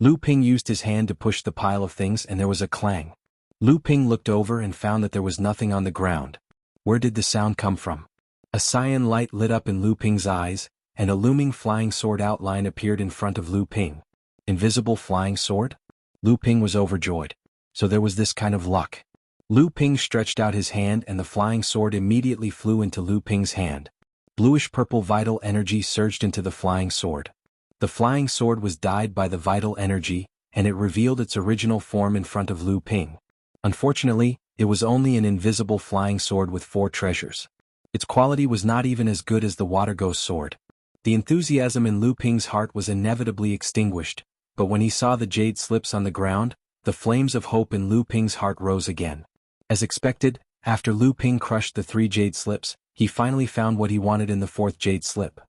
Lu Ping used his hand to push the pile of things and there was a clang. Lu Ping looked over and found that there was nothing on the ground. Where did the sound come from? A cyan light lit up in Lu Ping's eyes, and a looming flying sword outline appeared in front of Lu Ping. Invisible flying sword? Lu Ping was overjoyed. So there was this kind of luck. Lu Ping stretched out his hand and the flying sword immediately flew into Lu Ping's hand. Bluish-purple vital energy surged into the flying sword. The flying sword was dyed by the vital energy, and it revealed its original form in front of Lu Ping. Unfortunately, it was only an invisible flying sword with 4 treasures. Its quality was not even as good as the water ghost sword. The enthusiasm in Lu Ping's heart was inevitably extinguished, but when he saw the jade slips on the ground, the flames of hope in Lu Ping's heart rose again. As expected, after Lu Ping crushed the 3 jade slips, he finally found what he wanted in the 4th jade slip.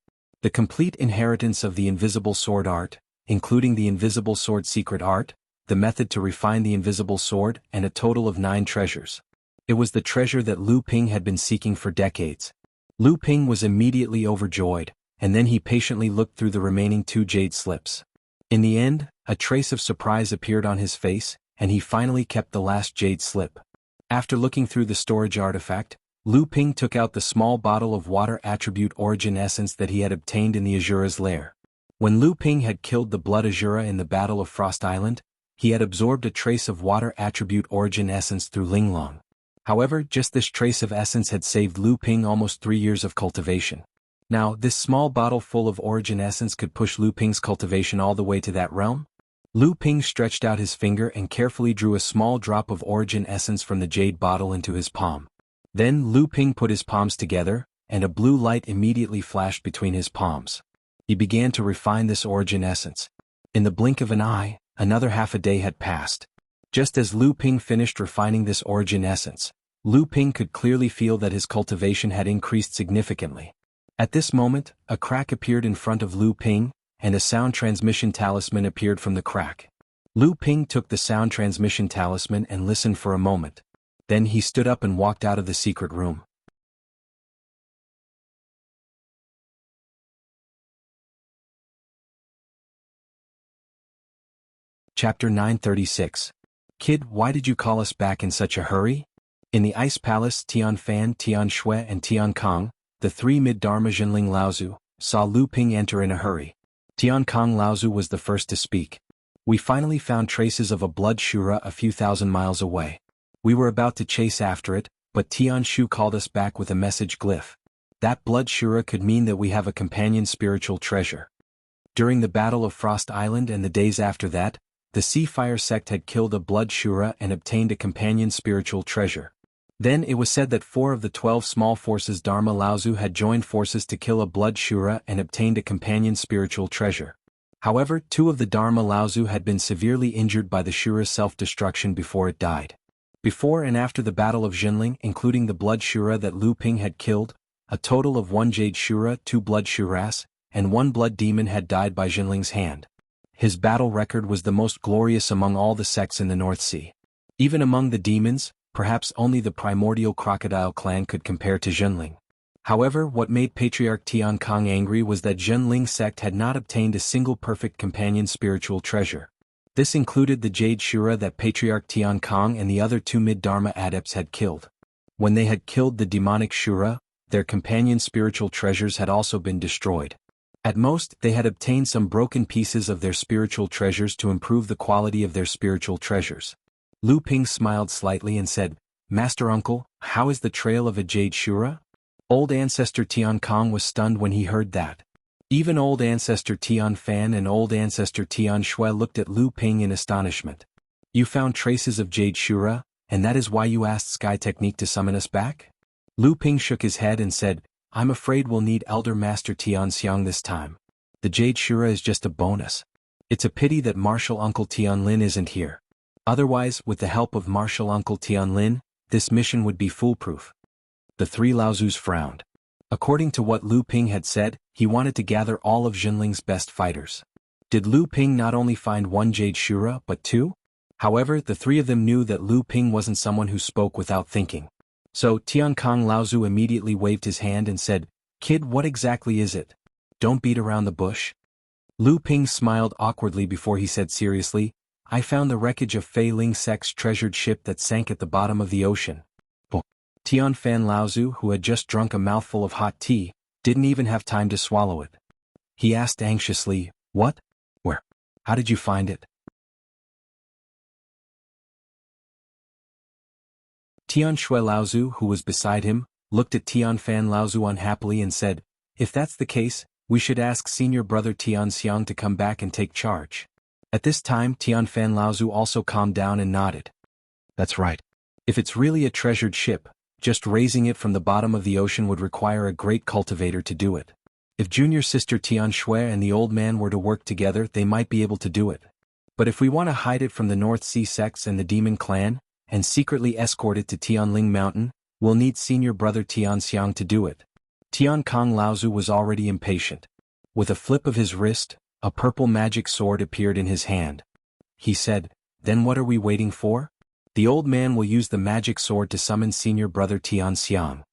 The complete inheritance of the invisible sword art, including the invisible sword secret art, the method to refine the invisible sword, and a total of 9 treasures. It was the treasure that Lu Ping had been seeking for decades. Lu Ping was immediately overjoyed, and then he patiently looked through the remaining 2 jade slips. In the end, a trace of surprise appeared on his face, and he finally kept the last jade slip. After looking through the storage artifact, Lu Ping took out the small bottle of water attribute origin essence that he had obtained in the Azura's lair. When Lu Ping had killed the blood Azura in the Battle of Frost Island, he had absorbed a trace of water attribute origin essence through Linglong. However, just this trace of essence had saved Lu Ping almost 3 years of cultivation. Now, this small bottle full of origin essence could push Lu Ping's cultivation all the way to that realm? Lu Ping stretched out his finger and carefully drew a small drop of origin essence from the jade bottle into his palm. Then Lu Ping put his palms together, and a blue light immediately flashed between his palms. He began to refine this origin essence. In the blink of an eye, another half a day had passed. Just as Lu Ping finished refining this origin essence, Lu Ping could clearly feel that his cultivation had increased significantly. At this moment, a crack appeared in front of Lu Ping, and a sound transmission talisman appeared from the crack. Lu Ping took the sound transmission talisman and listened for a moment. Then he stood up and walked out of the secret room. Chapter 936. Kid, why did you call us back in such a hurry? In the Ice Palace, Tian Fan, Tian Shui and Tian Kong, the three mid-Dharma Jinling Laozu, saw Lu Ping enter in a hurry. Tian Kong Laozu was the first to speak. We finally found traces of a blood Shura a few thousand miles away. We were about to chase after it, but Tian Shu called us back with a message glyph. That blood Shura could mean that we have a companion spiritual treasure. During the Battle of Frost Island and the days after that, the Sea Fire sect had killed a blood Shura and obtained a companion spiritual treasure. Then it was said that 4 of the 12 small forces Dharma Laozu had joined forces to kill a blood Shura and obtained a companion spiritual treasure. However, 2 of the Dharma Laozu had been severely injured by the Shura's self-destruction before it died. Before and after the Battle of Jinling, including the blood Shura that Lu Ping had killed, a total of 1 Jade Shura, 2 blood Shuras, and 1 blood demon had died by Jinling's hand. His battle record was the most glorious among all the sects in the North Sea. Even among the demons, perhaps only the primordial crocodile clan could compare to Jinling. However, what made Patriarch Tian Kong angry was that Jinling sect had not obtained a single perfect companion spiritual treasure. This included the Jade Shura that Patriarch Tian Kong and the other 2 mid-Dharma adepts had killed. When they had killed the demonic Shura, their companion spiritual treasures had also been destroyed. At most, they had obtained some broken pieces of their spiritual treasures to improve the quality of their spiritual treasures. Lu Ping smiled slightly and said, "Master Uncle, how is the trail of a Jade Shura?" Old Ancestor Tian Kong was stunned when he heard that. Even Old Ancestor Tian Fan and Old Ancestor Tian Shui looked at Lu Ping in astonishment. "You found traces of Jade Shura, and that is why you asked Sky Technique to summon us back?" Lu Ping shook his head and said, "I'm afraid we'll need Elder Master Tian Xiang this time. The Jade Shura is just a bonus. It's a pity that Martial Uncle Tian Lin isn't here. Otherwise, with the help of Martial Uncle Tian Lin, this mission would be foolproof." The 3 Laozus frowned. According to what Lu Ping had said, he wanted to gather all of Jinling's best fighters. Did Lu Ping not only find 1 Jade Shura but 2? However, the 3 of them knew that Lu Ping wasn't someone who spoke without thinking. So Tian Kong Laozu immediately waved his hand and said, "Kid, what exactly is it? Don't beat around the bush." Lu Ping smiled awkwardly before he said seriously, "I found the wreckage of Fei Ling Sect's treasured ship that sank at the bottom of the ocean." Tian Fan Laozu, who had just drunk a mouthful of hot tea, didn't even have time to swallow it. He asked anxiously, "What? Where? How did you find it?" Tian Shui Laozu, who was beside him, looked at Tian Fan Laozu unhappily and said, "If that's the case, we should ask senior brother Tian Xiang to come back and take charge." At this time Tian Fan Laozu also calmed down and nodded. "That's right. If it's really a treasured ship, just raising it from the bottom of the ocean would require a great cultivator to do it. If junior sister Tian Shui and the old man were to work together, they might be able to do it. But if we want to hide it from the North Sea sects and the Demon Clan, and secretly escort it to Tianling Mountain, we'll need senior brother Tian Xiang to do it." Tian Kong Laozu was already impatient. With a flip of his wrist, a purple magic sword appeared in his hand. He said, "Then what are we waiting for? The old man will use the magic sword to summon senior brother Tian Xiang."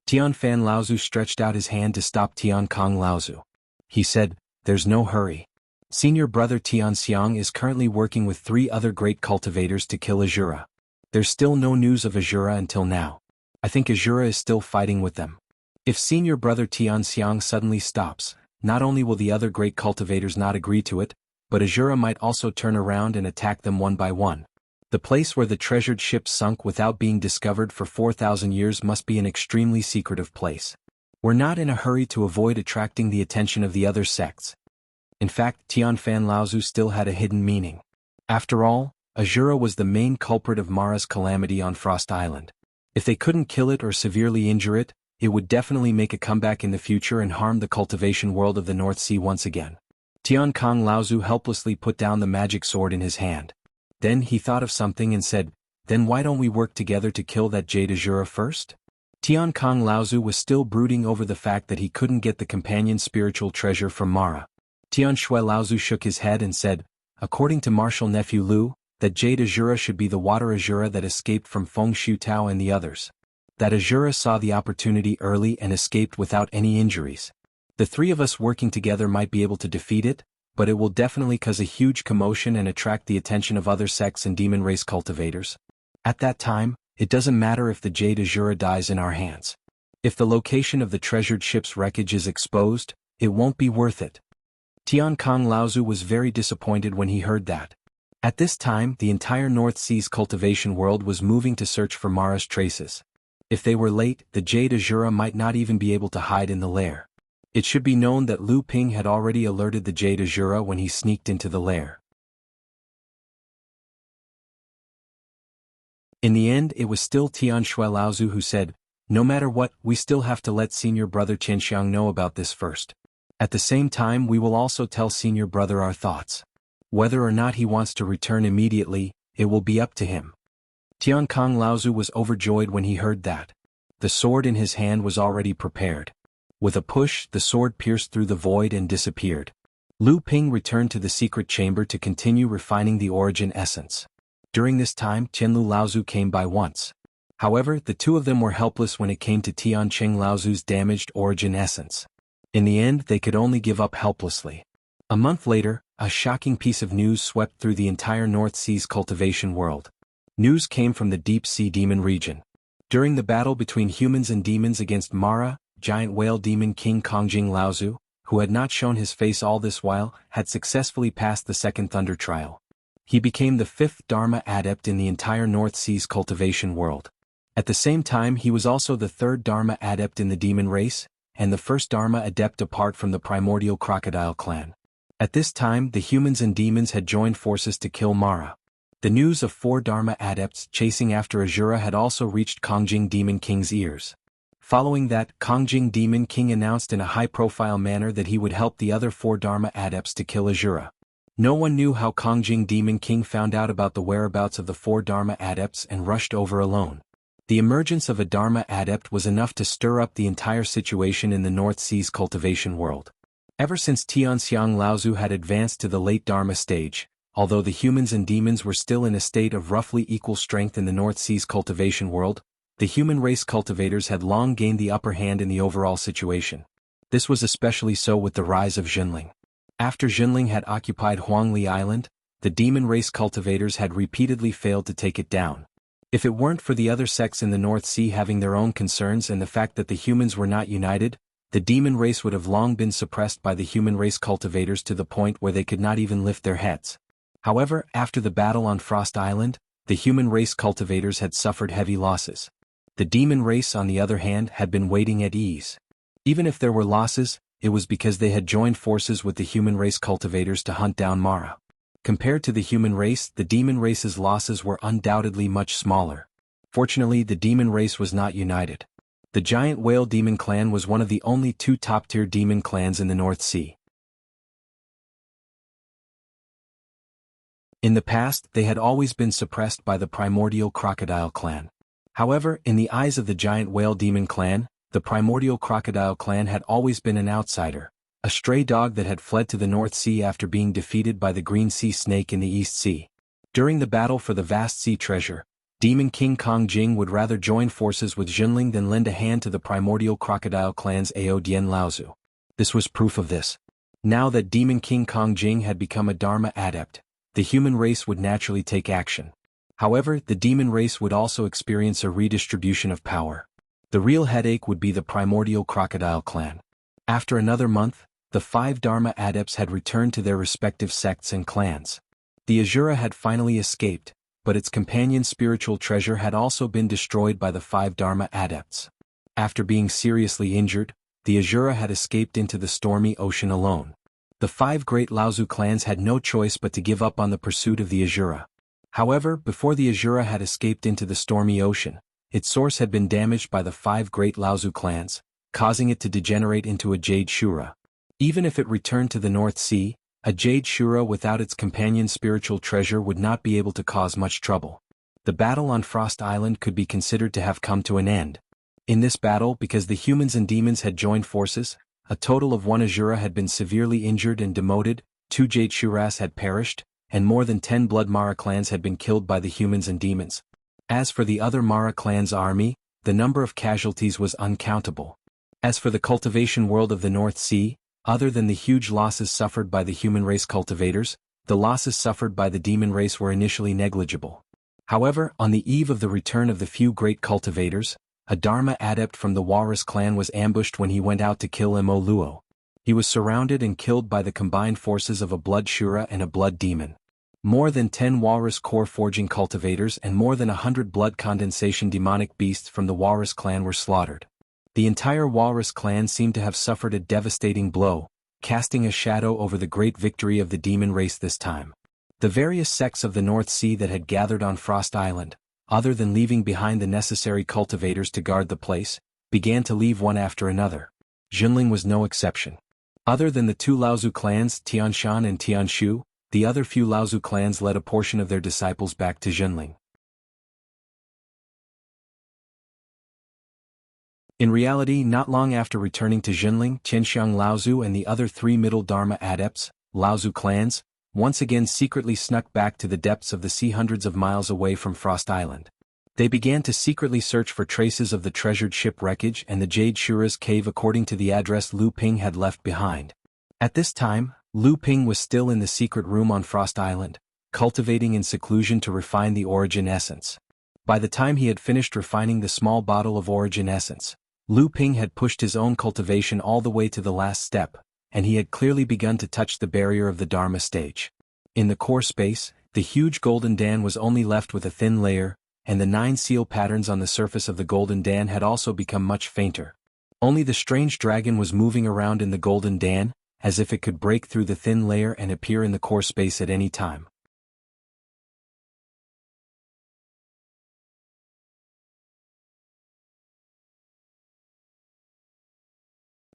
Tian Fan Laozu stretched out his hand to stop Tian Kong Laozu. He said, "There's no hurry. Senior brother Tian Xiang is currently working with 3 other great cultivators to kill Azura. There's still no news of Azura until now. I think Azura is still fighting with them. If senior brother Tian Xiang suddenly stops, not only will the other great cultivators not agree to it, but Azura might also turn around and attack them one by one. The place where the treasured ship sunk without being discovered for 4,000 years must be an extremely secretive place. We're not in a hurry to avoid attracting the attention of the other sects." In fact, Tian Fan Laozu still had a hidden meaning. After all, Azura was the main culprit of Mara's calamity on Frost Island. If they couldn't kill it or severely injure it, it would definitely make a comeback in the future and harm the cultivation world of the North Sea once again. Tian Kong Laozu helplessly put down the magic sword in his hand. Then he thought of something and said, "Then why don't we work together to kill that Jade Azura first?" Tian Kong Laozu was still brooding over the fact that he couldn't get the companion spiritual treasure from Mara. Tian Shui Laozu shook his head and said, "According to Martial Nephew Lu, that Jade Azura should be the water Azura that escaped from Feng Shutao and the others. That Azura saw the opportunity early and escaped without any injuries. The 3 of us working together might be able to defeat it, but it will definitely cause a huge commotion and attract the attention of other sects and demon race cultivators. At that time, it doesn't matter if the Jade Azura dies in our hands. If the location of the treasured ship's wreckage is exposed, it won't be worth it. Tian Kong Laozu was very disappointed when he heard that. At this time, the entire North Sea's cultivation world was moving to search for Mara's traces. If they were late, the Jade Azura might not even be able to hide in the lair. It should be known that Lu Ping had already alerted the Jade Azura when he sneaked into the lair. In the end, it was still Tian Shui Laozu who said, "No matter what, we still have to let senior brother Qianxiang know about this first. At the same time, we will also tell senior brother our thoughts. Whether or not he wants to return immediately, it will be up to him." Tian Kong Laozu was overjoyed when he heard that. The sword in his hand was already prepared. With a push, the sword pierced through the void and disappeared. Lu Ping returned to the secret chamber to continue refining the origin essence. During this time, Qianlu Laozu came by once. However, the two of them were helpless when it came to Tian Cheng Laozu's damaged origin essence. In the end, they could only give up helplessly. A month later, a shocking piece of news swept through the entire North Sea's cultivation world. News came from the Deep Sea Demon region. During the battle between humans and demons against Mara, giant whale demon King Kongjing Laozu, who had not shown his face all this while, had successfully passed the second thunder trial. He became the 5th Dharma adept in the entire North Sea's cultivation world. At the same time, he was also the 3rd Dharma adept in the demon race, and the 1st Dharma adept apart from the primordial crocodile clan. At this time, the humans and demons had joined forces to kill Mara. The news of 4 Dharma adepts chasing after Azura had also reached Kongjing Demon King's ears. Following that, Kongjing Demon King announced in a high-profile manner that he would help the other 4 Dharma adepts to kill Azura. No one knew how Kongjing Demon King found out about the whereabouts of the 4 Dharma adepts and rushed over alone. The emergence of a Dharma adept was enough to stir up the entire situation in the North Sea's cultivation world. Ever since Tianxiang Laozu had advanced to the late Dharma stage, although the humans and demons were still in a state of roughly equal strength in the North Sea's cultivation world, the human race cultivators had long gained the upper hand in the overall situation. This was especially so with the rise of Jinling. After Jinling had occupied Huangli Island, the demon race cultivators had repeatedly failed to take it down. If it weren't for the other sects in the North Sea having their own concerns and the fact that the humans were not united, the demon race would have long been suppressed by the human race cultivators to the point where they could not even lift their heads. However, after the battle on Frost Island, the human race cultivators had suffered heavy losses. The demon race, on the other hand, had been waiting at ease. Even if there were losses, it was because they had joined forces with the human race cultivators to hunt down Mara. Compared to the human race, the demon race's losses were undoubtedly much smaller. Fortunately, the demon race was not united. The giant whale demon clan was one of the only 2 top-tier demon clans in the North Sea. In the past, they had always been suppressed by the primordial crocodile clan. However, in the eyes of the giant whale demon clan, the primordial crocodile clan had always been an outsider, a stray dog that had fled to the North Sea after being defeated by the Green Sea Snake in the East Sea. During the battle for the vast sea treasure, Demon King Kongjing would rather join forces with Jinling than lend a hand to the primordial crocodile clan's Ao Dian Laozu. This was proof of this. Now that Demon King Kongjing had become a Dharma adept, the human race would naturally take action. However, the demon race would also experience a redistribution of power. The real headache would be the primordial crocodile clan. After another month, the 5 Dharma adepts had returned to their respective sects and clans. The Azura had finally escaped, but its companion spiritual treasure had also been destroyed by the 5 Dharma adepts. After being seriously injured, the Azura had escaped into the stormy ocean alone. The 5 great Laozu clans had no choice but to give up on the pursuit of the Azura. However, before the Azura had escaped into the stormy ocean, its source had been damaged by the 5 great Laozu clans, causing it to degenerate into a Jade Shura. Even if it returned to the North Sea, a Jade Shura without its companion spiritual treasure would not be able to cause much trouble. The battle on Frost Island could be considered to have come to an end. In this battle, because the humans and demons had joined forces, a total of 1 Azura had been severely injured and demoted, 2 Jade Shuras had perished, and more than 10 Blood Mara clans had been killed by the humans and demons. As for the other Mara clan's army, the number of casualties was uncountable. As for the cultivation world of the North Sea, Other than the huge losses suffered by the human race cultivators, the losses suffered by the demon race were initially negligible. However, on the eve of the return of the few great cultivators, a Dharma adept from the Walrus clan was ambushed when he went out to kill Mo Luo. He was surrounded and killed by the combined forces of a blood Shura and a blood demon. More than 10 Walrus core forging cultivators and more than 100 blood condensation demonic beasts from the Walrus clan were slaughtered. The entire Walrus clan seemed to have suffered a devastating blow, casting a shadow over the great victory of the demon race this time. The various sects of the North Sea that had gathered on Frost Island, other than leaving behind the necessary cultivators to guard the place, began to leave one after another. Jinling was no exception. Other than the two Laozu clans, Tianshan and Tianshu, the other few Laozu clans led a portion of their disciples back to Jinling. In reality, not long after returning to Jinling, Tianxiang Laozu and the other 3 Middle Dharma adepts, Laozu clans, once again secretly snuck back to the depths of the sea hundreds of miles away from Frost Island. They began to secretly search for traces of the treasured ship wreckage and the Jade Shura's cave according to the address Lu Ping had left behind. At this time, Lu Ping was still in the secret room on Frost Island, cultivating in seclusion to refine the origin essence. By the time he had finished refining the small bottle of origin essence, Lu Ping had pushed his own cultivation all the way to the last step, and he had clearly begun to touch the barrier of the Dharma stage. In the core space, the huge golden Dan was only left with a thin layer, and the 9 seal patterns on the surface of the golden Dan had also become much fainter. Only the strange dragon was moving around in the golden Dan, as if it could break through the thin layer and appear in the core space at any time.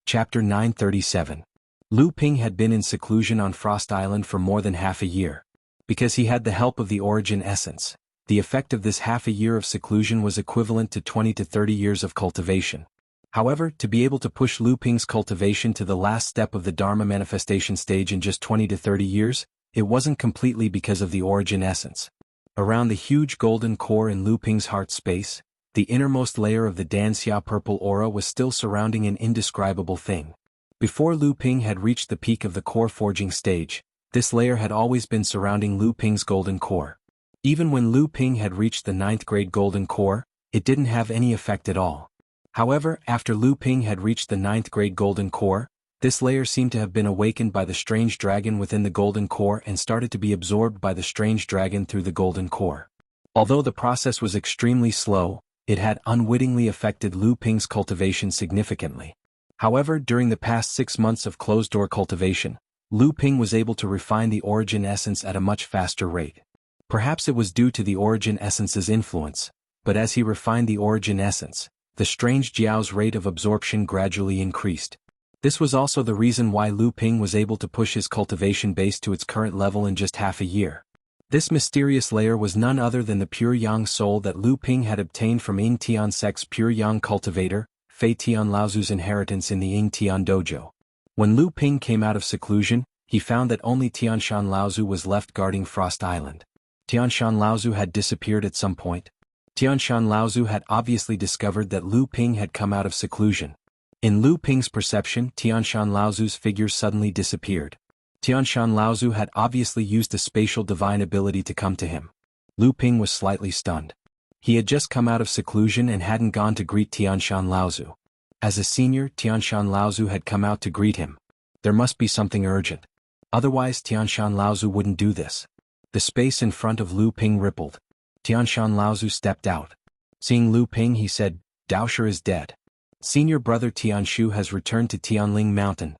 Chapter 937. Lu Ping had been in seclusion on Frost Island for more than half a year. Because he had the help of the origin essence, the effect of this half a year of seclusion was equivalent to 20 to 30 years of cultivation. However, to be able to push Lu Ping's cultivation to the last step of the Dharma manifestation stage in just 20 to 30 years, it wasn't completely because of the origin essence. Around the huge golden core in Lu Ping's heart space, the innermost layer of the Danxia purple aura was still surrounding an indescribable thing. Before Lu Ping had reached the peak of the core forging stage, this layer had always been surrounding Lu Ping's golden core. Even when Lu Ping had reached the 9th grade golden core, it didn't have any effect at all. However, after Lu Ping had reached the 9th grade golden core, this layer seemed to have been awakened by the strange dragon within the golden core and started to be absorbed by the strange dragon through the golden core. Although the process was extremely slow, it had unwittingly affected Lu Ping's cultivation significantly. However, during the past 6 months of closed-door cultivation, Lu Ping was able to refine the origin essence at a much faster rate. Perhaps it was due to the origin essence's influence, but as he refined the origin essence, the strange Jiao's rate of absorption gradually increased. This was also the reason why Lu Ping was able to push his cultivation base to its current level in just half a year. This mysterious layer was none other than the pure yang soul that Lu Ping had obtained from Ying Tian Sect's pure yang cultivator, Fei Tian Laozu's inheritance in the Ying Tian dojo. When Lu Ping came out of seclusion, he found that only Tianshan Laozu was left guarding Frost Island. Tianshan Laozu had disappeared at some point. Tianshan Laozu had obviously discovered that Lu Ping had come out of seclusion. In Lu Ping's perception, Tianshan Laozu's figure suddenly disappeared. Tianshan Laozu had obviously used a spatial divine ability to come to him. Lu Ping was slightly stunned. He had just come out of seclusion and hadn't gone to greet Tianshan Laozu. As a senior, Tianshan Laozu had come out to greet him. There must be something urgent. Otherwise Tianshan Laozu wouldn't do this. The space in front of Lu Ping rippled. Tianshan Laozu stepped out. Seeing Lu Ping, he said, "Daoshi is dead. Senior brother Tianshu has returned to Tianling Mountain."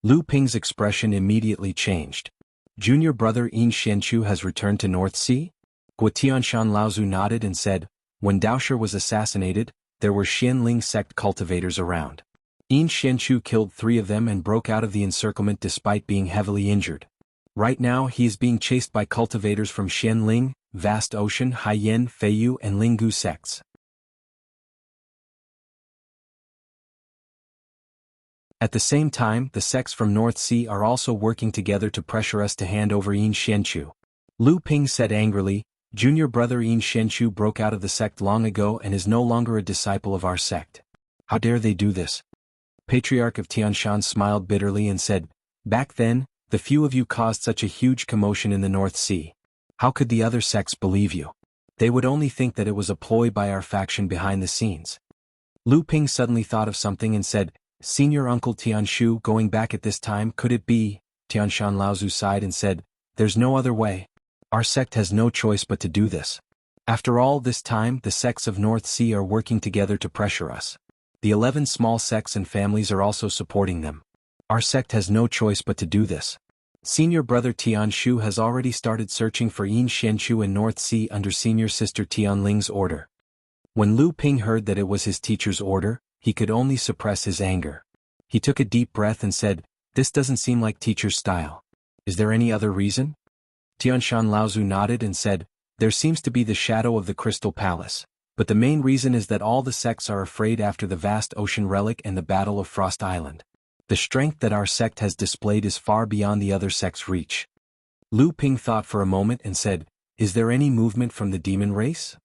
Lu Ping's expression immediately changed. "Junior brother Yin Xianchu has returned to North Sea?" Tianshan Laozu nodded and said, "When Daoshi was assassinated, there were Xianling sect cultivators around. Yin Xianchu killed 3 of them and broke out of the encirclement despite being heavily injured. Right now he is being chased by cultivators from Xianling, Vast Ocean, Haiyan, Feiyu and Linggu sects. At the same time, the sects from North Sea are also working together to pressure us to hand over Yin Xianchu." Lu Ping said angrily, "Junior brother Yin Xianchu broke out of the sect long ago and is no longer a disciple of our sect. How dare they do this?" Patriarch of Tianshan smiled bitterly and said, "Back then, the few of you caused such a huge commotion in the North Sea. How could the other sects believe you? They would only think that it was a ploy by our faction behind the scenes." Lu Ping suddenly thought of something and said, "Senior Uncle Tianshu, going back at this time, could it be?" Tianshan Laozu sighed and said, "There's no other way. Our sect has no choice but to do this. After all this time, the sects of North Sea are working together to pressure us. The 11 small sects and families are also supporting them. Our sect has no choice but to do this. Senior brother Tianshu has already started searching for Yin Xianchu in North Sea under senior sister Tianling's order." When Lu Ping heard that it was his teacher's order, he could only suppress his anger. He took a deep breath and said, "This doesn't seem like teacher's style. Is there any other reason?" Tianshan Laozu nodded and said, "There seems to be the shadow of the Crystal Palace, but the main reason is that all the sects are afraid after the vast ocean relic and the Battle of Frost Island. The strength that our sect has displayed is far beyond the other sects' reach." Lu Ping thought for a moment and said, "Is there any movement from the demon race?"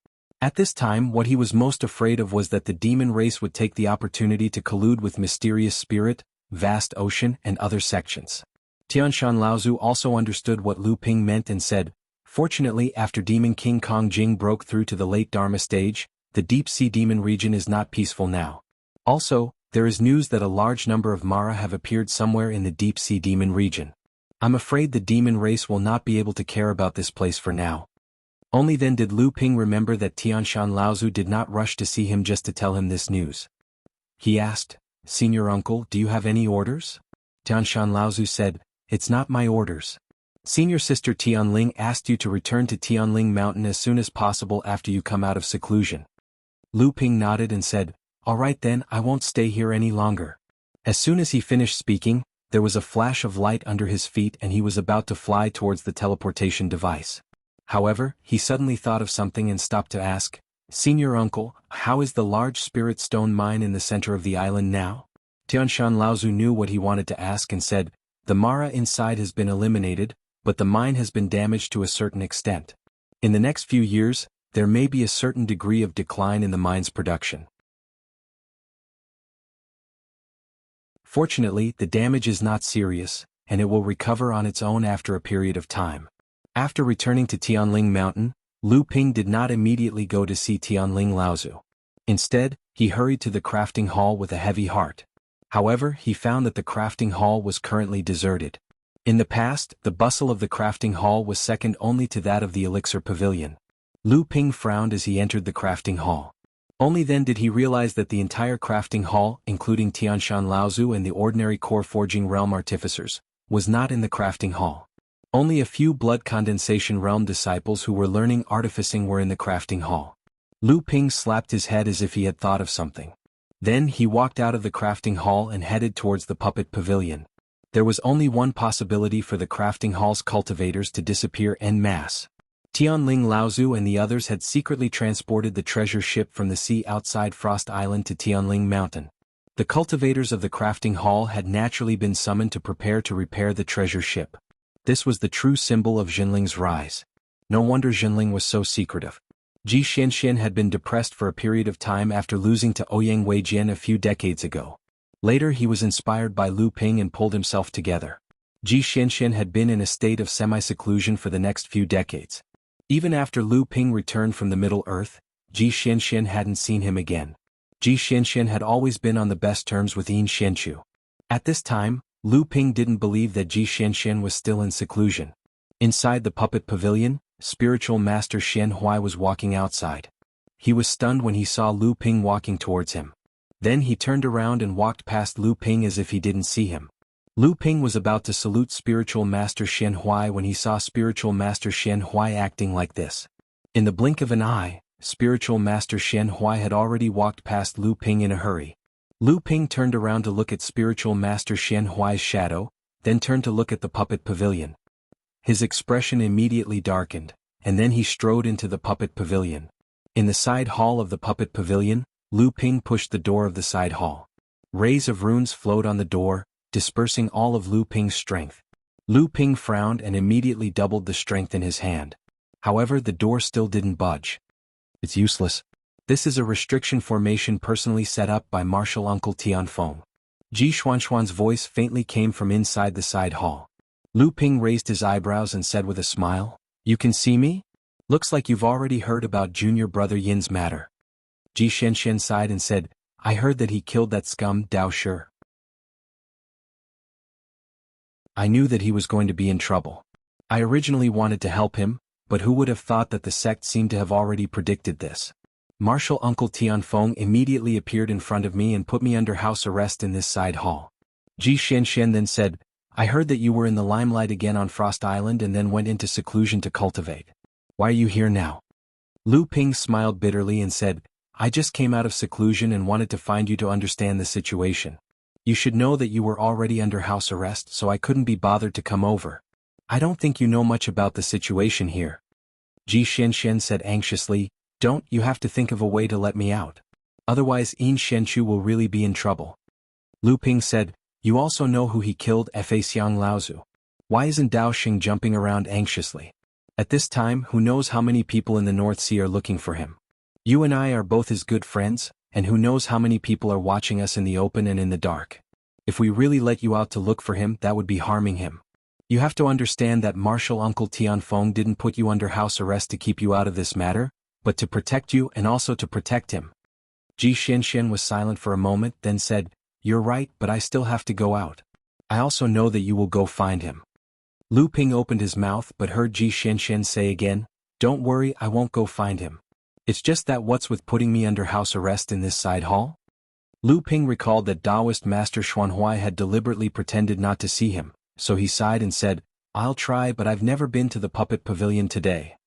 At this time, what he was most afraid of was that the demon race would take the opportunity to collude with Mysterious Spirit, Vast Ocean, and other sections. Tianshan Laozu also understood what Lu Ping meant and said, "Fortunately, after Demon King Kong Jing broke through to the late Dharma stage, the Deep Sea Demon region is not peaceful now. Also, there is news that a large number of Mara have appeared somewhere in the Deep Sea Demon region. I'm afraid the demon race will not be able to care about this place for now." Only then did Lu Ping remember that Tianshan Laozu did not rush to see him just to tell him this news. He asked, "Senior uncle, do you have any orders?" Tianshan Laozu said, "It's not my orders. Senior sister Tianling asked you to return to Tianling Mountain as soon as possible after you come out of seclusion." Lu Ping nodded and said, "All right then, I won't stay here any longer." As soon as he finished speaking, there was a flash of light under his feet and he was about to fly towards the teleportation device. However, he suddenly thought of something and stopped to ask, "Senior uncle, how is the large spirit stone mine in the center of the island now?" Tianshan Laozu knew what he wanted to ask and said, "The Mara inside has been eliminated, but the mine has been damaged to a certain extent. In the next few years, there may be a certain degree of decline in the mine's production. Fortunately, the damage is not serious, and it will recover on its own after a period of time." After returning to Tianling Mountain, Lu Ping did not immediately go to see Tianling Laozu. Instead, he hurried to the crafting hall with a heavy heart. However, he found that the crafting hall was currently deserted. In the past, the bustle of the crafting hall was second only to that of the elixir pavilion. Lu Ping frowned as he entered the crafting hall. Only then did he realize that the entire crafting hall, including Tianshan Laozu and the ordinary core forging realm artificers, was not in the crafting hall. Only a few blood condensation realm disciples who were learning artificing were in the crafting hall. Lu Ping slapped his head as if he had thought of something. Then he walked out of the crafting hall and headed towards the puppet pavilion. There was only one possibility for the crafting hall's cultivators to disappear en masse. Tianling Laozu and the others had secretly transported the treasure ship from the sea outside Frost Island to Tianling Mountain. The cultivators of the crafting hall had naturally been summoned to prepare to repair the treasure ship. This was the true symbol of Jinling's rise. No wonder Jinling was so secretive. Ji Xianxian had been depressed for a period of time after losing to Ouyang Weijian a few decades ago. Later he was inspired by Lu Ping and pulled himself together. Ji Xianxian had been in a state of semi-seclusion for the next few decades. Even after Lu Ping returned from the Middle Earth, Ji Xianxian hadn't seen him again. Ji Xianxian had always been on the best terms with Yin Xianchu. At this time, Lu Ping didn't believe that Ji Xianxian was still in seclusion. Inside the puppet pavilion, spiritual master Xian Huai was walking outside. He was stunned when he saw Lu Ping walking towards him. Then he turned around and walked past Lu Ping as if he didn't see him. Lu Ping was about to salute spiritual master Xian Huai when he saw spiritual master Xian Huai acting like this. In the blink of an eye, spiritual master Xian Huai had already walked past Lu Ping in a hurry. Lu Ping turned around to look at spiritual master Xian Huai's shadow, then turned to look at the puppet pavilion. His expression immediately darkened, and then he strode into the puppet pavilion. In the side hall of the puppet pavilion, Lu Ping pushed the door of the side hall. Rays of runes flowed on the door, dispersing all of Lu Ping's strength. Lu Ping frowned and immediately doubled the strength in his hand. However, the door still didn't budge. "It's useless. This is a restriction formation personally set up by Martial Uncle Tianfeng. Ji Xuanxuan's voice faintly came from inside the side hall. Lu Ping raised his eyebrows and said with a smile, "You can see me? Looks like you've already heard about junior brother Yin's matter." Ji Xianxian sighed and said, "I heard that he killed that scum Dao Shi. I knew that he was going to be in trouble. I originally wanted to help him, but who would have thought that the sect seemed to have already predicted this? Martial Uncle Tianfeng immediately appeared in front of me and put me under house arrest in this side hall." Ji Xianxian then said, "I heard that you were in the limelight again on Frost Island and then went into seclusion to cultivate. Why are you here now?" Lu Ping smiled bitterly and said, "I just came out of seclusion and wanted to find you to understand the situation. You should know that you were already under house arrest, so I couldn't be bothered to come over. I don't think you know much about the situation here." Ji Xianxian said anxiously, "Don't, you have to think of a way to let me out. Otherwise Yin Shenchu will really be in trouble." Lu Ping said, "You also know who he killed, Fa Xiang Laozu. Why isn't Dao Xing jumping around anxiously? At this time, who knows how many people in the North Sea are looking for him? You and I are both his good friends, and who knows how many people are watching us in the open and in the dark. If we really let you out to look for him, that would be harming him. You have to understand that Martial Uncle Tianfeng didn't put you under house arrest to keep you out of this matter, but to protect you and also to protect him." Ji Xianxian was silent for a moment, then said, "You're right, but I still have to go out. I also know that you will go find him." Lu Ping opened his mouth but heard Ji Xianxian say again, "Don't worry, I won't go find him. It's just that what's with putting me under house arrest in this side hall?" Lu Ping recalled that Taoist Master Xuanhuai had deliberately pretended not to see him, so he sighed and said, "I'll try, but I've never been to the puppet pavilion today."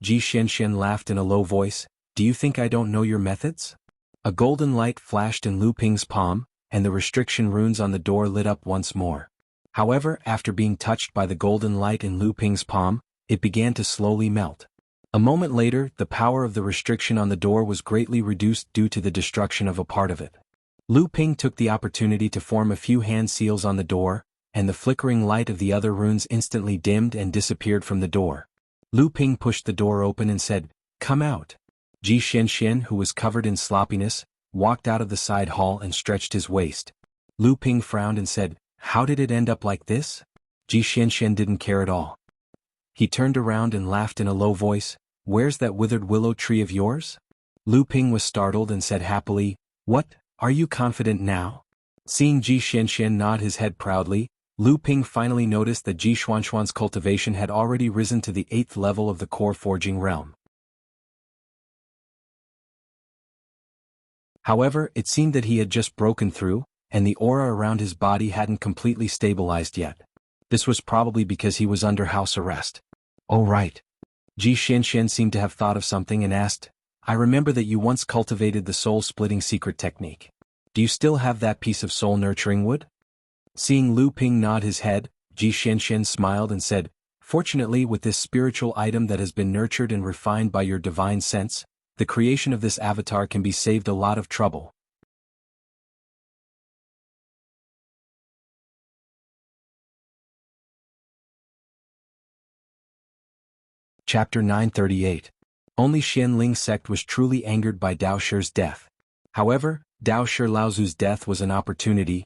Ji Xianxian laughed in a low voice, "Do you think I don't know your methods?" A golden light flashed in Lu Ping's palm, and the restriction runes on the door lit up once more. However, after being touched by the golden light in Lu Ping's palm, it began to slowly melt. A moment later, the power of the restriction on the door was greatly reduced due to the destruction of a part of it. Lu Ping took the opportunity to form a few hand seals on the door, and the flickering light of the other runes instantly dimmed and disappeared from the door. Lu Ping pushed the door open and said, "Come out." Ji Xianxian, who was covered in sloppiness, walked out of the side hall and stretched his waist. Lu Ping frowned and said, "How did it end up like this?" Ji Xianxian didn't care at all. He turned around and laughed in a low voice, "Where's that withered willow tree of yours?" Lu Ping was startled and said happily, "What, are you confident now?" Seeing Ji Xianxian nod his head proudly, Lu Ping finally noticed that Ji Xuanxuan's cultivation had already risen to the 8th level of the core forging realm. However, it seemed that he had just broken through, and the aura around his body hadn't completely stabilized yet. This was probably because he was under house arrest. "Oh right." Ji Xianxian seemed to have thought of something and asked, "I remember that you once cultivated the soul-splitting secret technique. Do you still have that piece of soul-nurturing wood?" Seeing Lu Ping nod his head, Ji Xianxian smiled and said, "Fortunately, with this spiritual item that has been nurtured and refined by your divine sense, the creation of this avatar can be saved a lot of trouble." Chapter 938. Only Xianling sect was truly angered by Dao Shi's death. However, Dao Shi Laozu's death was an opportunity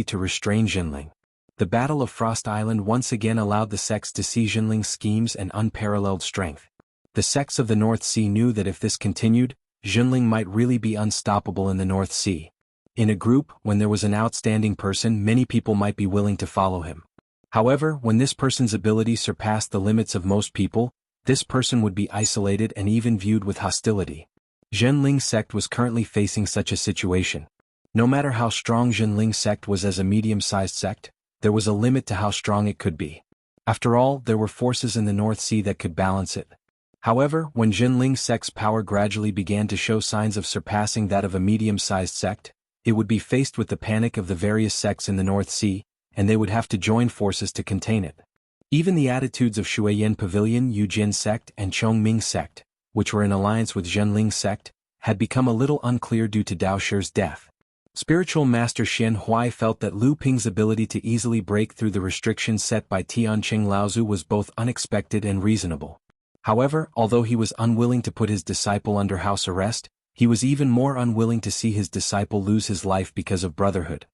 to restrain Jinling. The Battle of Frost Island once again allowed the sects to see Jinling's schemes and unparalleled strength. The sects of the North Sea knew that if this continued, Jinling might really be unstoppable in the North Sea. In a group, when there was an outstanding person, many people might be willing to follow him. However, when this person's ability surpassed the limits of most people, this person would be isolated and even viewed with hostility. Jinling's sect was currently facing such a situation. No matter how strong Jinling's sect was as a medium-sized sect, there was a limit to how strong it could be. After all, there were forces in the North Sea that could balance it. However, when Jinling's sect's power gradually began to show signs of surpassing that of a medium-sized sect, it would be faced with the panic of the various sects in the North Sea, and they would have to join forces to contain it. Even the attitudes of Shuiyan Pavilion Yujin sect and Chongming sect, which were in alliance with Zhenling sect, had become a little unclear due to Dao Shi's death. Spiritual Master Xian Huai felt that Lu Ping's ability to easily break through the restrictions set by Tianqing Laozu was both unexpected and reasonable. However, although he was unwilling to put his disciple under house arrest, he was even more unwilling to see his disciple lose his life because of brotherhood.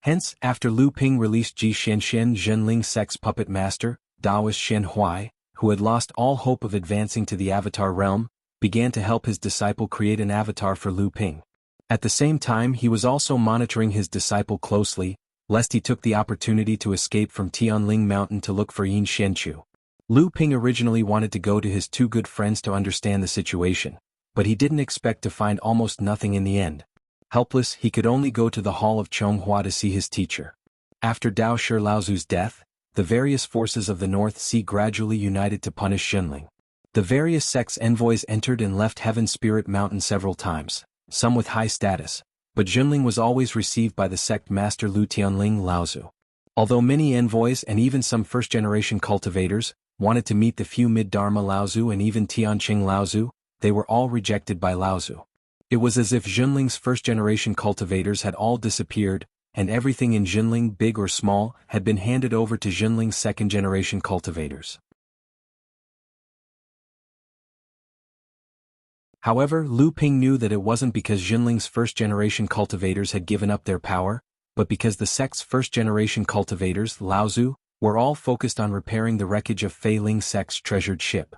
Hence, after Lu Ping released Ji Xianxian Zhenling sect's puppet master, Taoist Shen Huai, who had lost all hope of advancing to the avatar realm, began to help his disciple create an avatar for Lu Ping. At the same time he was also monitoring his disciple closely, lest he took the opportunity to escape from Tianling Mountain to look for Yin Xianchu. Lu Ping originally wanted to go to his two good friends to understand the situation, but he didn't expect to find almost nothing in the end. Helpless, he could only go to the hall of Chonghua to see his teacher. After Dao Shi Laozu's death, the various forces of the North Sea gradually united to punish Xunling. The various sects' envoys entered and left Heaven Spirit Mountain several times, some with high status, but Xunling was always received by the sect master Lu Tianling Laozu. Although many envoys and even some first-generation cultivators wanted to meet the few mid-Dharma Laozu and even Tianqing Laozu, they were all rejected by Laozu. It was as if Xunling's first-generation cultivators had all disappeared, and everything in Xunling, big or small, had been handed over to Xunling's second-generation cultivators. However, Lu Ping knew that it wasn't because Xunling's first-generation cultivators had given up their power, but because the sect's first-generation cultivators, Laozu, were all focused on repairing the wreckage of Fei Ling sect's treasured ship.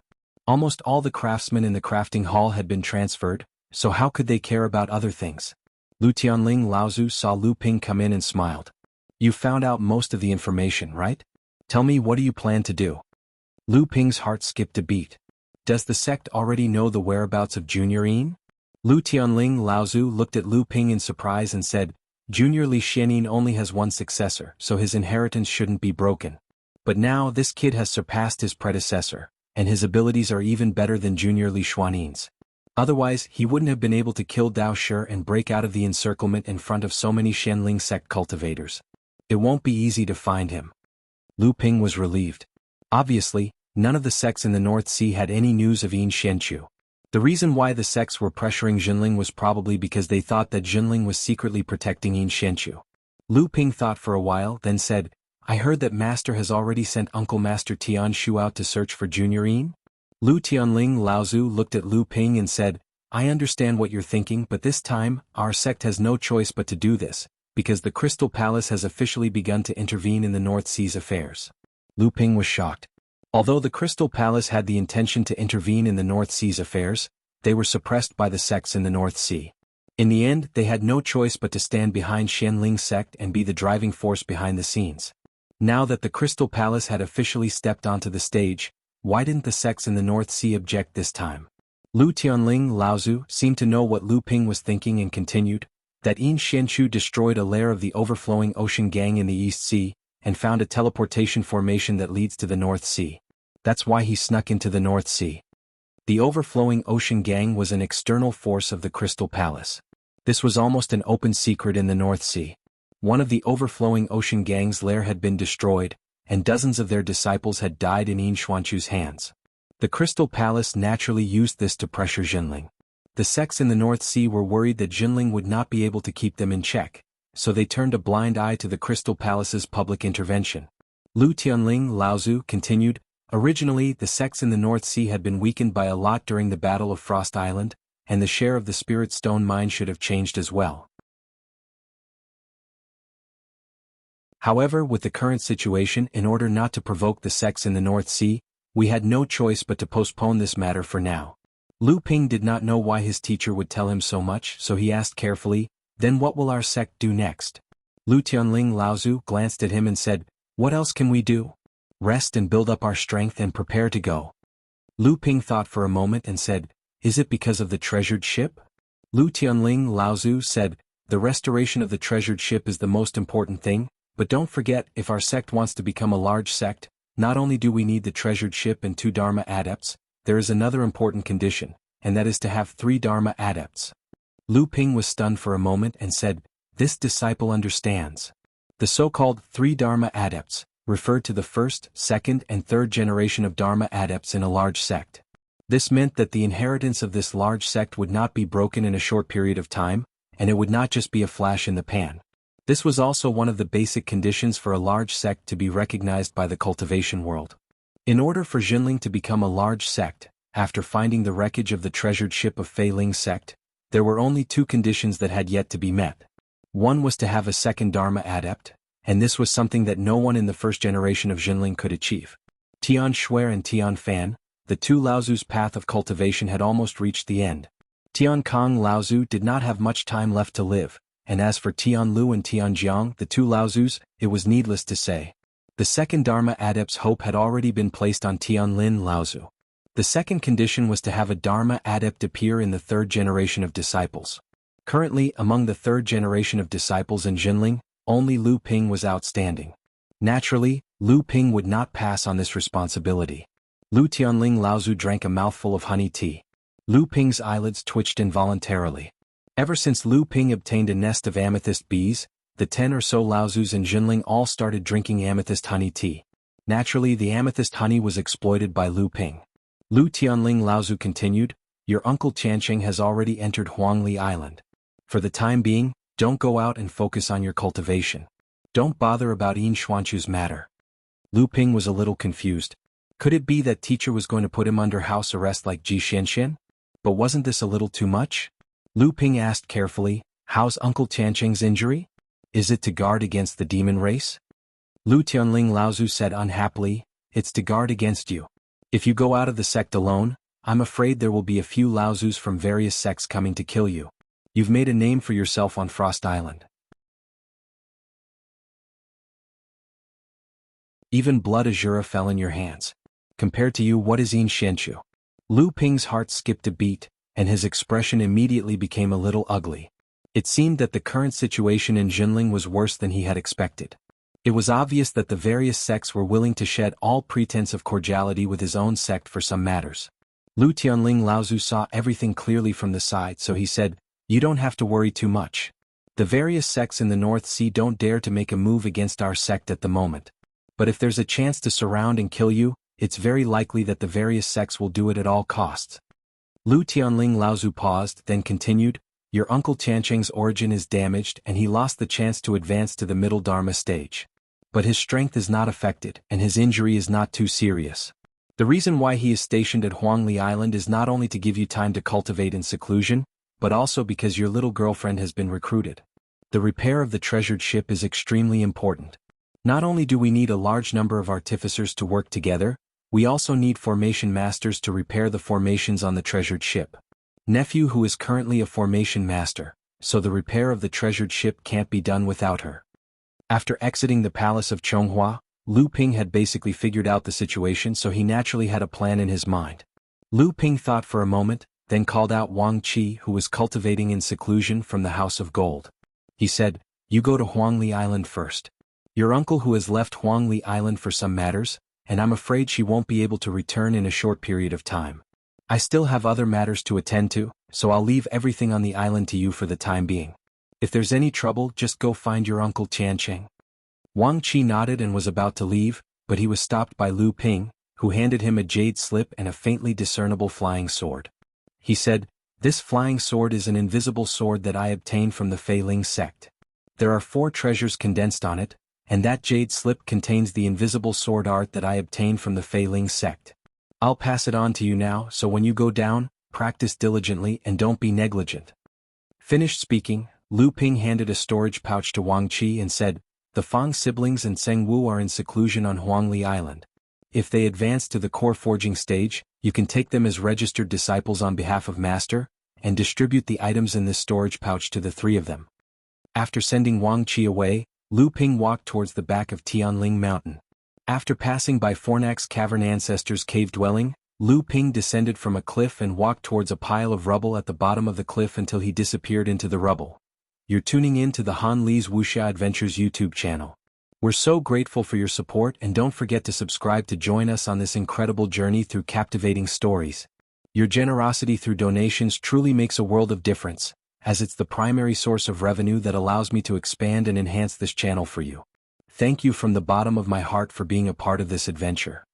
Almost all the craftsmen in the crafting hall had been transferred, so how could they care about other things? Lu Tianling Laozu saw Lu Ping come in and smiled. You found out most of the information, right? Tell me, what do you plan to do? Lu Ping's heart skipped a beat. Does the sect already know the whereabouts of Junior Yin? Lu Tianling Laozu looked at Lu Ping in surprise and said, Junior Li Xianyin only has one successor, so his inheritance shouldn't be broken. But now this kid has surpassed his predecessor, and his abilities are even better than Junior Li Xuanyin's. Otherwise, he wouldn't have been able to kill Dao Shi and break out of the encirclement in front of so many Xianling sect cultivators. It won't be easy to find him. Lu Ping was relieved. Obviously, none of the sects in the North Sea had any news of Yin Xianchu. The reason why the sects were pressuring Xunling was probably because they thought that Xunling was secretly protecting Yin Xianchu. Lu Ping thought for a while, then said, I heard that Master has already sent Uncle Master Tian Shu out to search for Junior Yin? Lu Tianling Laozu looked at Lu Ping and said, I understand what you're thinking, but this time, our sect has no choice but to do this, because the Crystal Palace has officially begun to intervene in the North Sea's affairs. Lu Ping was shocked. Although the Crystal Palace had the intention to intervene in the North Sea's affairs, they were suppressed by the sects in the North Sea. In the end, they had no choice but to stand behind Xianling's sect and be the driving force behind the scenes. Now that the Crystal Palace had officially stepped onto the stage, why didn't the sects in the North Sea object this time? Lu Tianling Laozu seemed to know what Lu Ping was thinking and continued, that Yin Xianchu destroyed a lair of the overflowing ocean gang in the East Sea, and found a teleportation formation that leads to the North Sea. That's why he snuck into the North Sea. The overflowing ocean gang was an external force of the Crystal Palace. This was almost an open secret in the North Sea. One of the overflowing ocean gang's lair had been destroyed, and dozens of their disciples had died in Yin Xuanchu's hands. The Crystal Palace naturally used this to pressure Xunling. The sects in the North Sea were worried that Xunling would not be able to keep them in check, so they turned a blind eye to the Crystal Palace's public intervention. Lu Tianling Laozu continued, originally the sects in the North Sea had been weakened by a lot during the Battle of Frost Island, and the share of the Spirit Stone mine should have changed as well. However, with the current situation, in order not to provoke the sects in the North Sea, we had no choice but to postpone this matter for now. Lu Ping did not know why his teacher would tell him so much, so he asked carefully, then what will our sect do next? Lu Tianling Laozu glanced at him and said, what else can we do? Rest and build up our strength and prepare to go. Lu Ping thought for a moment and said, is it because of the treasured ship? Lu Tianling Laozu said, the restoration of the treasured ship is the most important thing, but don't forget, if our sect wants to become a large sect, not only do we need the treasured ship and 2 Dharma adepts, there is another important condition, and that is to have 3 Dharma adepts. Lu Ping was stunned for a moment and said, this disciple understands. The so-called 3 Dharma adepts referred to the first, second, and third generation of Dharma adepts in a large sect. This meant that the inheritance of this large sect would not be broken in a short period of time, and it would not just be a flash in the pan. This was also one of the basic conditions for a large sect to be recognized by the cultivation world. In order for Xunling to become a large sect, after finding the wreckage of the treasured ship of Fei Ling sect, there were only 2 conditions that had yet to be met. One was to have a second Dharma adept, and this was something that no one in the first generation of Jinling could achieve. Tian Shuer and Tian Fan, the two Laozu's path of cultivation had almost reached the end. Tian Kong Laozu did not have much time left to live, and as for Tian Lu and Tian Jiang, the two Laozus, it was needless to say. The second Dharma adept's hope had already been placed on Tian Lin Laozu. The second condition was to have a Dharma adept appear in the third generation of disciples. Currently, among the third generation of disciples in Jinling, only Lu Ping was outstanding. Naturally, Lu Ping would not pass on this responsibility. Lu Tianling Laozu drank a mouthful of honey tea. Lu Ping's eyelids twitched involuntarily. Ever since Lu Ping obtained a nest of amethyst bees, the 10 or so Laozus in Jinling all started drinking amethyst honey tea. Naturally, the amethyst honey was exploited by Lu Ping. Lu Tianling Laozu continued, "Your uncle Tianqing has already entered Huangli Island. For the time being, don't go out and focus on your cultivation. Don't bother about Yin Xuanchu's matter." Lu Ping was a little confused. Could it be that teacher was going to put him under house arrest like Ji Xianxian? But wasn't this a little too much? Lu Ping asked carefully, "How's Uncle Tianqing's injury? Is it to guard against the demon race?" Lu Tianling Laozu said unhappily, "It's to guard against you. If you go out of the sect alone, I'm afraid there will be a few Laozus from various sects coming to kill you. You've made a name for yourself on Frost Island. Even blood azura fell in your hands. Compared to you, what is Yin Xianchu?" Lu Ping's heart skipped a beat, and his expression immediately became a little ugly. It seemed that the current situation in Jinling was worse than he had expected. It was obvious that the various sects were willing to shed all pretense of cordiality with his own sect for some matters. Lu Tianling Laozu saw everything clearly from the side, so he said, "You don't have to worry too much. The various sects in the North Sea don't dare to make a move against our sect at the moment. But if there's a chance to surround and kill you, it's very likely that the various sects will do it at all costs." Lu Tianling Laozu paused, then continued, "Your uncle Tianqing's origin is damaged and he lost the chance to advance to the middle Dharma stage. But his strength is not affected and his injury is not too serious. The reason why he is stationed at Huangli Island is not only to give you time to cultivate in seclusion, but also because your little girlfriend has been recruited. The repair of the treasured ship is extremely important. Not only do we need a large number of artificers to work together, we also need formation masters to repair the formations on the treasured ship. Nephew who is currently a formation master, so the repair of the treasured ship can't be done without her." After exiting the palace of Chonghua, Lu Ping had basically figured out the situation, so he naturally had a plan in his mind. Lu Ping thought for a moment, then called out Wang Qi, who was cultivating in seclusion from the House of Gold. He said, "You go to Huangli Island first. Your uncle who has left Huangli Island for some matters, and I'm afraid she won't be able to return in a short period of time. I still have other matters to attend to, so I'll leave everything on the island to you for the time being. If there's any trouble, just go find your uncle Tianqing." Wang Qi nodded and was about to leave, but he was stopped by Lu Ping, who handed him a jade slip and a faintly discernible flying sword. He said, "This flying sword is an invisible sword that I obtained from the Fei Ling sect. There are 4 treasures condensed on it, and that jade slip contains the invisible sword art that I obtained from the Fei Ling sect. I'll pass it on to you now, so when you go down, practice diligently and don't be negligent." Finished speaking, Lu Ping handed a storage pouch to Wang Qi and said, "The Fang siblings and Seng Wu are in seclusion on Huangli Island. If they advance to the core forging stage, you can take them as registered disciples on behalf of Master, and distribute the items in this storage pouch to the 3 of them." After sending Wang Qi away, Lu Ping walked towards the back of Tianling Mountain. After passing by Fornak's Cavern Ancestors' cave dwelling, Lu Ping descended from a cliff and walked towards a pile of rubble at the bottom of the cliff until he disappeared into the rubble. You're tuning in to the Han Li's Wuxia Adventures YouTube channel. We're so grateful for your support, and don't forget to subscribe to join us on this incredible journey through captivating stories. Your generosity through donations truly makes a world of difference, as it's the primary source of revenue that allows me to expand and enhance this channel for you. Thank you from the bottom of my heart for being a part of this adventure.